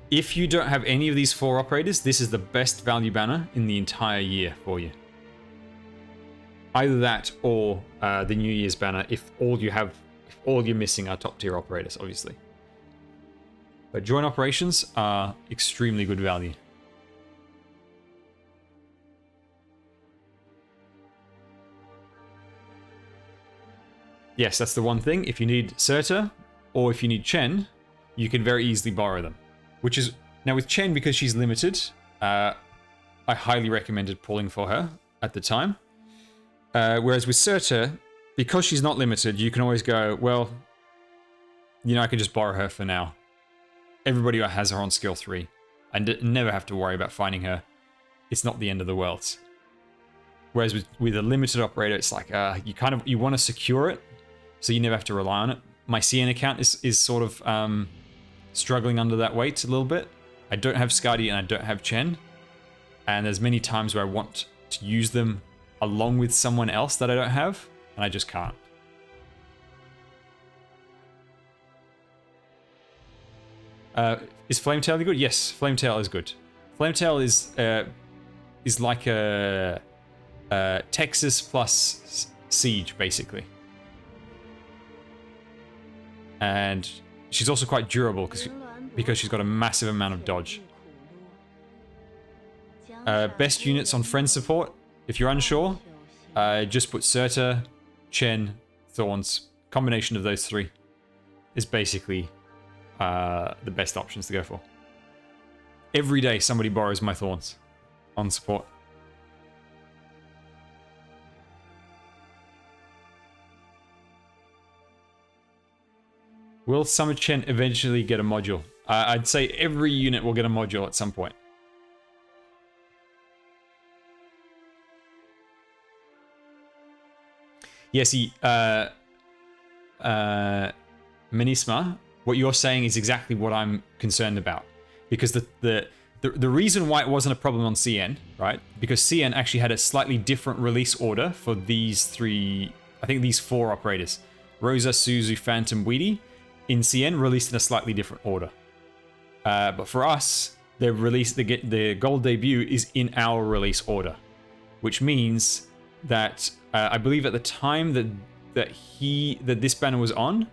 If you don't have any of these 4 operators, this is the best value banner in the entire year for you. Either that or the New Year's banner if all you're missing are top tier operators, obviously. But joint operations are extremely good value. Yes, that's the one thing. If you need Surtur or if you need Chen, you can very easily borrow them. Which is, now with Chen, because she's limited, I highly recommended pulling for her at the time. Whereas with Surtur, because she's not limited, you can always go, well, you know, I can just borrow her for now. Everybody has her on skill 3. I never have to worry about finding her. It's not the end of the world. Whereas with a limited operator, it's like, you want to secure it, so you never have to rely on it. My CN account is sort of struggling under that weight a little bit. I don't have Skadi and I don't have Chen. And there's many times where I want to use them along with someone else that I don't have, and I just can't. Is Flametail good? Yes, Flametail is good. Flametail is like a Texas plus Siege, basically. And she's also quite durable because she's got a massive amount of dodge. Best units on friend support, if you're unsure, just put Surtur, Chen, Thorns. Combination of those 3 is basically the best options to go for. Every day somebody borrows my Thorns on support. Will Summer Chen eventually get a module? I'd say every unit will get a module at some point. Yeah, see, Minisma, what you're saying is exactly what I'm concerned about. Because the reason why it wasn't a problem on CN, right? Because CN actually had a slightly different release order for these three, I think these four operators. Rosa, Suzu, Phantom, Weedy, in CN released in a slightly different order. But for us, the gold debut is in our release order. Which means that I believe at the time that this banner was on,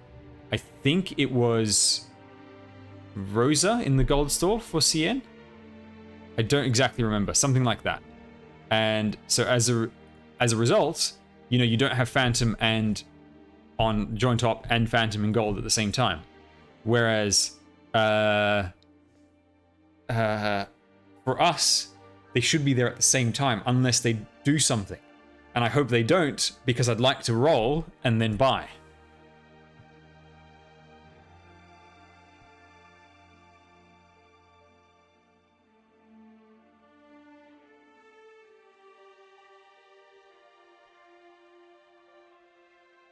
I think it was Rosa in the gold store for CN. I don't exactly remember, something like that. And so as a result, you know, you don't have Phantom and on joint op and Phantom in gold at the same time. Whereas for us, they should be there at the same time unless they do something. And I hope they don't, because I'd like to roll and then buy.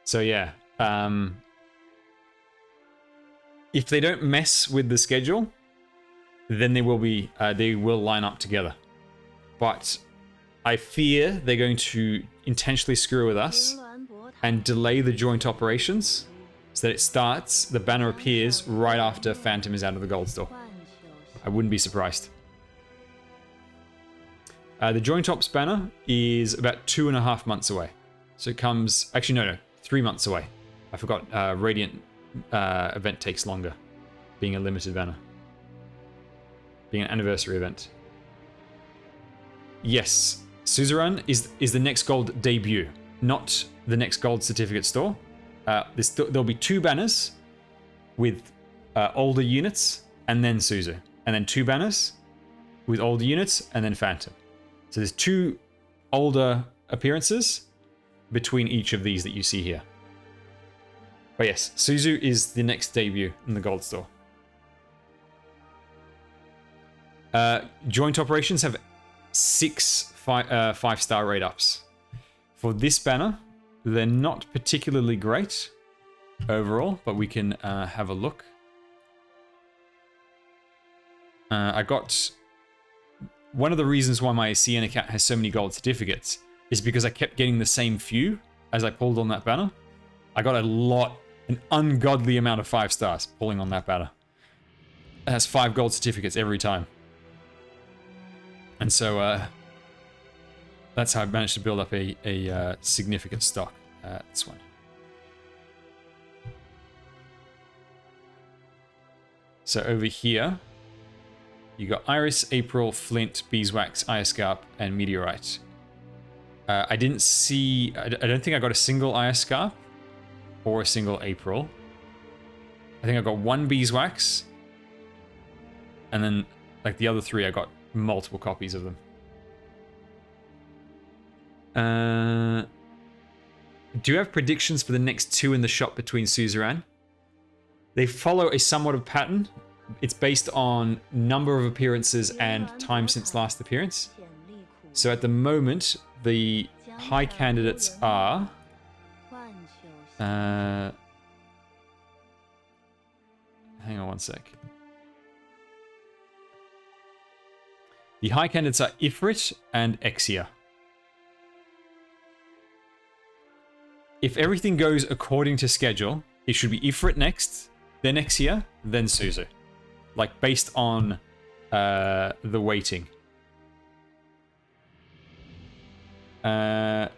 So yeah, if they don't mess with the schedule, then they will line up together. But I fear they're going to intentionally screw with us and delay the joint operations so that it starts, the banner appears right after Phantom is out of the gold store. I wouldn't be surprised. The joint ops banner is about 2.5 months away. So it comes, actually no, 3 months away. I forgot, Radiant event takes longer, being a limited banner. Being an anniversary event. Yes, Suzerain is the next gold debut, not the next gold certificate store. There'll be 2 banners with older units and then Suzu. And then 2 banners with older units and then Phantom. So there's 2 older appearances between each of these that you see here. But yes, Suzu is the next debut in the gold store. Joint operations have 6 5-star rate ups. For this banner, they're not particularly great overall, but we can have a look. I got... One of the reasons why my CN account has so many gold certificates is because I kept getting the same few as I pulled on that banner. I got an ungodly amount of 5 stars pulling on that banner. It has 5 gold certificates every time. And so that's how I managed to build up a significant stock. This one. So over here, you got Iris, April, Flint, Beeswax, Ioscarp, and Meteorite. I didn't see... I don't think I got a single Ioscarp or a single April. I think I got 1 Beeswax. And then, like the other 3, I got multiple copies of them. Do you have predictions for the next 2 in the shop between Suzerain? They follow a somewhat of pattern. It's based on number of appearances and time since last appearance. So at the moment, the high candidates are... hang on one sec. The high candidates are Ifrit and Exia. If everything goes according to schedule, it should be Ifrit next, then Exia, then Suzu. Like, based on the weighting. Can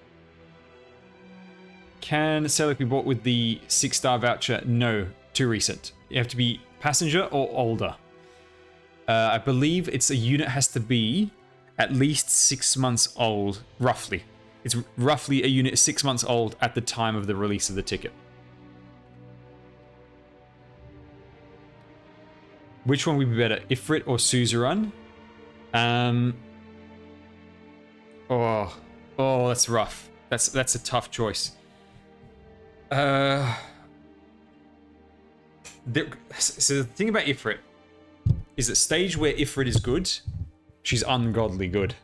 Selic be bought with the 6-star voucher? No, too recent. You have to be passenger or older. I believe it's a unit has to be at least 6 months old, roughly. It's roughly a unit 6 months old at the time of the release of the ticket. Which one would be better, Ifrit or Suzerain? Oh, that's rough. That's a tough choice. So the thing about Ifrit is that stage where Ifrit is good, she's ungodly good.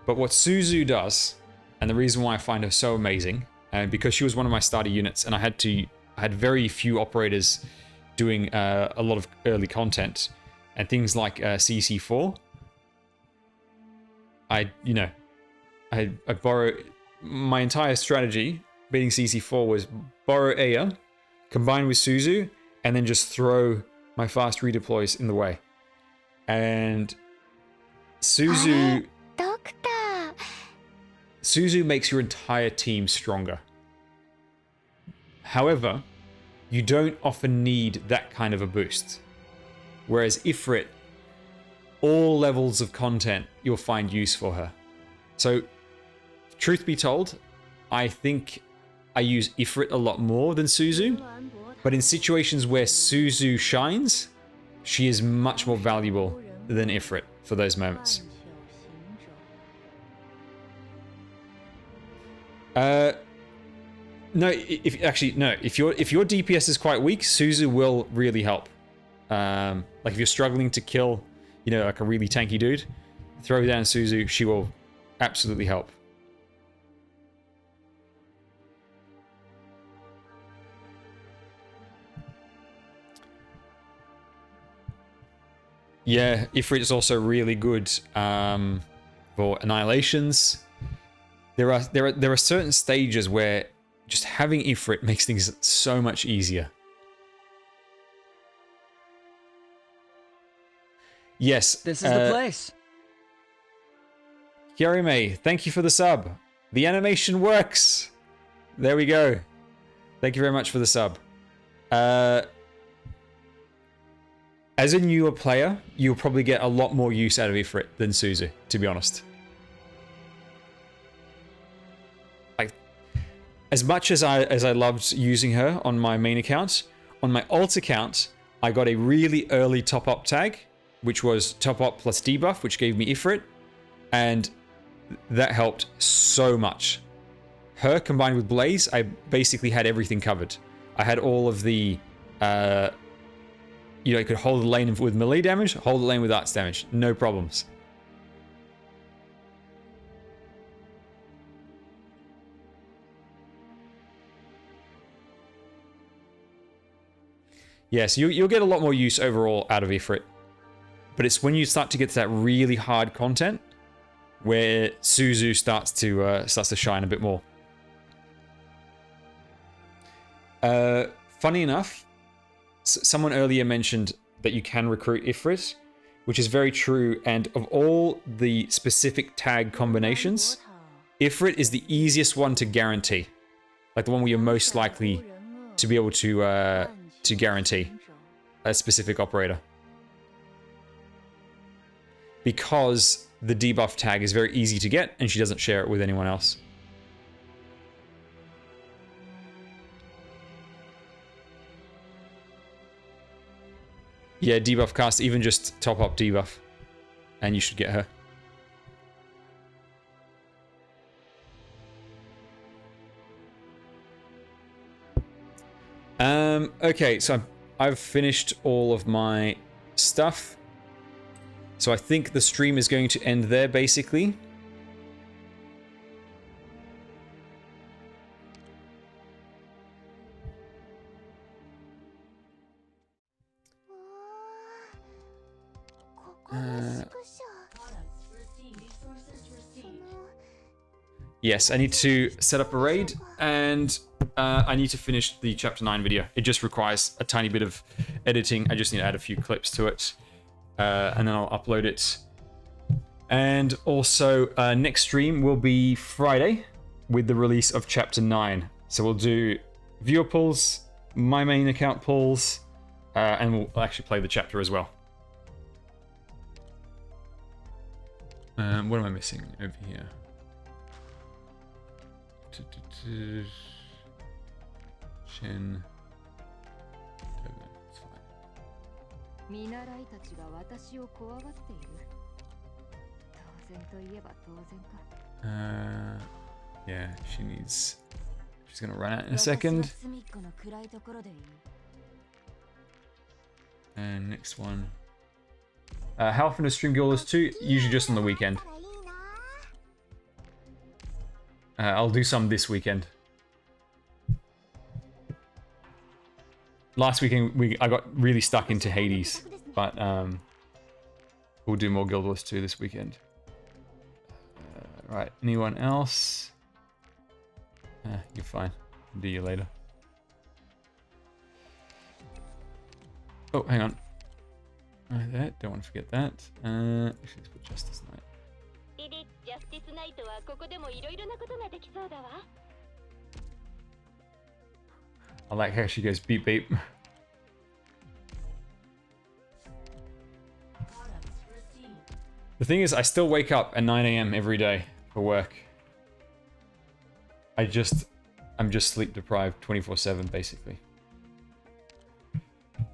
But what Suzu does, and the reason why I find her so amazing, And because she was one of my starter units, and I had very few operators doing a lot of early content, and things like CC4, I borrow my entire strategy beating CC4 was borrow Aya, combine with Suzu, and then just throw my fast redeploys in the way. And Suzu makes your entire team stronger. However, you don't often need that kind of a boost. Whereas Ifrit, all levels of content you'll find use for her. So, truth be told, I think I use Ifrit a lot more than Suzu. But in situations where Suzu shines, she is much more valuable than Ifrit for those moments. No, if your DPS is quite weak, Suzu will really help. Like if you're struggling to kill, like a really tanky dude, throw down Suzu, she will absolutely help. Yeah, Ifrit is also really good for annihilations. There are certain stages where just having Ifrit makes things so much easier. Yes. This is the place. Kiarime, thank you for the sub. The animation works. There we go. Thank you very much for the sub. As a newer player, you'll probably get a lot more use out of Ifrit than Suzu, to be honest. Like, as much as I loved using her on my main account, on my alt account, I got a really early top-up tag, which was top-up plus debuff, which gave me Ifrit, and that helped so much. Her combined with Blaze, I basically had everything covered. I had all of the... you could hold the lane with melee damage, hold the lane with arts damage. No problems. Yes, you'll get a lot more use overall out of Ifrit. But it's when you start to get to that really hard content where Suzu starts to shine a bit more. Funny enough, someone earlier mentioned that you can recruit Ifrit, which is very true, and of all the specific tag combinations, Ifrit is the easiest one to guarantee. Like the one where you're most likely to be able to guarantee a specific operator. Because the debuff tag is very easy to get, and she doesn't share it with anyone else. Yeah, debuff cast, even just top up debuff. And you should get her. Okay, so I've finished all of my stuff. So I think the stream is going to end there, basically. Yes, I need to set up a raid, and I need to finish the Chapter 9 video. It just requires a tiny bit of editing. I just need to add a few clips to it, and then I'll upload it. And also, next stream will be Friday with the release of Chapter 9. So we'll do viewer pulls, my main account pulls, and we'll actually play the chapter as well. What am I missing over here? Shin. It's fine. Yeah, she's gonna run out in a second. And next one. How often does stream Guilders 2? Usually just on the weekend. I'll do some this weekend. last weekend I got really stuck into Hades, but we'll do more Guild Wars 2 this weekend. Right, anyone else? You're fine. I'll do you later. Oh, hang on. Right there, don't want to forget that. Actually, let's put Justice Knight. I like how she goes beep beep. The thing is, I still wake up at 9 AM every day for work. I'm just sleep deprived 24/7 basically.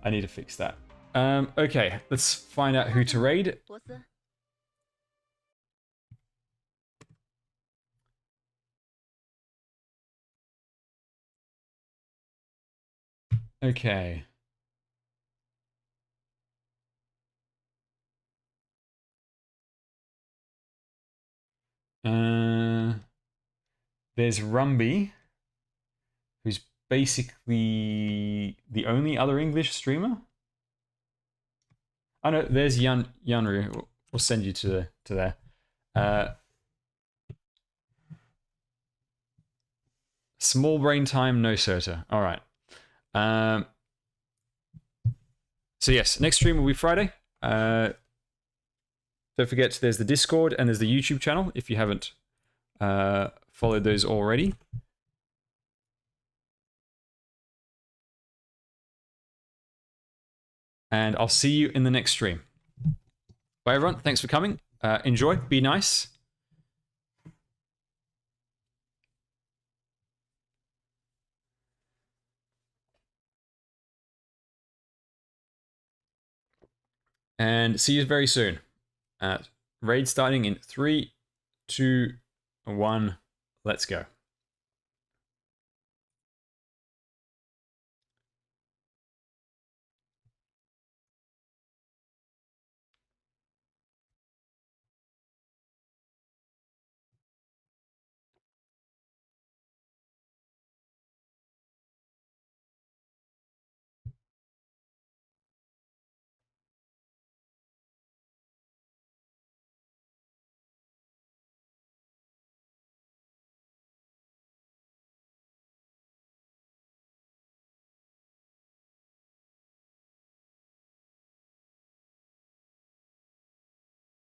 I need to fix that. Okay, let's find out who to raid. Okay. There's Rumby, who's basically the only other English streamer. Oh no, there's Yanru. We'll send you to there. Small brain time, no Serta. All right. So yes, next stream will be Friday. Don't forget, there's the Discord and there's the YouTube channel if you haven't followed those already. And I'll see you in the next stream. Bye everyone, thanks for coming. Enjoy, be nice. And see you very soon. Raid starting in 3, 2, 1. Let's go.